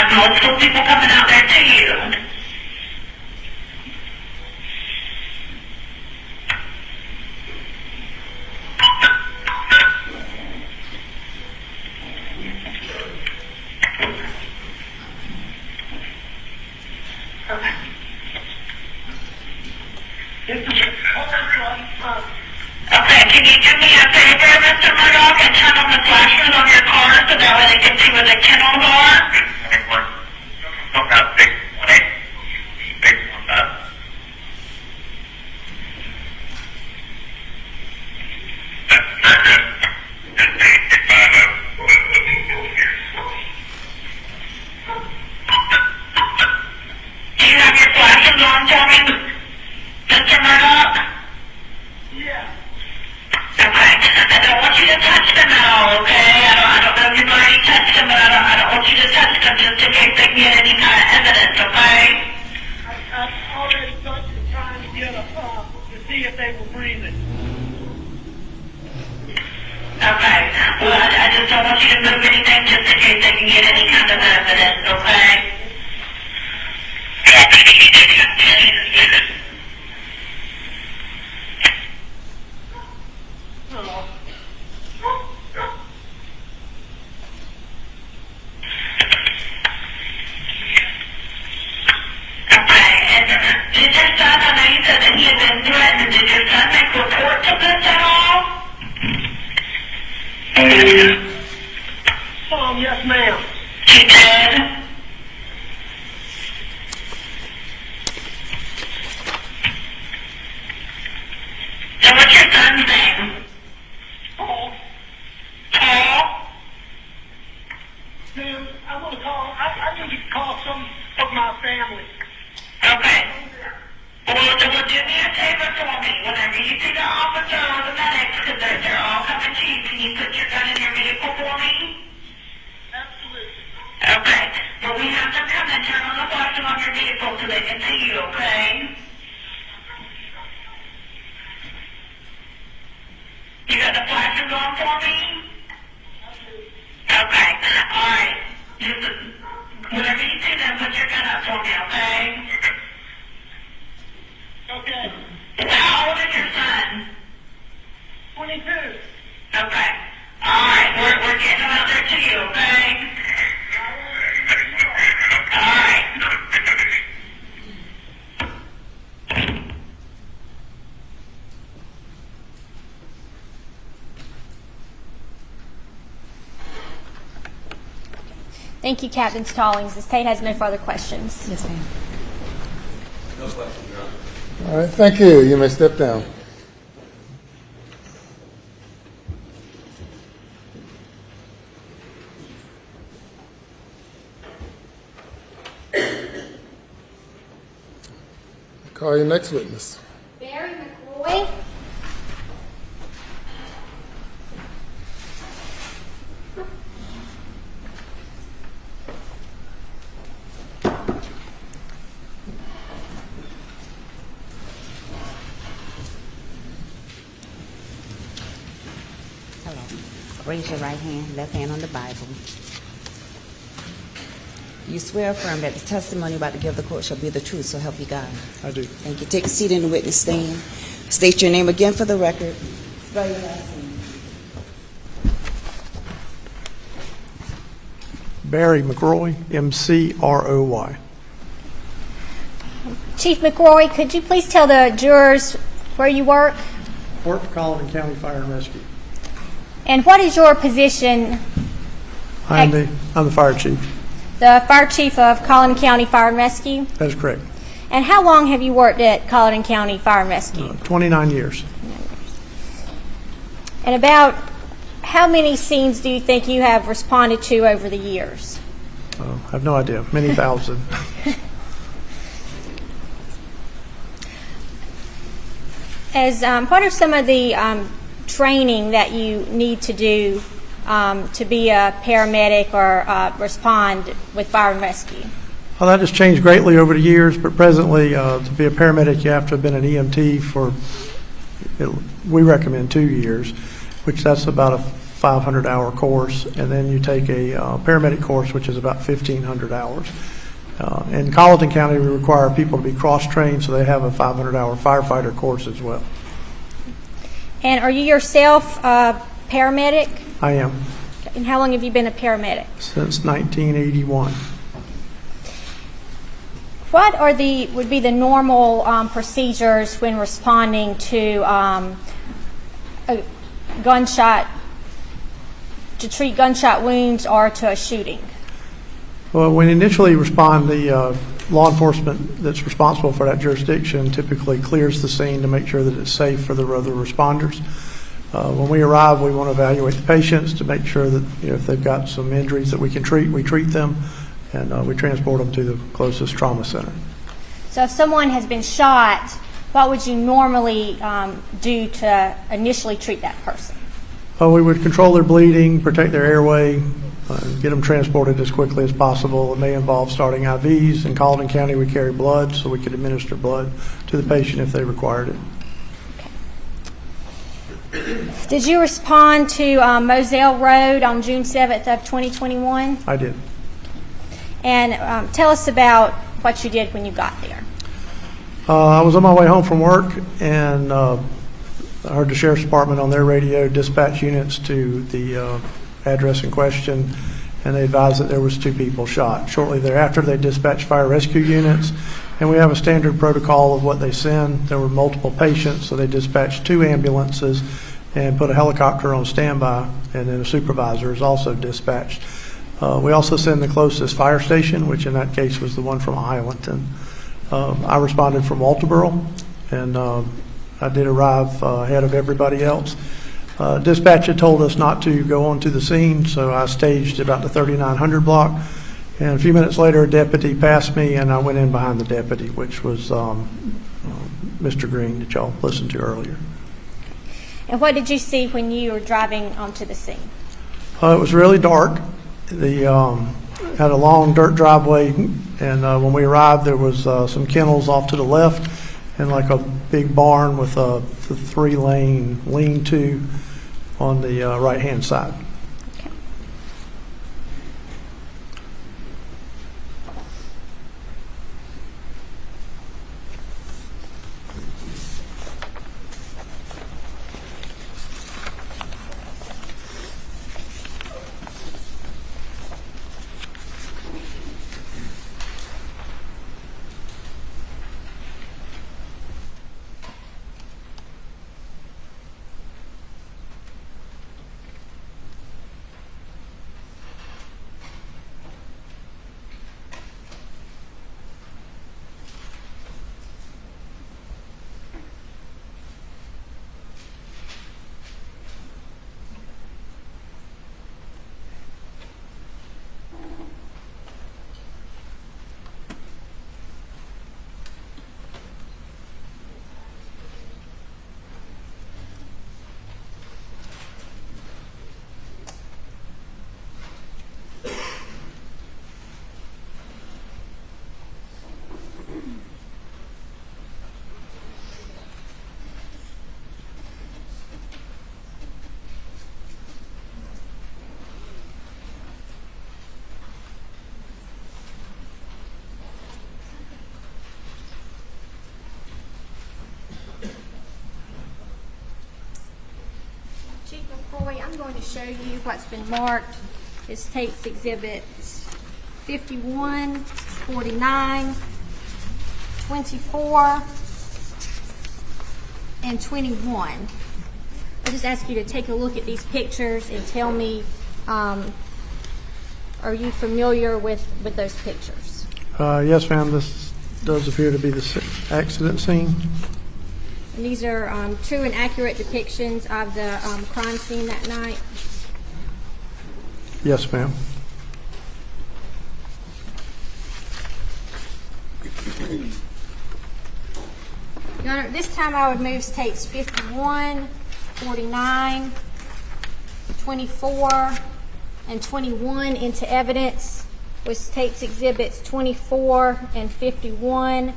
Multiple people coming out there to you. Okay, can you do me a favor, Mr. Murdaugh, and turn on the flashes on your car so that way they can see where the kennels are? Do you have your flashes on for me, Mr. Murdaugh? Yeah. Okay. I don't want you to touch them at all, okay? I don't know if you've already touched them, but I don't want you to touch them just in case they get any kind of evidence, okay? I've already touched them trying to get a pump to see if they were breathing. Okay. Well, I just don't want you to move anything just in case they can get any kind of evidence, okay? Did your son, I know you said that he had been threatened, did your son make reports of this at all? Yes, ma'am. He did? So what's your son's name? Paul. Paul? Ma'am, I want to call, I need to call some of my family. Okay. Well, do me a favor for me. Whenever you see the officer or the medics, because they're all coming to you, can you put your gun in your vehicle for me? Absolutely. Okay. But we have to come and turn on the flashes on your vehicle so they can see you, okay? You got the flashes on for me? Okay. All right. Just whenever you see them, put your gun up for me, okay? Okay. How old is your son? 22. Okay. All right. We're getting them out there to you, okay? All right. Thank you, Captain Stallings. The state has no further questions. Yes, ma'am. No question, Your Honor. All right, thank you. You may step down. Call your next witness. Barry McCoy. Hello. Raise your right hand, left hand on the Bible. You swear affirm that the testimony about to give the court shall be the truth, so help you God. I do. Thank you. Take a seat in the witness stand. State your name again for the record. Spell your last name. Barry McCroy, McRoy. Chief McCrory, could you please tell the jurors where you work? Work for Colleton County Fire and Rescue. And what is your position? I'm the fire chief. The fire chief of Colleton County Fire and Rescue? That is correct. And how long have you worked at Colleton County Fire and Rescue? 29 years. And about how many scenes do you think you have responded to over the years? I have no idea. Many thousand. What are some of the training that you need to do to be a paramedic or respond with fire and rescue? Well, that has changed greatly over the years, but presently, to be a paramedic, you have to have been an EMT for, we recommend 2 years, which that's about a 500-hour course, and then you take a paramedic course, which is about 1,500 hours. In Colleton County, we require people to be cross-trained, so they have a 500-hour firefighter course as well. And are you yourself a paramedic? I am. And how long have you been a paramedic? Since 1981. What are would be the normal procedures when responding to a gunshot, to treat gunshot wounds or to a shooting? Well, when initially respond, the law enforcement that's responsible for that jurisdiction typically clears the scene to make sure that it's safe for the other responders. When we arrive, we want to evaluate the patients to make sure that if they've got some injuries that we can treat, we treat them, and we transport them to the closest trauma center. So if someone has been shot, what would you normally do to initially treat that person? We would control their bleeding, protect their airway, get them transported as quickly as possible. It may involve starting IVs. In Colleton County, we carry blood, so we could administer blood to the patient if they required it. Did you respond to Moselle Road on June 7th of 2021? I did. And tell us about what you did when you got there. I was on my way home from work, and I heard the Sheriff's Department on their radio dispatch units to the address in question, and they advised that there was 2 people shot. Shortly thereafter, they dispatched fire rescue units, and we have a standard protocol of what they send. There were multiple patients, so they dispatched 2 ambulances and put a helicopter on standby, and then a supervisor is also dispatched. We also send the closest fire station, which in that case was the one from Highlandton. I responded from Walterboro, and I did arrive ahead of everybody else. Dispatcher told us not to go onto the scene, so I staged about the 3900 block. And a few minutes later, a deputy passed me, and I went in behind the deputy, which was Mr. Green that y'all listened to earlier. And what did you see when you were driving onto the scene? It was really dark. Had a long dirt driveway, and when we arrived, there was some kennels off to the left, and like a big barn with a 3-lane lean-to on the right-hand side. Okay. I'm going to show you what's been marked. This takes exhibits 51, 49, 24, and 21. I just ask you to take a look at these pictures and tell me, are you familiar with those pictures? Yes, ma'am. This does appear to be the accident scene. And these are true and accurate depictions of the crime scene that night? Yes, ma'am. Your Honor, this time I would move tapes 51, 49, 24, and 21 into evidence, with tapes exhibits 24 and 51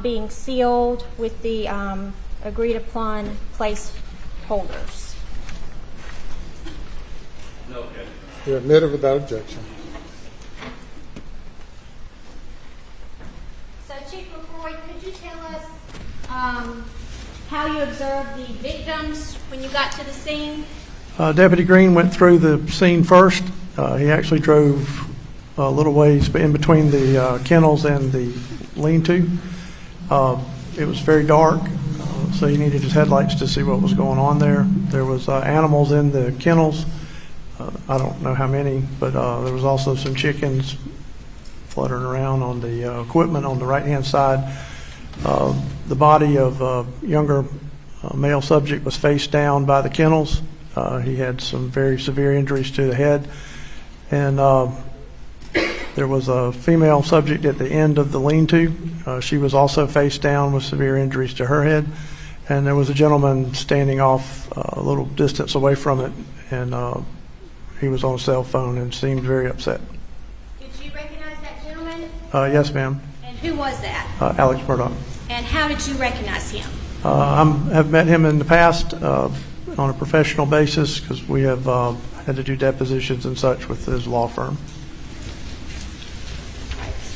being sealed with the agreed upon placeholders. No objection. You're admitted without objection. So, Chief McCoy, could you tell us how you observed the victims when you got to the scene? Deputy Green went through the scene first. He actually drove a little ways in between the kennels and the lean-to. It was very dark, so he needed his headlights to see what was going on there. There was animals in the kennels. I don't know how many, but there was also some chickens fluttering around on the equipment on the right-hand side. The body of a younger male subject was face down by the kennels. He had some very severe injuries to the head. And there was a female subject at the end of the lean-to. She was also face down with severe injuries to her head. And there was a gentleman standing off a little distance away from it, and he was on a cell phone and seemed very upset. Did you recognize that gentleman? Yes, ma'am. And who was that? Alex Murdaugh. And how did you recognize him? I have met him in the past on a professional basis because we have had to do depositions and such with his law firm.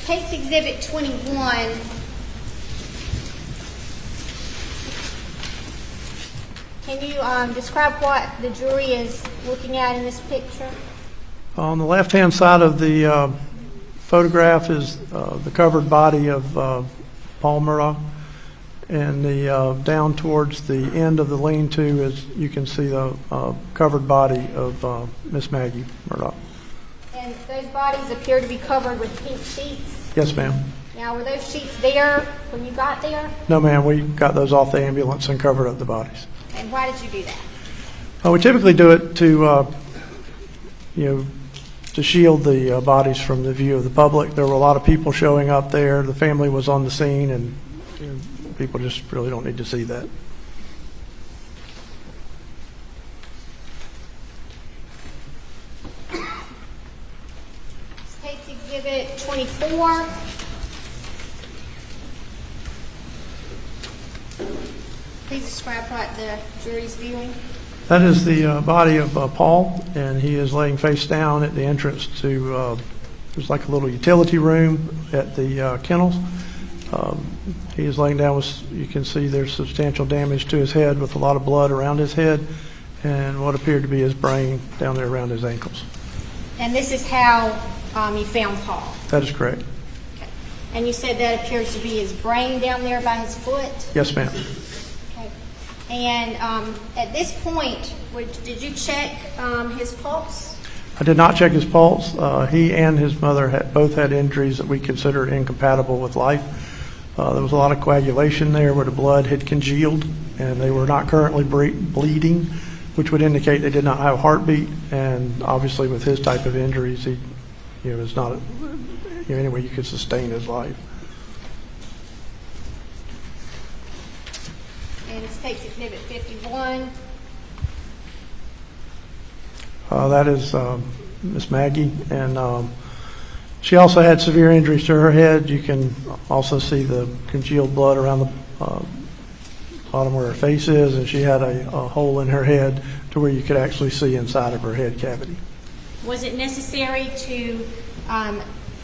Case Exhibit 21. Can you describe what the jury is looking at in this picture? On the left-hand side of the photograph is the covered body of Paul Murdaugh, and the down towards the end of the lean-to is you can see the covered body of Miss Maggie Murdaugh. And those bodies appear to be covered with pink sheets. Yes, ma'am. Now, were those sheets there when you got there? No, ma'am. We got those off the ambulance and covered up the bodies. And why did you do that? We typically do it to, to shield the bodies from the view of the public. There were a lot of people showing up there. The family was on the scene, and people just really don't need to see that. Case Exhibit 24. Please describe what the jury's viewing. That is the body of Paul, and he is laying face down at the entrance to, there's like a little utility room at the kennels. He is laying down with, you can see there's substantial damage to his head with a lot of blood around his head and what appeared to be his brain down there around his ankles. And this is how you found Paul? That is correct. Okay. And you said that appears to be his brain down there by his foot? Yes, ma'am. Okay. And at this point, did you check his pulse? I did not check his pulse. He and his mother both had injuries that we consider incompatible with life. There was a lot of coagulation there where the blood had congealed, and they were not currently bleeding, which would indicate they did not have a heartbeat. And obviously, with his type of injuries, he, is not any way you could sustain his life. And this takes Exhibit 51. That is Miss Maggie, and she also had severe injuries to her head. You can also see the congealed blood around the bottom where her face is, and she had a hole in her head to where you could actually see inside of her head cavity. Was it necessary to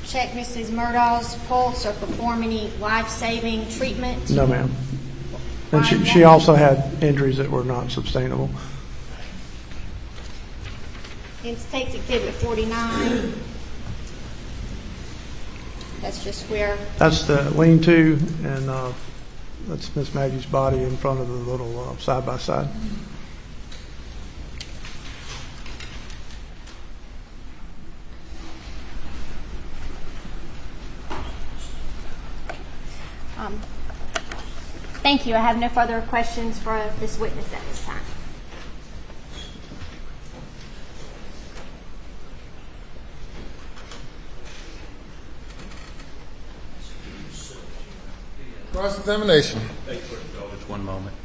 check Mrs. Murdaugh's pulse or perform any life-saving treatment? No, ma'am. And she also had injuries that were not sustainable. It takes Exhibit 49. That's just where... That's the lean-to, and that's Miss Maggie's body in front of the little side-by-side. Thank you. I have no further questions for this witness at this time. Cross-examination. Just one moment.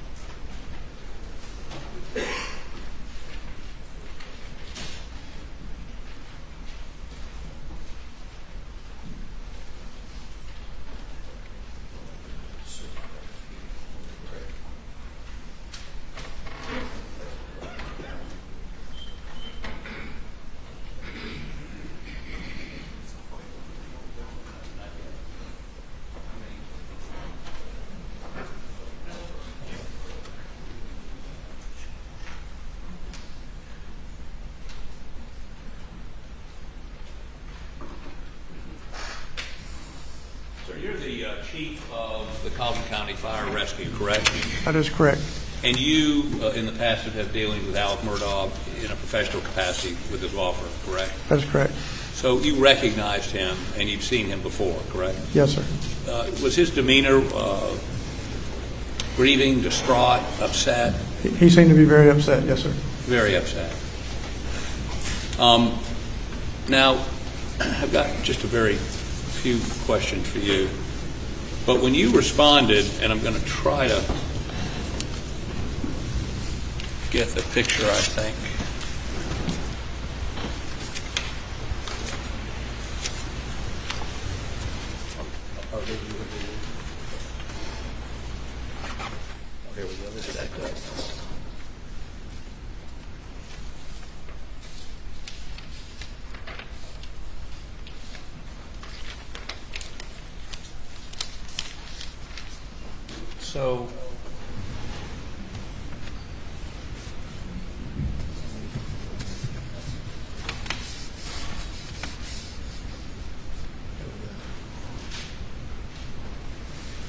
You're the chief of the Colvin County Fire Rescue, correct? That is correct. And you, in the past, have had dealings with Alex Murdaugh in a professional capacity with his law firm, correct? That is correct. So you recognized him, and you've seen him before, correct? Yes, sir. Was his demeanor grieving, distraught, upset? He seemed to be very upset, yes, sir. Very upset. Now, I've got just a very few questions for you. But when you responded, and I'm going to try to get the picture, I think. There we go. This is that good. So,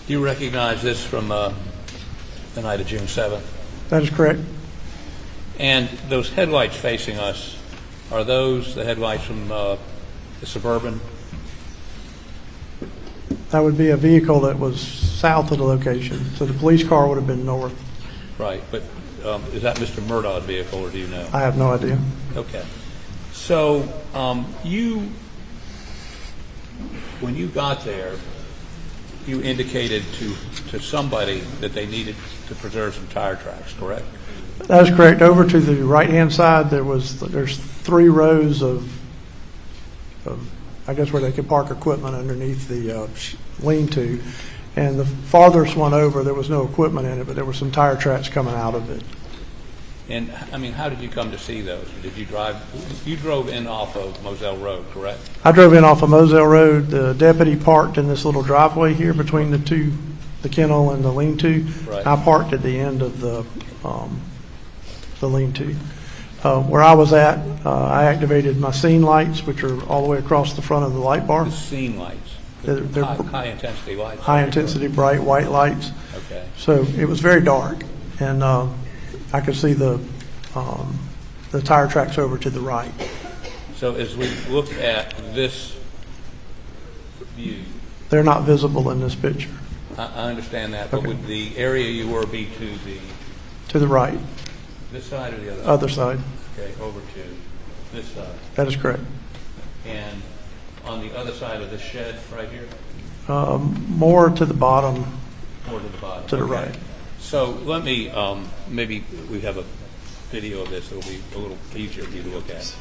do you recognize this from the night of June 7th? That is correct. And those headlights facing us, are those the headlights from the Suburban? That would be a vehicle that was south of the location, so the police car would have been north. Right, but is that Mr. Murdaugh's vehicle, or do you know? I have no idea. Okay. So when you got there, you indicated to somebody that they needed to preserve some tire tracks, correct? That is correct. Over to the right-hand side, there's 3 rows of I guess where they could park equipment underneath the lean-to. And the farthest one over, there was no equipment in it, but there were some tire tracks coming out of it. And, I mean, how did you come to see those? Did you drive? You drove in off of Moselle Road, correct? I drove in off of Moselle Road. The deputy parked in this little driveway here between the kennel and the lean-to. Right. I parked at the end of the lean-to. Where I was at, I activated my scene lights, which are all the way across the front of the light bar. The scene lights? They're high-intensity lights? High-intensity, bright white lights. Okay. So it was very dark, and I could see the tire tracks over to the right. So as we look at this view... They're not visible in this picture. I understand that, but Okay. would the area you were be to the... To the right. This side or the other side? Other side. Okay, over to this side. That is correct. And on the other side of the shed right here? More to the bottom. More to the bottom. To the Okay. right. So let me, maybe we have a video of this. It'll be a little easier for you to look at.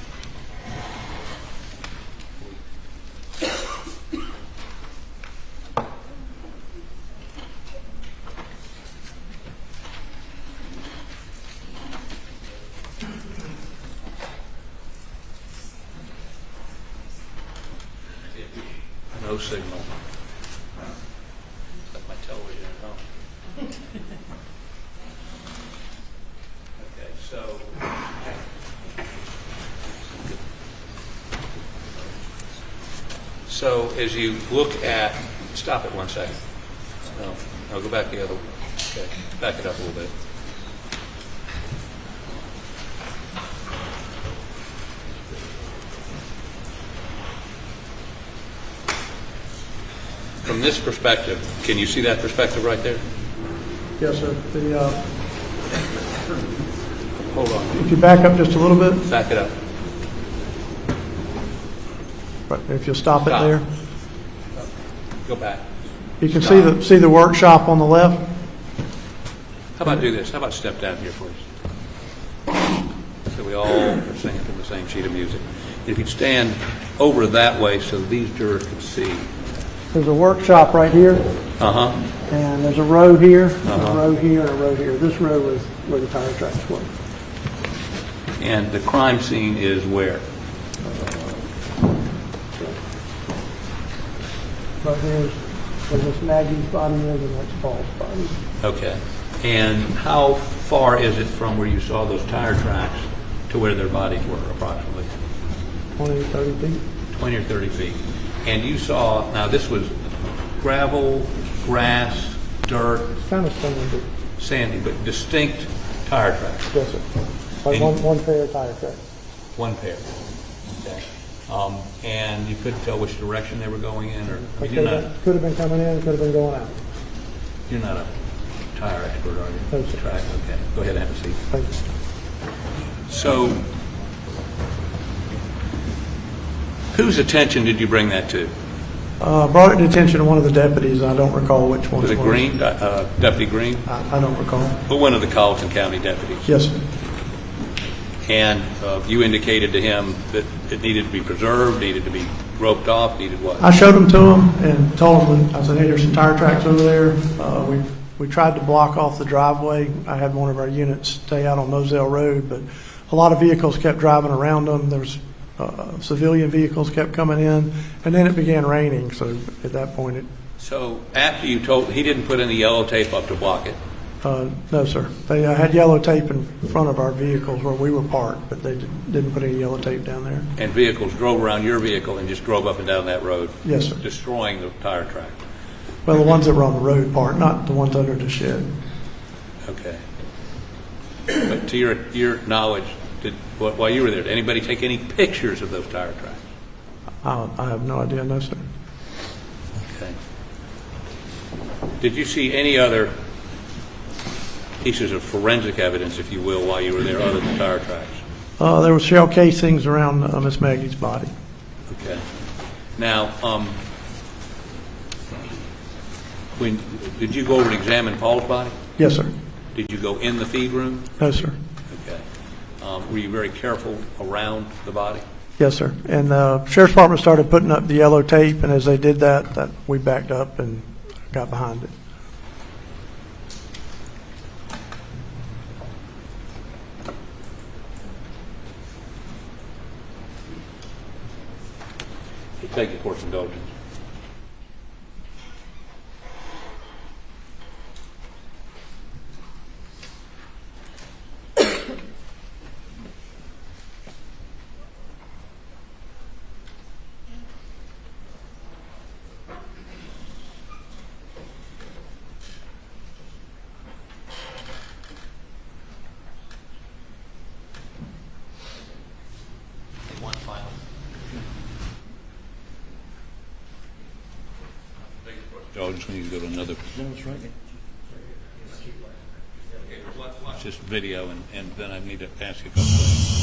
No signal. Like my television at home. Okay, so as you look at, stop it 1 second. No, I'll go back the other way. Okay, back it up a little bit. from this perspective, can you see that perspective right there? Yes, sir. Hold on. If you back up just a little bit. Back it up. Right, if you'll stop it there. Go back. You can see the workshop on the left. How about do this? How about step down here, please? So we all are singing from the same sheet of music. If you'd stand over that way so these jurors can see. There's a workshop right here. Uh-huh. And there's a road here, a road here, and a road here. This road was where the tire tracks were. And the crime scene is where? Right here's where this Maggie's body is, and that's Paul's body. Okay. And how far is it from where you saw those tire tracks to where their bodies were, approximately? 20 or 30 feet. 20 or 30 feet. And you saw, now this was gravel, grass, dirt. Kind of sandy. Sandy, but distinct tire tracks. Yes, sir. Like one pair of tire tracks. One pair. Okay. And you couldn't tell which direction they were going in, or Could have been coming in, could have been going out. You're not a tire expert, are you? No, sir. Track. Okay. Go ahead and have a seat. Thank you. So, whose attention did you bring that to? Brought it to the attention of one of the deputies. I don't recall which one. Was it Green? Deputy Green? I don't recall. But one of the Colleton County deputies? Yes, sir. And you indicated to him that it needed to be preserved, needed to be roped off, needed what? I showed them to him and told him, I said, hey, there's some tire tracks over there. We tried to block off the driveway. I had one of our units stay out on Moselle Road, but a lot of vehicles kept driving around them. There was civilian vehicles kept coming in, and then it began raining. So at that point, So after you told, he didn't put any yellow tape up to block it? No, sir. They had yellow tape in front of our vehicles where we were parked, but they didn't put any yellow tape down there. And vehicles drove around your vehicle and just drove up and down that road? Yes, sir. Destroying the tire track? Well, the ones that were on the road part, not the ones under the shed. Okay. But to your knowledge, while you were there, did anybody take any pictures of those tire tracks? I have no idea, no, sir. Okay. Did you see any other pieces of forensic evidence, if you will, while you were there, other than tire tracks? There were shell casings around Miss Maggie's body. Okay. Now, did you go over and examine Paul's body? Yes, sir. Did you go in the feed room? No, sir. Okay. Were you very careful around the body? Yes, sir. And the Sheriff's Department started putting up the yellow tape, and as they did that we backed up and got behind it. Thank you, court's indulgence. One final. Indulgence, we need to go to another. No, it's right. Okay, watch this video, and then I need to ask you a couple questions.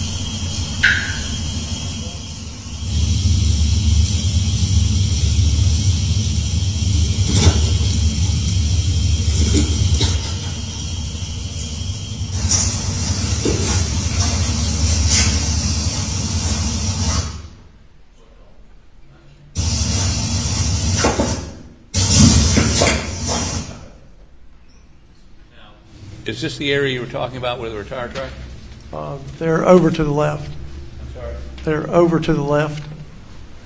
Is this the area you were talking about where there were tire tracks? They're over to the left. I'm sorry? They're over to the left.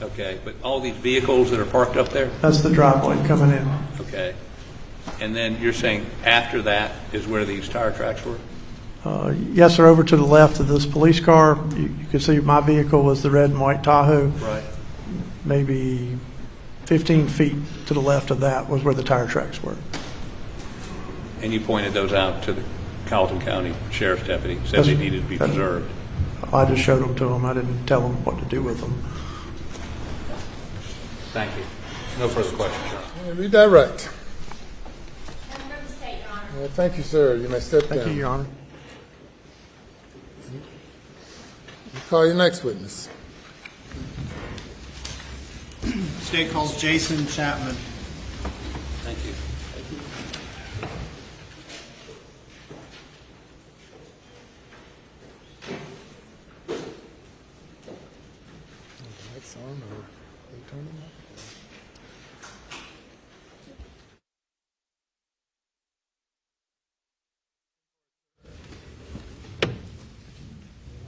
Okay, but all these vehicles that are parked up there? That's the driveway coming in. Okay. And then you're saying after that is where these tire tracks were? Yes, they're over to the left of this police car. You can see my vehicle was the red and white Tahoe. Right. Maybe 15 feet to the left of that was where the tire tracks were. And you pointed those out to the Colleton County Sheriff's deputy, said they needed to be preserved. I just showed them to him. I didn't tell them what to do with them. Thank you. No further questions, Your Honor. Be direct. Well, thank you, sir. You may step down. Thank you, Your Honor. We'll call your next witness. State calls Jason Chapman. Thank you. Lights on, or they turn them up?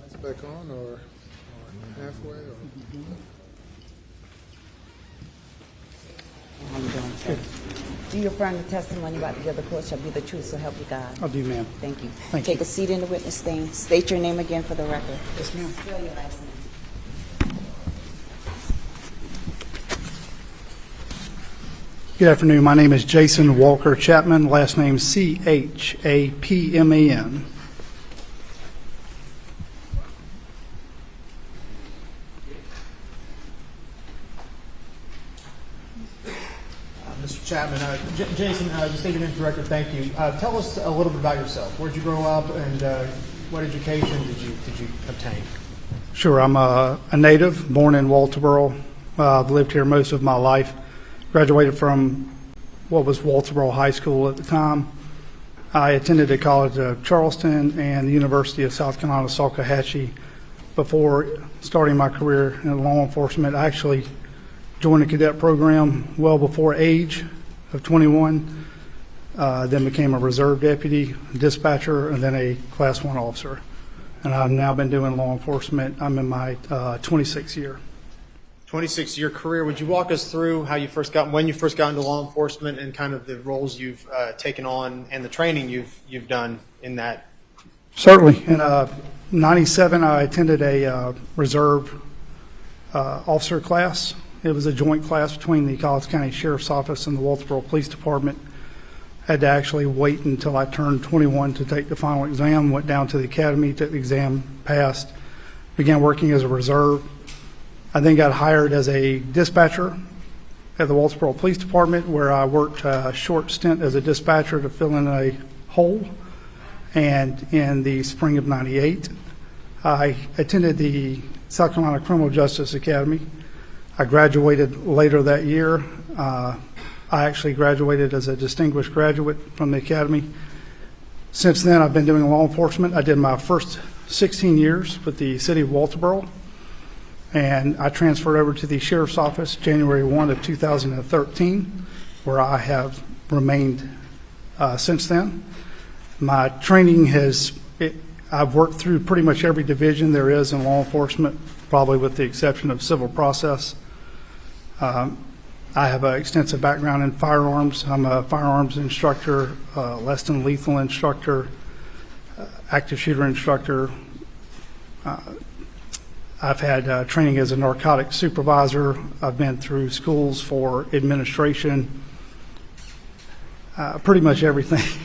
Lights back on, or halfway, or? How you doing, sir? Do you affirm the testimony about the other court shall be the truth, so help you God? I do, ma'am. Thank you. Thank Take you. a seat in the witness stand. State your name again for the record. Yes, ma'am. Spell your last name. Good afternoon. My name is Jason Walker Chapman. Last name Chapman. Mr. Chapman, Jason, just state your name for the record. Thank you. Tell us a little bit about yourself. Where'd you grow up, and what education did you obtain? Sure. I'm a native, born in Walterboro. I've lived here most of my life. Graduated from what was Walterboro High School at the time. I attended the College of Charleston and the University of South Carolina, Salkehatchie. Before starting my career in law enforcement, I actually joined the cadet program well before age of 21, then became a reserve deputy, dispatcher, and then a Class 1 officer. And I've now been doing law enforcement. I'm in my 26th year. 26-year career. Would you walk us through how you when you first got into law enforcement, and kind of the roles you've taken on and the training you've done in that? Certainly. In '97, I attended a reserve officer class. It was a joint class between the Collins County Sheriff's Office and the Walterboro Police Department. Had to actually wait until I turned 21 to take the final exam. Went down to the academy, took the exam, passed, began working as a reserve. I then got hired as a dispatcher at the Walterboro Police Department, where I worked a short stint as a dispatcher to fill in a hole. And in the spring of '98, I attended the South Carolina Criminal Justice Academy. I graduated later that year. I actually graduated as a distinguished graduate from the academy. Since then, I've been doing law enforcement. I did my first 16 years with the city of Walterboro, and I transferred over to the Sheriff's Office January 1 of 2013, where I have remained since then. My training I've worked through pretty much every division there is in law enforcement, probably with the exception of civil process. I have an extensive background in firearms. I'm a firearms instructor, less than lethal instructor, active shooter instructor. I've had training as a narcotics supervisor. I've been through schools for administration, pretty much everything.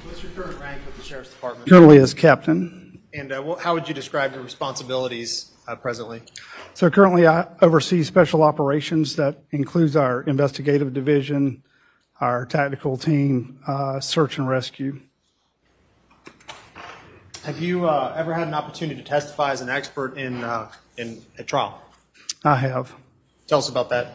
What's your current rank with the Sheriff's Department? Currently as captain. And how would you describe your responsibilities presently? So currently I oversee special operations. That includes our investigative division, our tactical team, search and rescue. Have you ever had an opportunity to testify as an expert in a trial? I have. Tell us about that.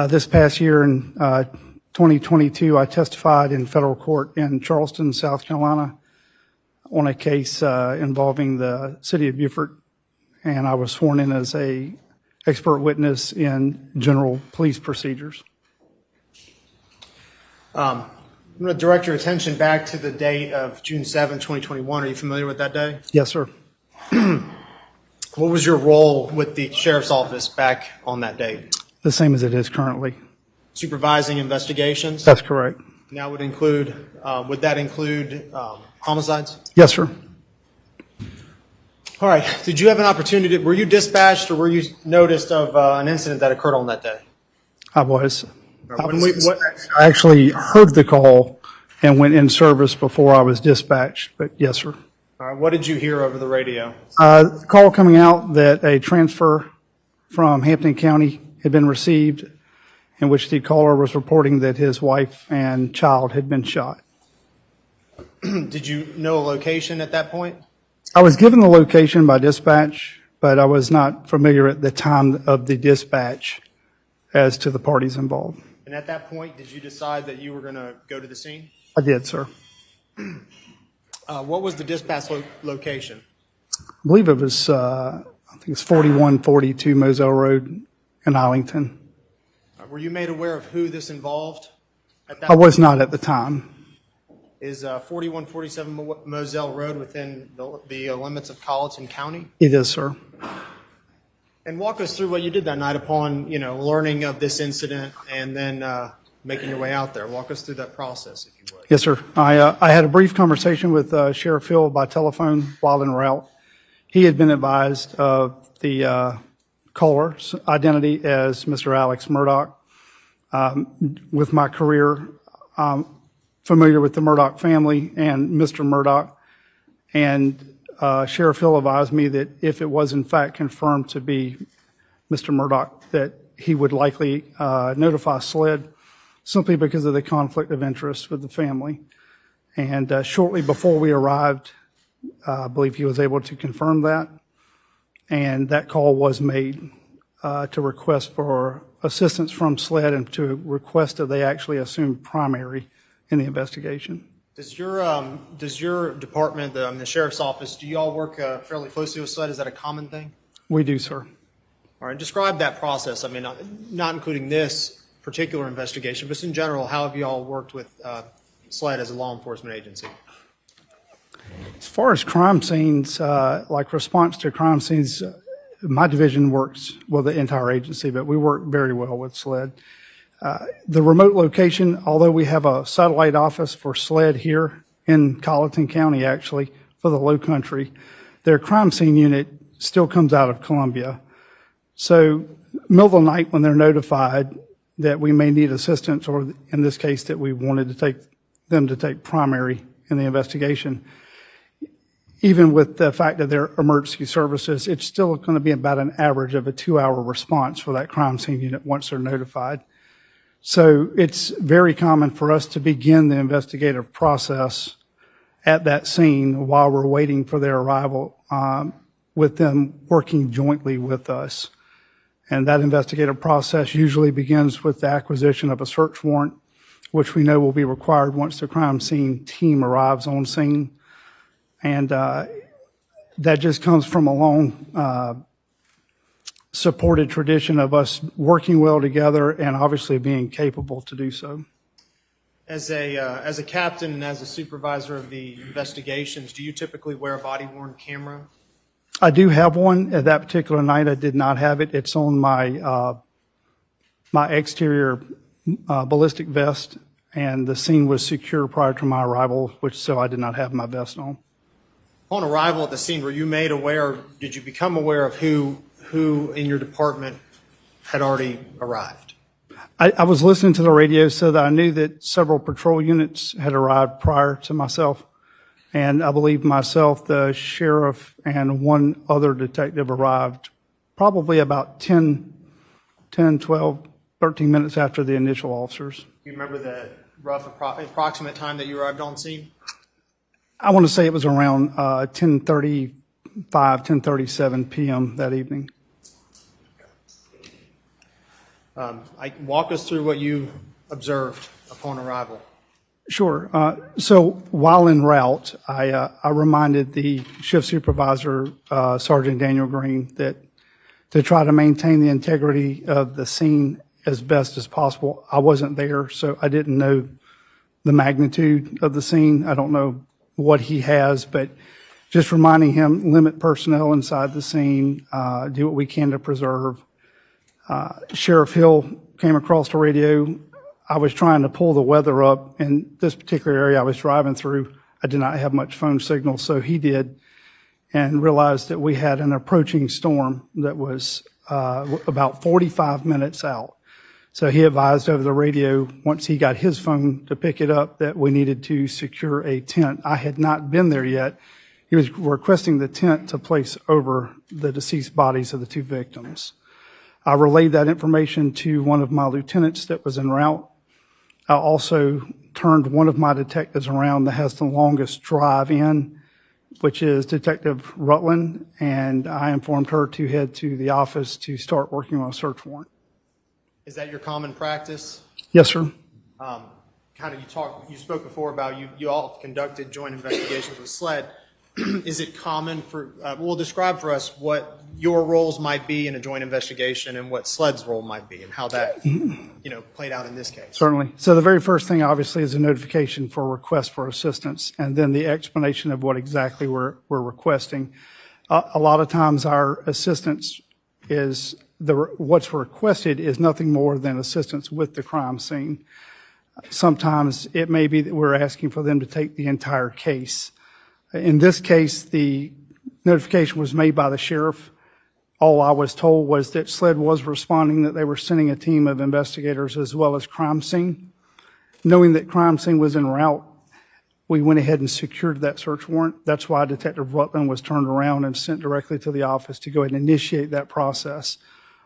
This past year in 2022, I testified in federal court in Charleston, South Carolina, on a case involving the city of Beaufort, and I was sworn in as a expert witness in general police procedures. I'm going to direct your attention back to the date of June 7, 2021. Are you familiar with that day? Yes, sir. What was your role with the Sheriff's Office back on that date? The same as it is currently. Supervising investigations? That's correct. Now would that include homicides? Yes, sir. All right. Did you have an opportunity, were you dispatched or were you noticed of an incident that occurred on that day? I was. I I actually heard the call and went in service before I was dispatched, but yes, sir. All right. What did you hear over the radio? Call coming out that a transfer from Hampton County had been received, in which the caller was reporting that his wife and child had been shot. Did you know a location at that point? I was given the location by dispatch, but I was not familiar at the time of the dispatch as to the parties involved. And at that point, did you decide that you were going to go to the scene? I did, sir. What was the dispatch location? I believe it was, I think it's 4142 Moselle Road in Arlington. Were you made aware of who this involved at that I was point? not at the time. Is 4147 Moselle Road within the limits of Colleton County? It is, sir. And walk us through what you did that night upon, learning of this incident and then making your way out there. Walk us through that process, if you would. Yes, sir. I had a brief conversation with Sheriff Hill by telephone while en route. He had been advised of the caller's identity as Mr. Alex Murdaugh. With my career, familiar with the Murdaugh family and Mr. Murdaugh, and Sheriff Hill advised me that if it was in fact confirmed to be Mr. Murdaugh, that he would likely notify SLED simply because of the conflict of interest with the family. And shortly before we arrived, I believe he was able to confirm that, and that call was made to request for assistance from SLED and to request that they actually assume primary in the investigation. Does your department, the sheriff's office, do you all work fairly closely with SLED? Is that a common thing? We do, sir. All right, describe that process. I mean, not including this particular investigation, but in general, how have you all worked with SLED as a law enforcement agency? As far as crime scenes, like response to crime scenes, my division works with the entire agency, but we work very well with SLED. The remote location, although we have a satellite office for SLED here in Colleton County, actually, for the Low Country, their crime scene unit still comes out of Columbia. So, middle of the night when they're notified that we may need assistance, or in this case that we wanted to take them to take primary in the investigation, even with the fact that they're emergency services, it's still going to be about an average of a 2-hour response for that crime scene unit once they're notified. So it's very common for us to begin the investigative process at that scene while we're waiting for their arrival, with them working jointly with us. And that investigative process usually begins with the acquisition of a search warrant, which we know will be required once the crime scene team arrives on scene. And that just comes from a long supported tradition of us working well together and obviously being capable to do so. As a captain and as a supervisor of the investigations, do you typically wear a body-worn camera? I do have one. At that particular night, I did not have it. It's on my my exterior ballistic vest, and the scene was secure prior to my arrival, so I did not have my vest on. Upon arrival at the scene, were you made aware, did you become aware of who in your department had already arrived? I was listening to the radio so that I knew that several patrol units had arrived prior to myself. And I believe myself, the sheriff, and one other detective arrived probably about 10, 12, 13 minutes after the initial officers. Do you remember the rough approximate time that you arrived on scene? I want to say it was around 10:35, 10:37 p.m. that evening. Walk us through what you observed upon arrival. Sure. So while en route, I reminded the shift supervisor, Sergeant Daniel Green, that to try to maintain the integrity of the scene as best as possible. I wasn't there, so I didn't know the magnitude of the scene. I don't know what he has, but just reminding him, limit personnel inside the scene, do what we can to preserve. Sheriff Hill came across the radio. I was trying to pull the weather up. In this particular area I was driving through, I did not have much phone signal, so he did, and realized that we had an approaching storm that was about 45 minutes out. So he advised over the radio, once he got his phone to pick it up, that we needed to secure a tent. I had not been there yet. He was requesting the tent to place over the deceased bodies of the two victims. I relayed that information to one of my lieutenants that was en route. I also turned one of my detectives around that has the longest drive in, which is Detective Rutland, and I informed her to head to the office to start working on a search warrant. Is that your common practice? Yes, sir. You spoke before about you all conducted joint investigations with SLED. Is it common for, describe for us what your roles might be in a joint investigation and what SLED's role might be and how that, played out in this case? Certainly. So the very first thing, obviously, is a notification for a request for assistance, and then the explanation of what exactly we're requesting. A lot of times our assistance is, what's requested is nothing more than assistance with the crime scene. Sometimes it may be that we're asking for them to take the entire case. In this case, the notification was made by the sheriff. All I was told was that SLED was responding, that they were sending a team of investigators as well as crime scene. Knowing that crime scene was en route, we went ahead and secured that search warrant. That's why Detective Rutland was turned around and sent directly to the office to go ahead and initiate that process.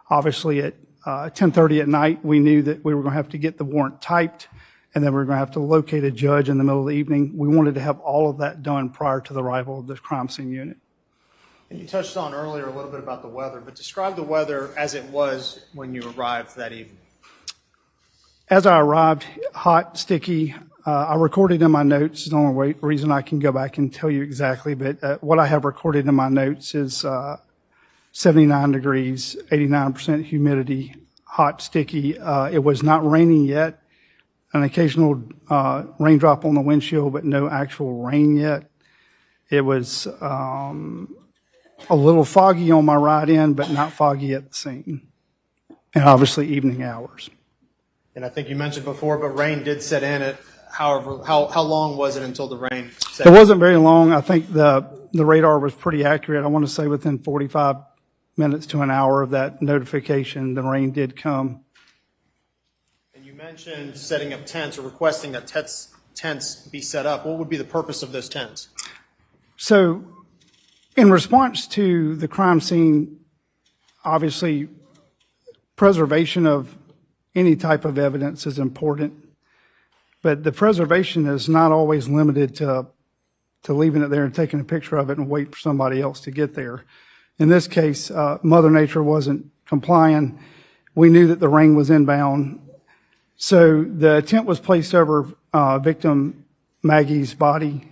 Obviously, at 10:30 at night, we knew that we were going to have to get the warrant typed, and then we were going to have to locate a judge in the middle of the evening. We wanted to have all of that done prior to the arrival of the crime scene unit. And you touched on earlier a little bit about the weather, but describe the weather as it was when you arrived that evening. As I arrived, hot, sticky. I recorded in my notes. It's the only reason I can go back and tell you exactly, but what I have recorded in my notes is 79 degrees, 89% humidity, hot, sticky. It was not raining yet. An occasional raindrop on the windshield, but no actual rain yet. It was a little foggy on my ride in, but not foggy at the scene. And obviously evening hours. And I think you mentioned before, but rain did set in at, however, how long was it until the rain set It in? wasn't very long. I think the radar was pretty accurate. I want to say within 45 minutes to an hour of that notification, the rain did come. And you mentioned setting up tents or requesting that tents be set up. What would be the purpose of those tents? So in response to the crime scene, obviously preservation of any type of evidence is important, but the preservation is not always limited to leaving it there and taking a picture of it and wait for somebody else to get there. In this case, Mother Nature wasn't complying. We knew that the rain was inbound. So the tent was placed over victim Maggie's body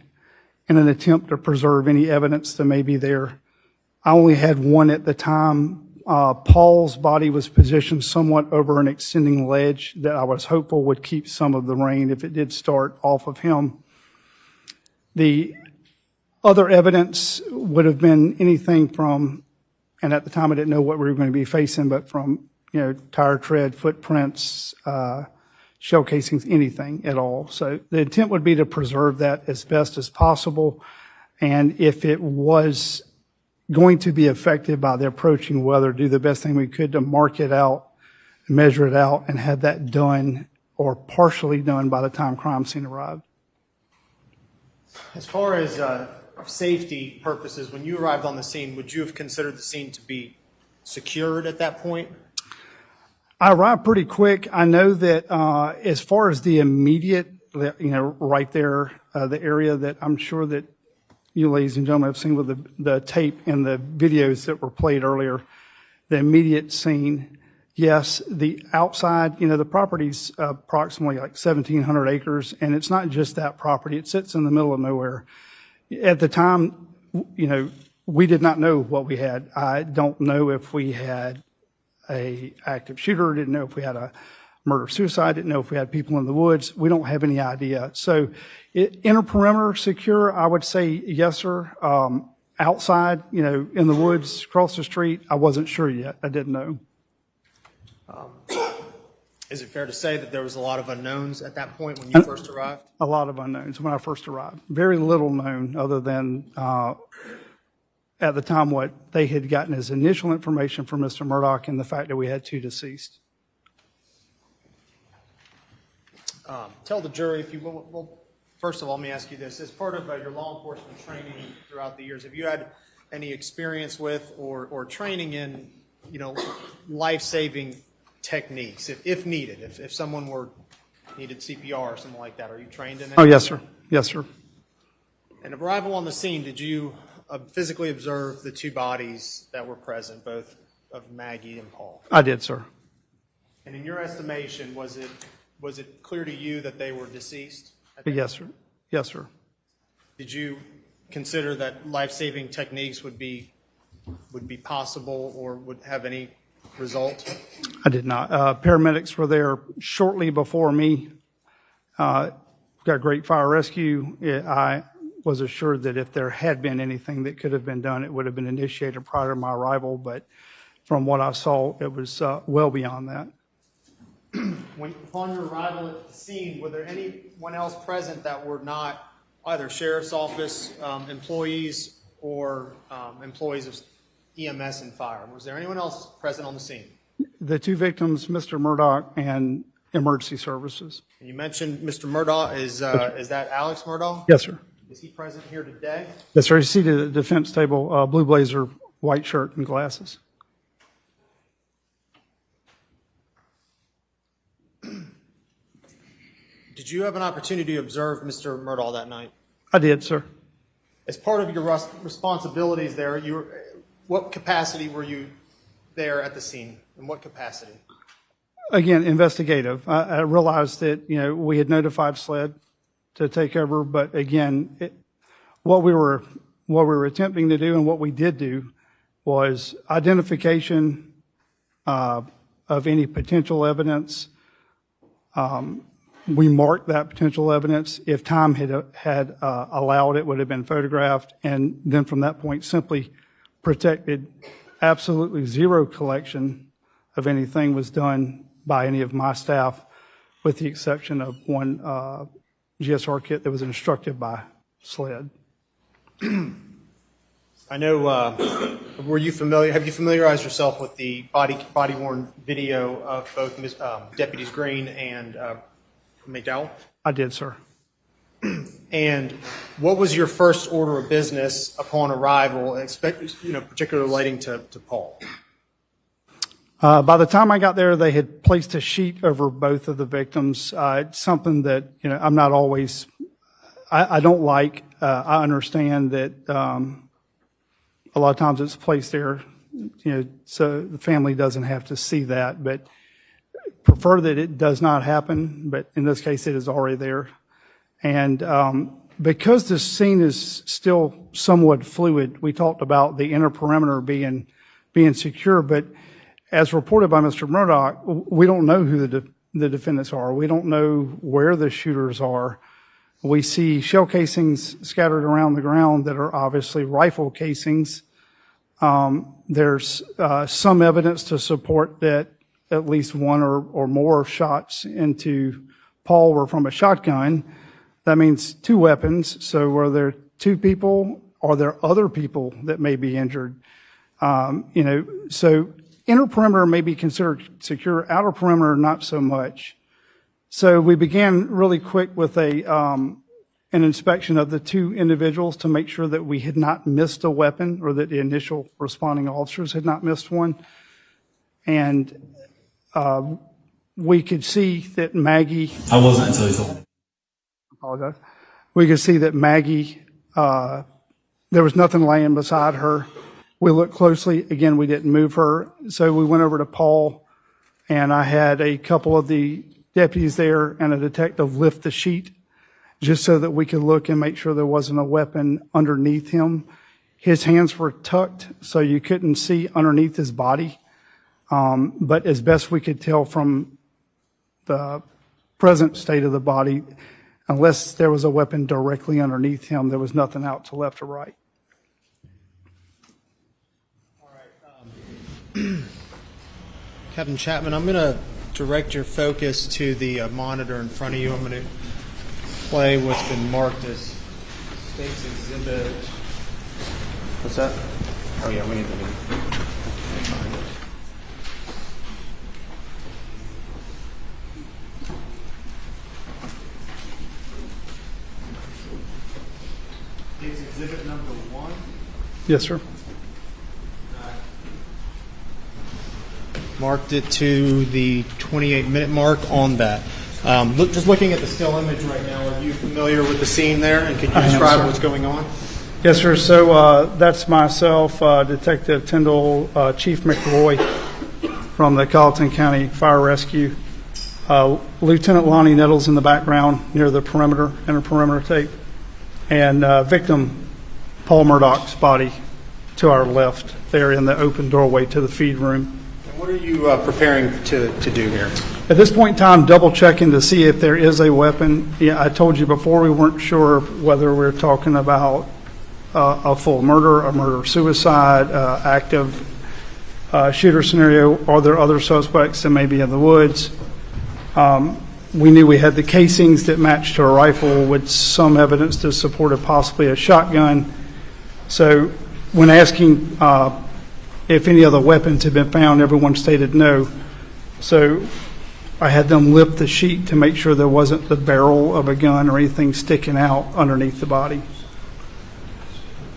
in an attempt to preserve any evidence that may be there. I only had one at the time. Paul's body was positioned somewhat over an extending ledge that I was hopeful would keep some of the rain if it did start off of him. The other evidence would have been anything from, and at the time I didn't know what we were going to be facing, but from, tire tread, footprints, shell casings, anything at all. So the intent would be to preserve that as best as possible. And if it was going to be affected by the approaching weather, do the best thing we could to mark it out, measure it out, and have that done or partially done by the time crime scene arrived. As far as safety purposes, when you arrived on the scene, would you have considered the scene to be secured at that point? I arrived pretty quick. I know that as far as the immediate, right there, the area that I'm sure that you ladies and gentlemen have seen with the tape and the videos that were played earlier, the immediate scene, yes, the outside, the property's approximately like 1,700 acres, and it's not just that property. It sits in the middle of nowhere. At the time, we did not know what we had. I don't know if we had a active shooter, didn't know if we had a murder-suicide, didn't know if we had people in the woods. We don't have any idea. So inner perimeter secure, I would say yes, sir. Outside, in the woods, across the street, I wasn't sure yet. I didn't know. Is it fair to say that there was a lot of unknowns at that point when you first arrived? A lot of unknowns when I first arrived. Very little known other than at the time what they had gotten as initial information from Mr. Murdaugh and the fact that we had 2 deceased. Tell the jury, if you will. Well, first of all, let me ask you this. As part of your law enforcement training throughout the years, have you had any experience with or training in life-saving techniques, if needed, if someone needed CPR or something like that? Are you trained in that? Oh, yes, sir. Yes, sir. And arrival on the scene, did you physically observe the two bodies that were present, both of Maggie and Paul? I did, sir. And in your estimation, was it clear to you that they were deceased? Yes, sir. Yes, sir. Did you consider that life-saving techniques would be possible or would have any result? I did not. Paramedics were there shortly before me. Got great fire rescue. I was assured that if there had been anything that could have been done, it would have been initiated prior to my arrival. But from what I saw, it was well beyond that. Upon your arrival at the scene, were there anyone else present that were not either sheriff's office employees or employees of EMS and fire? Was there anyone else present on the scene? The two victims, Mr. Murdaugh and emergency services. And you mentioned Mr. Murdaugh. Is that Alex Murdaugh? Yes, sir. Is he present here today? Yes, sir. He's seated at the defense table, blue blazer, white shirt, and glasses. Did you have an opportunity to observe Mr. Murdaugh that night? I did, sir. As part of your responsibilities there, what capacity were you there at the scene? In what capacity? Again, investigative. I realized that we had notified SLED to take over, but again, what we were attempting to do and what we did do was identification of any potential evidence. We marked that potential evidence. If time had allowed, it would have been photographed, and then from that point simply protected. Absolutely zero collection of anything was done by any of my staff, with the exception of one GSR kit that was instructed by SLED. I know. Were you familiar? Have you familiarized yourself with the body-worn video of both Deputies Green and McDowell? I did, sir. And what was your first order of business upon arrival, particularly relating to Paul? By the time I got there, they had placed a sheet over both of the victims. It's something that I'm not always. I don't like. I understand that a lot of times it's placed there, so the family doesn't have to see that. But prefer that it does not happen. But in this case, it is already there. And because this scene is still somewhat fluid, we talked about the inner perimeter being secure. But as reported by Mr. Murdaugh, we don't know who the defendants are. We don't know where the shooters are. We see shell casings scattered around the ground that are obviously rifle casings. There's some evidence to support that at least one or more shots into Paul were from a shotgun. That means two weapons. So were there two people? Are there other people that may be injured? So inner perimeter may be considered secure, outer perimeter not so much. So we began really quick with an inspection of the two individuals to make sure that we had not missed a weapon, or that the initial responding officers had not missed one. And we could see that Maggie... I wasn't until he told me. Apologize. We could see that Maggie, there was nothing laying beside her. We looked closely. Again, we didn't move her. So we went over to Paul, and I had a couple of the deputies there and a detective lift the sheet just so that we could look and make sure there wasn't a weapon underneath him. His hands were tucked, so you couldn't see underneath his body. But as best we could tell from the present state of the body, unless there was a weapon directly underneath him, there was nothing out to left or right. Captain Chapman, I'm going to direct your focus to the monitor in front of you. I'm going to play what's been marked as State's Exhibit. What's that? Oh, yeah, we need to find it. State's Exhibit number 1. Yes, sir. marked it to the 28-minute mark on that. Just looking at the still image right now, are you familiar with the scene there? And could you describe what's going on? Yes, sir. So that's myself, Detective Tyndall, Chief McRoy from the Colleton County Fire Rescue. Lieutenant Lonnie Nettles in the background near the perimeter, inner perimeter tape. And victim Paul Murdaugh's body to our left there in the open doorway to the feed room. And what are you preparing to do here? At this point in time, double checking to see if there is a weapon. Yeah, I told you before we weren't sure whether we're talking about a full murder, a murder-suicide, active shooter scenario. Are there other suspects that may be in the woods? We knew we had the casings that matched to a rifle with some evidence to support it possibly a shotgun. So when asking if any other weapons had been found, everyone stated no. So I had them lift the sheet to make sure there wasn't the barrel of a gun or anything sticking out underneath the body.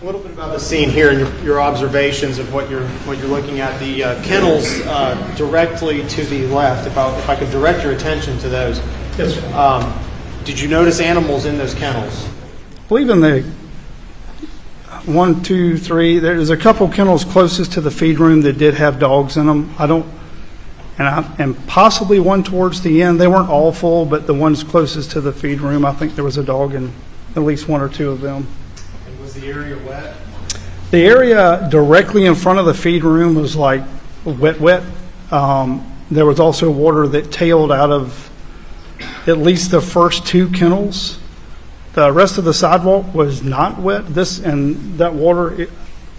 A little bit about the scene here and your observations of what you're looking at. The kennels directly to the left. If I could direct your attention to those. Yes, sir. Did you notice animals in those kennels? I believe in the 1, 2, 3. There's a couple kennels closest to the feed room that did have dogs in them. And possibly one towards the end. They weren't all full, but the ones closest to the feed room, I think there was a dog in at least 1 or 2 of them. And was the area wet? The area directly in front of the feed room was like wet. There was also water that tailed out of at least the first 2 kennels. The rest of the sidewalk was not wet. That water,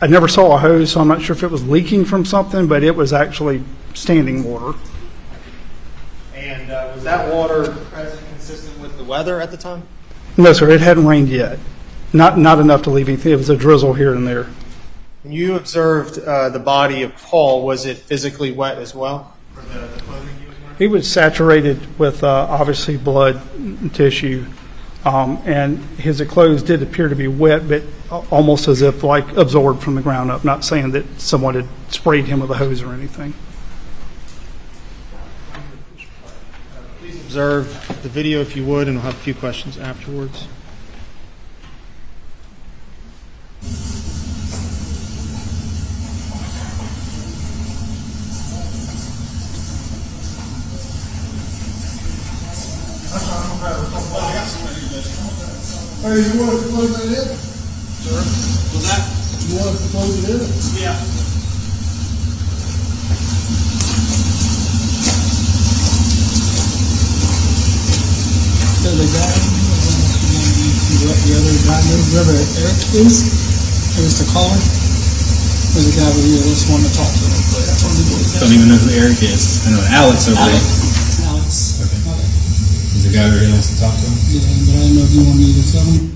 I never saw a hose, so I'm not sure if it was leaking from something, but it was actually standing water. And was that water present consistent with the weather at the time? No, sir, it hadn't rained yet. Not enough to leave anything. It was a drizzle here and there. When you observed the body of Paul, was it physically wet as well? For the clothing he was wearing? He was saturated with obviously blood tissue, and his clothes did appear to be wet, but almost as if like absorbed from the ground up. Not saying that someone had sprayed him with a hose or anything. Please observe the video if you would, and we'll have a few questions afterwards. Hey, you want us to close that in? Sir? Was that? You want us to close it in? Yeah. So the guy, the other guy, whoever Eric is, or Mr. Colin, there's a guy over here that's wanting to talk to him. But I told him to go to Don't even know who Eric is. I know Alex over there. Alex. Okay. There's a guy over here that wants to talk to him? Yeah, but I don't know if you want me to tell him.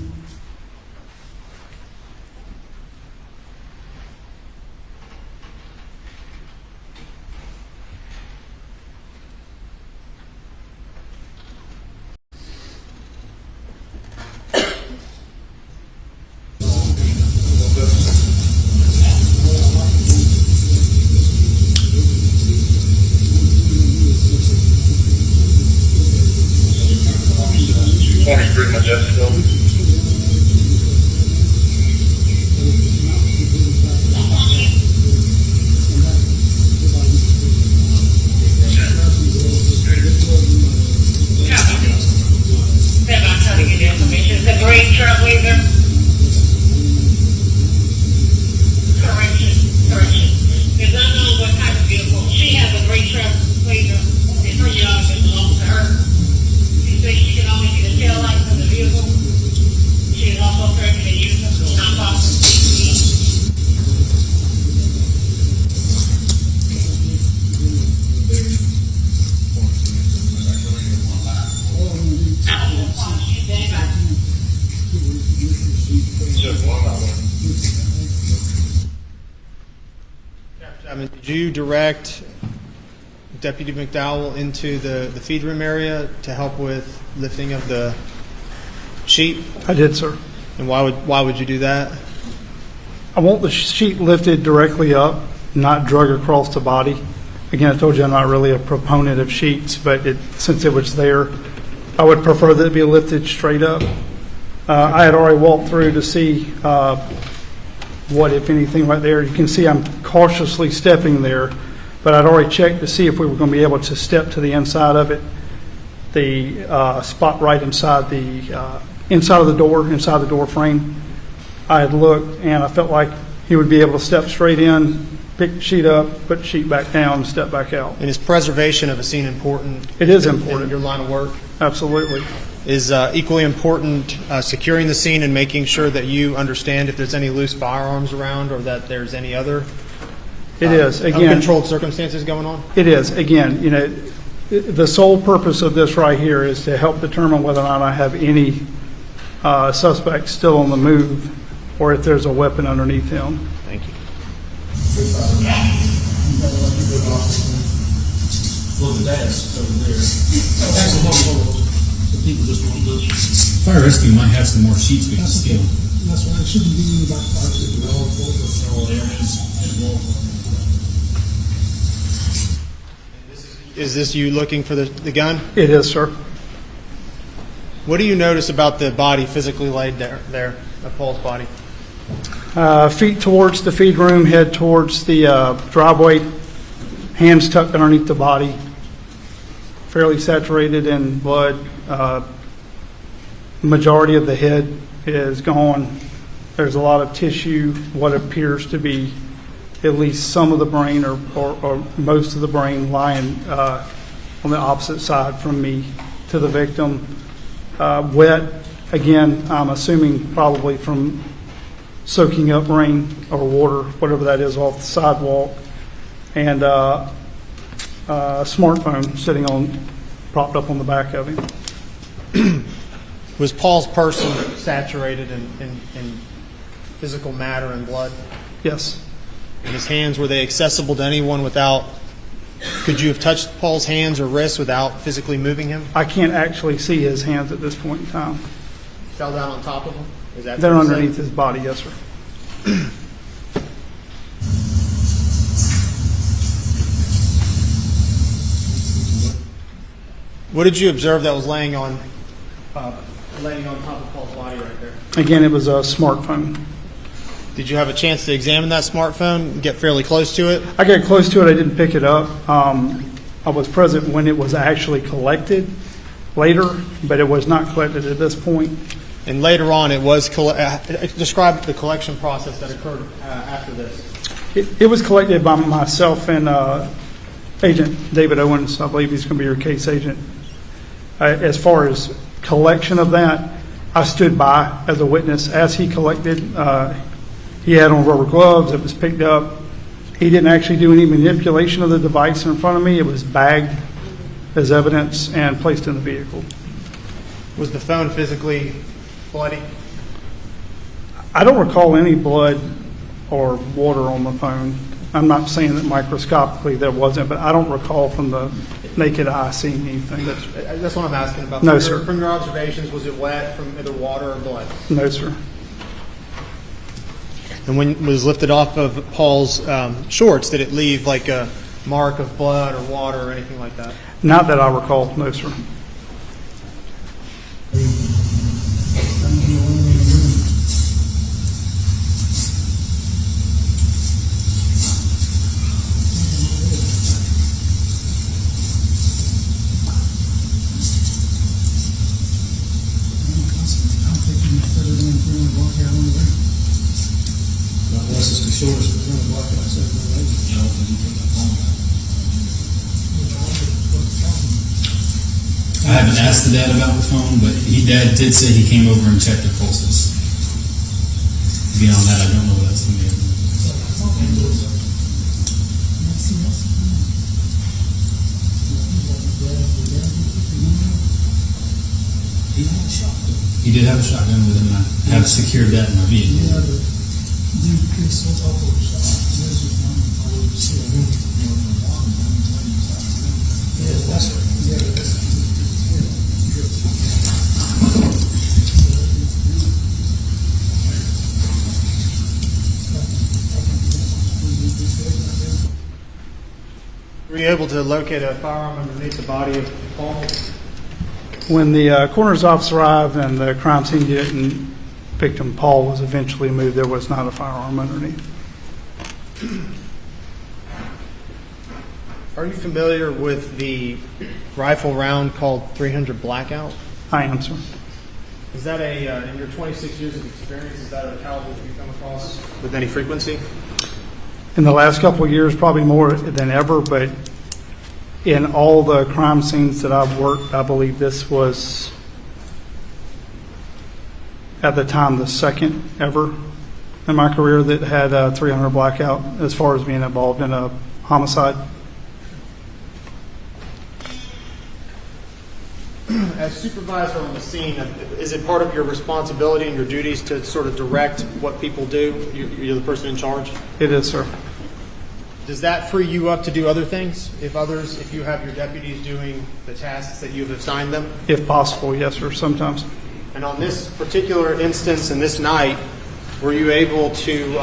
Did you direct Deputy McDowell into the feed room area to help with lifting of the sheet? I did, sir. And why would you do that? I want the sheet lifted directly up, not drug across the body. again, I told you I'm not really a proponent of sheets, but since it was there, I would prefer that it be lifted straight up. I had already walked through to see what, if anything, right there. You can see I'm cautiously stepping there, but I'd already checked to see if we were going to be able to step to the inside of it. The spot right inside of the door frame. I had looked, and I felt like he would be able to step straight in, pick the sheet up, put the sheet back down, and step back out. And is preservation of a scene important? It is important. In your line of work? Absolutely. Is equally important securing the scene and making sure that you understand if there's any loose firearms around or that there's any other It is. Again, uncontrolled circumstances going on? It is. Again, the sole purpose of this right here is to help determine whether or not I have any suspects still on the move or if there's a weapon underneath him. Thank you. Well, the dad's over there. The people just want to do. Fire rescue might have some more sheets we can steal. That's why it shouldn't be like 550 Is this you looking for the gun? It is, sir. What do you notice about the body physically laid there, Paul's body? Feet towards the feed room, head towards the driveway, hands tucked underneath the body, fairly saturated in blood. Majority of the head is gone. There's a lot of tissue, what appears to be at least some of the brain or most of the brain lying on the opposite side from me to the victim. Wet, again, I'm assuming probably from soaking up rain or water, whatever that is, off the sidewalk, and a smartphone sitting propped up on the back of him. Was Paul's person saturated in physical matter and blood? Yes. And his hands, were they accessible to anyone without, could you have touched Paul's hands or wrists without physically moving him? I can't actually see his hands at this point in time. Fell down on top of him? Is that They're underneath his body, yes, sir. What did you observe that was laying on top of Paul's body right there? Again, it was a smartphone. Did you have a chance to examine that smartphone and get fairly close to it? I got close to it. I didn't pick it up. I was present when it was actually collected later, but it was not collected at this point. And later on, it was describe the collection process that occurred after this. It was collected by myself and Agent David Owens. I believe he's going to be your case agent. As far as collection of that, I stood by as a witness as he collected. He had on rubber gloves. It was picked up. He didn't actually do any manipulation of the device in front of me. It was bagged as evidence and placed in the vehicle. Was the phone physically bloody? I don't recall any blood or water on the phone. I'm not saying that microscopically there wasn't, but I don't recall from the naked eye seeing anything. That's what I'm asking about. No, sir. From your observations, was it wet from either water or blood? No, sir. And when it was lifted off of Paul's shorts, did it leave like a mark of blood or water or anything like that? Not that I recall, no, sir. I haven't asked the dad about the phone, but dad did say he came over and checked the pulses. Beyond that, I don't know what else to do. He did have a shotgun with him. I have secured that in my vehicle. Were you able to locate a firearm underneath the body of Paul? When the coroner's office arrived and the crime scene unit and victim Paul was eventually moved, there was not a firearm underneath. Are you familiar with the rifle round called 300 Blackout? I am, sir. Is that in your 26 years of experience, is that a caliber that you come across with any frequency? In the last couple of years, probably more than ever, but in all the crime scenes that I've worked, I believe this was, at the time, the second ever in my career that had a 300 Blackout as far as being involved in a homicide. As supervisor on the scene, is it part of your responsibility and your duties to sort of direct what people do? You're the person in charge? It is, sir. Does that free you up to do other things if you have your deputies doing the tasks that you've assigned them? If possible, yes, sir, sometimes. And on this particular instance and this night, were you able to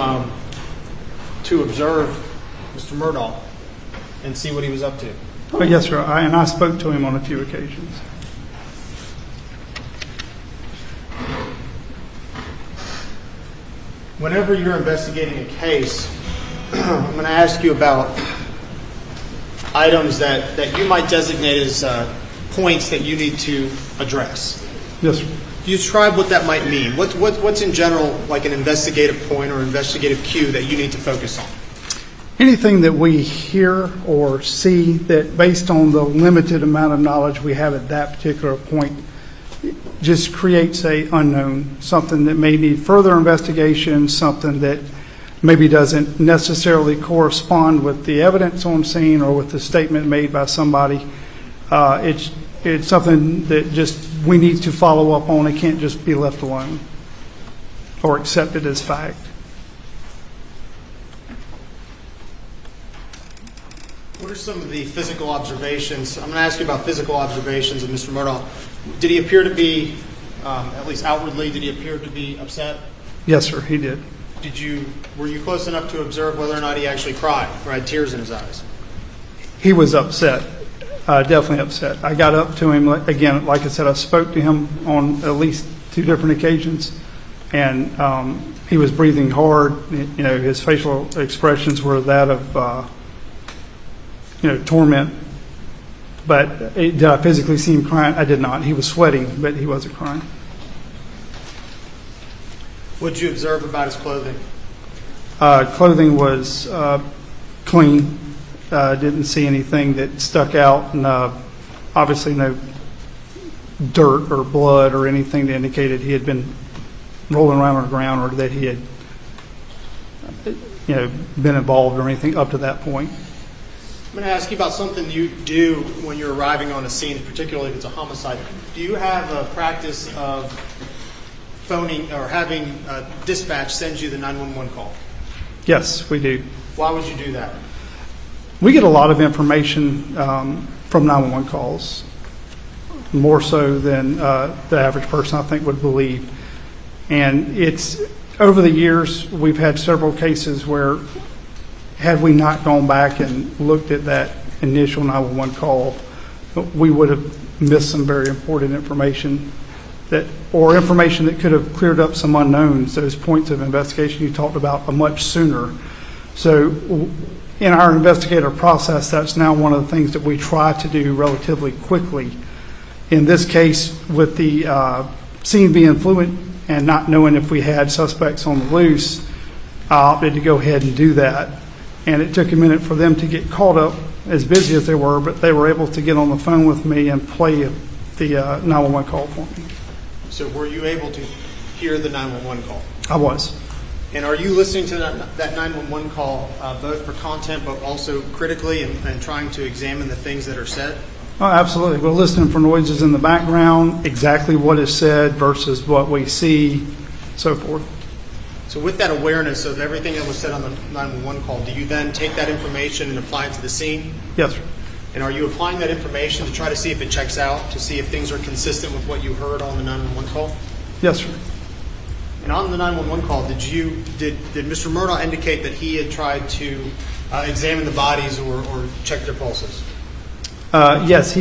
observe Mr. Murdaugh and see what he was up to? Oh, yes, sir. I spoke to him on a few occasions. Whenever you're investigating a case, I'm going to ask you about items that you might designate as points that you need to address. Yes, sir. Can you describe what that might mean? What's in general like an investigative point or investigative cue that you need to focus on? Anything that we hear or see that, based on the limited amount of knowledge we have at that particular point, just creates a unknown, something that may need further investigation, something that maybe doesn't necessarily correspond with the evidence on scene or with the statement made by somebody. It's something that just we need to follow up on. It can't just be left alone or accepted as fact. What are some of the physical observations? I'm going to ask you about physical observations of Mr. Murdaugh. Did he appear to be, at least outwardly, did he appear to be upset? Yes, sir, he did. Were you close enough to observe whether or not he actually cried or had tears in his eyes? He was upset, definitely upset. I got up to him, again, like I said, I spoke to him on at least 2 different occasions, and he was breathing hard. You know, his facial expressions were that of, torment. But did I physically see him crying? I did not. He was sweating, but he wasn't crying. What did you observe about his clothing? Clothing was clean. Didn't see anything that stuck out, and obviously no dirt or blood or anything that indicated he had been rolling around on the ground or that he had been involved or anything up to that point. I'm going to ask you about something you do when you're arriving on a scene, particularly if it's a homicide. Do you have a practice of phoning or having dispatch send you the 911 call? Yes, we do. Why would you do that? We get a lot of information from 911 calls, more so than the average person, I think, would believe. And it's over the years, we've had several cases where, had we not gone back and looked at that initial 911 call, we would have missed some very important information or information that could have cleared up some unknowns. Those points of investigation you talked about much sooner. So in our investigative process, that's now one of the things that we try to do relatively quickly. In this case, with the scene being fluid and not knowing if we had suspects on the loose, I opted to go ahead and do that. And it took a minute for them to get caught up, as busy as they were, but they were able to get on the phone with me and play the 911 call for me. So were you able to hear the 911 call? I was. And are you listening to that 911 call both for content but also critically and trying to examine the things that are said? Oh, absolutely. We're listening for noises in the background, exactly what is said versus what we see, so forth. So with that awareness of everything that was said on the 911 call, do you then take that information and apply it to the scene? Yes, sir. And are you applying that information to try to see if it checks out, to see if things are consistent with what you heard on the 911 call? Yes, sir. And on the 911 call, did Mr. Murdaugh indicate that he had tried to examine the bodies or check their pulses? Yes,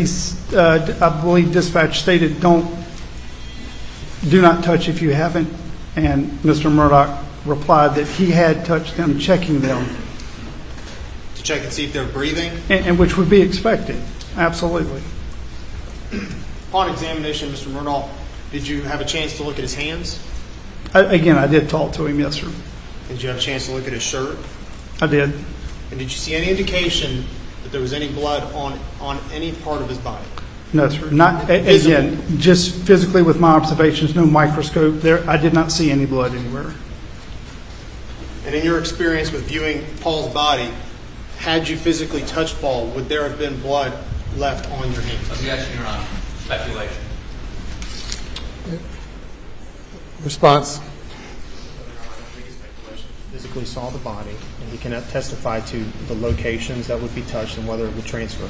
I believe dispatch stated, do not touch if you haven't. And Mr. Murdaugh replied that he had touched them, checking them. To check and see if they're breathing? And which would be expected, absolutely. Upon examination, Mr. Murdaugh, did you have a chance to look at his hands? Again, I did talk to him, yes, sir. Did you have a chance to look at his shirt? I did. And did you see any indication that there was any blood on any part of his body? No, sir. Not again, just physically with my observations, no microscope there. I did not see any blood anywhere. And in your experience with viewing Paul's body, had you physically touched Paul, would there have been blood left on your hands? Objection, Your Honor. Speculation. Response. Physically saw the body, and he cannot testify to the locations that would be touched and whether it would transfer.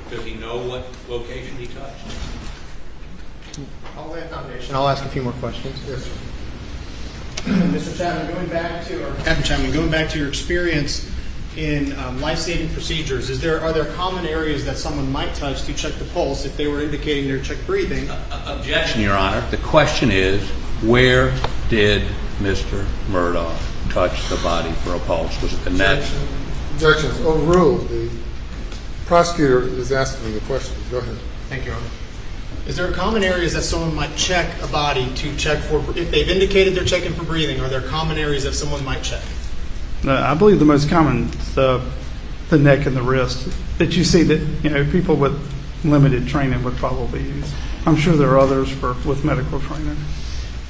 Does he know what location he touched? I'll lay a foundation. I'll ask a few more questions. Yes, sir. Mr. Chapman, Captain Chapman, going back to your experience in life-saving procedures, are there common areas that someone might touch to check the pulse if they were indicating their check breathing? Objection, Your Honor. The question is, where did Mr. Murdaugh touch the body for a pulse? Was it the neck? Objection is overruled. The prosecutor is asking the question. Go ahead. Thank you, Your Honor. Is there common areas that someone might check a body to check for, if they've indicated they're checking for breathing, are there common areas that someone might check? I believe the most common is the neck and the wrist that you see that people with limited training would probably use. I'm sure there are others with medical training.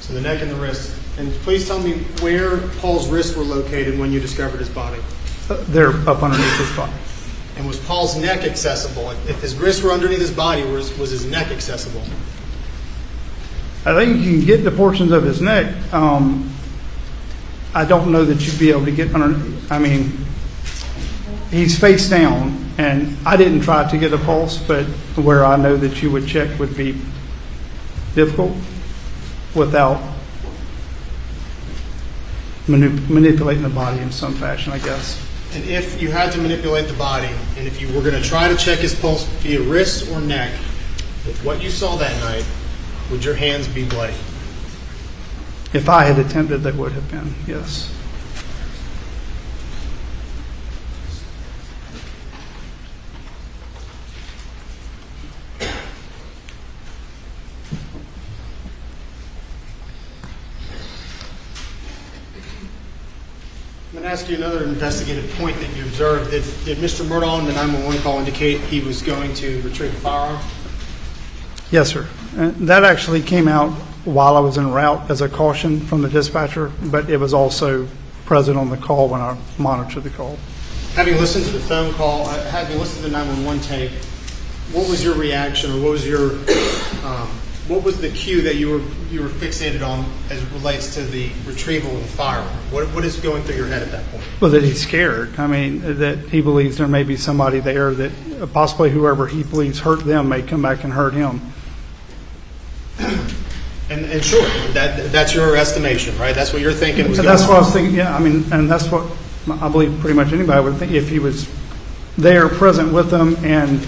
So the neck and the wrist. And please tell me where Paul's wrists were located when you discovered his body. They're up underneath his body. And was Paul's neck accessible? If his wrists were underneath his body, was his neck accessible? I think you can get the portions of his neck. I don't know that you'd be able to get under. I mean, he's face down, and I didn't try to get a pulse, but where I know that you would check would be difficult without manipulating the body in some fashion, I guess. And if you had to manipulate the body, and if you were going to try to check his pulse via wrist or neck, with what you saw that night, would your hands be bloody? If I had attempted, they would have been, yes. I'm going to ask you another investigative point that you observed. Did Mr. Murdaugh in the 911 call indicate he was going to retrieve a firearm? Yes, sir. That actually came out while I was en route as a caution from the dispatcher, but it was also present on the call when I monitored the call. Having listened to the phone call, having listened to the 911 tape, what was your reaction, or what was the cue that you were fixated on as it relates to the retrieval of the firearm? What is going through your head at that point? Well, that he's scared. I mean, that he believes there may be somebody there that possibly whoever he believes hurt them may come back and hurt him. And sure, that's your estimation, right? That's what you're thinking was going on. That's what I was thinking, yeah. I mean, and that's what I believe pretty much anybody would think if he was there present with them and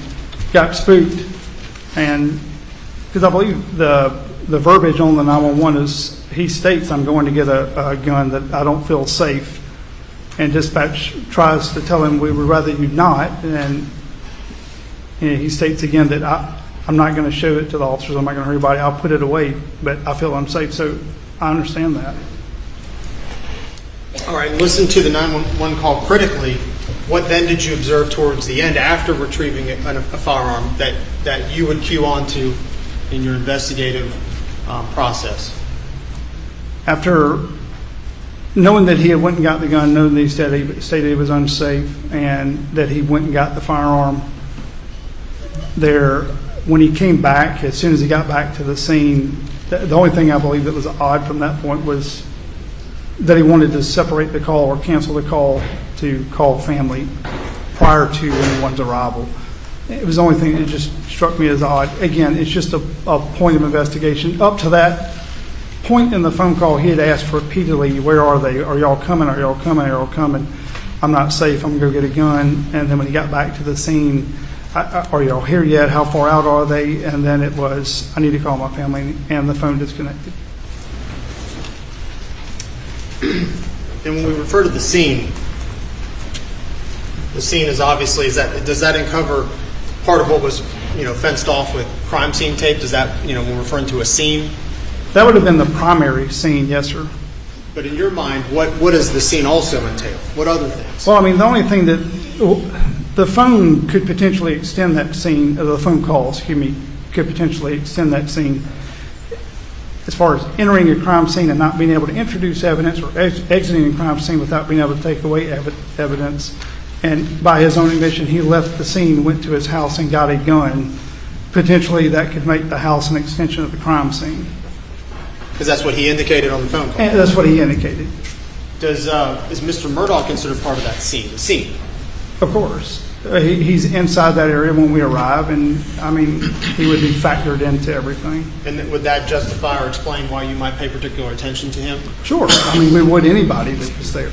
got spooked. And because I believe the verbiage on the 911 is, he states, I'm going to get a gun that I don't feel safe. And dispatch tries to tell him we would rather you not. And he states again that I'm not going to show it to the officers. I'm not going to hurt anybody. I'll put it away, but I feel unsafe. So I understand that. All right. Listen to the 911 call critically. What then did you observe towards the end after retrieving a firearm that you would cue on to in your investigative process? After knowing that he had went and got the gun, knowing that he stated he was unsafe, and that he went and got the firearm, when he came back, as soon as he got back to the scene, the only thing I believe that was odd from that point was that he wanted to separate the call or cancel the call to call family prior to anyone's arrival. It was the only thing that just struck me as odd. Again, it's just a point of investigation. Up to that point in the phone call, he had asked repeatedly, where are they? Are y'all coming? Are y'all coming? Are y'all coming? I'm not safe. I'm going to go get a gun. And then when he got back to the scene, are y'all here yet? How far out are they? And then it was, I need to call my family, and the phone disconnected. And when we refer to the scene is obviously, does that uncover part of what was, fenced off with crime scene tape? Does that, when referring to a scene? That would have been the primary scene, yes, sir. But in your mind, what does the scene also entail? What other things? Well, I mean, the only thing that the phone could potentially extend that scene, the phone calls, could potentially extend that scene as far as entering a crime scene and not being able to introduce evidence, or exiting a crime scene without being able to take away evidence. And by his own admission, he left the scene, went to his house, and got a gun. Potentially, that could make the house an extension of the crime scene. Because that's what he indicated on the phone call. And that's what he indicated. Is Mr. Murdaugh considered part of that scene? The scene? Of course. He's inside that area when we arrive, and I mean, he would be factored into everything. And would that justify or explain why you might pay particular attention to him? Sure. I mean, we would anybody that was there.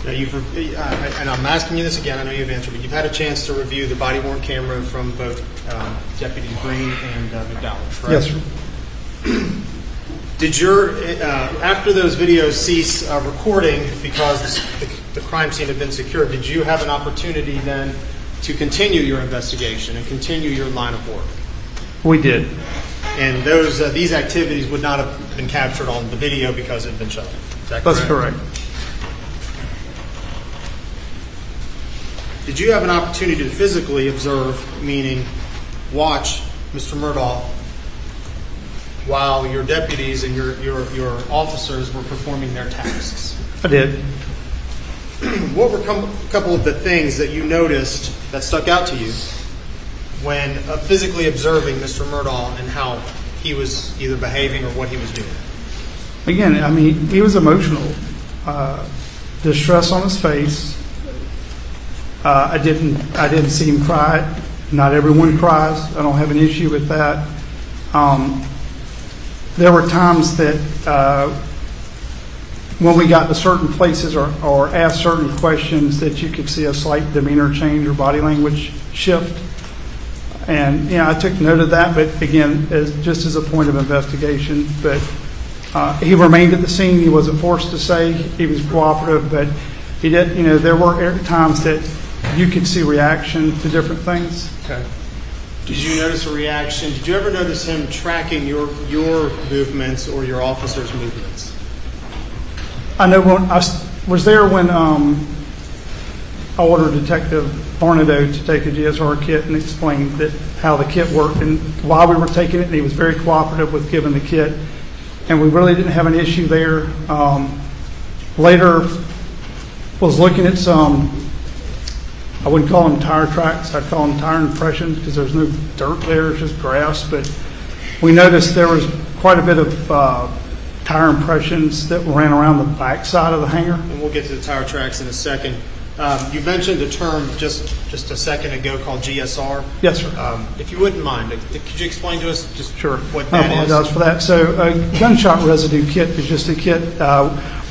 Now and I'm asking you this again, I know you've answered, but you've had a chance to review the body-worn camera from both Deputy Green and McDowell, correct? Yes, sir. Did after those videos cease recording because the crime scene had been secured, did you have an opportunity then to continue your investigation and continue your line of work? We did. And these activities would not have been captured on the video because it had been shut. Is that correct? That's correct. Did you have an opportunity to physically observe, meaning watch Mr. Murdaugh while your deputies and your officers were performing their tasks? I did. What were a couple of the things that you noticed that stuck out to you when physically observing Mr. Murdaugh and how he was either behaving or what he was doing? Again, I mean, he was emotional. Distress on his face. I didn't see him cry. Not everyone cries. I don't have an issue with that. There were times that when we got to certain places or asked certain questions that you could see a slight demeanor change or body language shift. And, I took note of that, but again, just as a point of investigation. But he remained at the scene. He wasn't forced to say. He was cooperative, but he did, there were times that you could see reaction to different things. Okay. Did you notice a reaction? Did you ever notice him tracking your movements or your officers' movements? I know when I was there when I ordered Detective Barnadoe to take a GSR kit and explain how the kit worked, and while we were taking it, he was very cooperative with giving the kit, and we really didn't have an issue there. Later, was looking at some, I wouldn't call them tire tracks, I'd call them tire impressions because there's no dirt there, it's just grass, but we noticed there was quite a bit of tire impressions that ran around the back side of the hangar. And we'll get to the tire tracks in a second. You mentioned a term just a second ago called GSR. Yes, sir. If you wouldn't mind, could you explain to us just what I that is? apologize for that. So a gunshot residue kit is just a kit.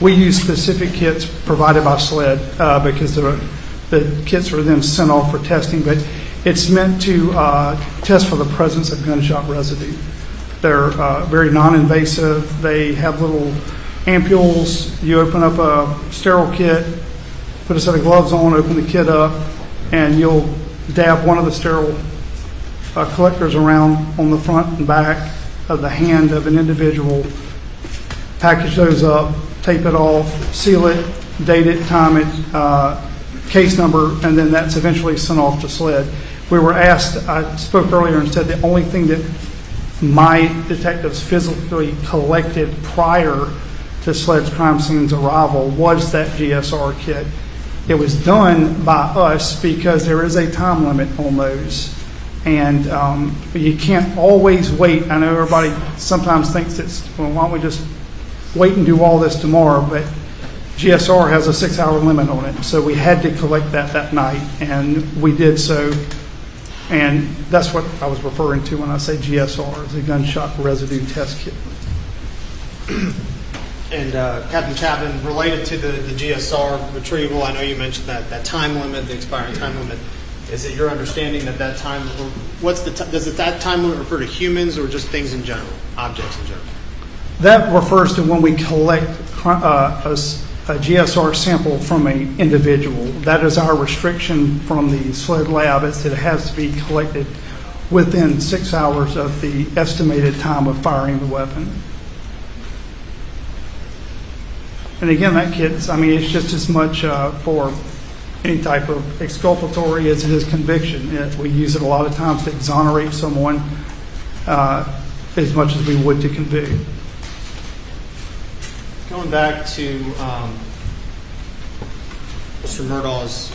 We use specific kits provided by SLED because the kits are then sent off for testing, but it's meant to test for the presence of gunshot residue. They're very non-invasive. They have little ampules. You open up a sterile kit, put a set of gloves on, open the kit up, and you'll dab one of the sterile collectors around on the front and back of the hand of an individual, package those up, tape it off, seal it, date it, time it, case number, and then that's eventually sent off to SLED. We were asked, I spoke earlier and said the only thing that my detectives physically collected prior to SLED's crime scene's arrival was that GSR kit. It was done by us because there is a time limit on those, and you can't always wait. I know everybody sometimes thinks why don't we just wait and do all this tomorrow, but GSR has a 6-hour limit on it, so we had to collect that night, and we did so And that's what I was referring to when I say GSR, is a gunshot residue test kit. And Captain Chapman, related to the GSR retrieval, I know you mentioned that time limit, the expiring time limit. Is it your understanding that time, or does that time limit refer to humans or just things in general, objects in general? That refers to when we collect a GSR sample from an individual. That is our restriction from the SLED lab, is that it has to be collected within 6 hours of the estimated time of firing the weapon. And again, that kit's, it's just as much for any type of exculpatory as it is conviction. We use it a lot of times to exonerate someone as much as we would to convict. Going back to Mr. Murdaugh's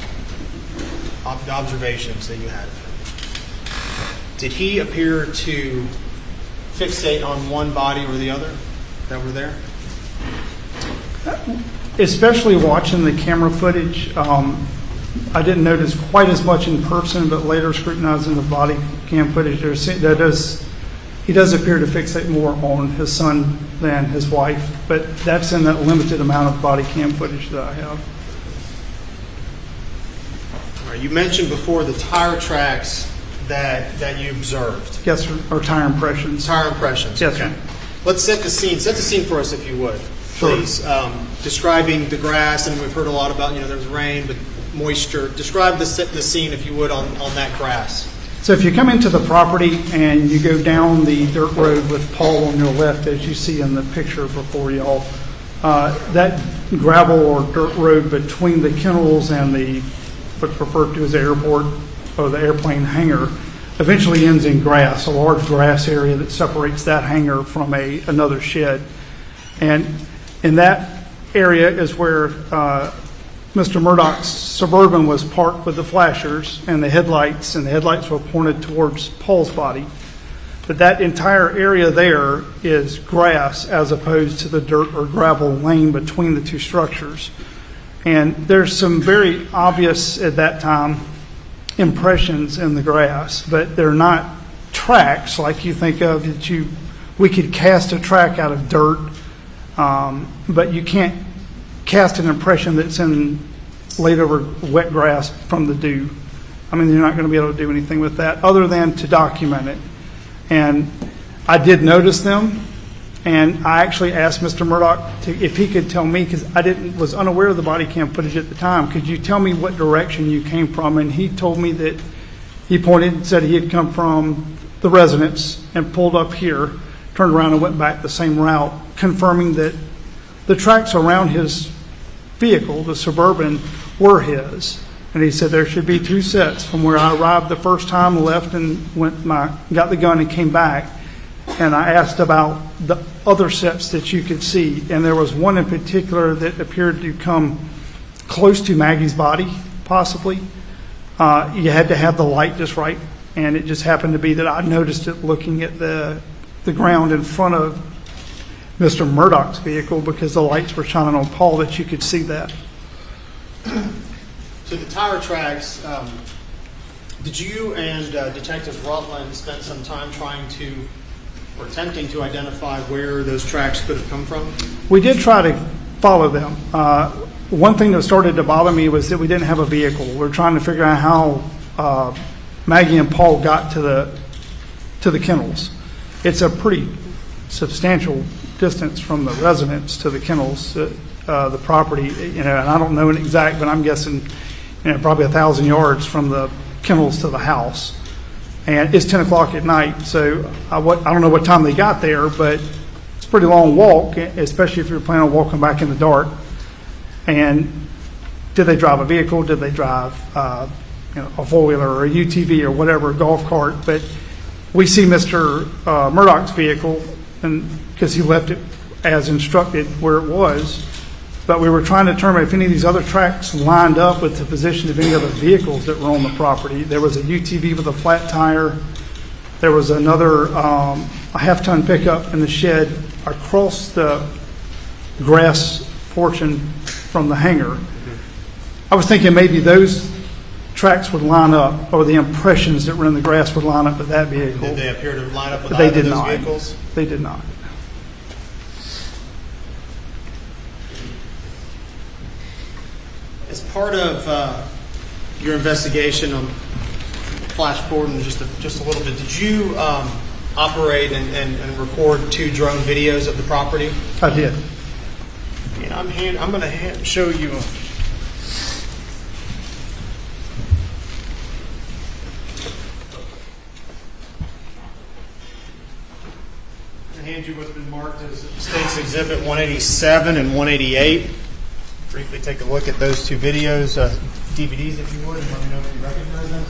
observations that you had, did he appear to fixate on one body or the other that were there? Especially watching the camera footage, I didn't notice quite as much in person, but later scrutinizing the body cam footage, he does appear to fixate more on his son than his wife, but that's in that limited amount of body cam footage that I have. All right, you mentioned before the tire tracks that you observed. Yes, sir. Or tire impressions. Tire impressions. Yes, okay. sir. Let's set the scene. Set the scene for us, if you would, please. Sure. Describing the grass, and we've heard a lot about, there's rain, but moisture. Describe the scene, if you would, on that grass. So if you come into the property and you go down the dirt road with Paul on your left, as you see in the picture before y'all, that gravel or dirt road between the kennels and what's referred to as the airport or the airplane hangar eventually ends in grass, a large grass area that separates that hangar from another shed. And in that area is where Mr. Murdaugh's Suburban was parked with the flashers and the headlights were pointed towards Paul's body. But that entire area there is grass as opposed to the dirt or gravel lane between the two structures. And there's some very obvious at that time impressions in the grass, but they're not tracks like you think of that we could cast a track out of dirt, but you can't cast an impression that's laid over wet grass from the dew. You're not going to be able to do anything with that other than to document it. And I did notice them, and I actually asked Mr. Murdaugh if he could tell me, because I was unaware of the body cam footage at the time. Could you tell me what direction you came from? And he told me that he pointed and said he had come from the residence and pulled up here, turned around and went back the same route, confirming that the tracks around his vehicle, the Suburban, were his. And he said there should be two sets from where I arrived the first time, left and got the gun and came back. And I asked about the other sets that you could see. And there was one in particular that appeared to come close to Maggie's body, possibly. You had to have the light just right. And it just happened to be that I noticed it looking at the ground in front of Mr. Murdaugh's vehicle, because the lights were shining on Paul, that you could see that. So the tire tracks, did you and Detective Rutland spend some time attempting to identify where those tracks could have come from? We did try to follow them. One thing that started to bother me was that we didn't have a vehicle. We were trying to figure out how Maggie and Paul got to the kennels. It's a pretty substantial distance from the residence to the kennels, the property, and I don't know an exact, but I'm guessing, probably 1,000 yards from the kennels to the house. And it's 10 o'clock at night, so I don't know what time they got there, but it's a pretty long walk, especially if you're planning on walking back in the dark. And did they drive a vehicle? Did they drive a four-wheeler or a UTV or whatever, a golf cart? But we see Mr. Murdaugh's vehicle, and because he left it as instructed where it was, but we were trying to determine if any of these other tracks lined up with the position of any other vehicles that were on the property. There was a UTV with a flat tire. There was another a half-ton pickup in the shed across the grass portion from the hangar. I was thinking maybe those tracks would line up, or the impressions that were in the grass would line up with that vehicle. Did they appear to line up with But they either did of those not. vehicles? They did not. As part of your investigation, flash forward in just a little bit, did you operate and record 2 drone videos of the property? I did. Yeah, I'm going to show you. I'm going to hand you what's been marked as State's Exhibit 187 and 188. Briefly take a look at those 2 videos, DVDs if you would, and let me know if you recognize them.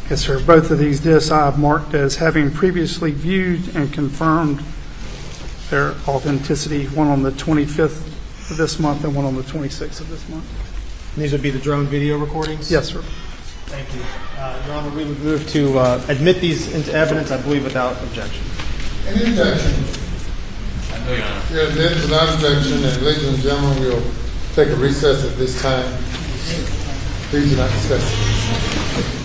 Yes, sir. Both of these discs I have marked as having previously viewed and confirmed their authenticity, one on the 25th of this month and one on the 26th of this month. And these would be the drone video recordings? Yes, sir. Thank you. Your Honor, we would move to admit these into evidence, I believe, without objection. Any objection? Yeah, there's an objection, and ladies and gentlemen, we'll take a recess at this time. Please do not discuss it.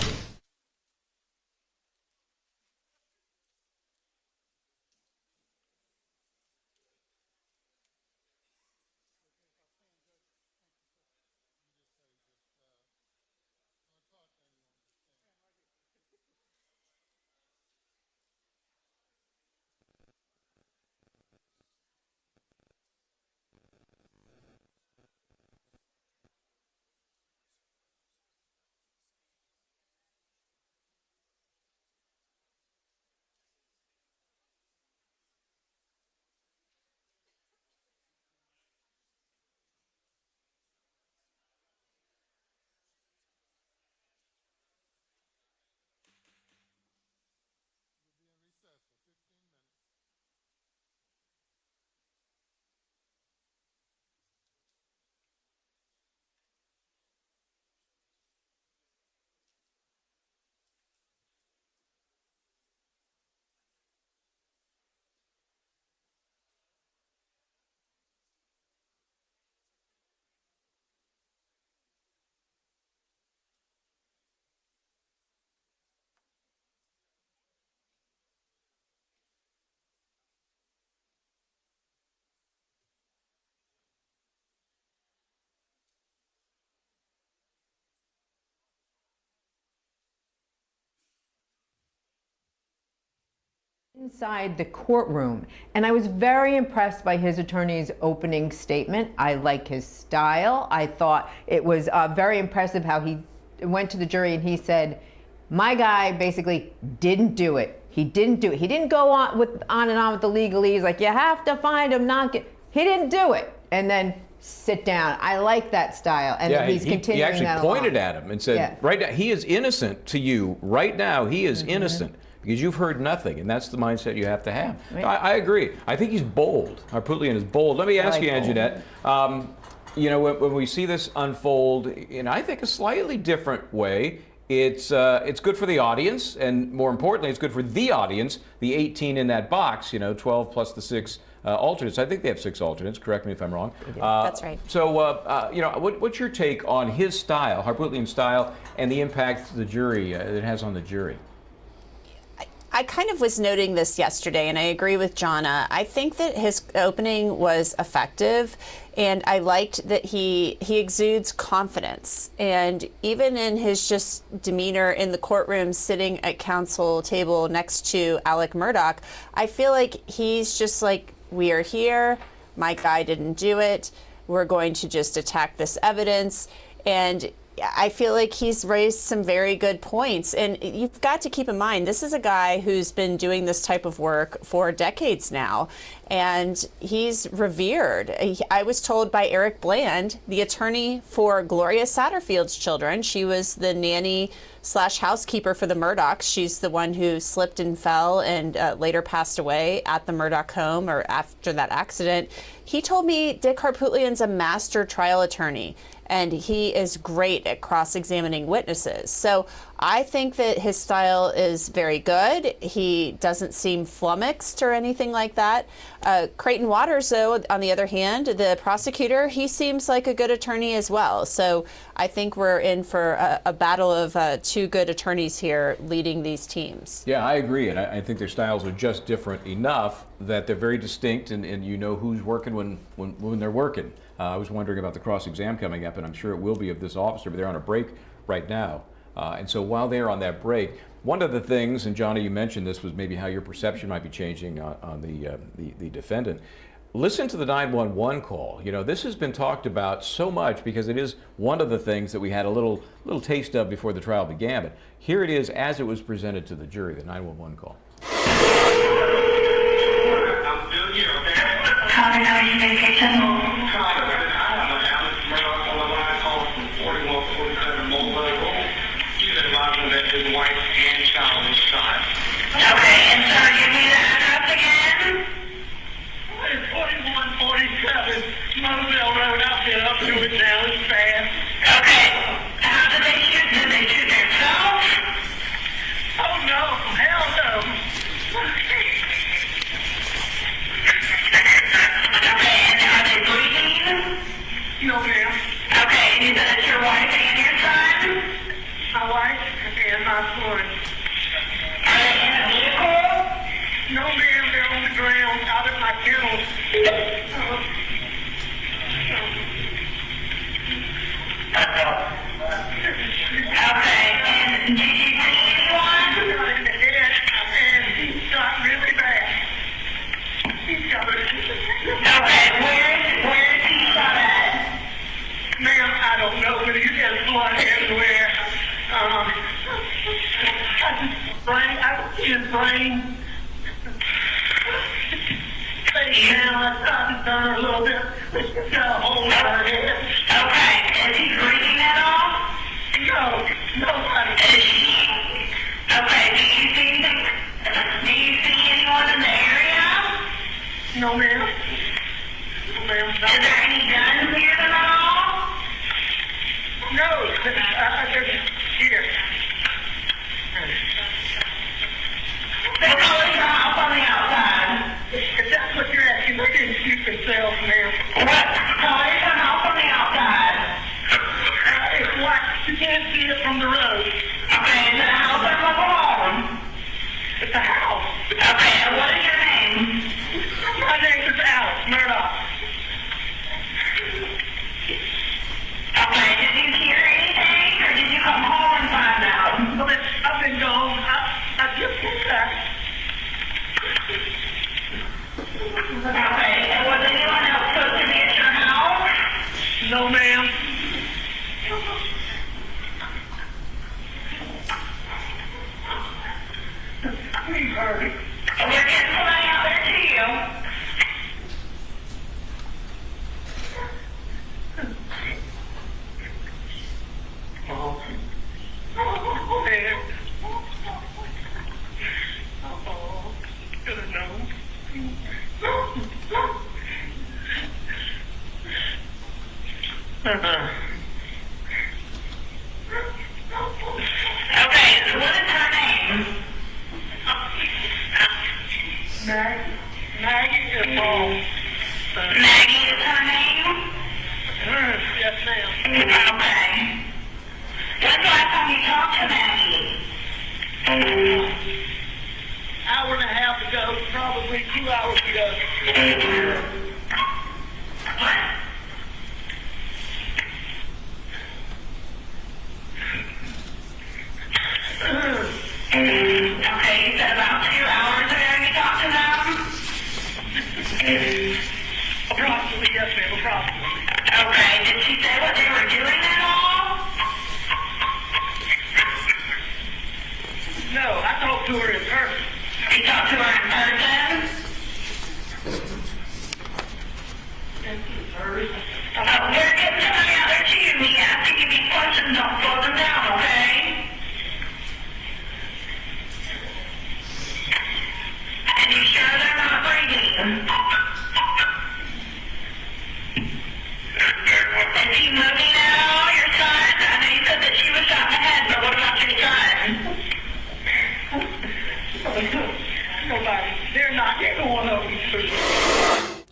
Inside the courtroom, and I was very impressed by his attorney's opening statement. I like his style. I thought it was very impressive how he went to the jury and he said, my guy basically didn't do it. He didn't do it. He didn't go on and on with the legalese, like you have to find him, he didn't do it. And then sit down. I like that style, and he's continuing that He actually pointed along. at him and said, right now, he is innocent to you. Right now, he is innocent. Because you've heard nothing, and that's the mindset you have to have. Right. I agree. I think he's bold. Harpootlian is bold. Let me ask you, Anjanette, when we see this unfold in, I think, a slightly different way, it's good for the audience, and more importantly, it's good for the audience, the 18 in that box, 12 plus the 6 alternates. I think they have 6 alternates. Correct me if I'm wrong. That's right. So, what's your take on his style, Harpootlian's style, and the impact the jury it has on the jury? I kind of was noting this yesterday, and I agree with Jonna. I think that his opening was effective, and I liked that he exudes confidence. And even in his just demeanor in the courtroom, sitting at counsel table next to Alex Murdaugh, I feel like he's just like, we are here, my guy didn't do it, we're going to just attack this evidence. And I feel like he's raised some very good points. And you've got to keep in mind, this is a guy who's been doing this type of work for decades now, and he's revered. I was told by Eric Bland, the attorney for Gloria Satterfield's children, she was the nanny / housekeeper for the Murdaughs. She's the one who slipped and fell and later passed away at the Murdaugh home or after that accident. He told me Dick Harpootlian's a master trial attorney, and he is great at cross-examining witnesses. So I think that his style is very good. He doesn't seem flummoxed or anything like that. Creighton Waters, though, on the other hand, the prosecutor, he seems like a good attorney as well. So I think we're in for a battle of two good attorneys here leading these teams. Yeah, I agree. And I think their styles are just different enough that they're very distinct, and you know who's working when they're working. I was wondering about the cross-exam coming up, and I'm sure it will be of this officer, but they're on a break right now. And so while they're on that break, one of the things, and Johnny, you mentioned this, was maybe how your perception might be changing on the defendant. Listen to the 911 call. You know, this has been talked about so much because it is one of the things that we had a little taste of before the trial began. But here it is as it was presented to the jury, the 911 call. Copy, how are you vacation? His wife and child was shot. Okay, and sir, give me the address again. It's 4147 Moselle Road. I've been up to it now. It's fast. Okay. How did they shoot? Did they shoot themselves? Oh, no. Hell no. Okay, and are they bleeding? No, ma'am. Okay, and you said it's your wife and your son? My wife and my son. Are they in a vehicle? No, ma'am. They're on the ground out at my kennel. Okay, and did you see anyone? Shot in the head, and he shot really bad. He shot it. Okay, where is he shot at? Ma'am, I don't know, but he has blood everywhere. I see his brain. Face down, I tried to turn a little bit. It's got a hole in her head. Okay, is he breathing at all? No, nobody. Okay, do you see anyone in the area? No, ma'am. No, ma'am. Is there any guns near them at all? No, I just here. They're calling the house on the outside. If that's what you're asking, they didn't shoot themselves, ma'am. What? Calling the house on the outside. It's white. You can't see it from the road. Okay, is it a house or a mobile home? It's a house. Okay, and what is your name? My name is Alex Murdaugh. Okay, did you hear anything, or did you come home and find out? Well, I've been gone. I just came back. Okay, and was anyone else supposed to be at your house? No, ma'am. Please hurry. We're getting somebody out there to you. Oh, man. Oh, should have known. Okay, so what is her name? Maggie is home. Maggie is her name? Yes, ma'am. Okay. When's the last time you talked to Maggie? Hour and a half ago, probably 2 hours ago. Okay, you said about 2 hours ago you talked to them? Approximately, yes, ma'am, approximately. Okay, did she say what they were doing at all? No, I talked to her in person. You talked to her in person? We're getting somebody out there to you. We have to give you questions. Don't slow them down, okay? And you sure they're not breathing?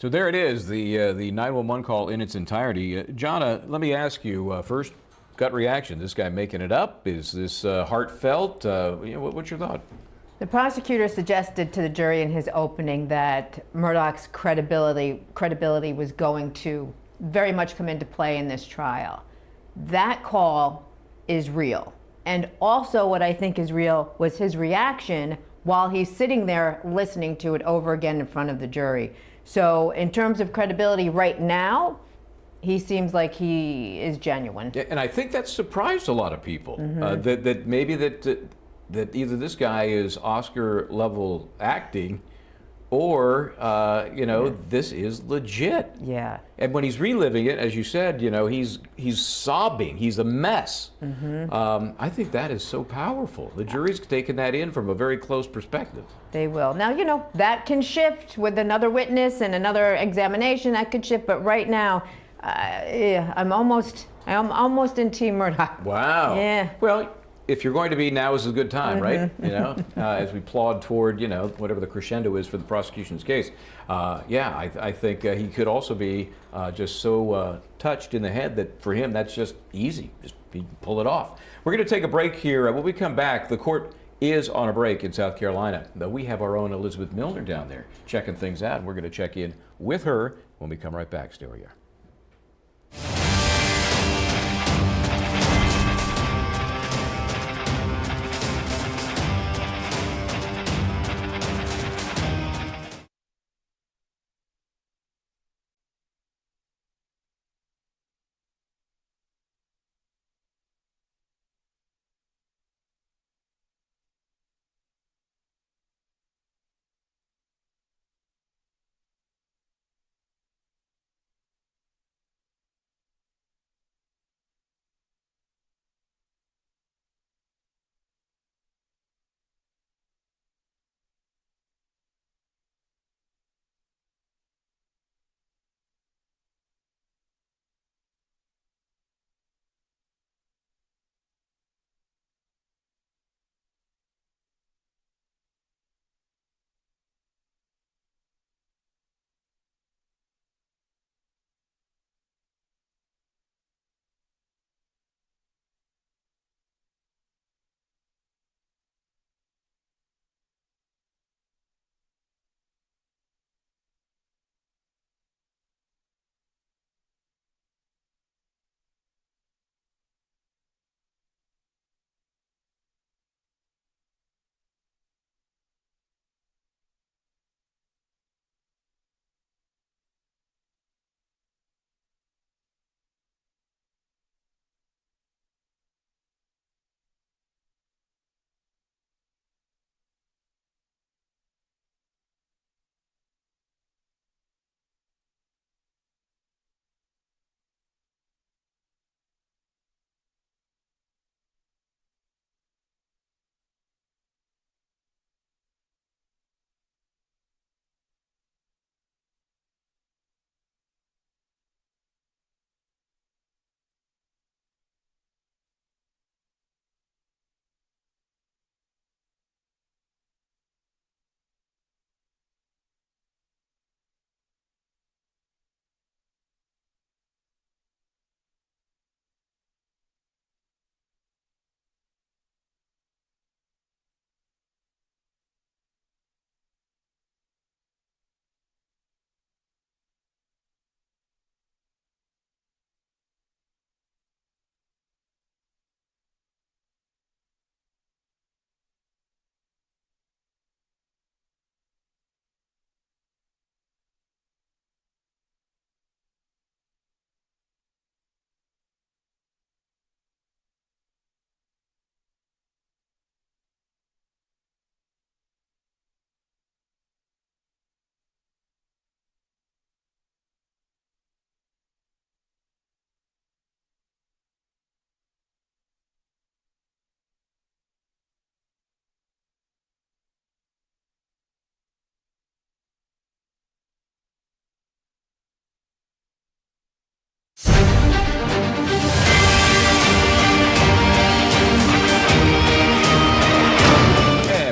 So there it is, the 911 call in its entirety. Jonna, let me ask you first, gut reaction. This guy making it up? Is this heartfelt? What's your thought? The prosecutor suggested to the jury in his opening that Murdaugh's credibility was going to very much come into play in this trial. That call is real. And also what I think is real was his reaction while he's sitting there listening to it over again in front of the jury. So in terms of credibility right now, he seems like he is genuine. And I think that surprised a lot of people. That maybe that either this guy is Oscar level acting, or this is legit. Yeah. And when he's reliving it, as you said, he's sobbing. He's a mess. I think that is so powerful. The jury's taken that in from a very close perspective. They will. Now, that can shift with another witness and another examination. That could shift. But right now, I'm almost in Team Murdaugh. Wow. Yeah. Well, if you're going to be, now is a good time, right? As we plod toward, whatever the crescendo is for the prosecution's case. I think he could also be just so touched in the head that for him, that's just easy. Just pull it off. We're going to take a break here. When we come back, the court is on a break in South Carolina. Though we have our own Elizabeth Milner down there checking things out. We're going to check in with her when we come right back. Stay where you are.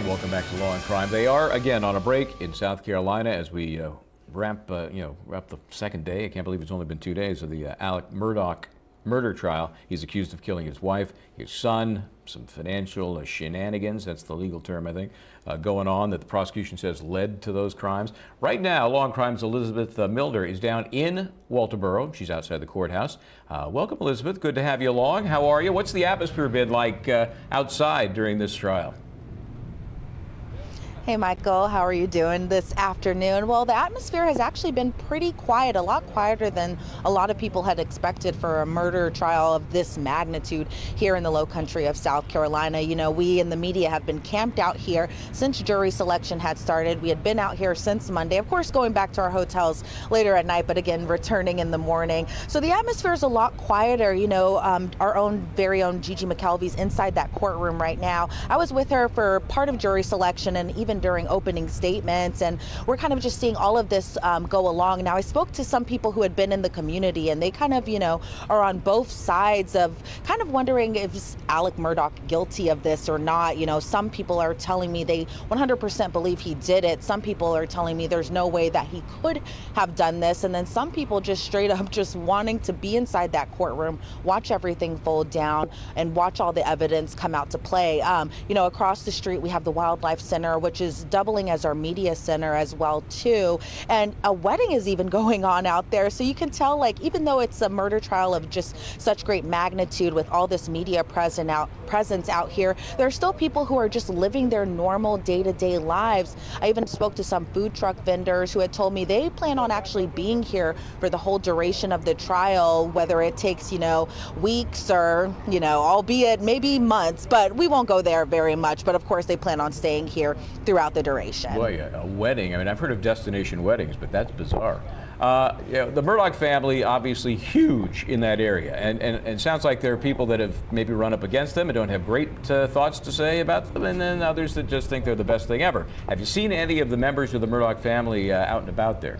Welcome back to Law and Crime. They are, again, on a break in South Carolina as we wrap the second day. I can't believe it's only been 2 days of the Alex Murdaugh murder trial. He's accused of killing his wife, his son, some financial shenanigans, that's the legal term, I think, going on that the prosecution says led to those crimes. Right now, Law&Crime's Elizabeth Milder is down in Walterboro. She's outside the courthouse. Welcome, Elizabeth. Good to have you along. How are you? What's the atmosphere been like outside during this trial? Hey, Michael, how are you doing this afternoon? Well, the atmosphere has actually been pretty quiet, a lot quieter than a lot of people had expected for a murder trial of this magnitude here in the low country of South Carolina. You know, we in the media have been camped out here since jury selection had started. We had been out here since Monday, of course, going back to our hotels later at night, but again, returning in the morning. So the atmosphere is a lot quieter. You know, our very own Gigi McKelvey's inside that courtroom right now. I was with her for part of jury selection and even during opening statements, and we're kind of just seeing all of this go along. Now, I spoke to some people who had been in the community, and they kind of, you know, are on both sides of kind of wondering if Alex Murdaugh guilty of this or not. You know, some people are telling me they 100% believe he did it. Some people are telling me there's no way that he could have done this. And then some people just straight up just wanting to be inside that courtroom, watch everything fold down, and watch all the evidence come out to play. You know, across the street, we have the Wildlife Center, which is doubling as our media center as well too, and a wedding is even going on out there. So you can tell, like, even though it's a murder trial of just such great magnitude with all this media presence out here, there are still people who are just living their normal day-to-day lives. I even spoke to some food truck vendors who had told me they plan on actually being here for the whole duration of the trial, whether it takes, you know, weeks or, you know, albeit maybe months, but we won't go there very much. But of course, they plan on staying here throughout the duration. Boy, a wedding. I mean, I've heard of destination weddings, but that's bizarre. You know, the Murdaugh family, obviously huge in that area, and it sounds like there are people that have maybe run up against them and don't have great thoughts to say about them, and then others that just think they're the best thing ever. Have you seen any of the members of the Murdaugh family out and about there?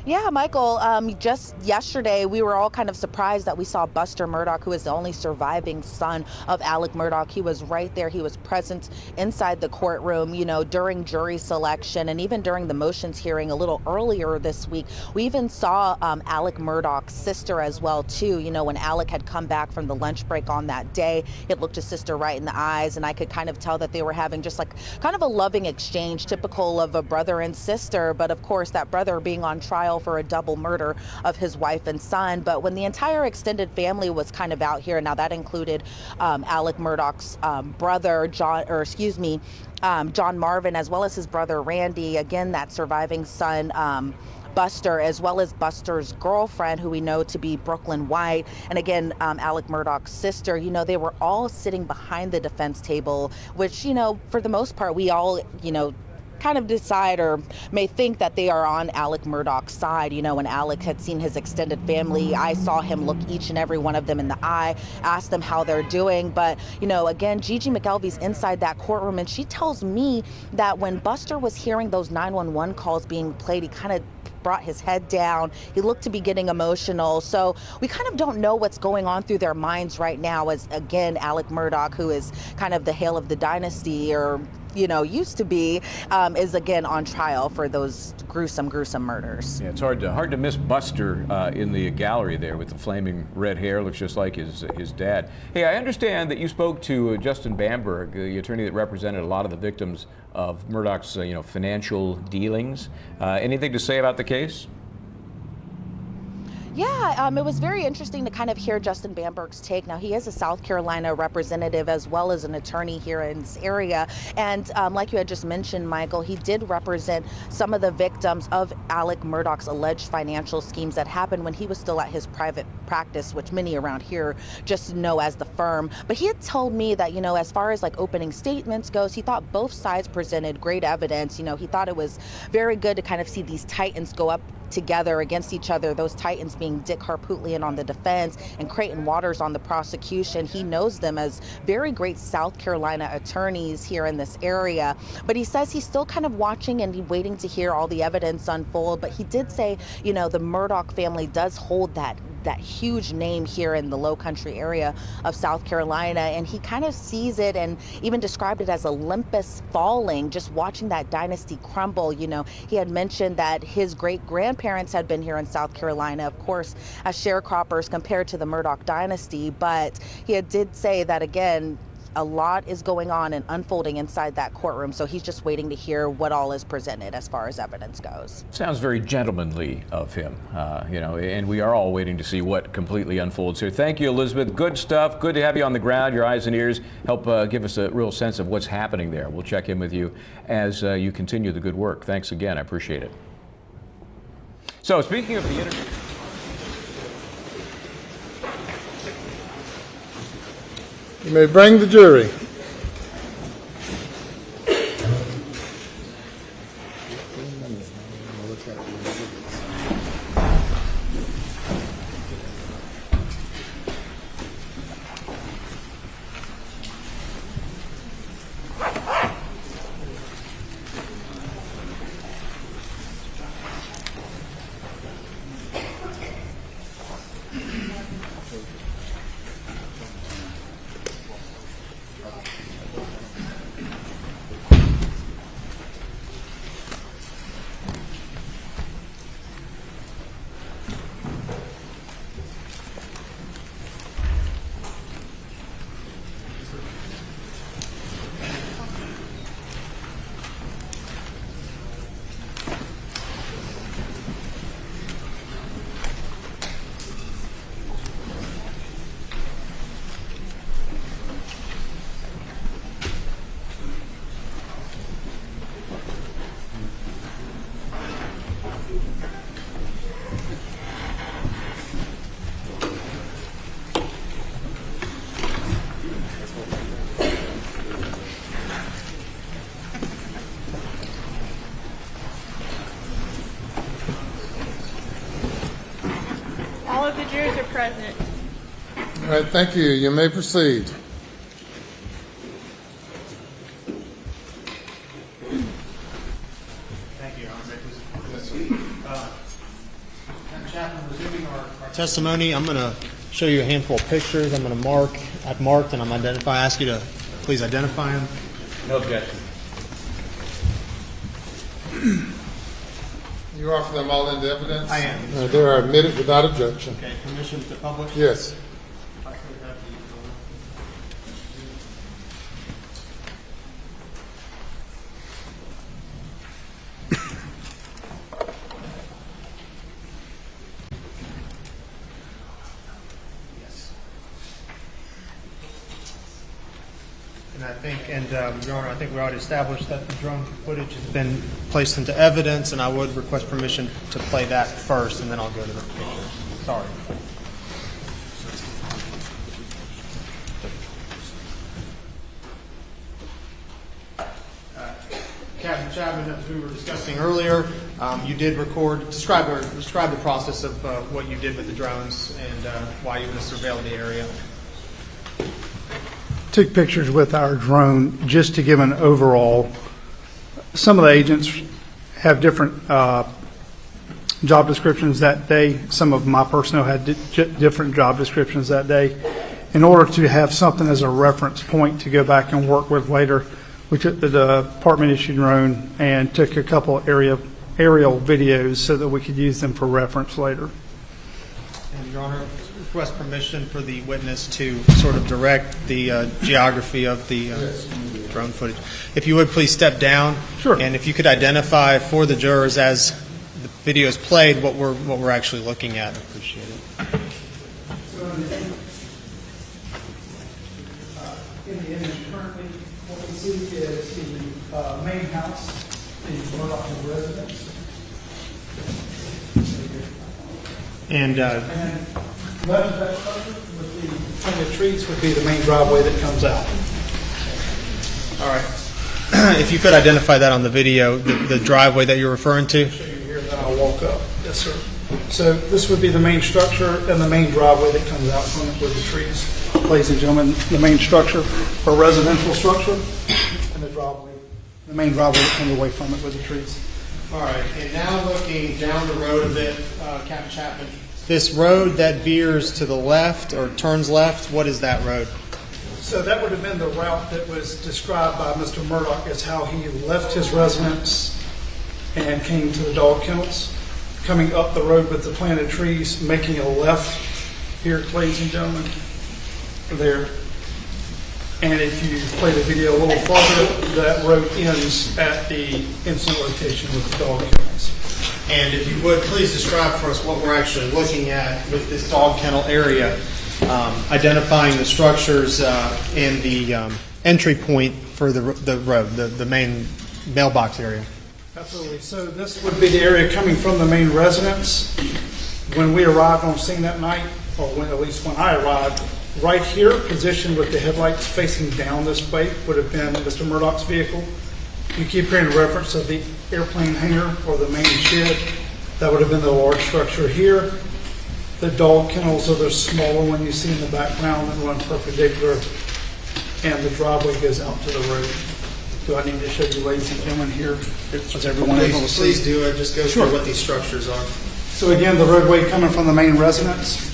Yeah, Michael, just yesterday we were all kind of surprised that we saw Buster Murdaugh, who is the only surviving son of Alex Murdaugh. He was right there. He was present inside the courtroom, you know, during jury selection and even during the motions hearing a little earlier this week. We even saw Alex Murdaugh's sister as well, too. You know, when Alec had come back from the lunch break on that day, he looked his sister right in the eyes, and I could kind of tell that they were having just like kind of a loving exchange, typical of a brother and sister. But of course, that brother being on trial for a double murder of his wife and son. But when the entire extended family was kind of out here, now that included Alex Murdaugh's brother, John Marvin, as well as his brother Randy, again, that surviving son, Buster, as well as Buster's girlfriend, who we know to be Brooklyn White, and again, Alex Murdaugh's sister, you know, they were all sitting behind the defense table, which, you know, for the most part, we all, you know, kind of decide or may think that they are on Alex Murdaugh's side. You know, when Alex had seen his extended family, I saw him look each and every one of them in the eye, ask them how they're doing. But, you know, again, Gigi McKelvey's inside that courtroom, and she tells me that when Buster was hearing those 911 calls being played, he kind of brought his head down. He looked to be getting emotional. So we kind of don't know what's going on through their minds right now, as again, Alex Murdaugh, who is kind of the Hail of the Dynasty, or, you know, used to be, is again on trial for those gruesome murders. Yeah, it's hard to miss Buster in the gallery there with the flaming red hair. Looks just like his dad. Hey, I understand that you spoke to Justin Bamberg, the attorney that represented a lot of the victims of Murdaugh's you know, financial dealings. Anything to say about the case? Yeah, it was very interesting to kind of hear Justin Bamberg's take. Now, he is a South Carolina representative as well as an attorney here in this area. And like you had just mentioned, Michael, he did represent some of the victims of Alex Murdaugh's alleged financial schemes that happened when he was still at his private practice, which many around here just know as the firm. But he had told me that, you know, as far as like opening statements goes, he thought both sides presented great evidence. You know, he thought it was very good to kind of see these titans go up together against each other, those titans being Dick Harpootlian on the defense and Creighton Waters on the prosecution. He knows them as very great South Carolina attorneys here in this area. But he says he's still kind of watching and waiting to hear all the evidence unfold. But he did say, you know, the Murdaugh family does hold that that huge name here in the Low Country area of South Carolina, and he kind of sees it and even described it as Olympus falling, just watching that dynasty crumble. You know, he had mentioned that his great-grandparents had been here in South Carolina, of course, as sharecroppers compared to the Murdaugh dynasty, but he did say that, again, a lot is going on and unfolding inside that courtroom, so he's just waiting to hear what all is presented as far as evidence goes. Sounds very gentlemanly of him, and we are all waiting to see what completely unfolds here. Thank you, Elizabeth. Good stuff. Good to have you on the ground. Your eyes and ears help give us a real sense of what's happening there. We'll check in with you as you continue the good work. Thanks again. I appreciate it. So, speaking of the interview. You may bring the jury. All of the jurors are present. All right, thank you. You may proceed. Thank you, Your Honor. Madam Chaplain, resuming our testimony, I'm going to show you a handful of pictures. I'm going to mark. I've marked and I'm identify. I ask you to please identify them. No objection. You offer them all into evidence? I am. They are admitted without objection. Okay, permission to publish? Yes. I could have Yes. And I think, Your Honor, I think we already established that the drone footage has been placed into evidence, and I would request permission to play that first, and then I'll go to the pictures. Sorry. Captain Chapman, as we were discussing earlier, you did describe the process of what you did with the drones and why you would have surveilled the area. Took pictures with our drone just to give an overall. Some of the agents have different job descriptions that day. Some of my personnel had different job descriptions that day. In order to have something as a reference point to go back and work with later, we took the department-issued drone and took a couple aerial videos so that we could use them for reference later. And Your Honor, request permission for the witness to sort of direct the geography of the drone footage. If you would please step down. Sure. And if you could identify for the jurors as the video is played what we're actually looking at. I appreciate it. In the image currently, what we see is the main house, the Murdaugh residence. And left of that structure with between the trees would be the main driveway that comes out. all right. If you could identify that on the video, the driveway that you're referring to. I'll show you here, then I'll walk up. Yes, sir. So this would be the main structure and the main driveway that comes out from it with the trees. Ladies and gentlemen, the main structure, or residential structure, and the driveway, the main driveway that comes away from it with the trees. All right. And now looking down the road a bit, Captain Chapman, This road that veers to the left or turns left, what is that road? So that would have been the route that was described by Mr. Murdaugh as how he left his residence and came to the dog kennels, coming up the road with the planted trees, making a left here, ladies and gentlemen, there. And if you play the video a little farther, that road ends at the incident location with the dog kennels. And if you would, please describe for us what we're actually looking at with this dog kennel area, identifying the structures and the entry point for the road, the main mailbox area. Absolutely. So this would be the area coming from the main residence. When we arrived on scene that night, or at least when I arrived, right here, positioned with the headlights facing down this way, would have been Mr. Murdaugh's vehicle. You keep hearing reference of the airplane hangar or the main shed. That would have been the large structure here. The dog kennels are the smaller one you see in the background that run perpendicular, and the driveway goes out to the road. Do I need to show you, ladies and gentlemen, here? Is everyone able to see? Please do it. Just go through what these structures are. So again, the roadway coming from the main residence.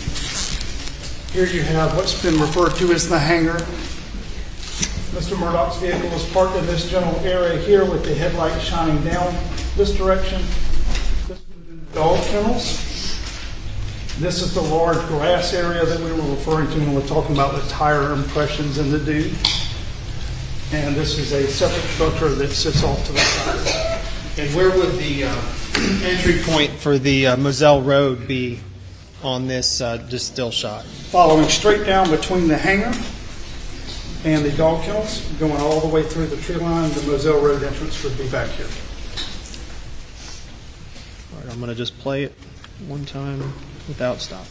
Here you have what's been referred to as the hangar. Mr. Murdaugh's vehicle was parked in this general area here with the headlight shining down this direction. This would have been the dog kennels. This is the large grass area that we were referring to when we were talking about the tire impressions in the dew. And this is a separate structure that sits off to the side. And where would the entry point for the Moselle Road be on this just still shot? Following straight down between the hangar and the dog kennels, going all the way through the tree line, the Moselle Road entrance would be back here. All right, I'm going to just play it one time without stopping.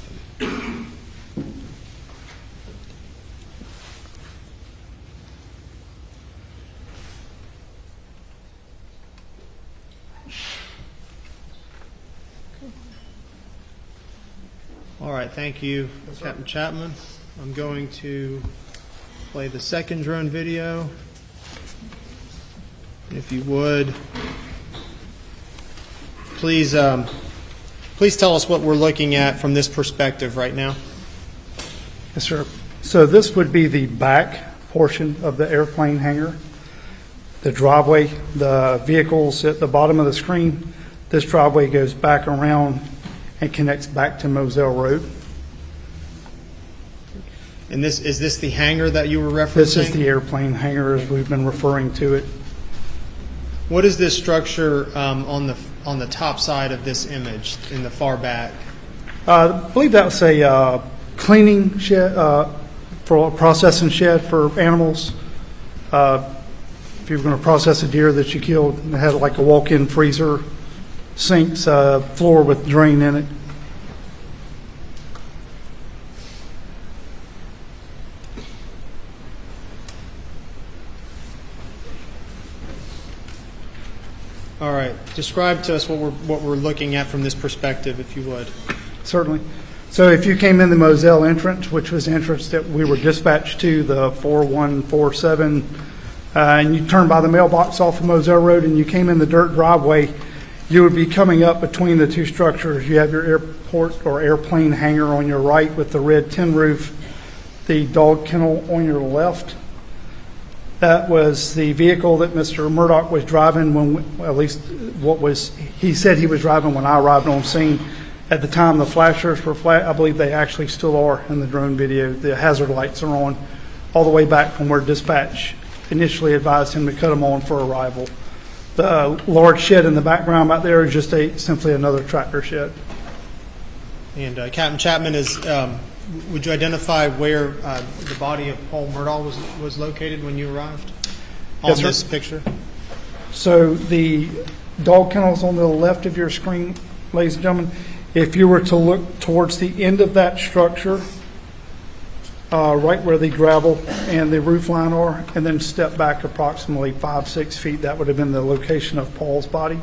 All right, thank you, Captain Chapman. I'm going to play the second drone video. If you would, please tell us what we're looking at from this perspective right now. Yes, sir. So this would be the back portion of the airplane hangar. The driveway, the vehicles at the bottom of the screen. This driveway goes back around and connects back to Moselle Road. And is this the hangar that you were referencing? This is the airplane hangar as we've been referring to it. What is this structure on the top side of this image in the far back? I believe that was a cleaning shed for a processing shed for animals. If you were going to process a deer that you killed, it had like a walk-in freezer, sinks, floor with drain in it. All right. Describe to us what we're looking at from this perspective, if you would. Certainly. So if you came in the Moselle entrance, which was the entrance that we were dispatched to, the 4147, and you turned by the mailbox off of Moselle Road and you came in the dirt driveway, you would be coming up between the two structures. You have your airport or airplane hangar on your right with the red tin roof, the dog kennel on your left. That was the vehicle that Mr. Murdaugh was driving he said he was driving when I arrived on scene. At the time, the flashers were flat. I believe they actually still are in the drone video. The hazard lights are on all the way back from where dispatch initially advised him to cut them on for arrival. The large shed in the background back there is just simply another tractor shed. And Captain Chapman, would you identify where the body of Paul Murdaugh was located when you arrived on this picture? So the dog kennel's on the left of your screen, ladies and gentlemen. If you were to look towards the end of that structure, right where the gravel and the roof line are, and then step back approximately 5-6 feet, that would have been the location of Paul's body.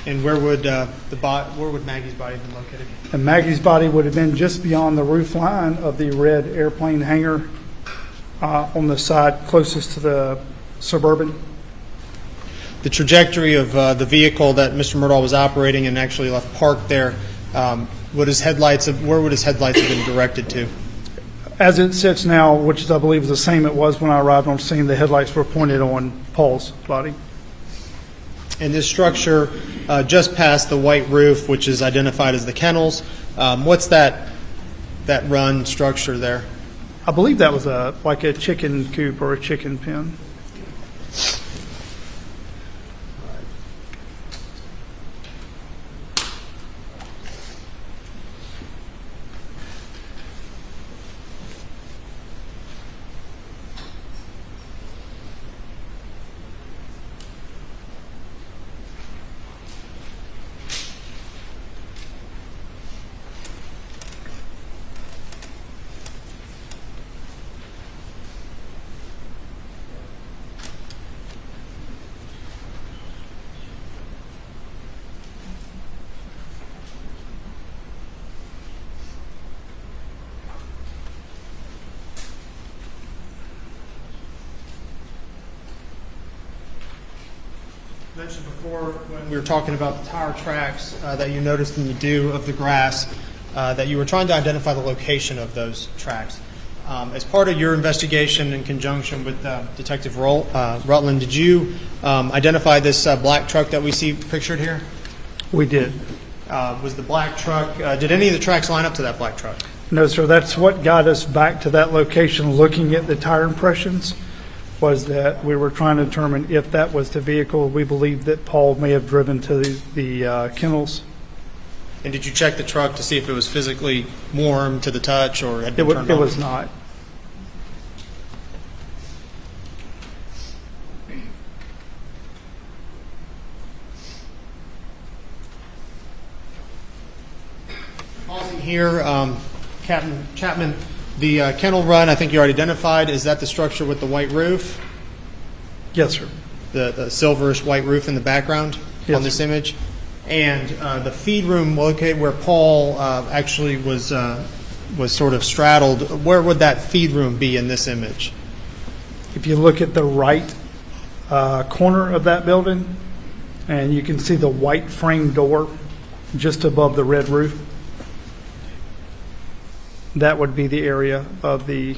And where would Maggie's body have been located? And Maggie's body would have been just beyond the roof line of the red airplane hangar on the side closest to the Suburban. The trajectory of the vehicle that Mr. Murdaugh was operating and actually left parked there, where would his headlights have been directed to? As it sits now, which I believe is the same it was when I arrived on scene, the headlights were pointed on Paul's body. And this structure just past the white roof, which is identified as the kennels, what's that run structure there? I believe that was like a chicken coop or a chicken pen. Mentioned before when we were talking about the tire tracks that you noticed in the dew of the grass, that you were trying to identify the location of those tracks. As part of your investigation in conjunction with Detective Rutland, did you identify this black truck that we see pictured here? We did. Was the black truck, did any of the tracks line up to that black truck? No, sir. That's what got us back to that location looking at the tire impressions, was that we were trying to determine if that was the vehicle we believed that Paul may have driven to the kennels. And did you check the truck to see if it was physically warm to the touch or had been turned on? It was not. Pausing here, Captain Chapman, the kennel run, I think you already identified, is that the structure with the white roof? Yes, sir. The silverish white roof in the background on this image? And the feed room located where Paul actually was sort of straddled, where would that feed room be in this image? If you look at the right corner of that building, and you can see the white frame door just above the red roof, that would be the area of the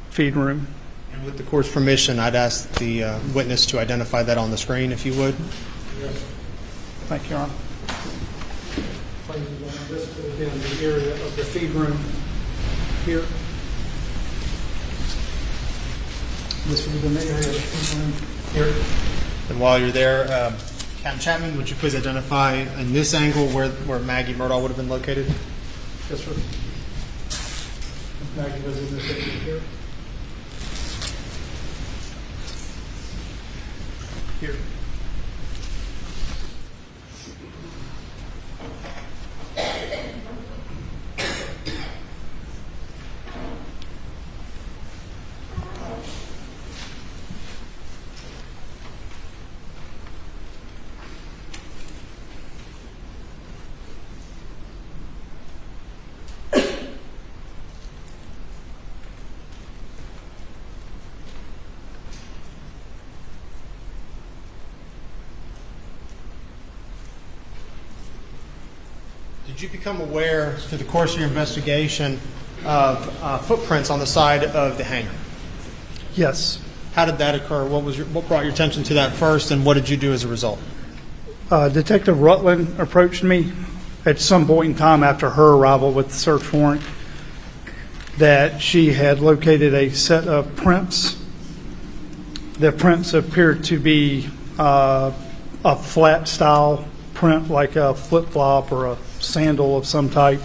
feed room. And with the court's permission, I'd ask the witness to identify that on the screen, if you would. Yes. Thank you, Your Honor. This would have been the area of the feed room here. This would have been the area of the feed room here. And while you're there, Captain Chapman, would you please identify in this angle where Maggie Murdaugh would have been located? Yes, sir. Maggie was in this area here. Here. Did you become aware through the course of your investigation of footprints on the side of the hangar? Yes. How did that occur? What brought your attention to that first, and what did you do as a result? Detective Rutland approached me at some point in time after her arrival with the search warrant that she had located a set of prints. The prints appeared to be a flat style print, like a flip-flop or a sandal of some type,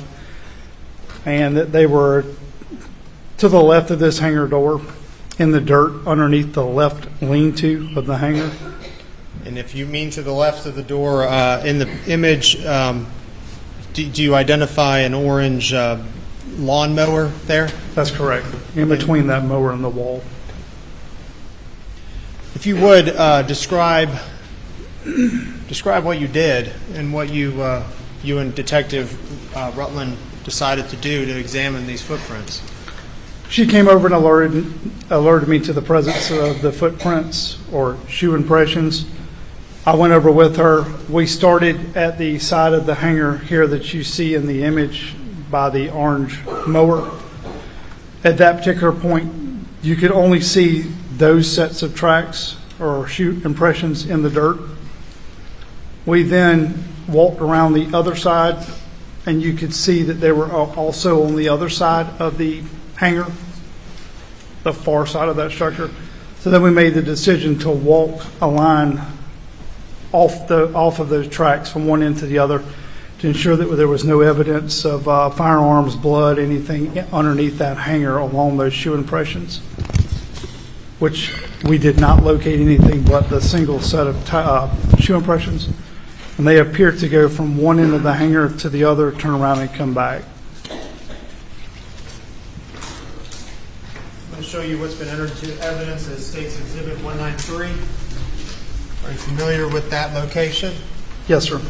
and that they were to the left of this hangar door in the dirt underneath the left lean-to of the hangar. And if you mean to the left of the door, in the image, do you identify an orange lawnmower there? That's correct, in between that mower and the wall. If you would, describe what you did and what you and Detective Rutland decided to do to examine these footprints. She came over and alerted me to the presence of the footprints or shoe impressions, I went over with her. We started at the side of the hangar here that you see in the image by the orange mower. At that particular point, you could only see those sets of tracks or shoe impressions in the dirt. We then walked around the other side, and you could see that they were also on the other side of the hangar, the far side of that structure. So then we made the decision to walk a line off of those tracks from one end to the other to ensure that there was no evidence of firearms, blood, anything underneath that hangar along those shoe impressions, which we did not locate anything but the single set of shoe impressions. And they appear to go from one end of the hangar to the other, turn around and come back. I'm going to show you what's been entered into evidence as State's Exhibit 193. Are you familiar with that location? Yes, sir.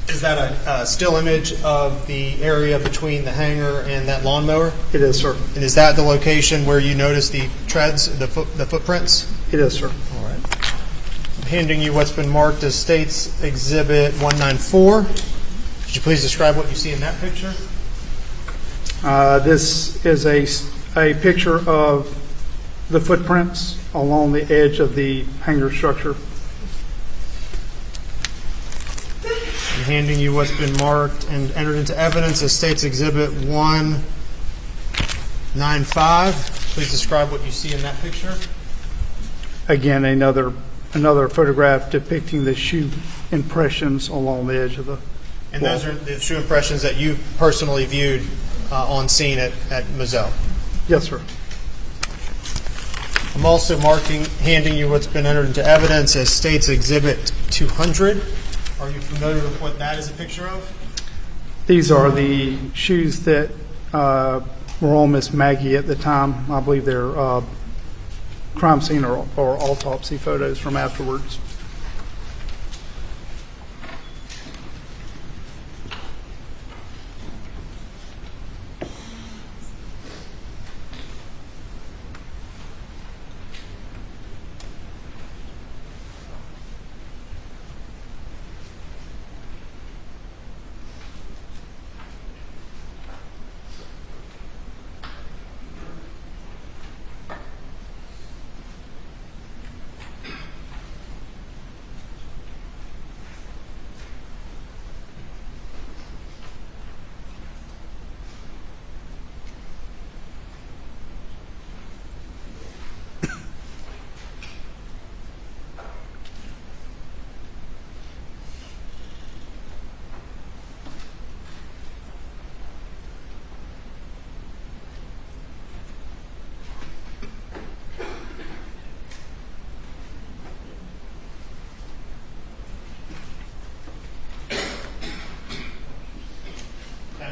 Is that a still image of the area between the hangar and that lawnmower? It is, sir. And is that the location where you notice the treads, the footprints? It is, sir. All right. I'm handing you what's been marked as State's Exhibit 194. Could you please describe what you see in that picture? This is a picture of the footprints along the edge of the hangar structure. I'm handing you what's been marked and entered into evidence as State's Exhibit 195. Please describe what you see in that picture. Again, another photograph depicting the shoe impressions along the edge of the And wall. those are the shoe impressions that you personally viewed on scene at Moselle? Yes, sir. I'm also handing you what's been entered into evidence as State's Exhibit 200. Are you familiar with what that is a picture of? These are the shoes that were on Miss Maggie at the time. I believe they're crime scene or autopsy photos from afterwards.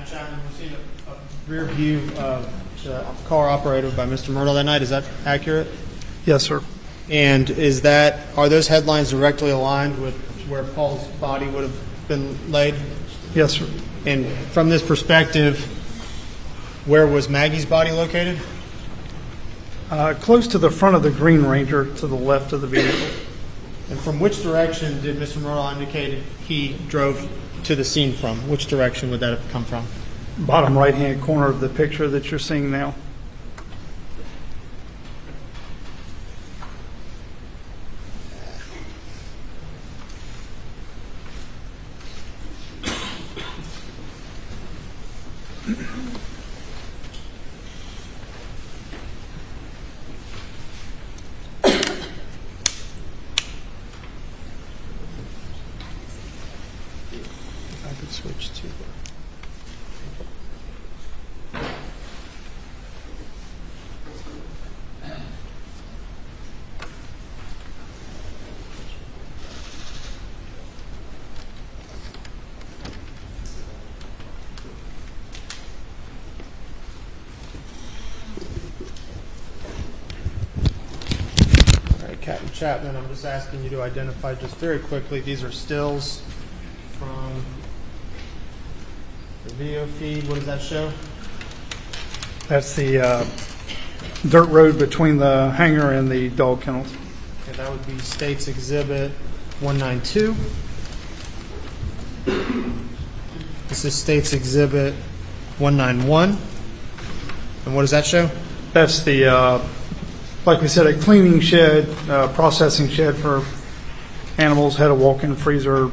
Chapman, we've seen a rear view of the car operated by Mr. Murdaugh that night. Is that accurate? Yes, sir. And are those headlines directly aligned with where Paul's body would have been laid? Yes, sir. And from this perspective, where was Maggie's body located? Close to the front of the Green Ranger, to the left of the vehicle. And from which direction did Mr. Murdaugh indicate he drove to the scene from? Which direction would that have come from? Bottom right-hand corner of the picture that you're seeing now. I could switch to Captain Chapman, I'm just asking you to identify just very quickly. These are stills from the video feed. What does that show? That's the dirt road between the hangar and the dog kennels. And That would be State's Exhibit 192. This is State's Exhibit 191. And what does that show? That's the, like we said, a cleaning shed, processing shed for animals, had a walk-in freezer,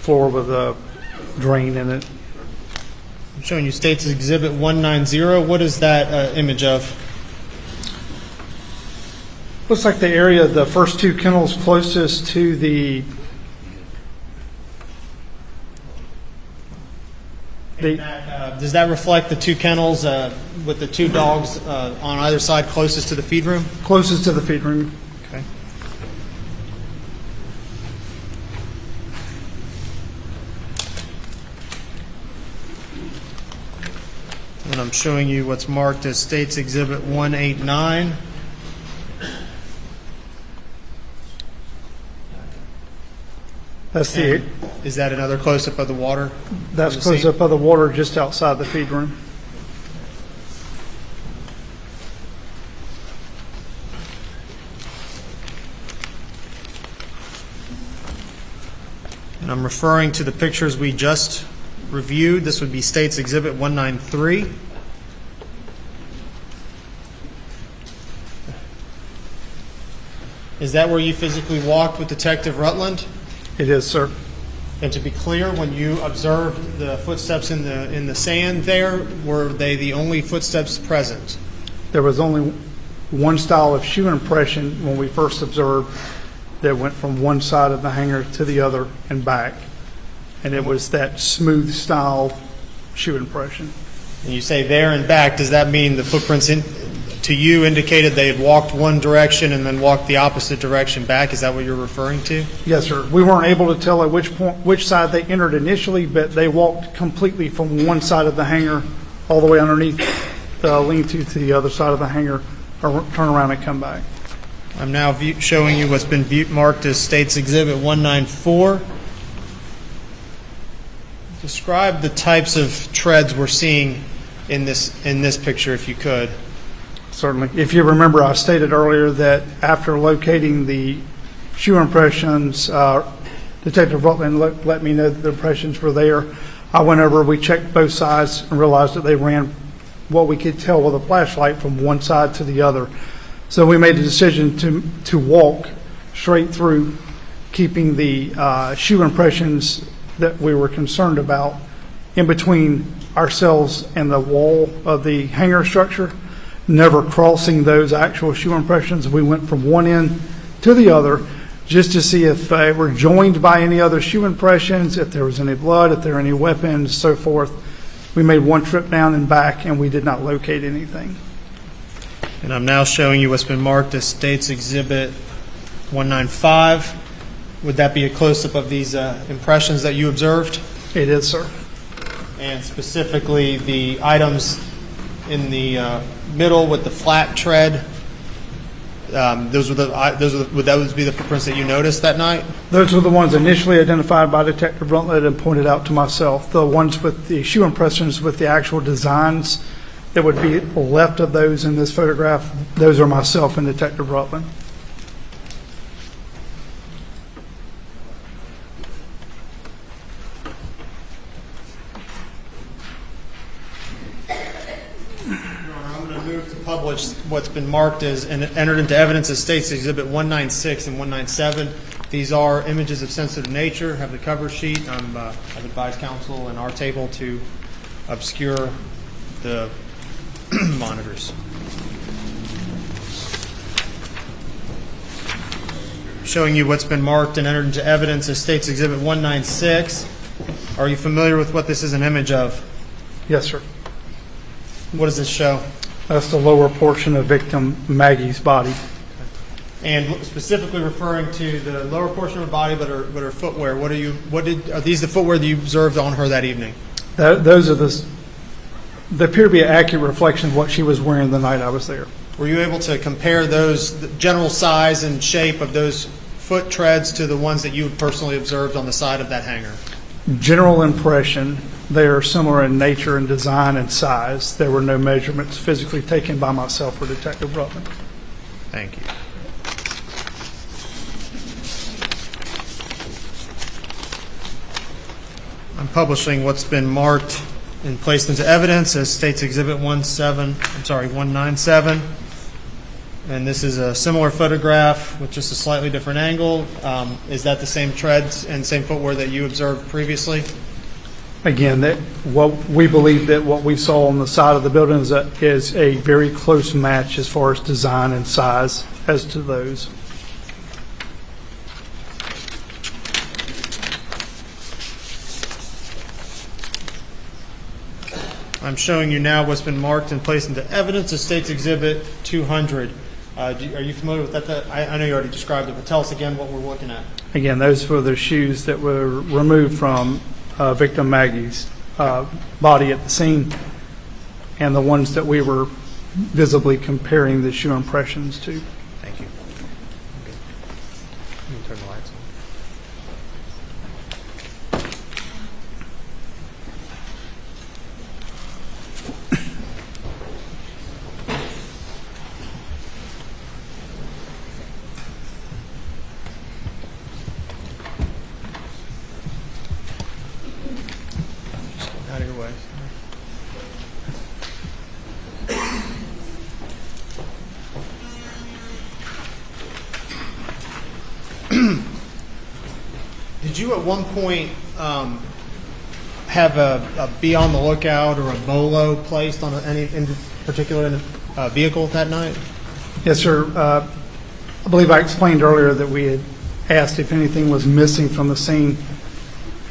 floor with a drain in it. I'm showing you State's Exhibit 190. What is that image of? Looks like the area, the first two kennels closest to the does that reflect the two kennels with the two dogs on either side closest to the feed room? Closest to the feed room. Okay. And I'm showing you what's marked as State's Exhibit 189. That's the. Is that another close-up of the water? That's close-up of the water just outside the feed room. And I'm referring to the pictures we just reviewed. This would be State's Exhibit 193. Is that where you physically walked with Detective Rutland? It is, sir. And to be clear, when you observed the footsteps in the sand there, were they the only footsteps present? There was only one style of shoe impression when we first observed that went from one side of the hanger to the other and back. And it was that smooth style shoe impression. And you say there and back, does that mean the footprints to you indicated they had walked one direction and then walked the opposite direction back? Is that what you're referring to? Yes, sir. We weren't able to tell at which side they entered initially, but they walked completely from one side of the hangar all the way underneath the lean-to the other side of the hangar, or turn around and come back. I'm now showing you what's been marked as State's Exhibit 194. Describe the types of treads we're seeing in this picture, if you could. Certainly. If you remember, I stated earlier that after locating the shoe impressions, Detective Rutland let me know that the impressions were there. I went over, we checked both sides and realized that they ran what we could tell with a flashlight from one side to the other. So we made the decision to walk straight through, keeping the shoe impressions that we were concerned about in between ourselves and the wall of the hangar structure, never crossing those actual shoe impressions. We went from one end to the other just to see if they were joined by any other shoe impressions, if there was any blood, if there were any weapons, so forth. We made one trip down and back, and we did not locate anything. And I'm now showing you what's been marked as State's Exhibit 195. Would that be a close-up of these impressions that you observed? It is, sir. And specifically the items in the middle with the flat tread, those would those be the footprints that you noticed that night? Those were the ones initially identified by Detective Rutland and pointed out to myself. The ones with the shoe impressions with the actual designs that would be left of those in this photograph, those are myself and Detective Rutland. Published what's been marked as and entered into evidence as State's Exhibit 196 and 197. These are images of sensitive nature, have the cover sheet. I've advised counsel and our table to obscure the monitors. Showing you what's been marked and entered into evidence as State's Exhibit 196. Are you familiar with what this is an image of? Yes, sir. What does this show? That's the lower portion of victim Maggie's body. And specifically referring to the lower portion of her body, but her footwear. Are these the footwear that you observed on her that evening? Those are they appear to be an accurate reflection of what she was wearing the night I was there. Were you able to compare the general size and shape of those foot treads to the ones that you personally observed on the side of that hangar? General impression. They are similar in nature and design and size. There were no measurements physically taken by myself or Detective Rutland. Thank you. I'm publishing what's been marked and placed into evidence as State's Exhibit 197. And this is a similar photograph with just a slightly different angle. Is that the same treads and same footwear that you observed previously? Again, we believe that what we saw on the side of the building is a very close match as far as design and size as to those. I'm showing you now what's been marked and placed into evidence as State's Exhibit 200. Are you familiar with that? I know you already described it, but tell us again what we're looking at. Again, those were the shoes that were removed from victim Maggie's body at the scene, and the ones that we were visibly comparing the shoe impressions to. Thank you. Okay. Let me turn the lights on. Out of your way. Did you at one point have a be on the lookout or a bolo placed on any in particular vehicle that night? Yes, sir. I believe I explained earlier that we had asked if anything was missing from the scene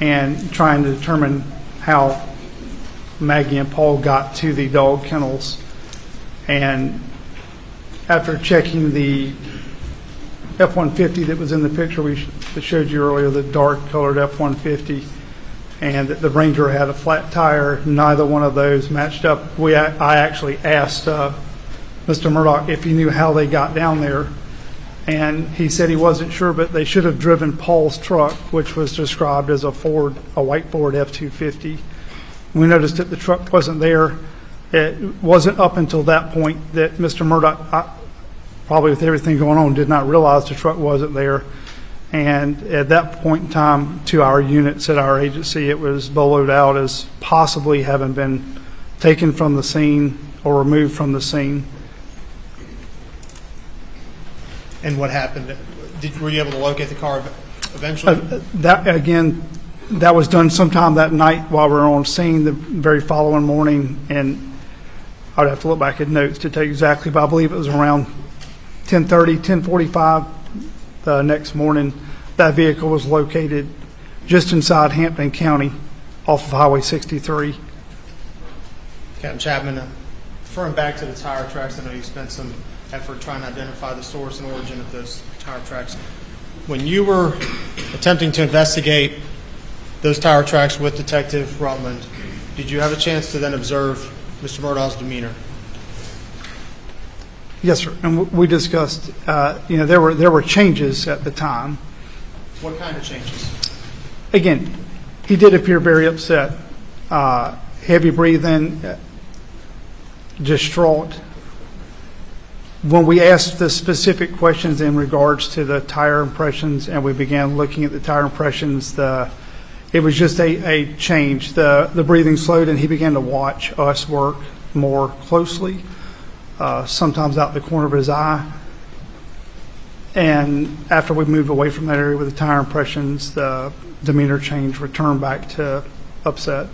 and trying to determine how Maggie and Paul got to the dog kennels. And after checking the F-150 that was in the picture that showed you earlier, the dark colored F-150, and that the Ranger had a flat tire, neither one of those matched up. I actually asked Mr. Murdaugh if he knew how they got down there, and he said he wasn't sure, but they should have driven Paul's truck, which was described as a white Ford F-250. We noticed that the truck wasn't there. It wasn't up until that point that Mr. Murdaugh, probably with everything going on, did not realize the truck wasn't there. And at that point in time, to our units at our agency, it was boloed out as possibly having been taken from the scene or removed from the scene. And what happened? Were you able to locate the car eventually? That was done sometime that night while we were on scene the very following morning, and I'd have to look back at notes to tell you exactly, but I believe it was around 10:30, 10:45 the next morning. That vehicle was located just inside Hampton County off of Highway 63. Captain Chapman, referring back to the tire tracks, I know you spent some effort trying to identify the source and origin of those tire tracks. When you were attempting to investigate those tire tracks with Detective Rutland, did you have a chance to then observe Mr. Murdaugh's demeanor? Yes, sir. And we discussed, there were changes at the time. What kind of changes? Again, he did appear very upset, heavy breathing, distraught. When we asked the specific questions in regards to the tire impressions and we began looking at the tire impressions, it was just a change. The breathing slowed and he began to watch us work more closely, sometimes out the corner of his eye. And after we moved away from that area with the tire impressions, the demeanor change returned back to upset.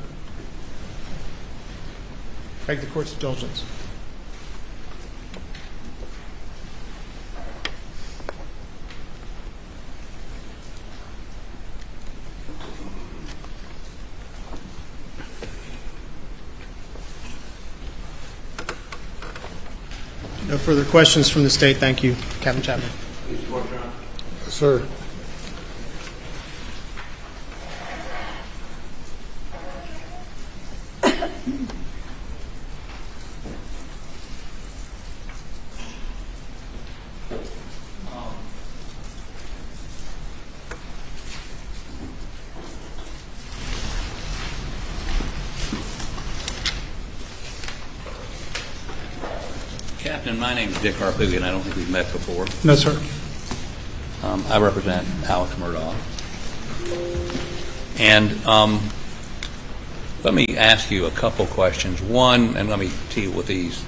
Beg the court's indulgence. No further questions from the state. Thank you, Captain Chapman. Sir. Captain, my name is Dick Harpoogian. I don't think we've met before. No, sir. I represent Alex Murdaugh. And Let me ask you a couple questions. One, and let me deal with these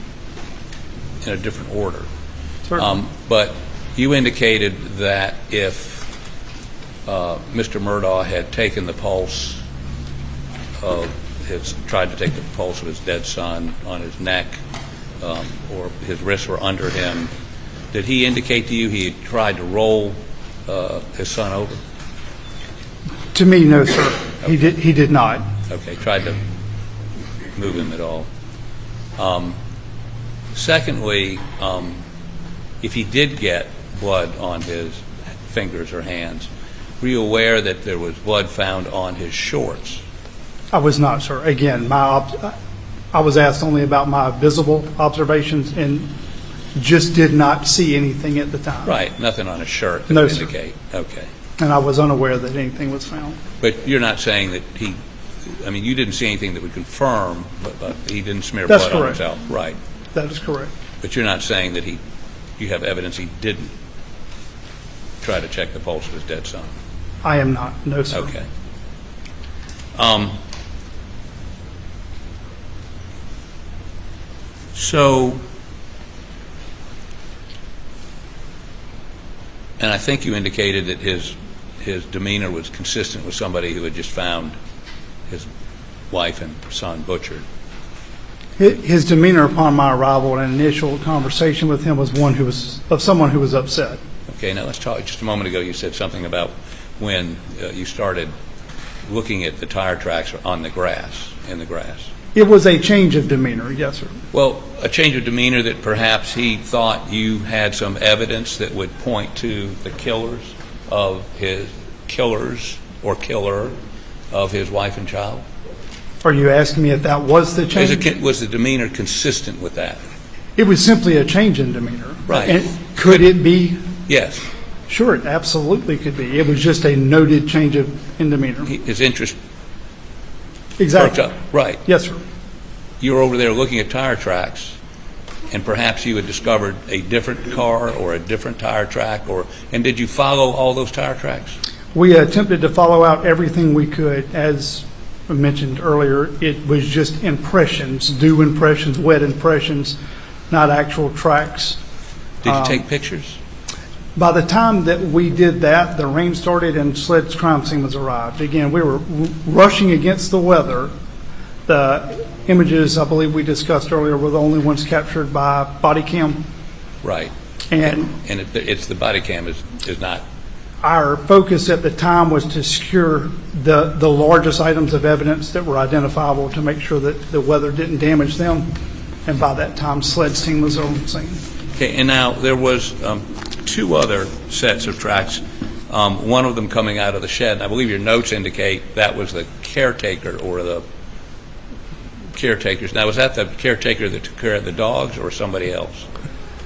in a different order. But you indicated that if Mr. Murdaugh had taken the pulse of tried to take the pulse of his dead son on his neck, or his wrists were under him, did he indicate to you he had tried to roll his son over? To me, no, sir. Okay. He did not. Okay, tried to move him at all. Secondly, if he did get blood on his fingers or hands, were you aware that there was blood found on his shorts? I was not, sir. Again, I was asked only about my visible observations and just did not see anything at the time. Right, nothing on his shirt that no, would indicate. Sir. Okay. And I was unaware that anything was found. But you're not saying that you didn't see anything that would confirm, but he didn't smear That's blood correct. on himself, right? That is correct. But you're not saying that you have evidence he didn't try to check the pulse of his dead son? I am not, no, sir. Okay. So, and I think you indicated that his demeanor was consistent with somebody who had just found his wife and son butchered. His demeanor upon my arrival and initial conversation with him was someone who was upset. Okay, now let's talk. Just a moment ago you said something about when you started looking at the tire tracks in the grass. It was a change of demeanor, yes, sir. Well, a change of demeanor that perhaps he thought you had some evidence that would point to the killer of his wife and child? Are you asking me if that was the change? Was the demeanor consistent with that? It was simply a change in demeanor. Right. And could it be? Yes. Sure, it absolutely could be. It was just a noted change in demeanor. His interest exactly. perked up. Right. Yes, sir. You were over there looking at tire tracks, and perhaps you had discovered a different car or a different tire track, and did you follow all those tire tracks? We attempted to follow out everything we could. As I mentioned earlier, it was just impressions, dew impressions, wet impressions, not actual tracks. Did you take pictures? By the time that we did that, the rain started and SLED's crime scene was arrived. Again, we were rushing against the weather. The images, I believe we discussed earlier, were the only ones captured by body cam. Right. And it's the body cam is not. Our focus at the time was to secure the largest items of evidence that were identifiable to make sure that the weather didn't damage them. And by that time, SLED's team was on the scene. Okay, and now there was two other sets of tracks, one of them coming out of the shed. And I believe your notes indicate that was the caretaker or the caretakers. Now, was that the caretaker that took care of the dogs or somebody else?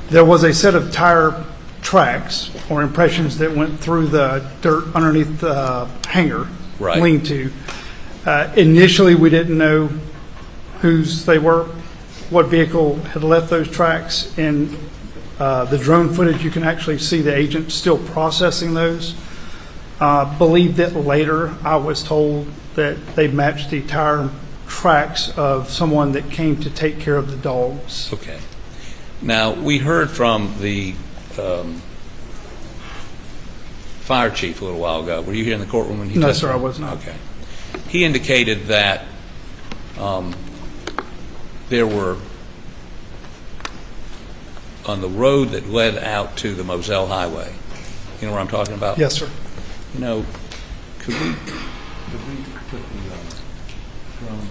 There was a set of tire tracks or impressions that went through the dirt underneath the hangar, right. lean-to. Initially, we didn't know whose they were, what vehicle had left those tracks. In the drone footage, you can actually see the agent still processing those. Believe that later I was told that they matched the tire tracks of someone that came to take care of the dogs. Okay. Now, we heard from the fire chief a little while ago. Were you here in the courtroom when he No, testified? sir, I was not. Okay. He indicated that there were, on the road that led out to the Moselle Highway, you know where I'm talking about? Yes, sir. You know, could we put the drone?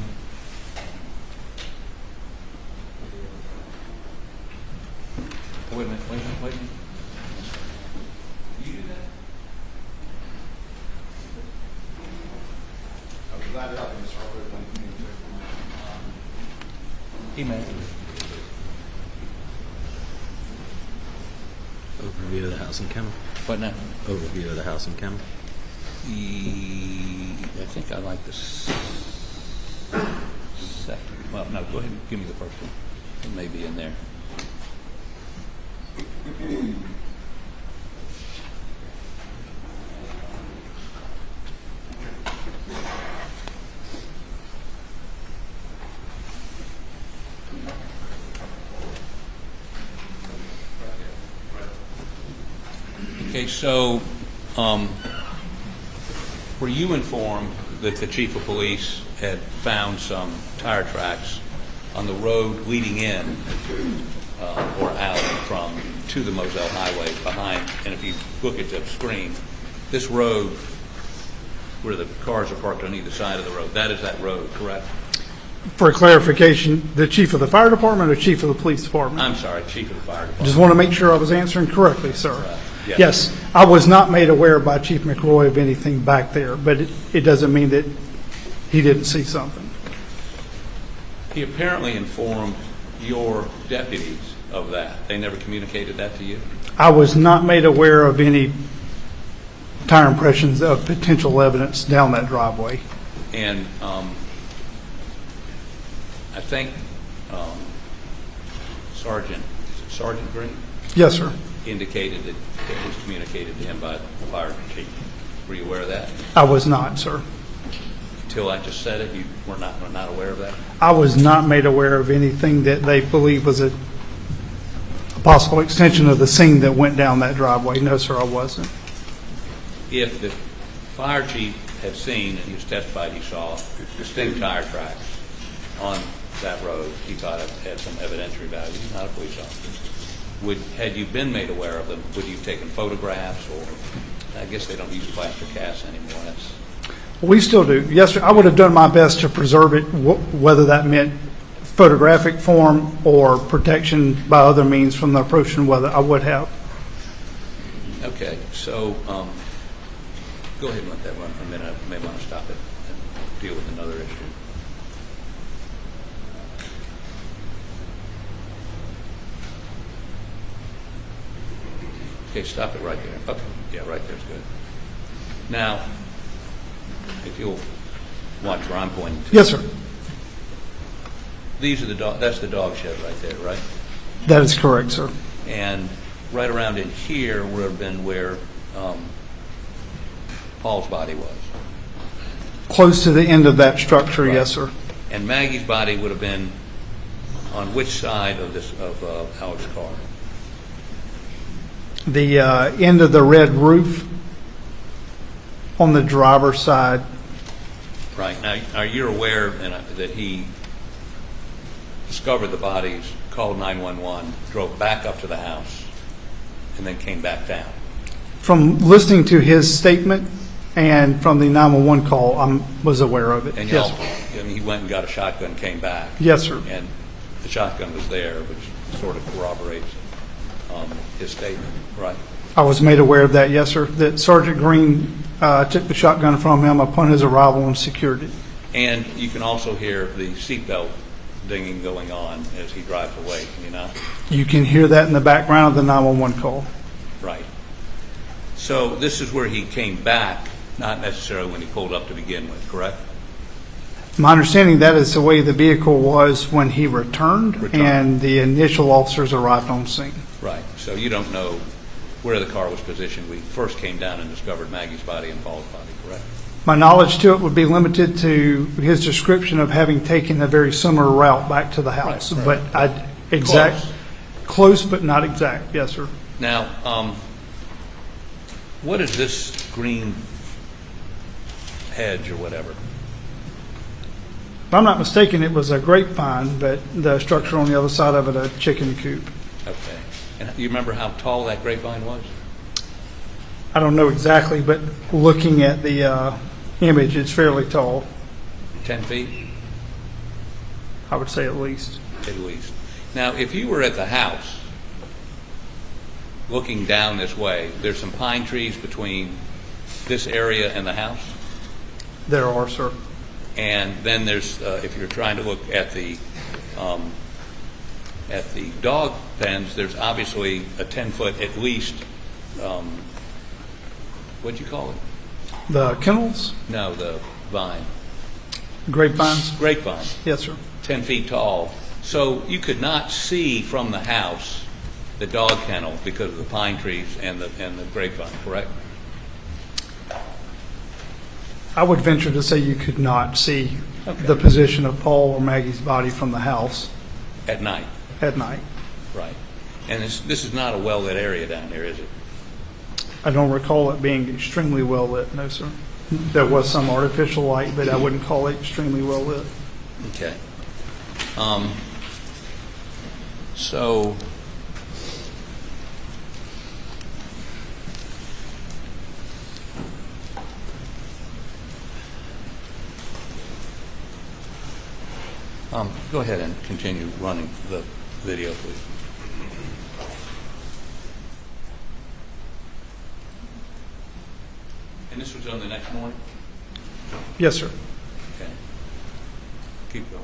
Wait a minute. You do that? I was glad to help you, Mr. He may. Overview of the house and kennel. What now? Overview of the house and kennel. I think I like this second. Well, no, go ahead and give me the first one. It may be in there. Okay, so were you informed that the chief of police had found some tire tracks on the road leading in or out to the Moselle Highway behind? And if you look at the screen, this road where the cars are parked on either side of the road, that is that road, correct? For clarification, the chief of the fire department or chief of the police department? I'm sorry, chief of the fire department. Just want to make sure I was answering correctly, sir. Yes. Yes, I was not made aware by Chief McRoy of anything back there, but it doesn't mean that he didn't see something. He apparently informed your deputies of that. They never communicated that to you? I was not made aware of any tire impressions of potential evidence down that driveway. And I think Sergeant Green? Yes, sir. Indicated that it was communicated to him by the fire chief. Were you aware of that? I was not, sir. Until I just said it, you were not aware of that? I was not made aware of anything that they believe was a possible extension of the scene that went down that driveway. No, sir, I wasn't. If the fire chief had seen, and he was testified he saw distinct tire tracks on that road, he thought it had some evidentiary value. He's not a police officer. Had you been made aware of them, would you have taken photographs, or I guess they don't use plaster casts anymore? We still do. Yes, sir. I would have done my best to preserve it, whether that meant photographic form or protection by other means from the approach and whether I would have. Okay, so go ahead and let that run for a minute. I may want to stop it and deal with another issue. Okay, stop it right there. Okay, yeah, right there's good. Now, if you'll watch where I'm pointing to. Yes, sir. These are that's the dog shed right there, right? That is correct, sir. And right around in here would have been where Paul's body was. Close to the end of that structure, Right. yes, sir. And Maggie's body would have been on which side of Alex's car? The end of the red roof on the driver's side. Right. Now, are you aware that he discovered the bodies, called 911, drove back up to the house, and then came back down? From listening to his statement and from the 911 call, I was aware of it. And yes. he went and got a shotgun, came back. Yes, sir. And the shotgun was there, which sort of corroborates his statement, right? I was made aware of that, yes, sir. That Sergeant Green took the shotgun from him upon his arrival and secured it. And you can also hear the seatbelt dinging going on as he drives away, can you not? You can hear that in the background of the 911 call. Right. So this is where he came back, not necessarily when he pulled up to begin with, correct? My understanding that is the way the vehicle was when he returned. And the initial officers arrived on scene. Right. So you don't know where the car was positioned. We first came down and discovered Maggie's body and Paul's body, correct? My knowledge to it would be limited to his description of having taken a very similar route back to the house. Right. But close but not exact, yes, sir. Now, what is this green hedge or whatever? If I'm not mistaken, it was a grapevine, but the structure on the other side of it, a chicken coop. Okay. And you remember how tall that grapevine was? I don't know exactly, but looking at the image, it's fairly tall. 10 feet? I would say at least. At least. Now, if you were at the house, looking down this way, there's some pine trees between this area and the house? There are, sir. And then there's, if you're trying to look at the dog pens, there's obviously a 10-foot at least, what'd you call it? The kennels? No, the vine. Grapevines? Grapevine. Yes, sir. 10 feet tall. So you could not see from the house the dog kennel because of the pine trees and the grapevine, correct? I would venture to say you could not see the position of Paul or Maggie's body from the house. At night? At night. Right. And this is not a well-lit area down there, is it? I don't recall it being extremely well lit, no, sir. There was some artificial light, but I wouldn't call it extremely well lit. Okay. So go ahead and continue running the video, please. And this was on the next morning? Yes, sir. Okay. Keep going.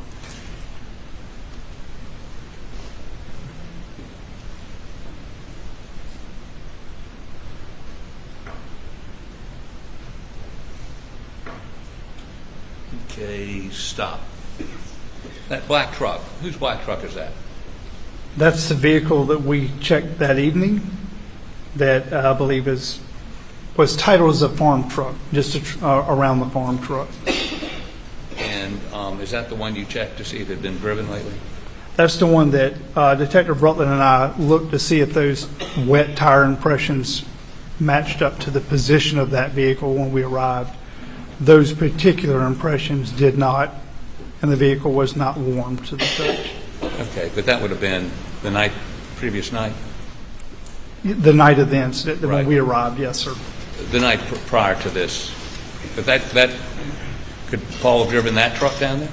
Okay, stop. That black truck, whose black truck is that? That's the vehicle that we checked that evening that I believe was titled as a farm truck, just around the farm truck. And is that the one you checked to see if it had been driven lately? That's the one that Detective Rutland and I looked to see if those wet tire impressions matched up to the position of that vehicle when we arrived. Those particular impressions did not, and the vehicle was not warm to the touch. Okay, but that would have been the previous night? The night of the incident, Right. when we arrived, yes, sir. The night prior to this. But that could Paul have driven that truck down there?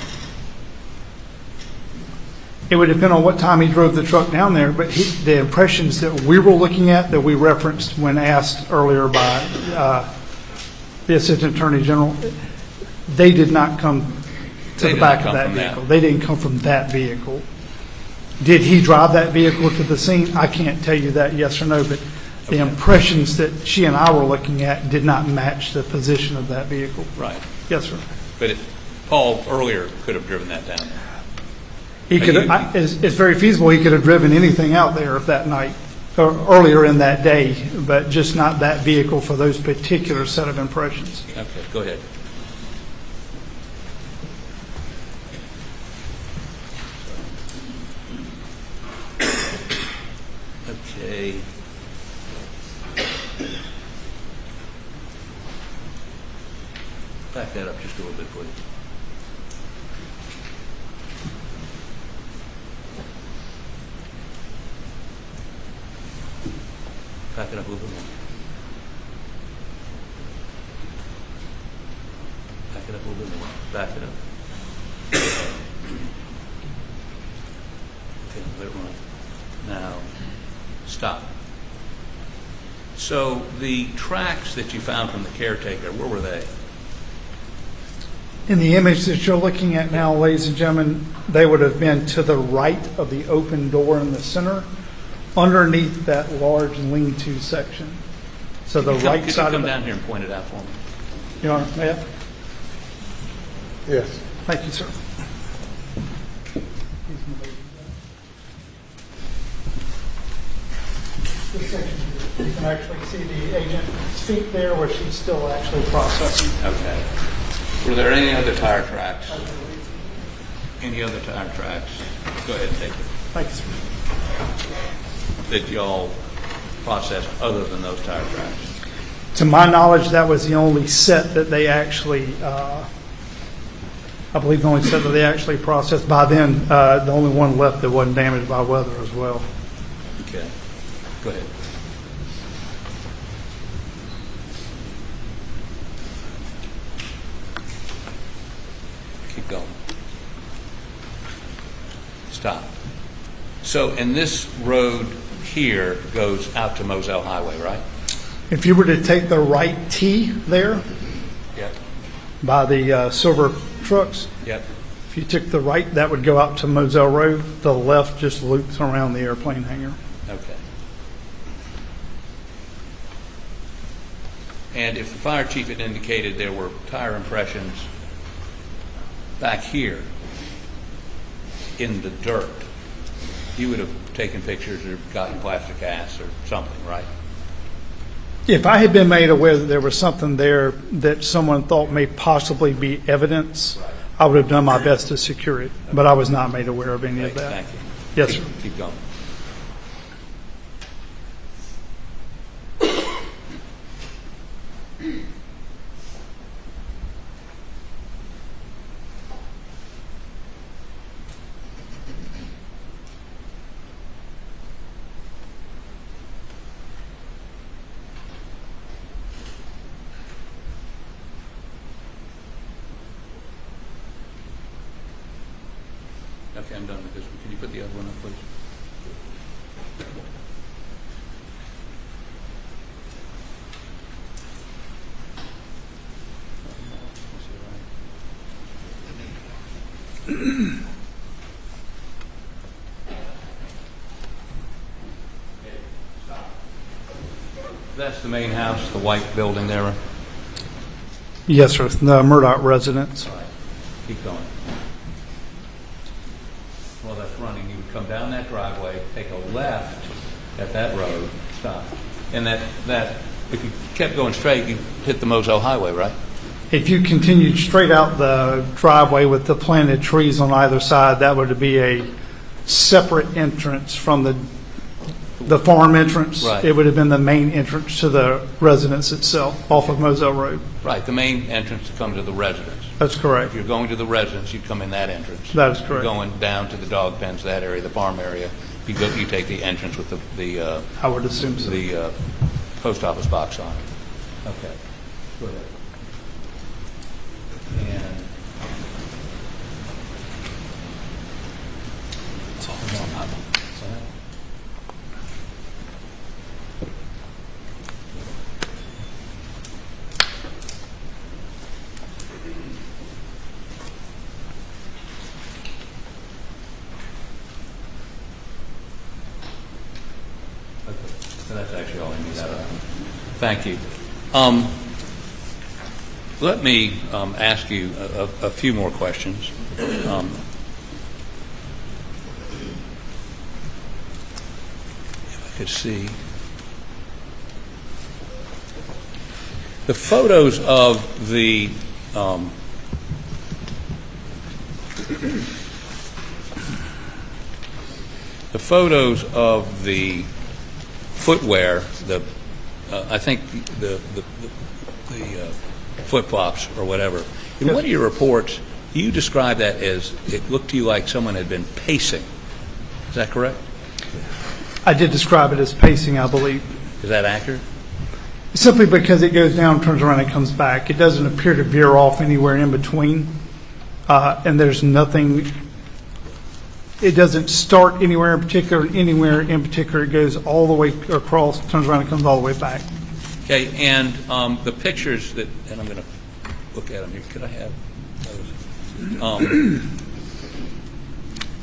It would depend on what time he drove the truck down there, but the impressions that we were looking at, that we referenced when asked earlier by the Assistant Attorney General, they did not come to the back of that vehicle. They didn't come from that vehicle. Did he drive that vehicle to the scene? I can't tell you that, yes or no, but the impressions that she and I were looking at did not match the position of that vehicle. Right. Yes, sir. But Paul earlier could have driven that down there. He could. It's very feasible he could have driven anything out there that night or earlier in that day, but just not that vehicle for those particular set of impressions. Okay, go ahead. Okay. Back that up just a little bit, please. Back it up a little bit more. Back it up a little bit more. Back it up. Okay, let it run. Now, stop. So the tracks that you found from the caretaker, where were they? In the image that you're looking at now, ladies and gentlemen, they would have been to the right of the open door in the center, underneath that large lean-to section. So the right side of it. Come down here and point it out for me. Your Honor, may I? Yes. Thank you, sir. This section, you can actually see the agent's feet there, where she's still actually processing. Okay. Were there any other tire tracks? Any other tire tracks? Go ahead and take it. Thank you, sir. That y'all processed other than those tire tracks? To my knowledge, that was the only set that they actually, I believe the only set that they actually processed. By then, the only one left that wasn't damaged by weather as well. Okay. Go ahead. Keep going. Stop. So, and this road here goes out to Moselle Highway, right? If you were to take the right T there, Yep. by the silver trucks, Yep. if you took the right, that would go out to Moselle Road. The left just loops around the airplane hangar. Okay. And if the fire chief had indicated there were tire impressions back here in the dirt, you would have taken pictures or gotten plastic ass or something, right? If I had been made aware that there was something there that someone thought may possibly be evidence, I would have done my best to secure it, but I was not made aware of any of that. Thank you. Yes, sir. Keep going. Okay, I'm done with this one. Can you put the other one up, please? That's the main house, the white building there. Yes, sir. The Murdaugh residence. Keep going. Well, that's running. You would come down that driveway, take a left at that road, stop. And that if you kept going straight, you hit the Moselle Highway, right? If you continued straight out the driveway with the planted trees on either side, that would be a separate entrance from the farm entrance. Right. It would have been the main entrance to the residence itself off of Moselle Road. Right, the main entrance to come to the residence. That's correct. If you're going to the residence, you'd come in that entrance. That is If correct. you're going down to the dog pens, that area, the farm area, you take the entrance with the I would assume so. the post office box on it. Okay. Go ahead. And so that's actually all I need out of that. Thank you. Let me ask you a few more questions. If I could see. The photos of the footwear, I think the flip-flops or whatever. In one of your reports, you described that as it looked to you like someone had been pacing. Is that correct? I did describe it as pacing, I believe. Is that accurate? Simply because it goes down, turns around, and comes back. It doesn't appear to veer off anywhere in between. And there's nothing, it doesn't start anywhere in particular. It goes all the way across, turns around, and comes all the way back. Okay, and the pictures that, and I'm going to look at them here. Could I have those?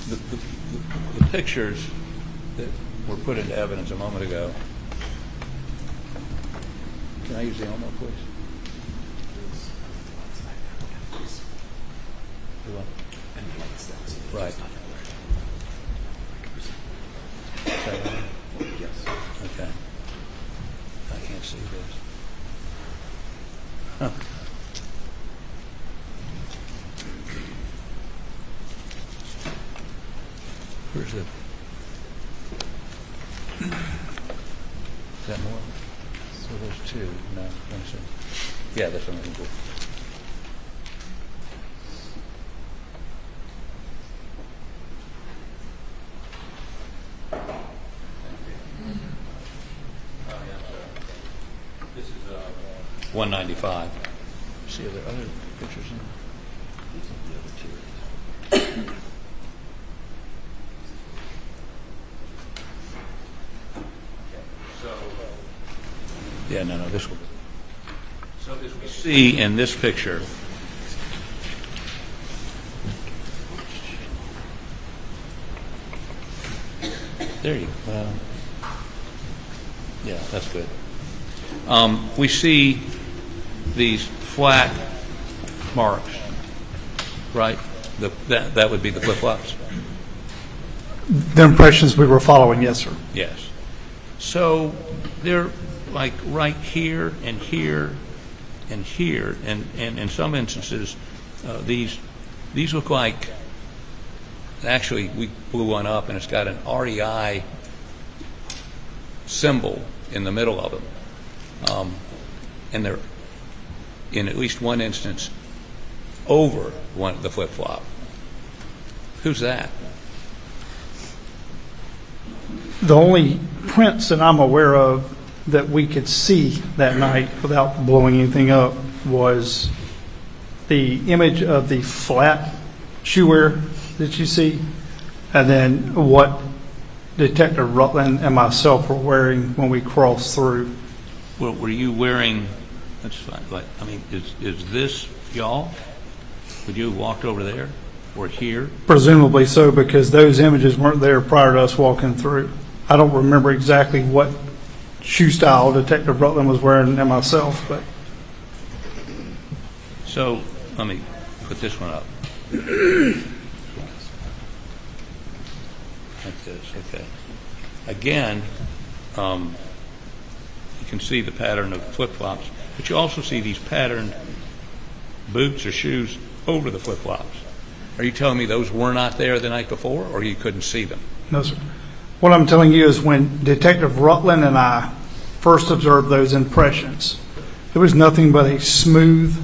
The pictures that were put into evidence a moment ago. Can I use the Elmo, please? Right. Okay. I can't see this. Huh. Where's the? Is that more? So there's two. No, let me see. Yeah, that's what I'm looking for. This is 195. See, are there other pictures in there? Yeah, no, this will. So as we see in this picture, there you go. Yeah, that's good. We see these flat marks, right? That would be the flip-flops? The impressions we were following, yes, sir. Yes. So they're like right here and here and here, and in some instances, these look like, actually we blew one up and it's got an REI symbol in the middle of them, and they're in at least one instance over the flip-flop. Who's that? The only prints that I'm aware of that we could see that night without blowing anything up was the image of the flat shoe wear that you see and then what Detective Rutland and myself were wearing when we crossed through. Well, were you wearing, that's fine, but, I mean, is this y'all? Would you have walked over there or here? Presumably so, because those images weren't there prior to us walking through. I don't remember exactly what shoe style Detective Rutland was wearing and myself, but. So, let me put this one up. Like this, okay. Again, you can see the pattern of flip-flops, but you also see these patterned boots or shoes over the flip-flops. Are you telling me those were not there the night before, or you couldn't see them? No, sir. What I'm telling you is when Detective Rutland and I first observed those impressions, it was nothing but a smooth,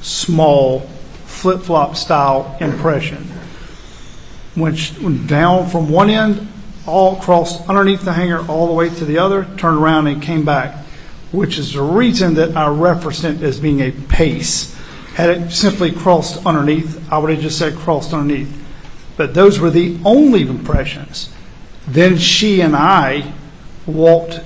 small, flip-flop style impression. Went down from one end, all crossed underneath the hanger all the way to the other, turned around and came back, which is the reason that I referenced it as being a pace. Had it simply crossed underneath, I would have just said crossed underneath. But those were the only impressions. Then she and I walked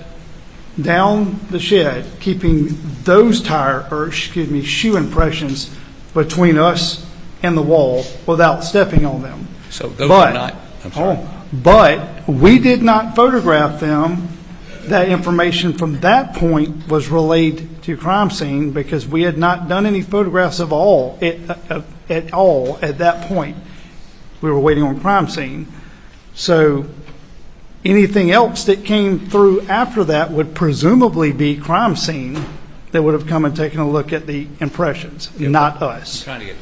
down the shed, keeping those shoe impressions between us and the wall without stepping on them. So those are not, I'm sorry. But we did not photograph them. That information from that point was relayed to crime scene because we had not done any photographs at all at that point. We were waiting on crime scene. So anything else that came through after that would presumably be crime scene that would have come and taken a look at the impressions, not us. I'm trying to get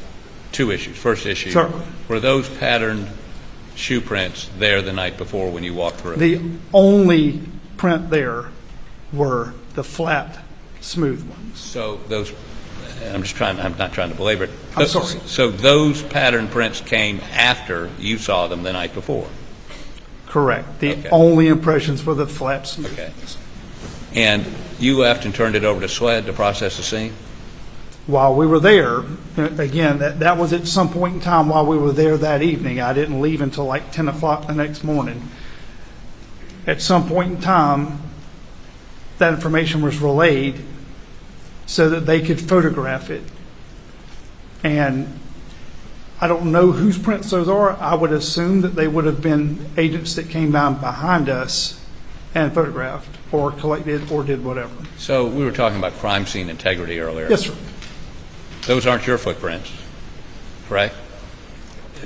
two issues. First issue, Certainly. Were those patterned shoe prints there the night before when you walked through? The only print there were the flat, smooth ones. So those, I'm not trying to belabor it. I'm sorry. So those pattern prints came after you saw them the night before? Correct. The Okay. only impressions were the flat, smooth. Okay. And you left and turned it over to SLED to process the scene? While we were there, again, that was at some point in time while we were there that evening. I didn't leave until like 10 o'clock the next morning. At some point in time, that information was relayed so that they could photograph it. And I don't know whose prints those are. I would assume that they would have been agents that came down behind us and photographed or collected or did whatever. So we were talking about crime scene integrity earlier. Yes, sir. Those aren't your footprints, correct?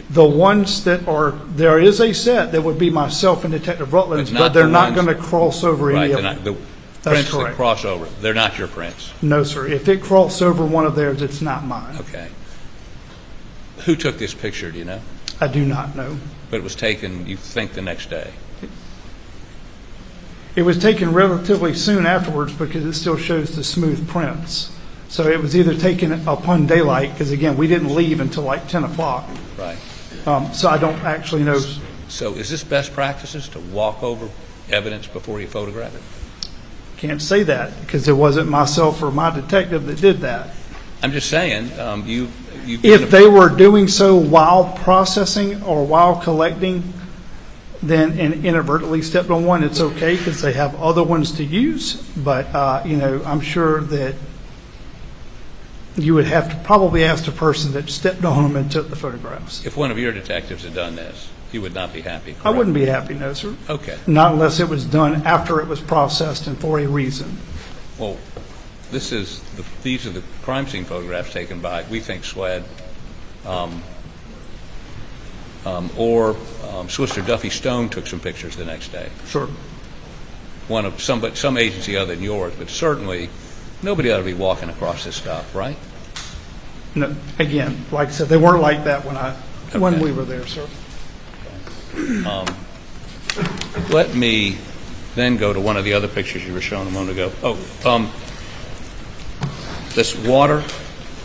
The ones that are, there is a set that would be myself and Detective Rutland's, but they're not going to cross over any of them. The That's prints that correct. cross over, they're not your prints. No, sir. If it crossed over one of theirs, it's not mine. Okay. Who took this picture, do you know? I do not know. But it was taken, you think, the next day? It was taken relatively soon afterwards because it still shows the smooth prints. So it was either taken upon daylight, because again, we didn't leave until like 10 o'clock. Right. So I don't actually know. So is this best practices to walk over evidence before you photograph it? Can't say that because it wasn't myself or my detective that did that. I'm just saying, you If they were doing so while processing or while collecting, then and inadvertently stepped on one, it's okay because they have other ones to use. But, I'm sure that you would have to probably ask the person that stepped on them and took the photographs. If one of your detectives had done this, you would not be happy, correct? I wouldn't be happy, no, sir. Okay. Not unless it was done after it was processed and for a reason. Well, these are the crime scene photographs taken by, we think, SLED, or Solicitor Duffy Stone took some pictures the next day. Sure. One of some agency other than yours, but certainly nobody ought to be walking across this stuff, right? No, again, like I said, they weren't like that when we were there, sir. Let me then go to one of the other pictures you were showing a moment ago. This water.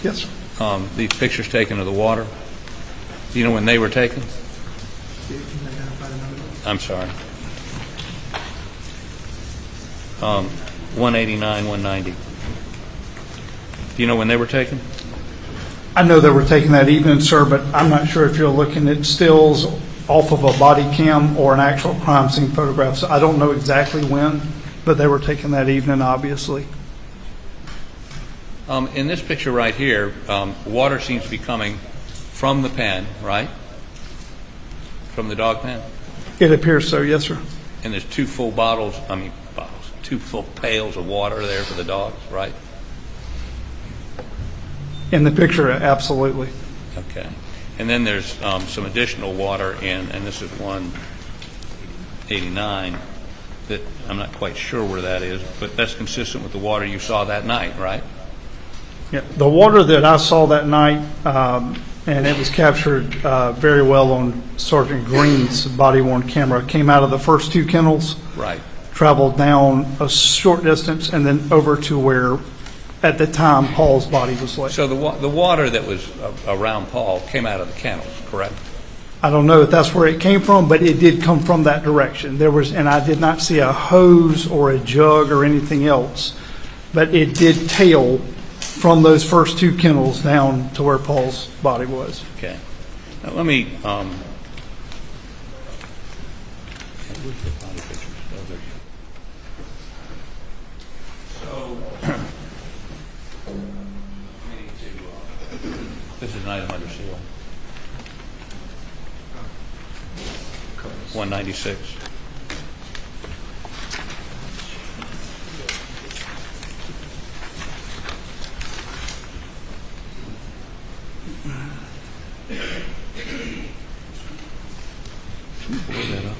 Yes, sir. These pictures taken of the water. Do you know when they were taken? I'm sorry. 189, 190. Do you know when they were taken? I know they were taking that evening, sir, but I'm not sure if you're looking at stills off of a body cam or an actual crime scene photograph. So I don't know exactly when, but they were taken that evening, obviously. In this picture right here, water seems to be coming from the pen, right? From the dog pen? It appears so, yes, sir. And there's two full two full pails of water there for the dogs, right? In the picture, absolutely. Okay. And then there's some additional water and this is 189 that I'm not quite sure where that is, but that's consistent with the water you saw that night, right? Yeah, the water that I saw that night, and it was captured very well on Sergeant Green's body-worn camera, came out of the first two kennels, right, traveled down a short distance, and then over to where, at the time, Paul's body was laid. So the water that was around Paul came out of the kennels, correct? I don't know if that's where it came from, but it did come from that direction. And I did not see a hose or a jug or anything else, but it did tail from those first two kennels down to where Paul's body was. Okay. Now let me. This is an item under seal. 196. Blow that up.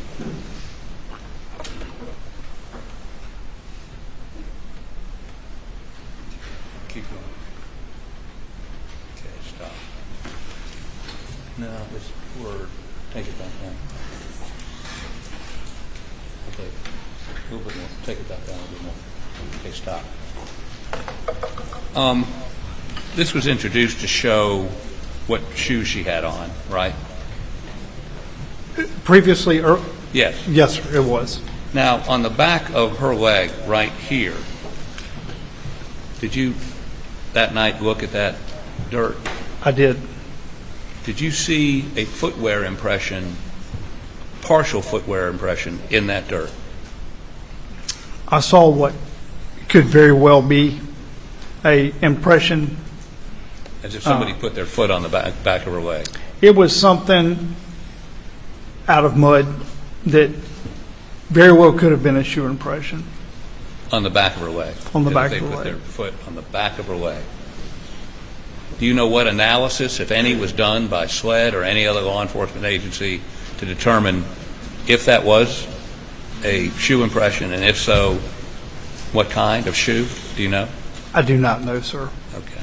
Keep going. Okay, stop. No, this word. Take it back down. Okay, a little bit more. Take it back down a little bit more. Okay, stop. This was introduced to show what shoes she had on, right? Previously, yes. Yes, sir, it was. Now, on the back of her leg right here, did you that night look at that dirt? I did. Did you see a footwear impression, partial footwear impression in that dirt? I saw what could very well be a impression. As if somebody put their foot on the back of her leg. It was something out of mud that very well could have been a shoe impression. On the back of her leg. On the back of her leg. They put leg. their foot on the back of her leg. Do you know what analysis, if any, was done by SLED or any other law enforcement agency to determine if that was a shoe impression, and if so, what kind of shoe? Do you know? I do not know, sir. Okay.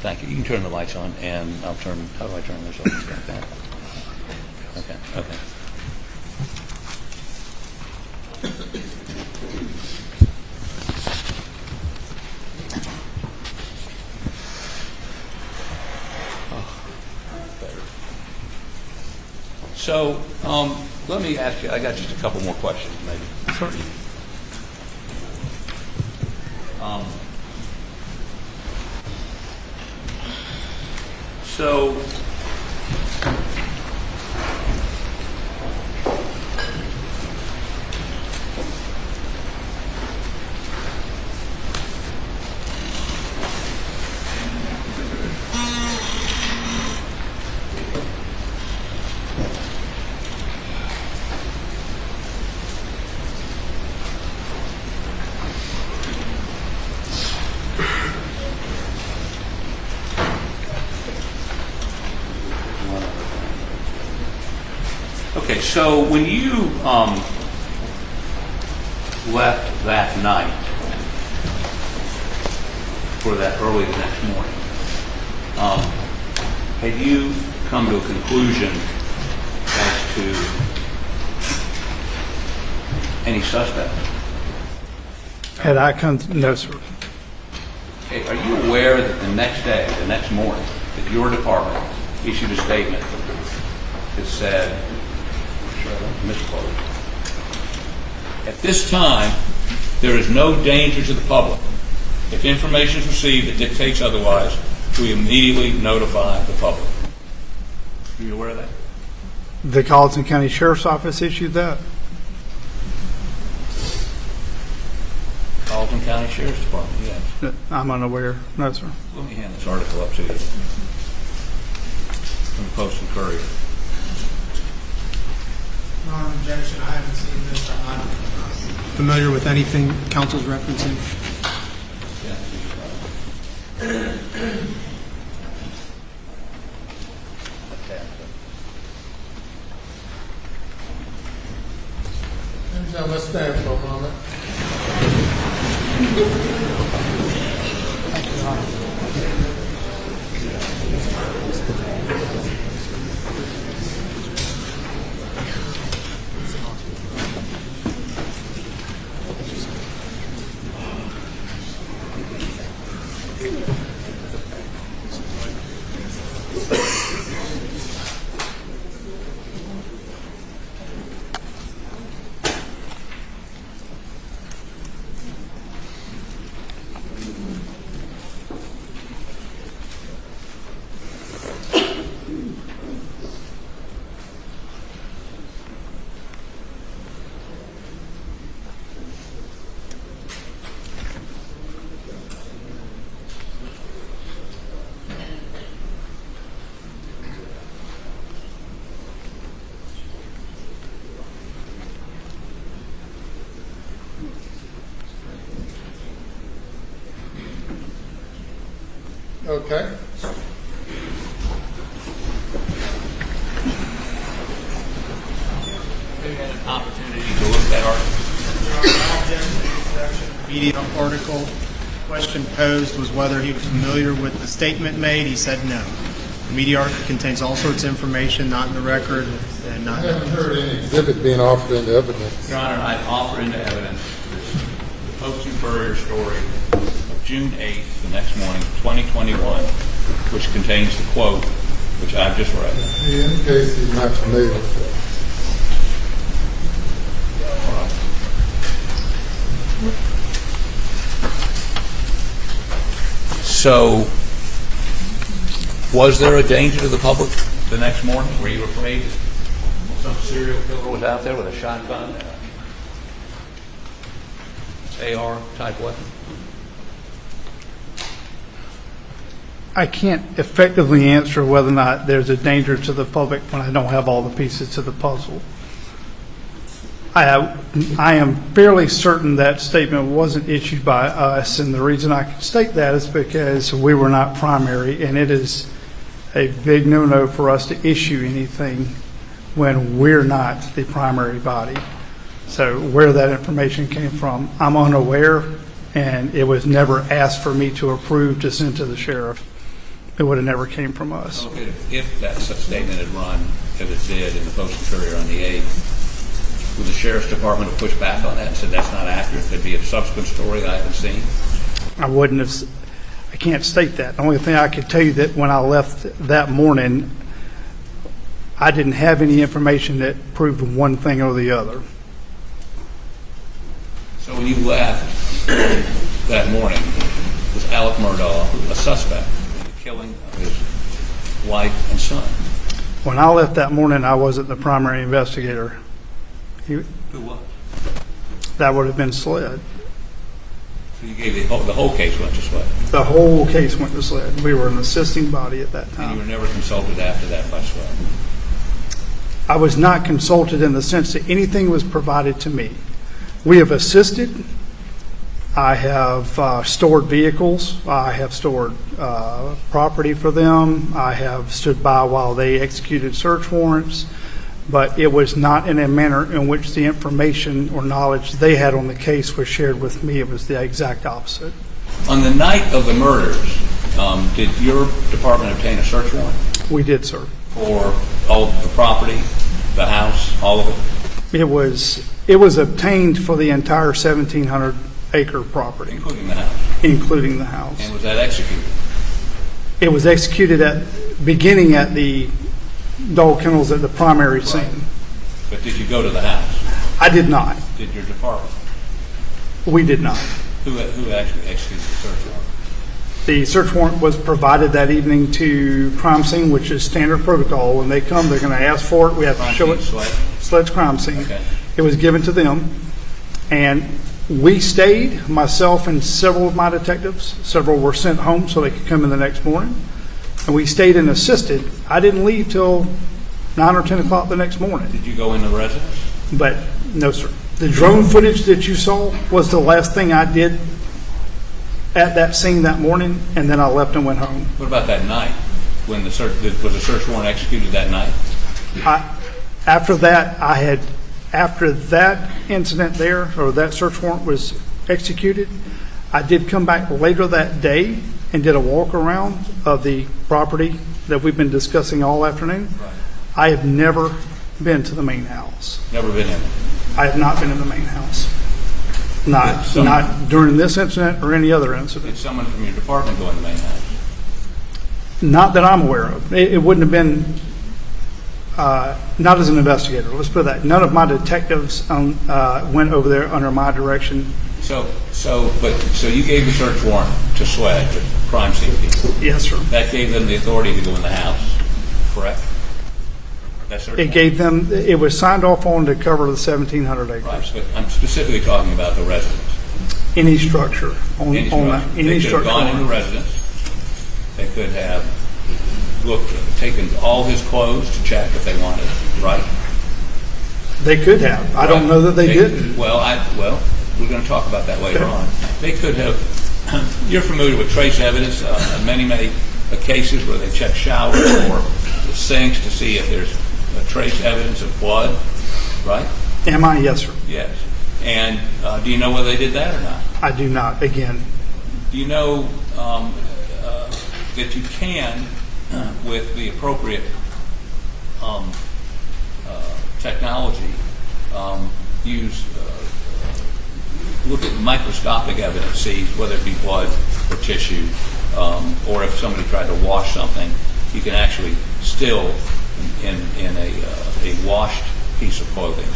Thank you. You can turn the lights on, and I'll turn. How do I turn this off? Like that. Okay. Okay. So let me ask you. I got just a couple more questions, maybe. Sure. So okay, so when you left that night for that early the next morning, had you come to a conclusion as to any suspect? Had I come to, no, sir. Okay, are you aware that the next day, the next morning, that your department issued a statement that said, misquote, at this time, there is no danger to the public. If information is received that dictates otherwise, we immediately notify the public. Are you aware of that? The Colleton County Sheriff's Office issued that? Colleton County Sheriff's Department, yes. I'm unaware. No, sir. Let me hand this article up to you from the Post and Courier. Non-objection, I haven't seen this. I'm not familiar with anything council's referencing. Let's stand for a moment. Okay. Opportunity to look at that article. Media article. Question posed was whether he was familiar with the statement made. He said no. The media article contains all sorts of information not in the record and not. I haven't heard any exhibit being offered into evidence. Your Honor, I offer into evidence the Post and Courier story of June 8th, the next morning, 2021, which contains the quote, which I've just read. In case he's not familiar with it. So, was there a danger to the public the next morning? Were you afraid that some serial killer was out there with a shotgun and AR type weapon? I can't effectively answer whether or not there's a danger to the public when I don't have all the pieces to the puzzle. I am fairly certain that statement wasn't issued by us, and the reason I can state that is because we were not primary, and it is a big no-no for us to issue anything when we're not the primary body. So where that information came from, I'm unaware, and it was never asked for me to approve to send to the sheriff. It would have never came from us. Okay, if that such statement had run, as it did in the Post and Courier on the 8th, would the Sheriff's Department have pushed back on that and said that's not accurate? There'd be a subsequent story that I haven't seen? I wouldn't have. I can't state that. The only thing I could tell you that when I left that morning, I didn't have any information that proved one thing or the other. So when you left that morning, was Alex Murdaugh a suspect in the killing of his wife and son? When I left that morning, I wasn't the primary investigator. Who was? That would have been SLED. So you gave the whole case went to SLED? The whole case went to SLED. We were an assisting body at that time. And you were never consulted after that by SLED? I was not consulted in the sense that anything was provided to me. We have assisted. I have stored vehicles. I have stored property for them. I have stood by while they executed search warrants. But it was not in a manner in which the information or knowledge they had on the case was shared with me. It was the exact opposite. On the night of the murders, did your department obtain a search warrant? We did, sir. For all the property, the house, all of it? It was obtained for the entire 1,700-acre property. Including the house? Including the house. And was that executed? It was executed beginning at the dog kennels at the primary scene. But did you go to the house? I did not. Did your department? We did not. Who actually executed the search The search warrant was provided that evening to crime scene, which is standard protocol. When they come, they're going to ask for it. We have to show it. Sledge crime scene. Okay. It was given to them, and we stayed, myself and several of my detectives. Several were sent home so they could come in the next morning, and we stayed and assisted. I didn't leave till 9 or 10 o'clock the next morning. Did you go in the residence? But no, sir. The drone footage that you saw was the last thing I did at that scene that morning, and then I left and went home. What about that night? When was the search warrant executed that night? After that incident there, or that search warrant was executed, I did come back later that day and did a walk around of the property that we've been discussing all afternoon. Right. I have never been to the main house. Never been in it? I have not been in the main house. Not during this incident or any other incident. Did someone from your department go in the main house? Not that I'm aware of. It wouldn't have been, not as an investigator. Let's put that. None of my detectives went over there under my direction. So you gave the search warrant to SWED, the crime scene people? Yes, sir. That gave them the authority to go in the house, correct? It was signed off on to cover the 1,700 acres. Right, but I'm specifically talking about the residence. Any structure. They could have gone in the residence. They could have taken all his clothes to check if they wanted, right? They could have. I don't know that they didn't. Well, we're going to talk about that later on. They could have. You're familiar with trace evidence. Many cases where they check showers or sinks to see if there's trace evidence of blood, right? Am I? Yes, sir. Yes. And do you know whether they did that or not? I do not. Again. Do you know that you can, with the appropriate technology, look at microscopic evidence, see whether it be blood or tissue, or if somebody tried to wash something, you can actually still, in a washed piece of clothing,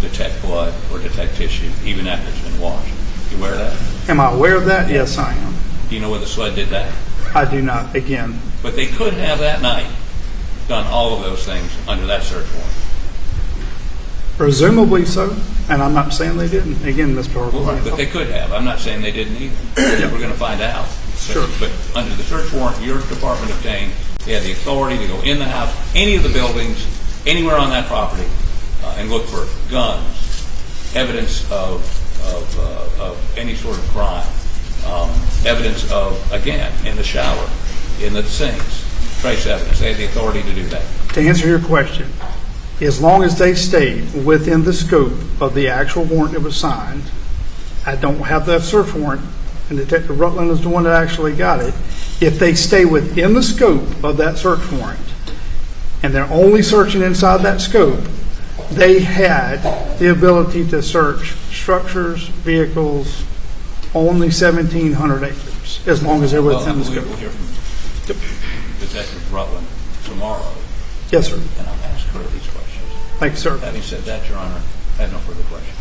detect blood or detect tissue, even after it's been washed. You aware of that? Am I aware of that? Yes, I am. Do you know whether SLED did that? I do not, again. But they could have that night done all of those things under that search warrant. Presumably so, and I'm not saying they didn't. Again, Mr. Harper. But they could have. I'm not saying they didn't either. We're going to find out. Sure. But under the search warrant your department obtained, they had the authority to go in the house, any of the buildings, anywhere on that property, and look for guns, evidence of any sort of crime, evidence of, again, in the shower, in the sinks, trace evidence. They had the authority to do that. To answer your question, as long as they stayed within the scope of the actual warrant that was signed, I don't have that search warrant, and Detective Rutland is the one that actually got it. If they stay within the scope of that search warrant, and they're only searching inside that scope, they had the ability to search structures, vehicles, only 1,700 acres, as long as they're within the scope. We'll hear from Detective Rutland tomorrow. Yes, sir. And I'll ask her these questions. Thank you, sir. Having said that, Your Honor, I have no further questions.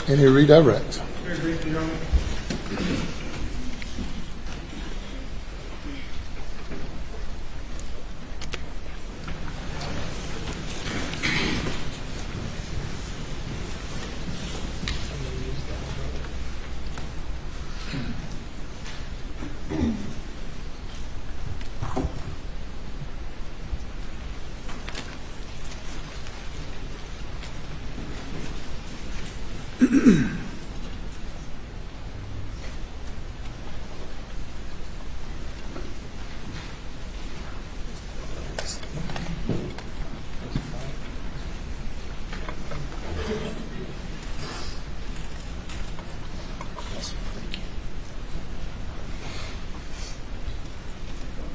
Any redirect?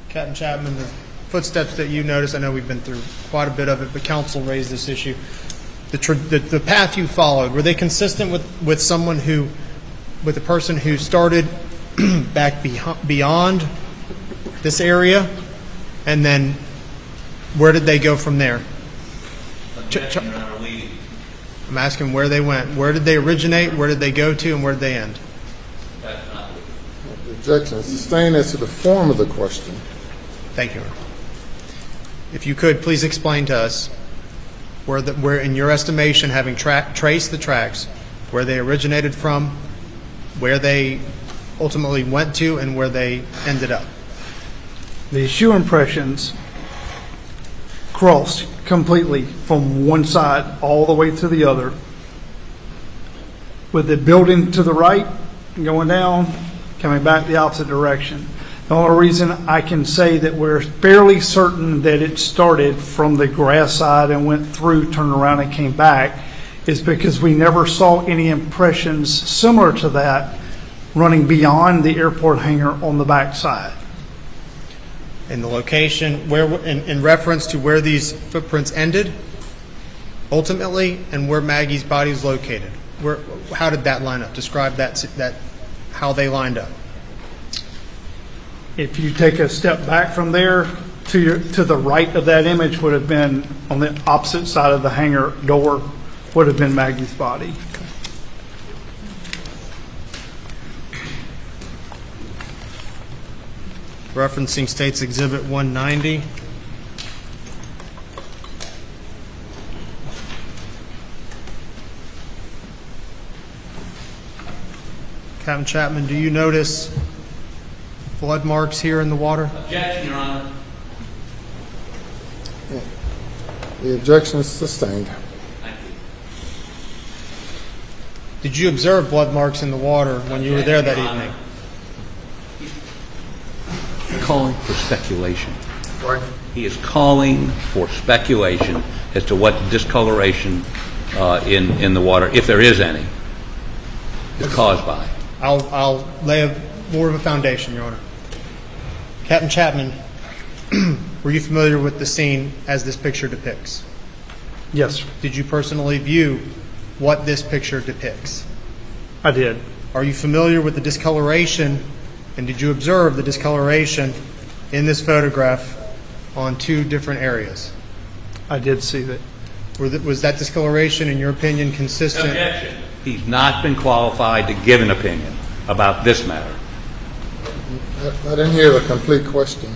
Captain Chapman, the footsteps that you noticed, I know we've been through quite a bit of it, but counsel raised this issue. The path you followed, were they consistent with someone who, with a person who started back beyond this area, and then where did they go from there? I'm asking where they went. Where did they originate? Where did they go to? And where did they end? Objection is sustained as to the form of the question. Thank you. If you could, please explain to us where in your estimation, having traced the tracks, where they originated from, where they ultimately went to, and where they ended up. The shoe impressions crossed completely from one side all the way to the other, with the building to the right, going down, coming back the opposite direction. The only reason I can say that we're fairly certain that it started from the grass side and went through, turned around, and came back is because we never saw any impressions similar to that running beyond the airport hangar on the back side. In the location, where in reference to where these footprints ended, ultimately, and where Maggie's body is located, how did that line up? Describe that how they lined up. If you take a step back from there, to the right of that image would have been on the opposite side of the hangar door, would have been Maggie's body. Referencing State's Exhibit 190. Captain Chapman, do you notice blood marks here in the water? Objection, Your Honor. The objection is sustained. Did you observe blood marks in the water when you were there that evening? Calling for speculation. Right. He is calling for speculation as to what discoloration in the water, if there is any, is caused by. I'll lay more of a foundation, Your Honor. Captain Chapman, were you familiar with the scene as this picture depicts? Yes. Did you personally view what this picture depicts? I did. Are you familiar with the discoloration, and did you observe the discoloration in this photograph on two different areas? I did see that. Was that discoloration, in your opinion, consistent? Objection. He's not been qualified to give an opinion about this matter. I didn't hear the complete question.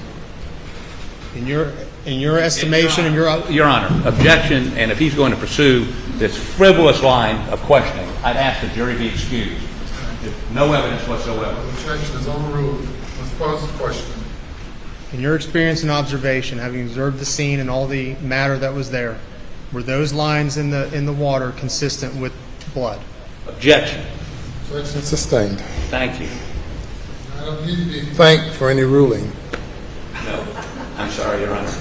In your estimation, and Your Honor, objection, and if he's going to pursue this frivolous line of questioning, I'd ask the jury be excused. No evidence whatsoever. The objection is overruled. Let's pose the question. In your experience and observation, having observed the scene and all the matter that was there, were those lines in the water consistent with blood? Objection. Objection sustained. Thank you. I don't need to be thanked for any ruling. No, I'm sorry, Your Honor.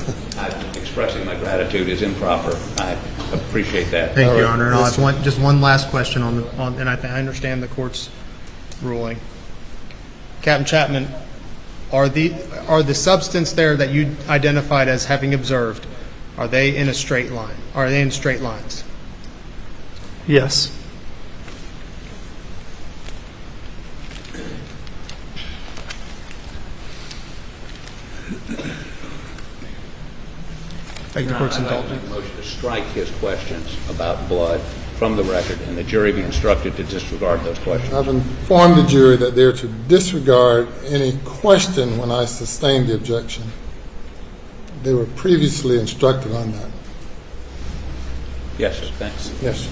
Expressing my gratitude is improper. I appreciate that. Thank you, Your Honor. And I'll have just one last question and I understand the court's ruling. Captain Chapman, are the substance there that you identified as having observed, are they in a straight line? Are they in straight lines? Yes. Thank the court's indulgence. I'd like to make a motion to strike his questions about blood from the record, and the jury be instructed to disregard those questions. I've informed the jury that they are to disregard any question when I sustain the objection. They were previously instructed on that. Yes, sir. Thanks. Yes, sir.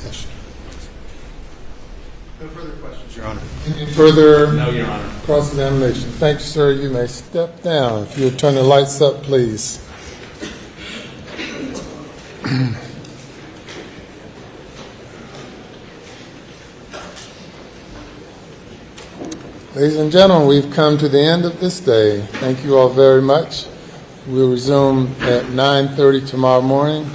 Yes, sir. No further questions, Your Honor. Any further No, Your Honor. cross-examination? Thank you, sir. You may step down. If you would turn the lights up, please. Ladies and gentlemen, we've come to the end of this day. Thank you all very much. We'll resume at 9:30 tomorrow morning.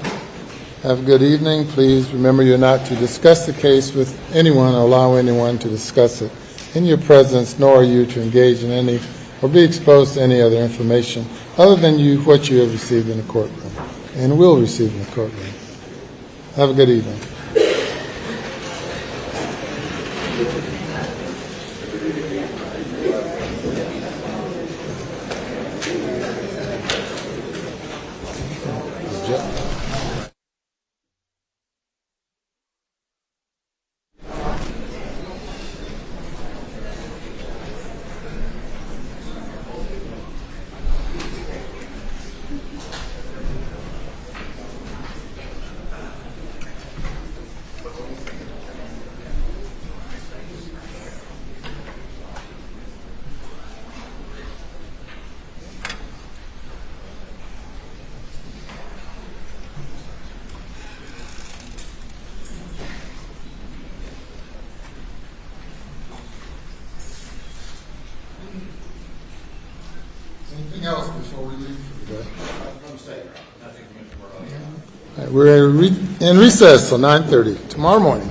Have a good evening. Please remember you're not to discuss the case with anyone or allow anyone to discuss it in your presence, nor are you to engage in any or be exposed to any other information other than what you have received in the courtroom and will receive in the courtroom. Have a good evening. All right, we're in recess till 9:30 tomorrow morning.